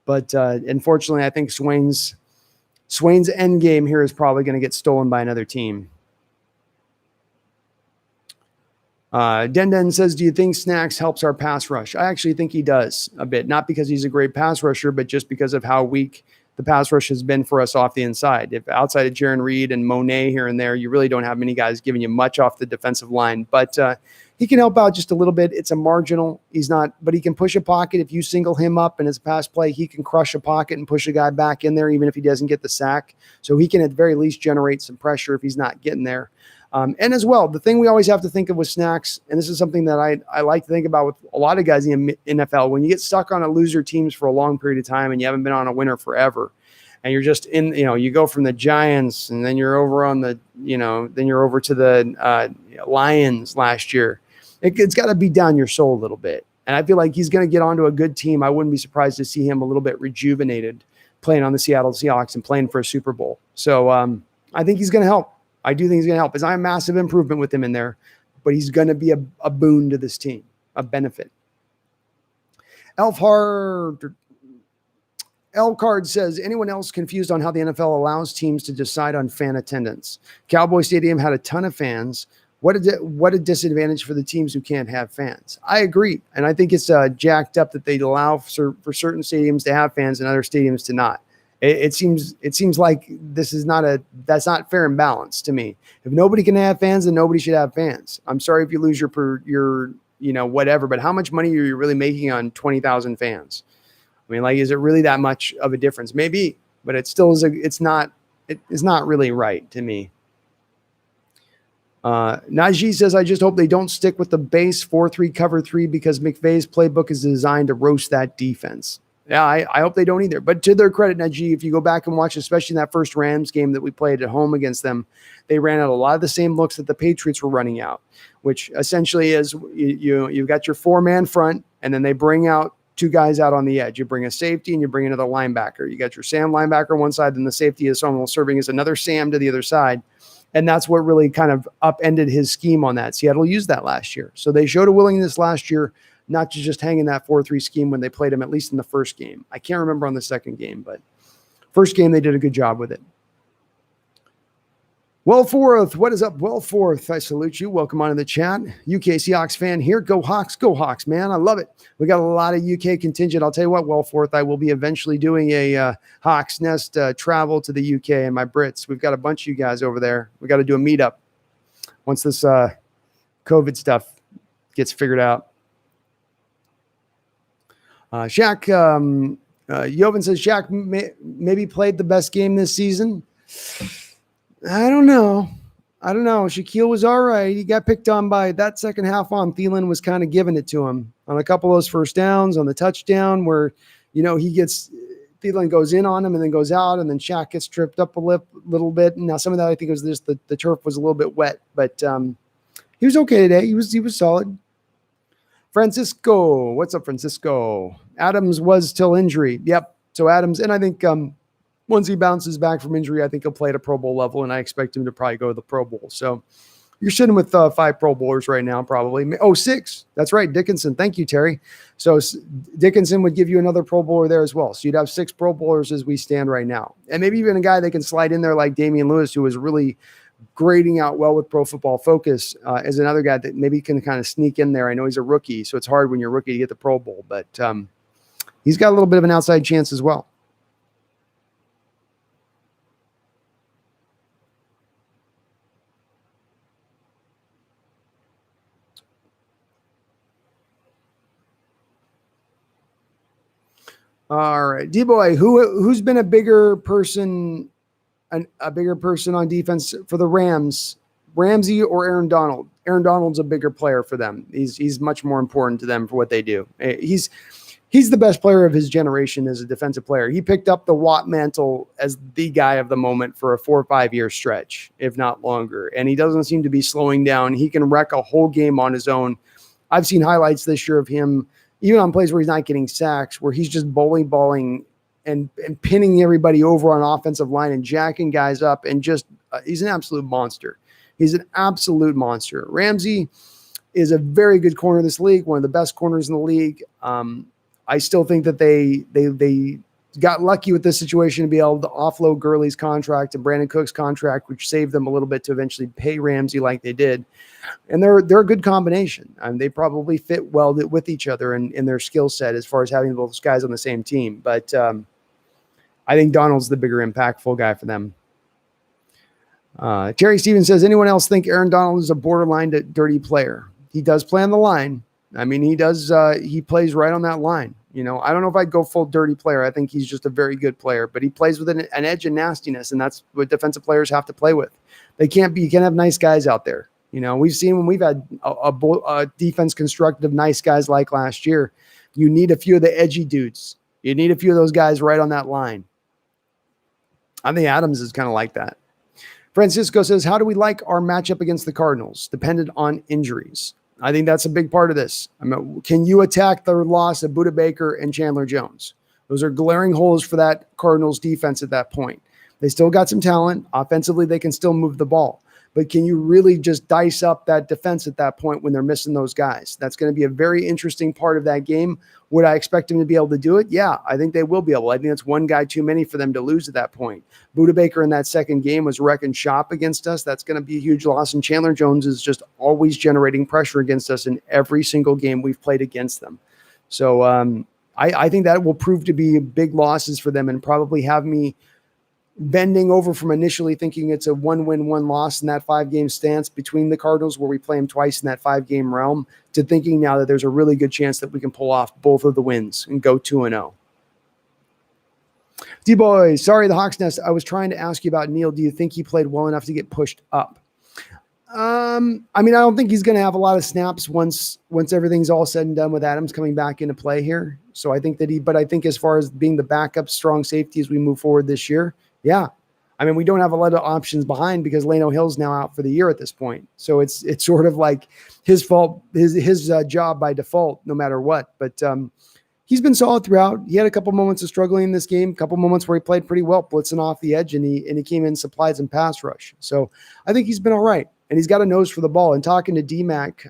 But unfortunately, I think Swain's end game here is probably going to get stolen by another team. Den says, do you think Snacks helps our pass rush? I actually think he does a bit, not because he's a great pass rusher, but just because of how weak the pass rush has been for us off the inside. If outside of Jaron Reed and Monet here and there, you really don't have many guys giving you much off the defensive line, but he can help out just a little bit. It's a marginal. He's not, but he can push a pocket. If you single him up and it's a pass play, he can crush a pocket and push a guy back in there, even if he doesn't get the sack. So he can at the very least generate some pressure if he's not getting there. And as well, the thing we always have to think of with Snacks, and this is something that I like to think about with a lot of guys in the NFL, when you get stuck on a loser teams for a long period of time and you haven't been on a winner forever, and you're just in, you go from the Giants and then you're over on the, then you're over to the Lions last year. It's got to be down your soul a little bit. And I feel like he's going to get onto a good team. I wouldn't be surprised to see him a little bit rejuvenated playing on the Seattle Seahawks and playing for a Super Bowl. So I think he's going to help. I do think he's going to help. It's not a massive improvement with him in there, but he's going to be a boon to this team, a benefit. Elcard says, anyone else confused on how the NFL allows teams to decide on fan attendance? Cowboy Stadium had a ton of fans. What a disadvantage for the teams who can't have fans. I agree. And I think it's jacked up that they allow for certain stadiums to have fans and other stadiums to not. It seems like that's not fair and balanced to me. If nobody can have fans, then nobody should have fans. I'm sorry if you lose your whatever, but how much money are you really making on 20,000 fans? I mean, like, is it really that much of a difference? Maybe, but it still is. It's not really right to me. Najee says, I just hope they don't stick with the base 4-3 cover 3 because McVay's playbook is designed to roast that defense. Yeah, I hope they don't either. But to their credit, Najee, if you go back and watch, especially in that first Rams game that we played at home against them, they ran out a lot of the same looks that the Patriots were running out, which essentially is you've got your 4-man front, and then they bring out 2 guys out on the edge. You bring a safety and you bring another linebacker. You got your Sam linebacker on one side, and the safety is someone serving as another Sam to the other side. And that's what really kind of upended his scheme on that. Seattle used that last year. So they showed a willingness last year not to just hang in that 4-3 scheme when they played him, at least in the first game. I can't remember on the second game, but first game they did a good job with it. Well, Forth, what is up? Well, Forth, I salute you. Welcome on in the chat. UK Seahawks fan here. Go Hawks, man. I love it. We got a lot of UK contingent. I'll tell you what, Well, Forth, I will be eventually doing a Hawks Nest travel to the UK and my Brits. We've got a bunch of you guys over there. We got to do a meetup once this COVID stuff gets figured out. Shaq, Jovan says, Shaq maybe played the best game this season. I don't know. Shaquille was all right. He got picked on by that second half on. Thielen was kind of giving it to him on a couple of those first downs, on the touchdown where, Thielen goes in on him and then goes out, and then Shaq gets tripped up a little bit. Now, some of that I think was just the turf was a little bit wet, but he was okay today. He was solid. Francisco, what's up, Francisco? Adams was till injury. Yep. So Adams, and I think once he bounces back from injury, I think he'll play at a Pro Bowl level, and I expect him to probably go to the Pro Bowl. So you're sitting with 5 Pro Bowlers right now, probably. Oh, 6. That's right, Dickinson. Thank you, Terry. So Dickinson would give you another Pro Bowler there as well. So you'd have 6 Pro Bowlers as we stand right now, and maybe even a guy they can slide in there like Damian Lewis, who was really grading out well with Pro Football Focus, is another guy that maybe can kind of sneak in there. I know he's a rookie, so it's hard when you're a rookie to get the Pro Bowl, but he's got a little bit of an outside chance as well. All right, D-Boy, who's been a bigger person on defense for the Rams, Ramsey or Aaron Donald? Aaron Donald's a bigger player for them. He's much more important to them for what they do. He's the best player of his generation as a defensive player. He picked up the Watt mantle as the guy of the moment for a 4 or 5 year stretch, if not longer. And he doesn't seem to be slowing down. He can wreck a whole game on his own. I've seen highlights this year of him, even on plays where he's not getting sacks, where he's just balling and pinning everybody over on offensive line and jacking guys up, and just he's an absolute monster. He's an absolute monster. Ramsey is a very good corner in this league, one of the best corners in the league. I still think that they got lucky with this situation to be able to offload Gurley's contract and Brandon Cook's contract, which saved them a little bit to eventually pay Ramsey like they did. And they're a good combination. They probably fit well with each other in their skill set as far as having those guys on the same team. But I think Donald's the bigger impactful guy for them. Terry Stevens says, anyone else think Aaron Donald is a borderline dirty player? He does play on the line. I mean, he does. He plays right on that line. I don't know if I'd go full dirty player. I think he's just a very good player, but he plays with an edge and nastiness, and that's what defensive players have to play with. You can't have nice guys out there. We've seen when we've had a defense constructed of nice guys like last year, you need a few of the edgy dudes. You need a few of those guys right on that line. I think Adams is kind of like that. Francisco says, how do we like our matchup against the Cardinals? Dependent on injuries. I think that's a big part of this. Can you attack the loss of Budda Baker and Chandler Jones? Those are glaring holes for that Cardinals defense at that point. They still got some talent. Offensively, they can still move the ball. But can you really just dice up that defense at that point when they're missing those guys? That's going to be a very interesting part of that game. Would I expect them to be able to do it? Yeah, I think they will be able. I think it's one guy too many for them to lose at that point. Budda Baker in that second game was wrecking shop against us. That's going to be a huge loss. And Chandler Jones is just always generating pressure against us in every single game we've played against them. So I think that will prove to be big losses for them and probably have me bending over from initially thinking it's a 1-win, 1-loss in that 5-game stance between the Cardinals where we play them twice in that 5-game realm to thinking now that there's a really good chance that we can pull off both of the wins and go 2-0. D-Boy, sorry, the Hawks Nest. I was trying to ask you about Neal. Do you think he played well enough to get pushed up? I don't think he's going to have a lot of snaps once everything's all said and done with Adams coming back into play here. So I think but I think as far as being the backup strong safety as we move forward this year, yeah. We don't have a lot of options behind because Lano Hill's now out for the year at this point. So it's sort of like his fault, his job by default, no matter what. But he's been solid throughout. He had a couple moments of struggling in this game, a couple moments where he played pretty well, blitzing off the edge, and he came in, supplied some pass rush. So I think he's been all right. And he's got a nose for the ball. And talking to D-Mac,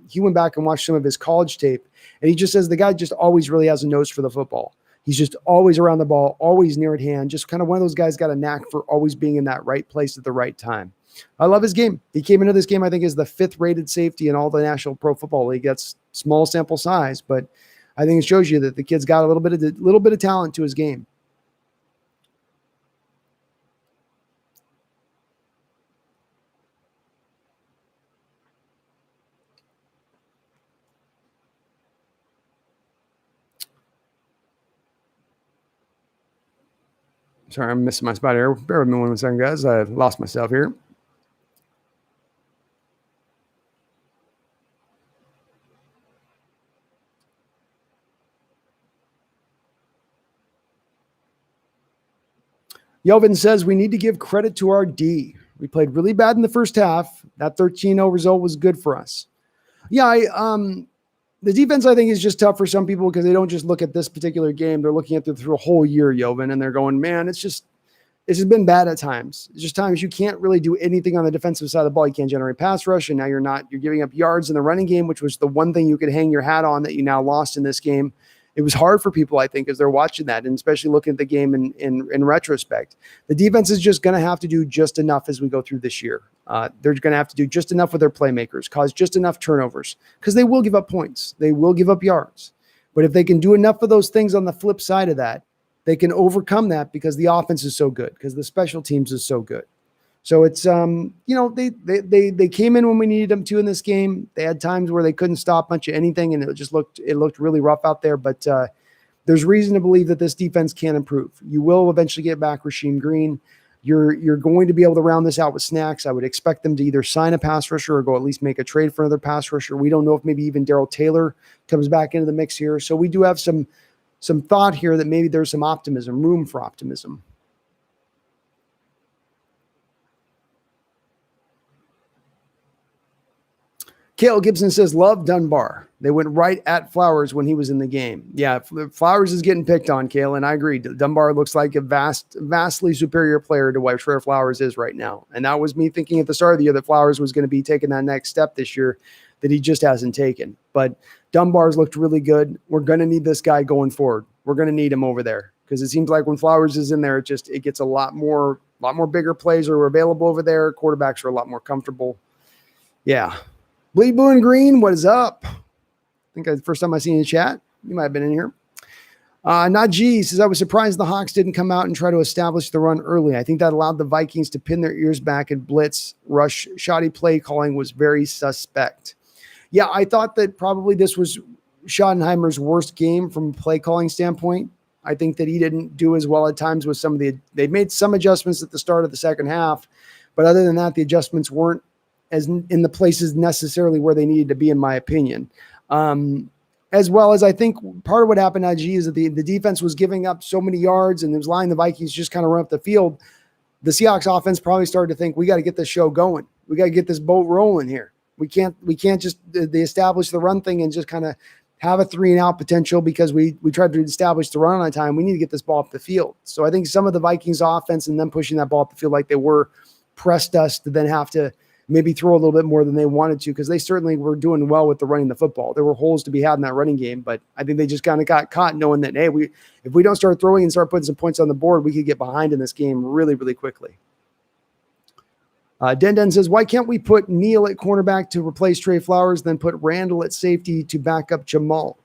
he went back and watched some of his college tape, and he just says the guy just always really has a nose for the football. He's just always around the ball, always near at hand, just kind of one of those guys got a knack for always being in that right place at the right time. I love his game. He came into this game, I think, as the 5th rated safety in all the National Pro Football League. That's small sample size, but I think it shows you that the kid's got a little bit of talent to his game. Sorry, I'm missing my spot here. Bear with me 1 second, guys. I lost myself here. Yelvin says we need to give credit to our D. We played really bad in the first half. That 13-0 result was good for us. Yeah, the defense, I think, is just tough for some people because they don't just look at this particular game. They're looking at it through a whole year, Yelvin, and they're going, man, it's just been bad at times. It's just times you can't really do anything on the defensive side of the ball. You can't generate pass rush, and now you're giving up yards in the running game, which was the one thing you could hang your hat on that you now lost in this game. It was hard for people, I think, as they're watching that, and especially looking at the game in retrospect. The defense is just going to have to do just enough as we go through this year. They're going to have to do just enough with their playmakers, cause just enough turnovers, because they will give up points. They will give up yards. But if they can do enough of those things on the flip side of that, they can overcome that because the offense is so good, because the special teams is so good. So it's, they came in when we needed them to in this game. They had times where they couldn't stop much of anything, and it looked really rough out there. But there's reason to believe that this defense can improve. You will eventually get back Rasheem Green. You're going to be able to round this out with Snacks. I would expect them to either sign a pass rusher or go at least make a trade for another pass rusher. We don't know if maybe even Darrell Taylor comes back into the mix here. So we do have some thought here that maybe there's some room for optimism. Cale Gibson says, love Dunbar. They went right at Flowers when he was in the game. Yeah, Flowers is getting picked on, Cale, and I agree. Dunbar looks like a vastly superior player to what Trey Flowers is right now. And that was me thinking at the start of the year that Flowers was going to be taking that next step this year that he just hasn't taken. But Dunbar's looked really good. We're going to need this guy going forward. We're going to need him over there. because it seems like when Flowers is in there, it gets a lot more bigger plays are available over there. Quarterbacks are a lot more comfortable. Yeah. Bleed Blue and Green, what is up? I think that's the first time I seen you in the chat. You might have been in here. Najee says, I was surprised the Hawks didn't come out and try to establish the run early. I think that allowed the Vikings to pin their ears back and blitz. Rush, shoddy play calling was very suspect. Yeah, I thought that probably this was Schottenheimer's worst game from a play calling standpoint. I think that he didn't do as well at times with they made some adjustments at the start of the second half, but other than that, the adjustments weren't as in the places necessarily where they needed to be, in my opinion. As well as I think part of what happened at G is that the defense was giving up so many yards and it was allowing the Vikings just kind of run up the field. The Seahawks offense probably started to think, we got to get this show going. We got to get this boat rolling here. We can't just they establish the run thing and just kind of have a 3-and-out potential because we tried to establish the run on time. We need to get this ball up the field. So I think some of the Vikings offense and them pushing that ball up the field like they were pressed us to then have to maybe throw a little bit more than they wanted to, because they certainly were doing well with the running the football. There were holes to be had in that running game, but I think they just kind of got caught knowing that, hey, if we don't start throwing and start putting some points on the board, we could get behind in this game really, really quickly. Den says, why can't we put Neal at cornerback to replace Trey Flowers, then put Randall at safety to back up Jamal?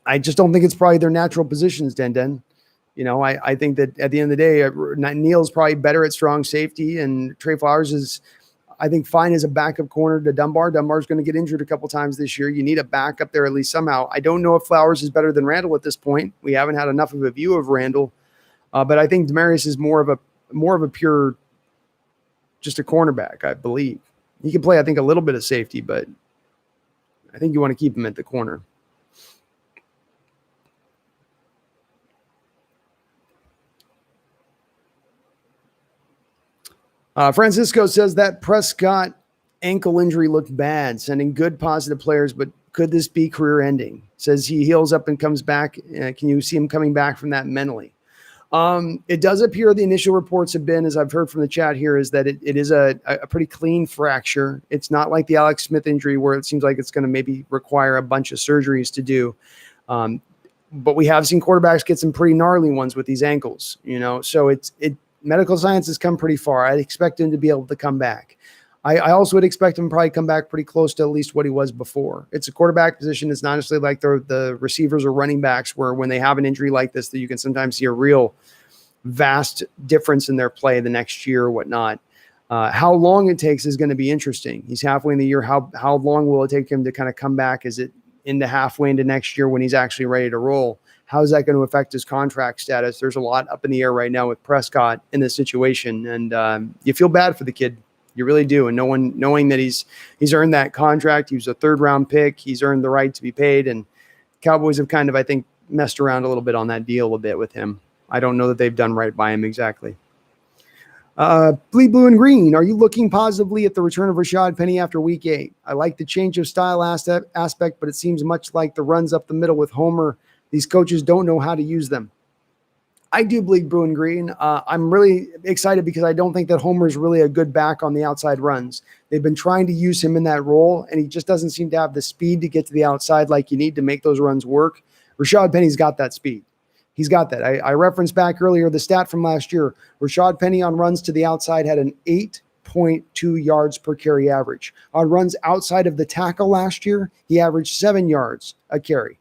I just don't think it's probably their natural positions, Den. You know, I think that at the end of the day, Neal's probably better at strong safety, and Trey Flowers is, I think, fine as a backup corner to Dunbar. Dunbar's going to get injured a couple times this year. You need a backup there at least somehow. I don't know if Flowers is better than Randall at this point. We haven't had enough of a view of Randall, but I think Demarius is more of a pure, just a cornerback, I believe. He can play, I think, a little bit of safety, but I think you want to keep him at the corner. Francisco says that Prescott ankle injury looked bad, sending good positive players, but could this be career ending? Says he heals up and comes back. Can you see him coming back from that mentally? It does appear the initial reports have been, as I've heard from the chat here, is that it is a pretty clean fracture. It's not like the Alex Smith injury where it seems like it's going to maybe require a bunch of surgeries to do. But we have seen quarterbacks get some pretty gnarly ones with these ankles, you know, so medical science has come pretty far. I'd expect him to be able to come back. I also would expect him to probably come back pretty close to at least what he was before. It's a quarterback position. It's not necessarily like the receivers or running backs where when they have an injury like this, that you can sometimes see a real vast difference in their play the next year or whatnot. How long it takes is going to be interesting. He's halfway in the year. How long will it take him to kind of come back? Is it into halfway into next year when he's actually ready to roll? How is that going to affect his contract status? There's a lot up in the air right now with Prescott in this situation, and you feel bad for the kid. You really do. And knowing that he's earned that contract, he was a 3rd-round pick, he's earned the right to be paid, and Cowboys have kind of, I think, messed around a little bit on that deal a bit with him. I don't know that they've done right by him exactly. Bleed Blue and Green, are you looking positively at the return of Rashad Penny after week 8? I like the change of style aspect, but it seems much like the runs up the middle with Homer. These coaches don't know how to use them. I do bleed Blue and Green. I'm really excited because I don't think that Homer is really a good back on the outside runs. They've been trying to use him in that role, and he just doesn't seem to have the speed to get to the outside like you need to make those runs work. Rashad Penny's got that speed. He's got that. I referenced back earlier the stat from last year. Rashad Penny on runs to the outside had an 8.2 yards per carry average. On runs outside of the tackle last year, he averaged 7 yards a carry.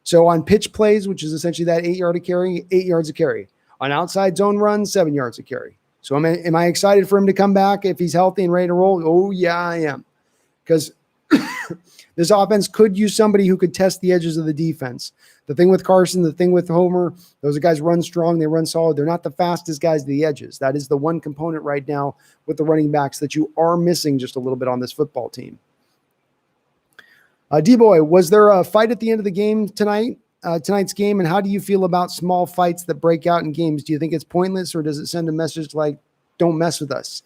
So on pitch plays, which is essentially that 8 yard a carry, 8 yards a carry. On outside zone runs, 7 yards a carry. So am I excited for him to come back if he's healthy and ready to roll? Oh, yeah, I am. Because this offense could use somebody who could test the edges of the defense. The thing with Carson, the thing with Homer, those guys run strong, they run solid. They're not the fastest guys to the edges. That is the one component right now with the running backs that you are missing just a little bit on this football team. D-Boy, was there a fight at the end of the game tonight's game, and how do you feel about small fights that break out in games? Do you think it's pointless, or does it send a message like, don't mess with us?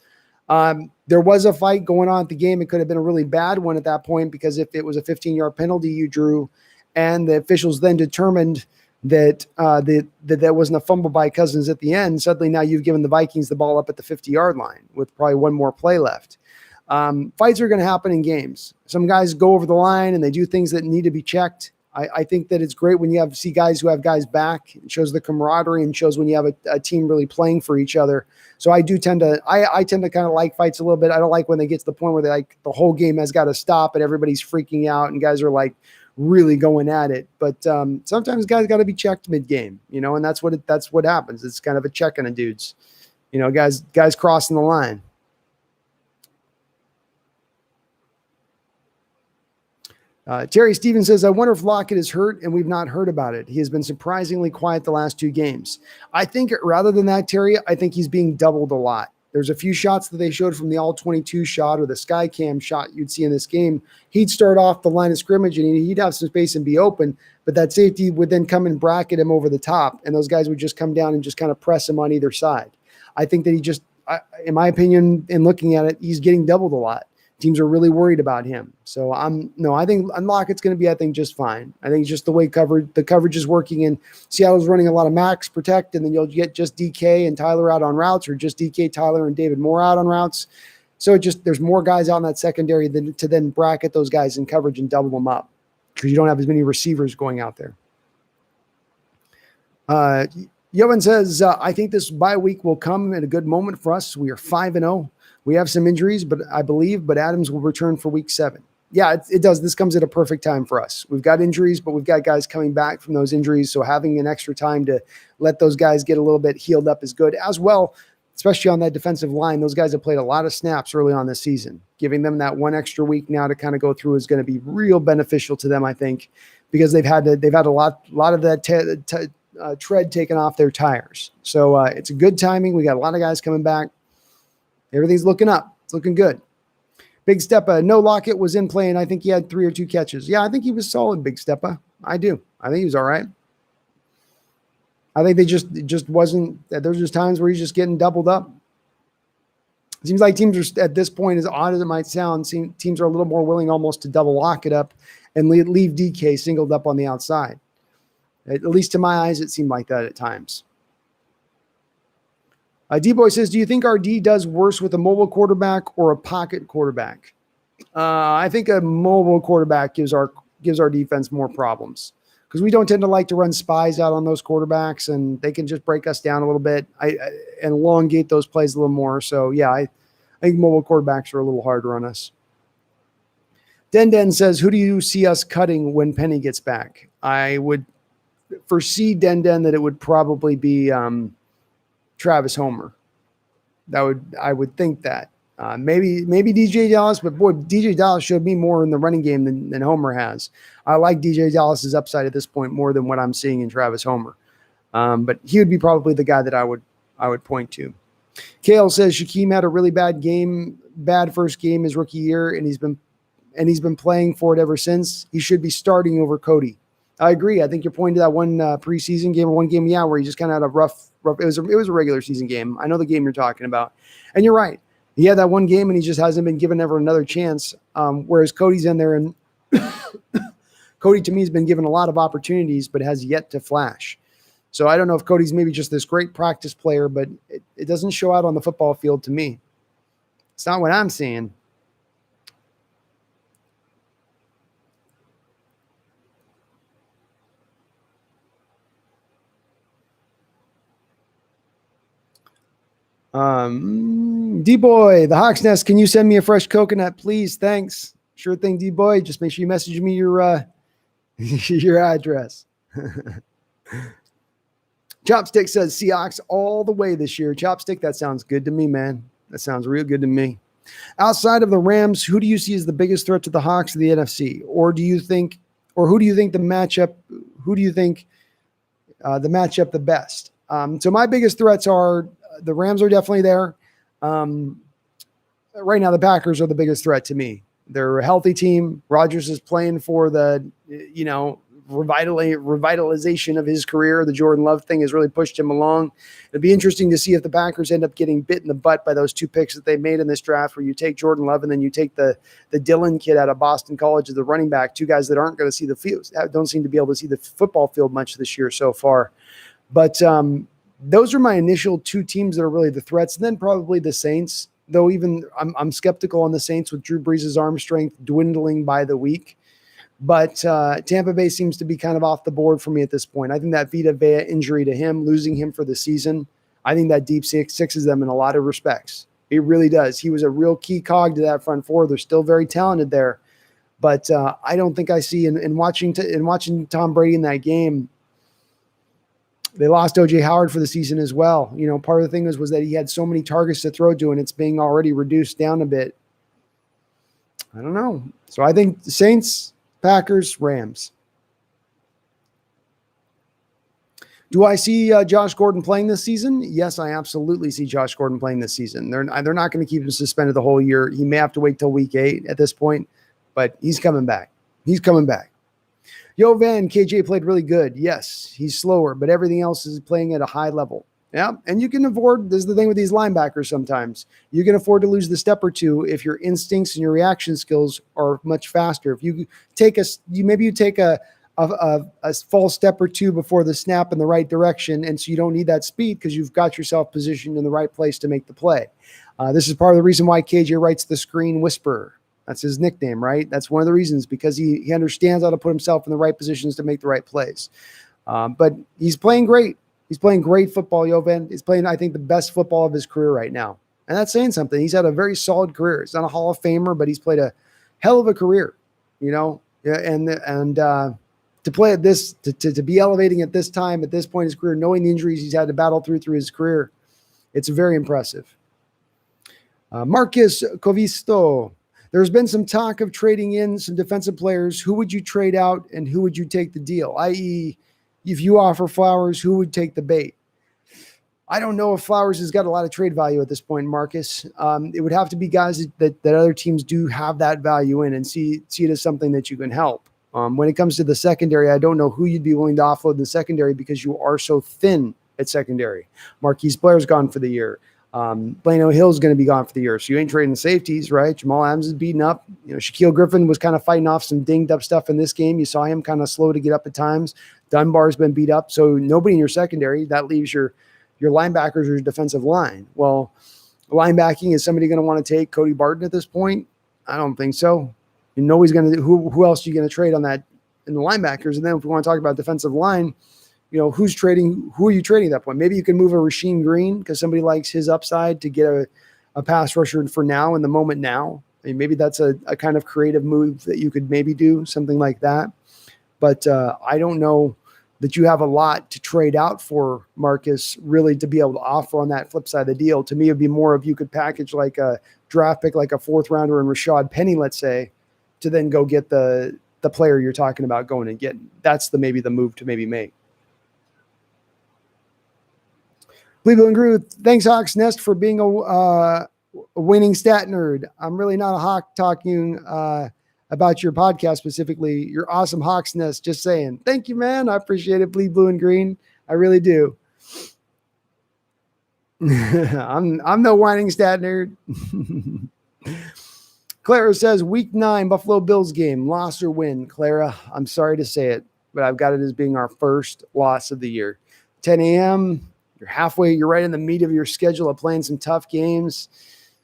There was a fight going on at the game. It could have been a really bad one at that point, because if it was a 15-yard penalty you drew and the officials then determined that that wasn't a fumble by Cousins at the end, suddenly now you've given the Vikings the ball up at the 50-yard line with probably one more play left. Fights are going to happen in games. Some guys go over the line and they do things that need to be checked. I think that it's great when you see guys who have guys back. It shows the camaraderie and shows when you have a team really playing for each other. So I tend to kind of like fights a little bit. I don't like when they get to the point where the whole game has got to stop and everybody's freaking out and guys are like really going at it. But sometimes guys got to be checked mid-game, and that's what happens. It's kind of a check on the dudes, guys crossing the line. Terry Stevens says, I wonder if Lockett is hurt and we've not heard about it. He has been surprisingly quiet the last 2 games. I think rather than that, Terry, I think he's being doubled a lot. There's a few shots that they showed from the all-22 shot or the sky cam shot you'd see in this game. He'd start off the line of scrimmage and he'd have some space and be open, but that safety would then come and bracket him over the top, and those guys would just come down and just kind of press him on either side. I think that in my opinion, in looking at it, he's getting doubled a lot. Teams are really worried about him. So I think Lockett's going to be, I think, just fine. I think just the way the coverage is working, and Seattle's running a lot of max protect, and then you'll get just DK and Tyler out on routes, or just DK, Tyler, and David Moore out on routes. So there's more guys out in that secondary to then bracket those guys in coverage and double them up because you don't have as many receivers going out there. Yovan says, I think this bye week will come at a good moment for us. We are 5-0. We have some injuries, but Adams will return for week 7. Yeah, it does. This comes at a perfect time for us. We've got injuries, but we've got guys coming back from those injuries. So having an extra time to let those guys get a little bit healed up is good as well, especially on that defensive line. Those guys have played a lot of snaps early on this season. Giving them that one extra week now to kind of go through is going to be real beneficial to them, I think, because they've had a lot of that tread taken off their tires. So it's a good timing. We got a lot of guys coming back. Everything's looking up. It's looking good. Big Steppa. No, Lockett was in play, and I think he had 3 or 2 catches. Yeah, I think he was solid, Big Steppa. I do. I think he was all right. I think they just wasn't – there's just times where he's just getting doubled up. It seems like teams are, at this point, as odd as it might sound, teams are a little more willing almost to double Lockett up and leave DK singled up on the outside. At least to my eyes, it seemed like that at times. D-Boy says, do you think our D does worse with a mobile quarterback or a pocket quarterback? I think a mobile quarterback gives our defense more problems because we don't tend to like to run spies out on those quarterbacks, and they can just break us down a little bit and elongate those plays a little more. So, yeah, I think mobile quarterbacks are a little harder on us. Den says, who do you see us cutting when Penny gets back? I would foresee Den that it would probably be Travis Homer. I would think that maybe DJ Dallas, but boy, DJ Dallas showed me more in the running game than Homer has. I like DJ Dallas's upside at this point more than what I'm seeing in Travis Homer. But he would be probably the guy that I would point to. Kale says Shaquem had a really bad first game his rookie year, and he's been playing for it ever since. He should be starting over Cody. I agree. I think you're pointing to that one preseason game or one game, where he just kind of had a rough. It was a regular season game. I know the game you're talking about, and you're right. He had that one game, and he just hasn't been given ever another chance. Whereas Cody's in there, and Cody to me has been given a lot of opportunities, but has yet to flash. So I don't know if Cody's maybe just this great practice player, but it doesn't show out on the football field to me. It's not what I'm seeing. D-Boy, the Hawks Nest, can you send me a fresh coconut, please? Thanks. Sure thing, D-Boy. Just make sure you message me your your address. Chopstick says Seahawks all the way this year. Chopstick, that sounds good to me, man. That sounds real good to me. Outside of the Rams, who do you see as the biggest threat to the Hawks of the NFC? Who do you think the matchup the best? So my biggest threats are the Rams are definitely there. Right now, the Packers are the biggest threat to me. They're a healthy team. Rodgers is playing for the, revitalization of his career. The Jordan Love thing has really pushed him along. It'd be interesting to see if the Packers end up getting bit in the butt by those 2 picks that they made in this draft, where you take Jordan Love and then you take the Dillon kid out of Boston College as the running back, 2 guys that aren't going to see the field, don't seem to be able to see the football field much this year so far. But those are my initial 2 teams that are really the threats. And then probably the Saints, though even I'm skeptical on the Saints with Drew Brees' arm strength dwindling by the week. But Tampa Bay seems to be kind of off the board for me at this point. I think that Vita Vea injury to him, losing him for the season, I think that deep sixes them in a lot of respects. It really does. He was a real key cog to that front four. They're still very talented there. But I don't think I see in watching Tom Brady in that game, they lost O.J. Howard for the season as well. You know, part of the thing was that he had so many targets to throw to, and it's being already reduced down a bit. I don't know. So I think Saints, Packers, Rams. Do I see Josh Gordon playing this season? Yes, I absolutely see Josh Gordon playing this season. They're not going to keep him suspended the whole year. He may have to wait till week 8 at this point, but he's coming back. He's coming back. Yo, Van, KJ played really good. Yes, he's slower, but everything else is playing at a high level. Yeah, and you can afford, this is the thing with these linebackers sometimes, you can afford to lose the step or two if your instincts and your reaction skills are much faster. If you take a false step or two before the snap in the right direction, and so you don't need that speed because you've got yourself positioned in the right place to make the play. This is part of the reason why KJ Wright's the screen whisperer. That's his nickname, right? That's one of the reasons, because he understands how to put himself in the right positions to make the right plays. But he's playing great. He's playing great football, Jovan. He's playing, I think, the best football of his career right now. And that's saying something. He's had a very solid career. He's not a Hall of Famer, but he's played a hell of a career, you know? Yeah, and to play at this, to be elevating at this time, at this point in his career, knowing the injuries he's had to battle through his career, it's very impressive. Marcus Covisto. There's been some talk of trading in some defensive players. Who would you trade out and who would you take the deal? I.e., if you offer Flowers, who would take the bait? I don't know if Flowers has got a lot of trade value at this point, Marcus. It would have to be guys that other teams do have that value in and see it as something that you can help. When it comes to the secondary, I don't know who you'd be willing to offload in the secondary because you are so thin at secondary. Marquise Blair's gone for the year. Blano Hill's going to be gone for the year. So you ain't trading the safeties, right? Jamal Adams is beaten up. You know, Shaquille Griffin was kind of fighting off some dinged up stuff in this game. You saw him kind of slow to get up at times. Dunbar's been beat up. So nobody in your secondary. That leaves your linebackers or your defensive line. Well, linebacking, is somebody going to want to take Cody Barton at this point? I don't think so. You know, he's going to, who else are you going to trade on that in the linebackers? And then if we want to talk about defensive line, you know, who are you trading at that point? Maybe you can move a Rasheem Green because somebody likes his upside to get a pass rusher for now, in the moment now. I mean, maybe that's a kind of creative move that you could maybe do, something like that. But I don't know that you have a lot to trade out for, Marcus, really, to be able to offer on that flip side of the deal. To me, it'd be more if you could package like a draft pick, like a 4th rounder in Rashad Penny, let's say, to then go get the player you're talking about going and getting. That's maybe the move to maybe make. Cleveland Groove, thanks, Hawks Nest, for being a winning stat nerd. I'm really not a Hawk talking about your podcast specifically. You're awesome, Hawks Nest. Just saying. Thank you, man. I appreciate it. Bleed blue and green. I really do. I'm no whining stat nerd. Clara says, week 9 Buffalo Bills game, loss or win. Clara, I'm sorry to say it, but I've got it as being our first loss of the year. 10 a.m., you're halfway, you're right in the meat of your schedule of playing some tough games.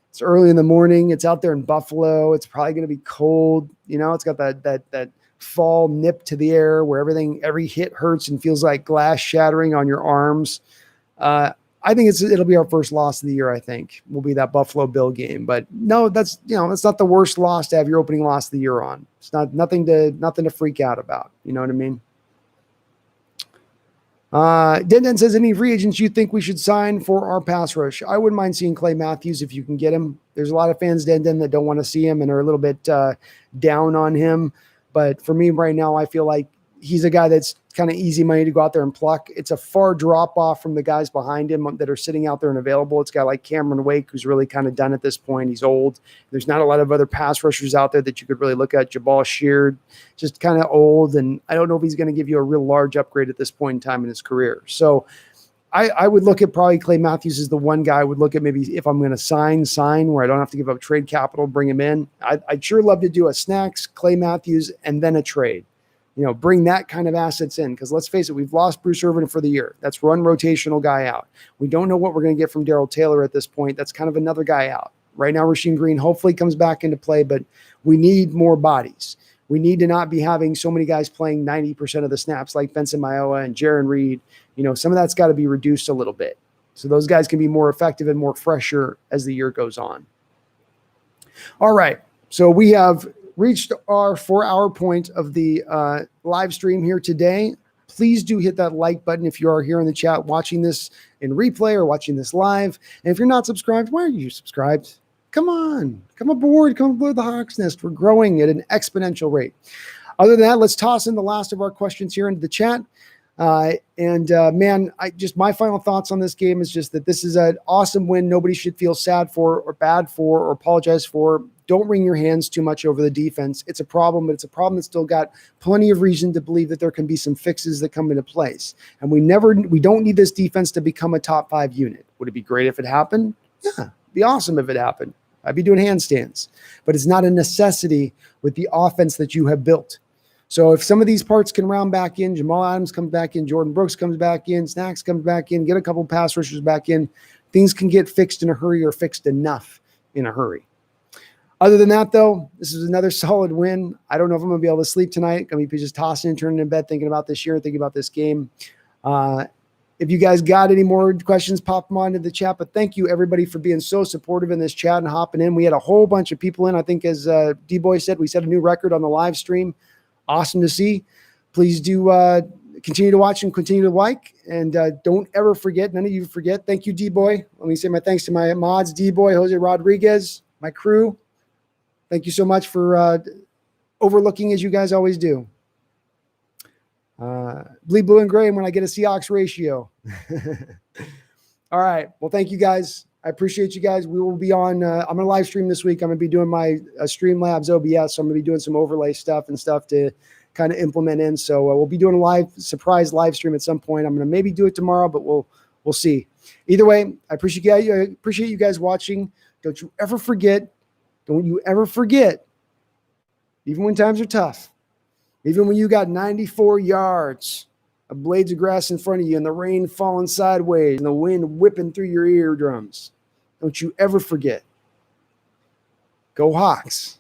It's early in the morning. It's out there in Buffalo. It's probably going to be cold. You know, it's got that fall nip to the air where every hit hurts and feels like glass shattering on your arms. I think it'll be our first loss of the year. I think will be that Buffalo Bill game. But no, that's not the worst loss to have your opening loss of the year on. It's nothing to freak out about. You know what I mean? Den says, any free agents you think we should sign for our pass rush? I wouldn't mind seeing Clay Matthews if you can get him. There's a lot of fans, Den, that don't want to see him and are a little bit down on him. But for me right now, I feel like he's a guy that's kind of easy money to go out there and pluck. It's a far drop off from the guys behind him that are sitting out there and available. It's a guy like Cameron Wake, who's really kind of done at this point. He's old. There's not a lot of other pass rushers out there that you could really look at. Jabal Sheard, just kind of old. And I don't know if he's going to give you a real large upgrade at this point in time in his career. So I would look at probably Clay Matthews as the one guy I would look at, maybe if I'm going to sign where I don't have to give up trade capital, bring him in. I'd sure love to do a Snacks, Clay Matthews, and then a trade. You know, bring that kind of assets in, because let's face it, we've lost Bruce Irvin for the year. That's one rotational guy out. We don't know what we're going to get from Darrell Taylor at this point. That's kind of another guy out. Right now, Rasheem Green hopefully comes back into play, but we need more bodies. We need to not be having so many guys playing 90% of the snaps like Benson Mayowa and Jaron Reed. Some of that's got to be reduced a little bit, so those guys can be more effective and more fresher as the year goes on. All right, so we have reached our 4-hour point of the live stream here today. Please do hit that like button if you are here in the chat watching this in replay or watching this live. And if you're not subscribed, why are you subscribed? Come on, come aboard the Hawks Nest. We're growing at an exponential rate. Other than that, let's toss in the last of our questions here into the chat. Man, my final thoughts on this game is just that this is an awesome win. Nobody should feel sad for or bad for or apologize for. Don't wring your hands too much over the defense. It's a problem, but it's a problem that's still got plenty of reason to believe that there can be some fixes that come into place. And we don't need this defense to become a top 5 unit. Would it be great if it happened? Yeah, it'd be awesome if it happened. I'd be doing handstands, but it's not a necessity with the offense that you have built. So if some of these parts can round back in, Jamal Adams comes back in, Jordan Brooks comes back in, Snacks comes back in, get a couple pass rushers back in, things can get fixed in a hurry or fixed enough in a hurry. Other than that, though, this is another solid win. I don't know if I'm going to be able to sleep tonight. I'm going to be just tossing and turning in bed, thinking about this year, thinking about this game. If you guys got any more questions, pop them on into the chat. But thank you, everybody, for being so supportive in this chat and hopping in. We had a whole bunch of people in. I think, as D-Boy said, we set a new record on the live stream. Awesome to see. Please do continue to watch and continue to like. And don't ever forget, none of you forget. Thank you, D-Boy. Let me say my thanks to my mods, D-Boy, Jose Rodriguez, my crew. Thank you so much for overlooking, as you guys always do. Bleed blue and gray, and when I get a Seahawks ratio. All right. Well, thank you guys. I appreciate you guys. We will be on. I'm going to live stream this week. I'm going to be doing my Streamlabs OBS. So I'm going to be doing some overlay stuff and stuff to kind of implement in. So we'll be doing a surprise live stream at some point. I'm going to maybe do it tomorrow, but we'll see. Either way, I appreciate you guys watching. Don't you ever forget, even when times are tough, even when you got 94 yards of blades of grass in front of you and the rain falling sideways and the wind whipping through your eardrums, don't you ever forget, go Hawks.